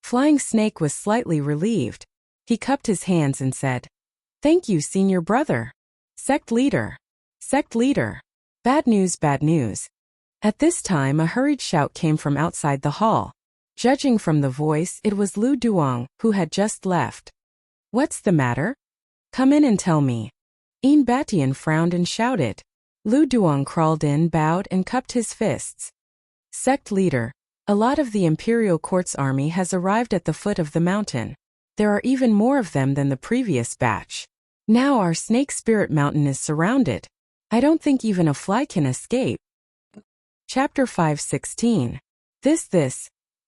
Flying Snake was slightly relieved. He cupped his hands and said, Thank you, senior brother. Sect leader. Sect leader. Bad news, bad news. At this time a hurried shout came from outside the hall. Judging from the voice, it was Lu Duong, who had just left. What's the matter? Come in and tell me. Batian frowned and shouted. Lu Duong crawled in, bowed and cupped his fists. Sect leader, a lot of the Imperial Court's army has arrived at the foot of the mountain. There are even more of them than the previous batch. Now our Snake Spirit Mountain is surrounded. I don't think even a fly can escape. Chapter 5:16.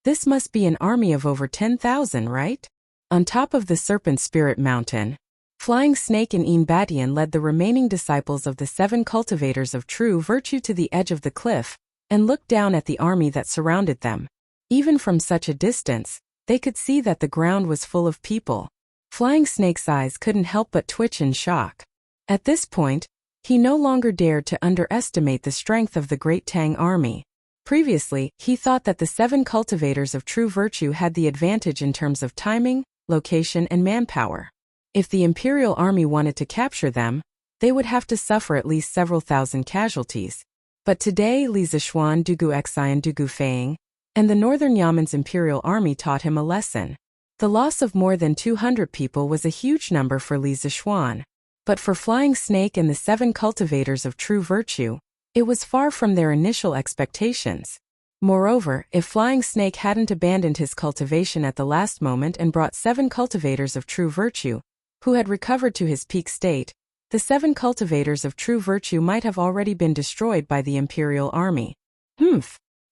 This must be an army of over 10,000, right? On top of the Serpent Spirit Mountain, Flying Snake and Batian led the remaining disciples of the 7 cultivators of true virtue to the edge of the cliff, and looked down at the army that surrounded them. Even from such a distance, they could see that the ground was full of people. Flying Snake's eyes couldn't help but twitch in shock. At this point, he no longer dared to underestimate the strength of the Great Tang army. Previously, he thought that the 7 cultivators of true virtue had the advantage in terms of timing, location, and manpower. If the Imperial army wanted to capture them, they would have to suffer at least several thousand casualties. But today Li Zixuan, Dugu Xi and Dugu Feiying, and the Northern Yamen's Imperial army taught him a lesson. The loss of more than 200 people was a huge number for Li Zixuan. But for Flying Snake and the 7 cultivators of true virtue, it was far from their initial expectations. Moreover, if Flying Snake hadn't abandoned his cultivation at the last moment and brought 7 cultivators of true virtue, who had recovered to his peak state, the 7 cultivators of true virtue might have already been destroyed by the Imperial army.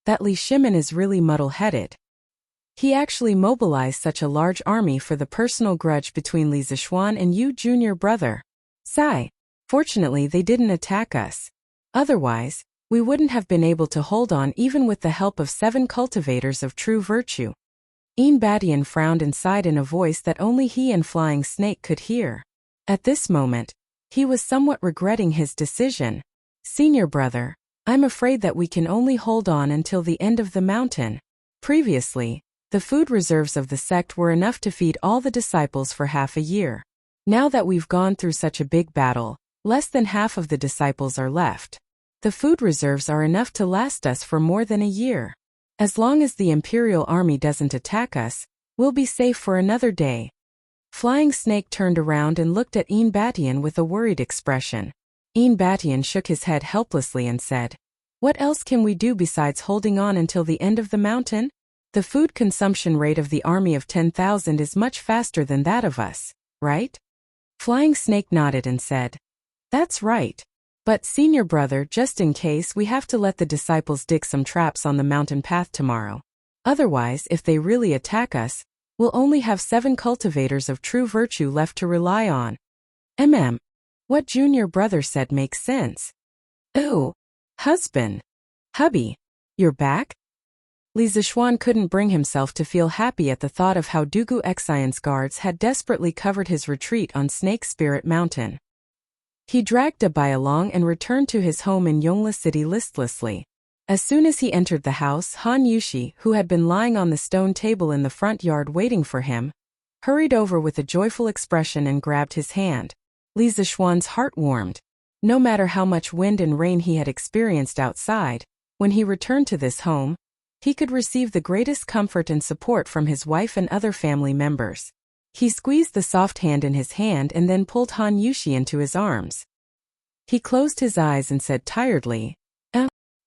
That Li Shimin is really muddle-headed. He actually mobilized such a large army for the personal grudge between Li Zixuan and you, junior brother. Sigh. Fortunately, they didn't attack us. Otherwise, we wouldn't have been able to hold on even with the help of 7 cultivators of true virtue. Batian frowned and sighed in a voice that only he and Flying Snake could hear. At this moment, he was somewhat regretting his decision. Senior brother, I'm afraid that we can only hold on until the end of the mountain. Previously, the food reserves of the sect were enough to feed all the disciples for half a year. Now that we've gone through such a big battle, less than half of the disciples are left. The food reserves are enough to last us for more than a year. As long as the Imperial army doesn't attack us, We'll be safe for another day. Flying Snake turned around and looked at Batian with a worried expression. Batian shook his head helplessly and said, "What else can we do besides holding on until the end of the mountain? The food consumption rate of the army of 10,000 is much faster than that of us, right?" Flying Snake nodded and said, "That's right. But senior brother, just in case, we have to let the disciples dig some traps on the mountain path tomorrow. Otherwise, if they really attack us, we'll only have 7 cultivators of true virtue left to rely on." What junior brother said makes sense. "Oh, husband. Hubby, you're back?" Li Zishuan couldn't bring himself to feel happy at the thought of how Dugu Xian's guards had desperately covered his retreat on Snake Spirit Mountain. He dragged Dabai along and returned to his home in Yongla City listlessly. As soon as he entered the house, Han Yushi, who had been lying on the stone table in the front yard waiting for him, hurried over with a joyful expression and grabbed his hand. Li Zishuan's heart warmed. No matter how much wind and rain he had experienced outside, when he returned to this home, he could receive the greatest comfort and support from his wife and other family members. He squeezed the soft hand in his hand and then pulled Han Yushi into his arms. He closed his eyes and said tiredly,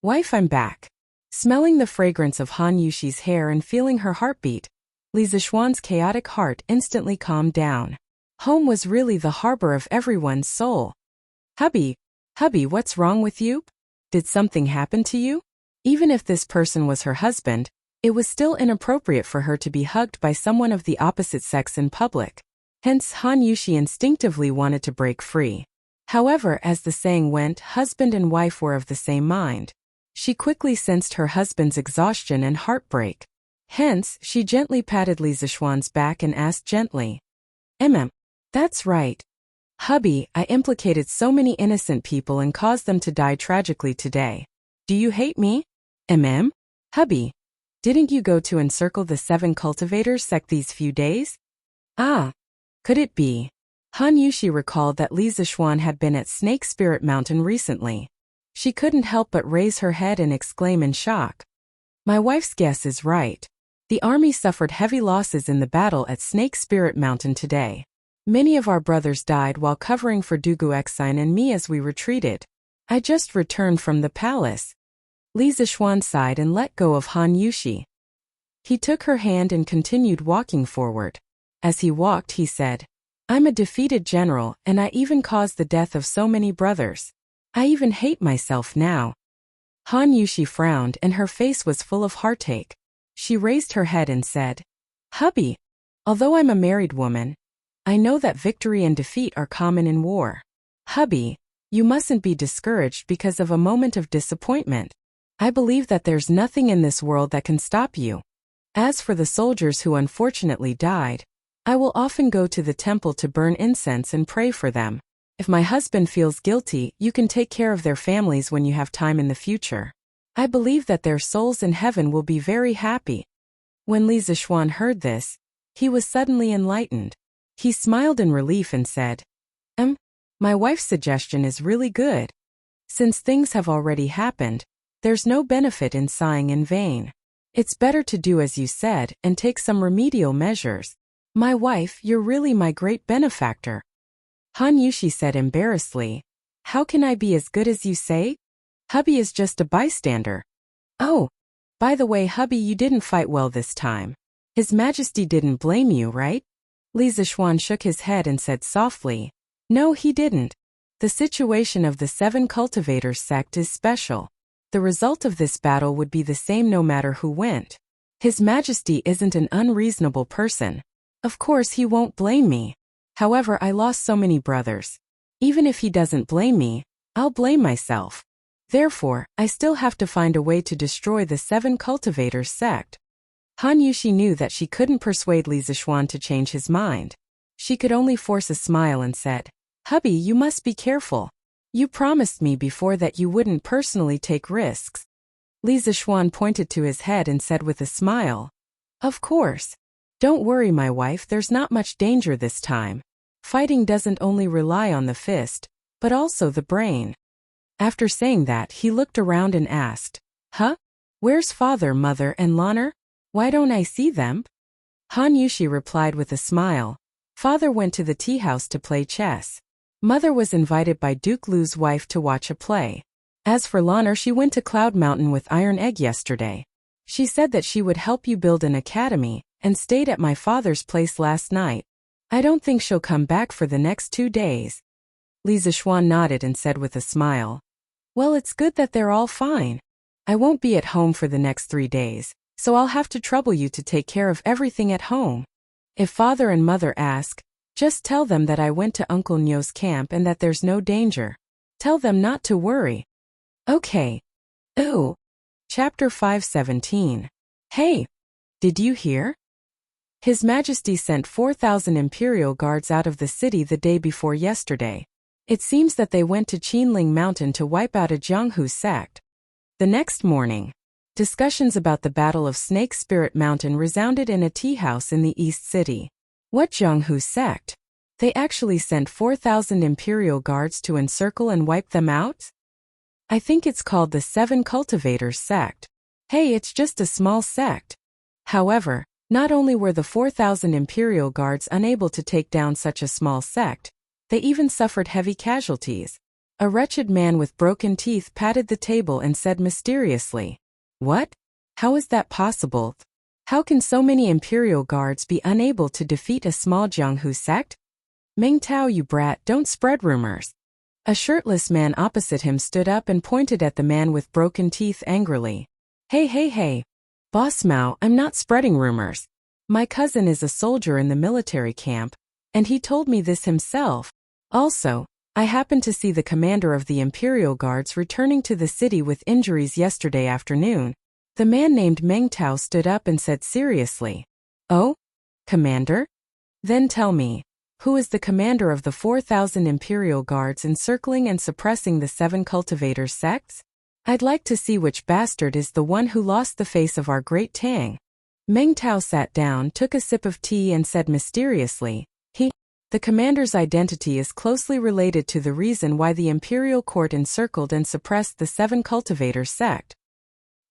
"Wife, I'm back." Smelling the fragrance of Han Yushi's hair and feeling her heartbeat, Li Zishuan's chaotic heart instantly calmed down. Home was really the harbor of everyone's soul. Hubby, what's wrong with you? Did something happen to you?" Even if this person was her husband, it was still inappropriate for her to be hugged by someone of the opposite sex in public. Hence, Han Yushi instinctively wanted to break free. However, as the saying went, husband and wife were of the same mind. She quickly sensed her husband's exhaustion and heartbreak. Hence, she gently patted Li Zishuan's back and asked gently, "That's right. Hubby, I implicated so many innocent people and caused them to die tragically today. Do you hate me? Hubby, didn't you go to encircle the 7 cultivators sect these few days?" Could it be? Han Yushi recalled that Li Zishuan had been at Snake Spirit Mountain recently. She couldn't help but raise her head and exclaim in shock. "My wife's guess is right. The army suffered heavy losses in the battle at Snake Spirit Mountain today. Many of our brothers died while covering for Dugu Xian and me as we retreated. I just returned from the palace." Li Zishuan sighed and let go of Han Yushi. He took her hand and continued walking forward. As he walked, he said, "I'm a defeated general, and I even caused the death of so many brothers. I even hate myself now." Han Yushi frowned and her face was full of heartache. She raised her head and said, "Hubby, although I'm a married woman, I know that victory and defeat are common in war. Hubby, you mustn't be discouraged because of a moment of disappointment. I believe that there's nothing in this world that can stop you. As for the soldiers who unfortunately died, I will often go to the temple to burn incense and pray for them. If my husband feels guilty, you can take care of their families when you have time in the future. I believe that their souls in heaven will be very happy." When Li Zishuan heard this, he was suddenly enlightened. He smiled in relief and said, My wife's suggestion is really good. Since things have already happened, there's no benefit in sighing in vain. It's better to do as you said and take some remedial measures. My wife, you're really my great benefactor." Han Yushi said embarrassedly, "How can I be as good as you say? Hubby is just a bystander." "Oh, by the way, hubby, you didn't fight well this time. His Majesty didn't blame you, right?" Li Zishuan shook his head and said softly, "No, he didn't. The situation of the 7 cultivators sect is special. The result of this battle would be the same no matter who went. His Majesty isn't an unreasonable person. Of course he won't blame me. However, I lost so many brothers. Even if he doesn't blame me, I'll blame myself. Therefore, I still have to find a way to destroy the 7 cultivators sect." Han Yushi knew that she couldn't persuade Li Zishuan to change his mind. She could only force a smile and said, "Hubby, you must be careful. You promised me before that you wouldn't personally take risks." Li Zishuan pointed to his head and said with a smile, "Of course. Don't worry, my wife, there's not much danger this time. Fighting doesn't only rely on the fist, but also the brain." After saying that, he looked around and asked, "Where's father, mother, and Loner? Why don't I see them?" Han Yushi replied with a smile. Father went to the tea house to play chess. Mother was invited by Duke Lu's wife to watch a play. As for Lanner, she went to Cloud Mountain with Iron Egg yesterday. She said that she would help you build an academy, and stayed at my father's place last night. I don't think she'll come back for the next 2 days. Li Zixuan nodded and said with a smile. Well, it's good that they're all fine. I won't be at home for the next 3 days, so I'll have to trouble you to take care of everything at home. If father and mother ask, just tell them that I went to Uncle Nyo's camp and that there's no danger. Tell them not to worry. Okay. Ooh. Chapter 517. Hey! Did you hear? His Majesty sent 4,000 Imperial Guards out of the city the day before yesterday. It seems that they went to Qinling Mountain to wipe out a Jianghu sect. The next morning, discussions about the Battle of Snake Spirit Mountain resounded in a tea house in the East City. What Jianghu sect? They actually sent 4,000 Imperial Guards to encircle and wipe them out? I think it's called the Seven Cultivators sect. Hey, it's just a small sect. However, not only were the 4,000 Imperial Guards unable to take down such a small sect, they even suffered heavy casualties. A wretched man with broken teeth patted the table and said mysteriously, What? How is that possible? How can so many Imperial Guards be unable to defeat a small Jianghu sect? Meng Tao, you brat, don't spread rumors. A shirtless man opposite him stood up and pointed at the man with broken teeth angrily. Hey. Boss Mao, I'm not spreading rumors. My cousin is a soldier in the military camp, and he told me this himself. Also, I happened to see the commander of the Imperial Guards returning to the city with injuries yesterday afternoon. The man named Meng Tao stood up and said seriously, Oh? Commander? Then tell me, who is the commander of the 4,000 Imperial Guards encircling and suppressing the 7 cultivators sects? I'd like to see which bastard is the one who lost the face of our great Tang. Meng Tao sat down, took a sip of tea and said mysteriously, The commander's identity is closely related to the reason why the imperial court encircled and suppressed the 7 cultivators sect.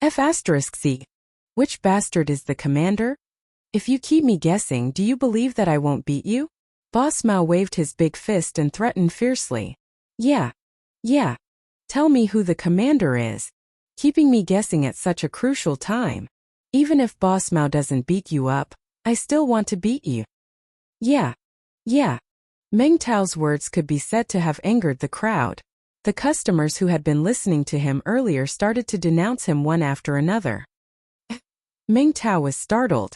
F***C. Which bastard is the commander? If you keep me guessing, do you believe that I won't beat you? Boss Mao waved his big fist and threatened fiercely. Yeah. Tell me who the commander is. Keeping me guessing at such a crucial time. Even if Boss Mao doesn't beat you up, I still want to beat you. Yeah. Meng Tao's words could be said to have angered the crowd. The customers who had been listening to him earlier started to denounce him one after another. Meng Tao was startled.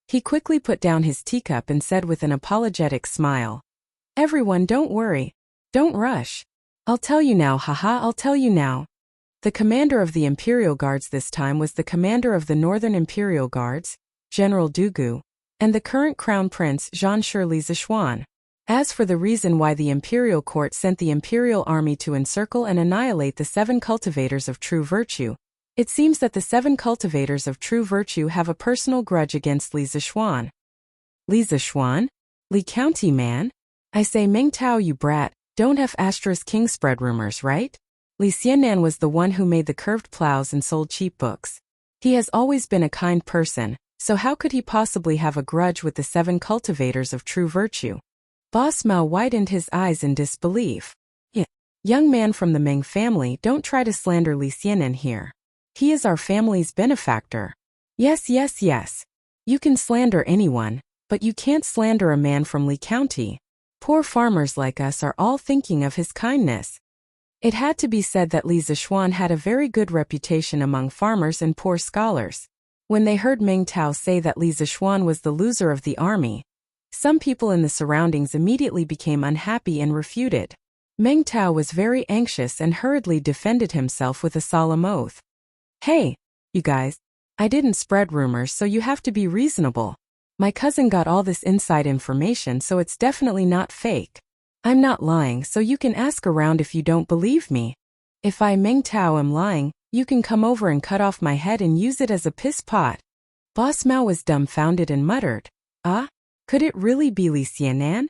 He quickly put down his teacup and said with an apologetic smile, Everyone, don't worry. Don't rush. I'll tell you now, I'll tell you now. The commander of the Imperial Guards this time was the commander of the Northern Imperial Guards, General Dugu, and the current Crown Prince Jean-Shi Li Zixuan. As for the reason why the Imperial Court sent the Imperial Army to encircle and annihilate the 7 cultivators of true virtue, it seems that the 7 cultivators of true virtue have a personal grudge against Li Zixuan. Li Zixuan? Li County man? I say, Meng Tao, you brat, don't have *king spread rumors, right? Li Xianan was the one who made the curved plows and sold cheap books. He has always been a kind person, so how could he possibly have a grudge with the 7 cultivators of true virtue? Boss Mao widened his eyes in disbelief. Young man from the Meng family, don't try to slander Li Xianan here. He is our family's benefactor. Yes. You can slander anyone, but you can't slander a man from Li County. Poor farmers like us are all thinking of his kindness. It had to be said that Li Zixuan had a very good reputation among farmers and poor scholars. When they heard Meng Tao say that Li Zixuan was the loser of the army, some people in the surroundings immediately became unhappy and refuted. Meng Tao was very anxious and hurriedly defended himself with a solemn oath. Hey, you guys, I didn't spread rumors, so you have to be reasonable. My cousin got all this inside information, so it's definitely not fake. I'm not lying, so you can ask around if you don't believe me. If I, Meng Tao, am lying, you can come over and cut off my head and use it as a piss pot. Boss Mao was dumbfounded and muttered, Could it really be Li Xianan?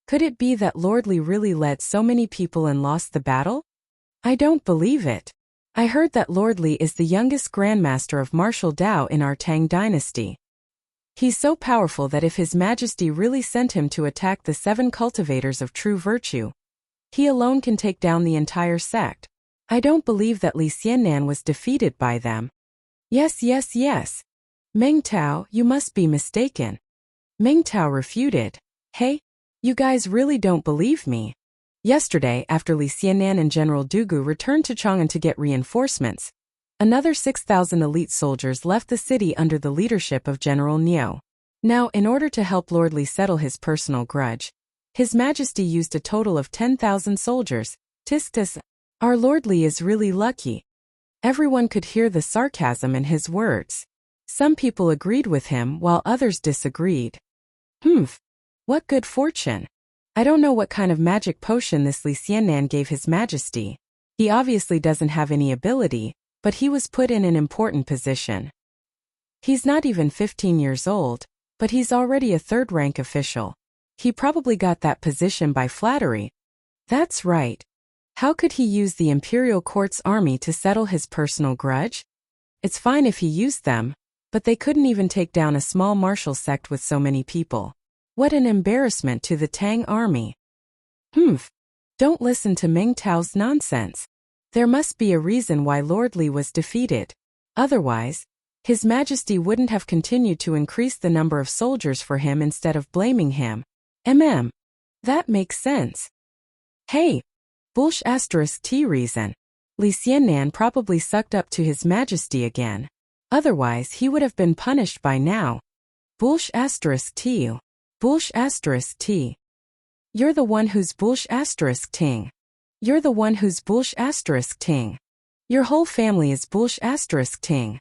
Could it be that Lord Li really led so many people and lost the battle? I don't believe it. I heard that Lord Li is the youngest grandmaster of martial Dao in our Tang dynasty. He's so powerful that if His Majesty really sent him to attack the 7 cultivators of true virtue, he alone can take down the entire sect. I don't believe that Li Xiannan was defeated by them. Yes. Meng Tao, you must be mistaken. Meng Tao refuted. Hey, you guys really don't believe me. Yesterday, after Li Xiannan and General Dugu returned to Chang'an to get reinforcements, another 6,000 elite soldiers left the city under the leadership of General Niu. Now, in order to help Lord Li settle his personal grudge, His Majesty used a total of 10,000 soldiers. Tis, our Lord Li is really lucky. Everyone could hear the sarcasm in his words. Some people agreed with him while others disagreed. What good fortune. I don't know what kind of magic potion this Li Xiannan gave His Majesty. He obviously doesn't have any ability, but he was put in an important position. He's not even 15 years old, but he's already a third-rank official. He probably got that position by flattery. That's right. How could he use the imperial court's army to settle his personal grudge? It's fine if he used them, but they couldn't even take down a small martial sect with so many people. What an embarrassment to the Tang army. Don't listen to Meng Tao's nonsense. There must be a reason why Lord Li was defeated. Otherwise, His Majesty wouldn't have continued to increase the number of soldiers for him instead of blaming him. That makes sense. Hey, **T reason. Li Xiannan probably sucked up to His Majesty again. Otherwise he would have been punished by now. **T. You're the one who's **ting. You're the one who's **ting. Your whole family is **ting.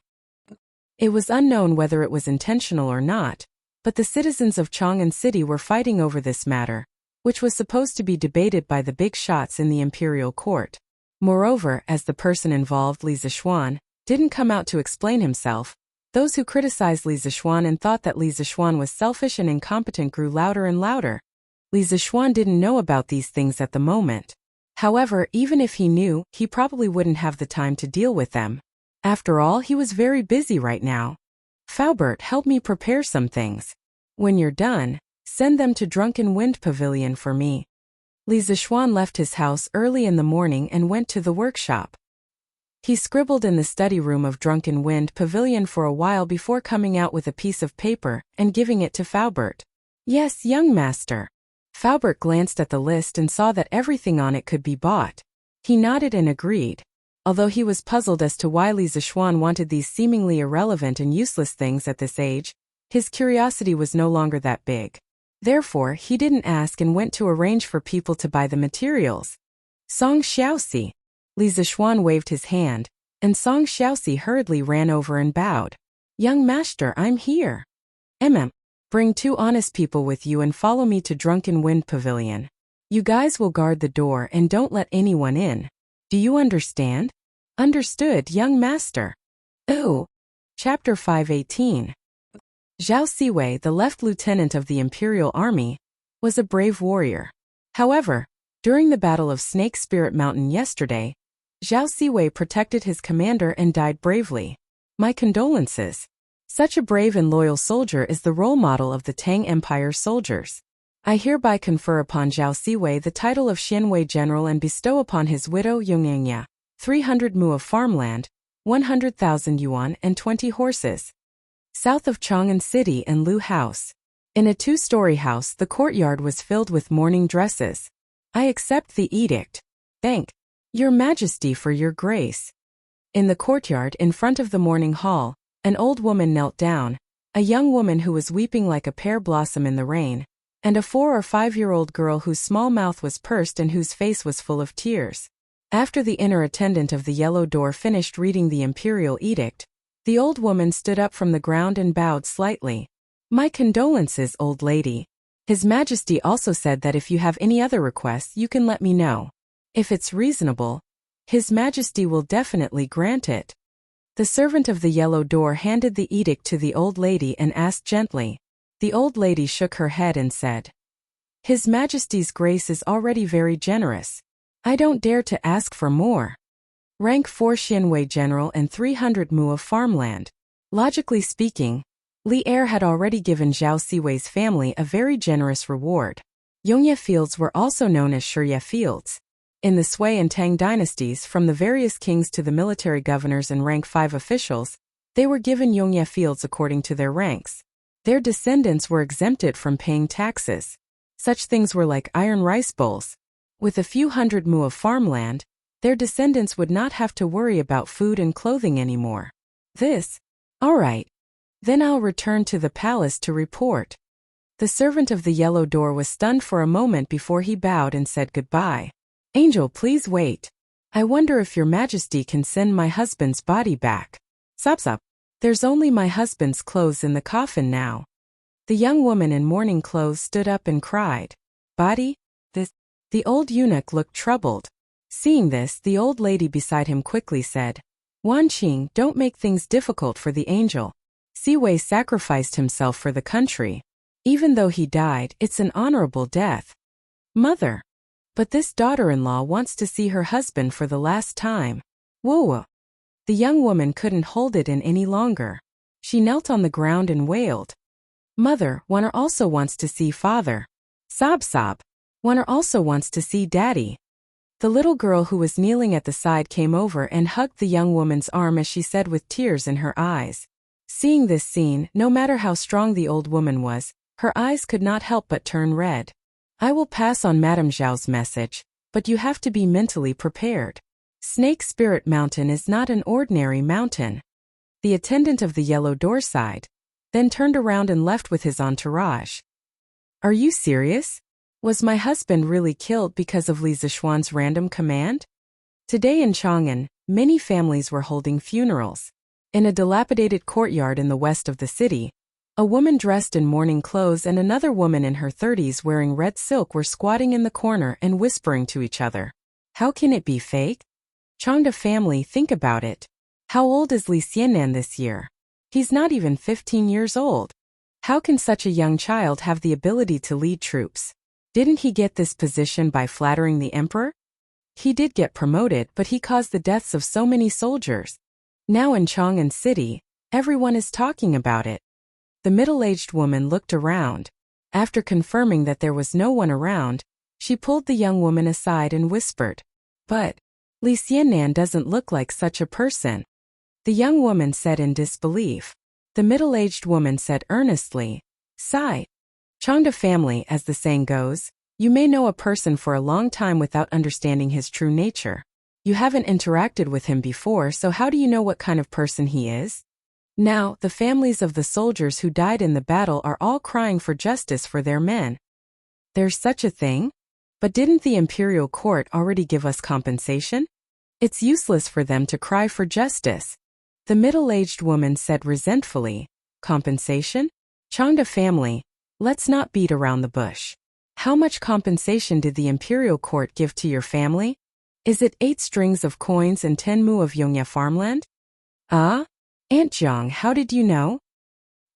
It was unknown whether it was intentional or not, but the citizens of Chang'an City were fighting over this matter, which was supposed to be debated by the big shots in the imperial court. Moreover, as the person involved, Li Zixuan, didn't come out to explain himself, those who criticized Li Zixuan and thought that Li Zixuan was selfish and incompetent grew louder and louder. Li Zixuan didn't know about these things at the moment. However, even if he knew, he probably wouldn't have the time to deal with them. After all, he was very busy right now. Faubert, help me prepare some things. When you're done, send them to Drunken Wind Pavilion for me. Li Zixuan left his house early in the morning and went to the workshop. He scribbled in the study room of Drunken Wind Pavilion for a while before coming out with a piece of paper and giving it to Faubert. Yes, young master. Faubert glanced at the list and saw that everything on it could be bought. He nodded and agreed. Although he was puzzled as to why Li Zixuan wanted these seemingly irrelevant and useless things at this age, his curiosity was no longer that big. Therefore, he didn't ask and went to arrange for people to buy the materials. Song Xiaoxi. Li Zixuan waved his hand, and Song Xiaoxi hurriedly ran over and bowed. Young master, I'm here. Bring 2 honest people with you and follow me to Drunken Wind Pavilion. You guys will guard the door and don't let anyone in. Do you understand? Understood, young master. Oh. Chapter 518. Zhao Siwei, the left lieutenant of the Imperial Army, was a brave warrior. However, during the Battle of Snake Spirit Mountain yesterday, Zhao Siwei protected his commander and died bravely. My condolences. Such a brave and loyal soldier is the role model of the Tang Empire soldiers. I hereby confer upon Zhao Siwei the title of Xianwei General and bestow upon his widow Yongnyangya 300 mu of farmland, 100,000 yuan and 20 horses. South of Chang'an City and Lu House. In a 2-story house, the courtyard was filled with mourning dresses. I accept the edict. Thank Your Majesty for your grace. In the courtyard in front of the mourning hall, an old woman knelt down, a young woman who was weeping like a pear blossom in the rain, and a 4 or 5-year-old girl whose small mouth was pursed and whose face was full of tears. After the inner attendant of the yellow door finished reading the imperial edict, the old woman stood up from the ground and bowed slightly. My condolences, old lady. His Majesty also said that if you have any other requests you can let me know. If it's reasonable, His Majesty will definitely grant it. The servant of the yellow door handed the edict to the old lady and asked gently. The old lady shook her head and said, His Majesty's grace is already very generous. I don't dare to ask for more. Rank 4 Xianwei General and 300 mu of farmland. Logically speaking, Li Er had already given Zhao Siwei's family a very generous reward. Yongye Fields were also known as Shirye Fields. In the Sui and Tang dynasties, from the various kings to the military governors and rank 5 officials, they were given Yongye Fields according to their ranks. Their descendants were exempted from paying taxes. Such things were like iron rice bowls. With a few hundred mu of farmland, their descendants would not have to worry about food and clothing anymore. All right. Then I'll return to the palace to report. The servant of the yellow door was stunned for a moment before he bowed and said goodbye. Angel, please wait. I wonder if your majesty can send my husband's body back. Sop. There's only my husband's clothes in the coffin now. The young woman in mourning clothes stood up and cried. Body? The old eunuch looked troubled. Seeing this, the old lady beside him quickly said, Wanqing, don't make things difficult for the angel. Siwei sacrificed himself for the country. Even though he died, it's an honorable death. Mother. But this daughter-in-law wants to see her husband for the last time. Whoa. The young woman couldn't hold it in any longer. She knelt on the ground and wailed. Mother, one also wants to see father. Sob. One also wants to see daddy. The little girl who was kneeling at the side came over and hugged the young woman's arm as she said with tears in her eyes. Seeing this scene, no matter how strong the old woman was, her eyes could not help but turn red. I will pass on Madame Zhao's message, but you have to be mentally prepared. Snake Spirit Mountain is not an ordinary mountain. The attendant of the yellow door sighed, then turned around and left with his entourage. Are you serious? Was my husband really killed because of Li Zishuan's random command? Today in Chang'an, many families were holding funerals. In a dilapidated courtyard in the west of the city, a woman dressed in mourning clothes and another woman in her 30s wearing red silk were squatting in the corner and whispering to each other. How can it be fake? Chang'da family, think about it. How old is Li Xiannan this year? He's not even 15 years old. How can such a young child have the ability to lead troops? Didn't he get this position by flattering the emperor? He did get promoted, but he caused the deaths of so many soldiers. Now in Chang'an City, everyone is talking about it. The middle-aged woman looked around. After confirming that there was no one around, she pulled the young woman aside and whispered, But Li Xiannan doesn't look like such a person. The young woman said in disbelief. The middle-aged woman said earnestly, Sigh. Chang'da family, as the saying goes, you may know a person for a long time without understanding his true nature. You haven't interacted with him before, so how do you know what kind of person he is? Now, the families of the soldiers who died in the battle are all crying for justice for their men. There's such a thing? But didn't the imperial court already give us compensation? It's useless for them to cry for justice. The middle-aged woman said resentfully, Compensation? Chang'da family, let's not beat around the bush. How much compensation did the imperial court give to your family? Is it 8 strings of coins and 10 mu of Yongye farmland? Ah? Aunt Jiang, how did you know?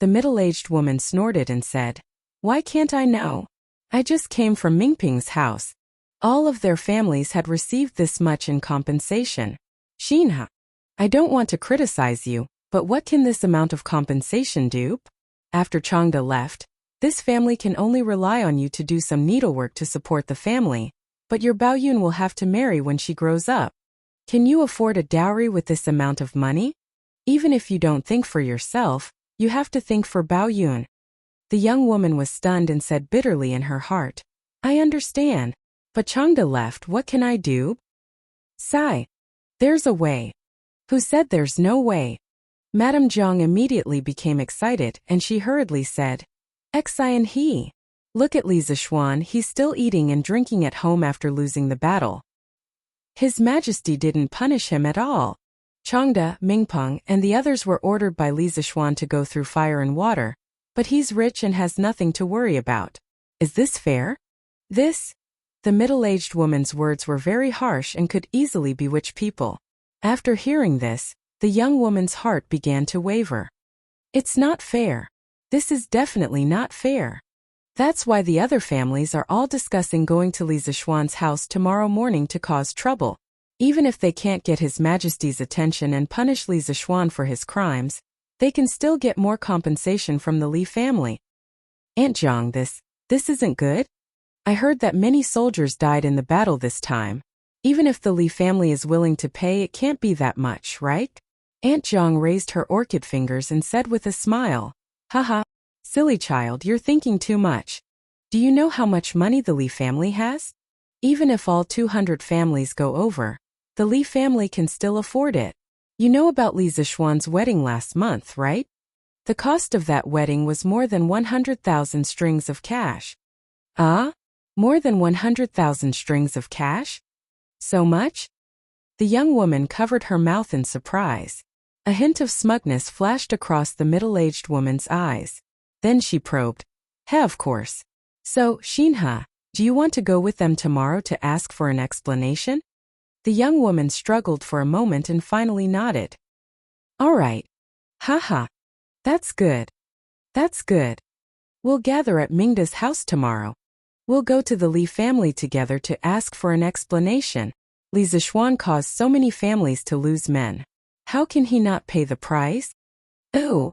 The middle-aged woman snorted and said, Why can't I know? I just came from Mingping's house. All of their families had received this much in compensation. Xinha, I don't want to criticize you, but what can this amount of compensation do? After Chang'da left, this family can only rely on you to do some needlework to support the family, but your Baoyun will have to marry when she grows up. Can you afford a dowry with this amount of money? Even if you don't think for yourself, you have to think for Baoyun. The young woman was stunned and said bitterly in her heart, I understand, but Chang'da left, what can I do? Sigh. There's a way. Who said there's no way? Madame Jiang immediately became excited and she hurriedly said, Xi and he. Look at Li Zishuan, he's still eating and drinking at home after losing the battle. His Majesty didn't punish him at all. Chang'da, Mingpeng, and the others were ordered by Li Zishuan to go through fire and water, but he's rich and has nothing to worry about. Is this fair? The middle-aged woman's words were very harsh and could easily bewitch people. After hearing this, the young woman's heart began to waver. It's not fair. This is definitely not fair. That's why the other families are all discussing going to Li Zishuan's house tomorrow morning to cause trouble. Even if they can't get His Majesty's attention and punish Li Zishuan for his crimes, They can still get more compensation from the Li family. Aunt Zhang, this isn't good? I heard that many soldiers died in the battle this time. Even if the Li family is willing to pay, it can't be that much, right? Aunt Zhang raised her orchid fingers and said with a smile, Haha, silly child, you're thinking too much. Do you know how much money the Li family has? Even if all 200 families go over, the Li family can still afford it. You know about Li Zishuan's wedding last month, right? The cost of that wedding was more than 100,000 strings of cash. Ah? More than 100,000 strings of cash? So much? The young woman covered her mouth in surprise. A hint of smugness flashed across the middle-aged woman's eyes. Then she probed. Heh, of course. So, Xinhe, do you want to go with them tomorrow to ask for an explanation? The young woman struggled for a moment and finally nodded. All right. Haha. That's good. That's good. We'll gather at Mingda's house tomorrow. We'll go to the Li family together to ask for an explanation. Li Zishuan caused so many families to lose men. How can he not pay the price? Oh,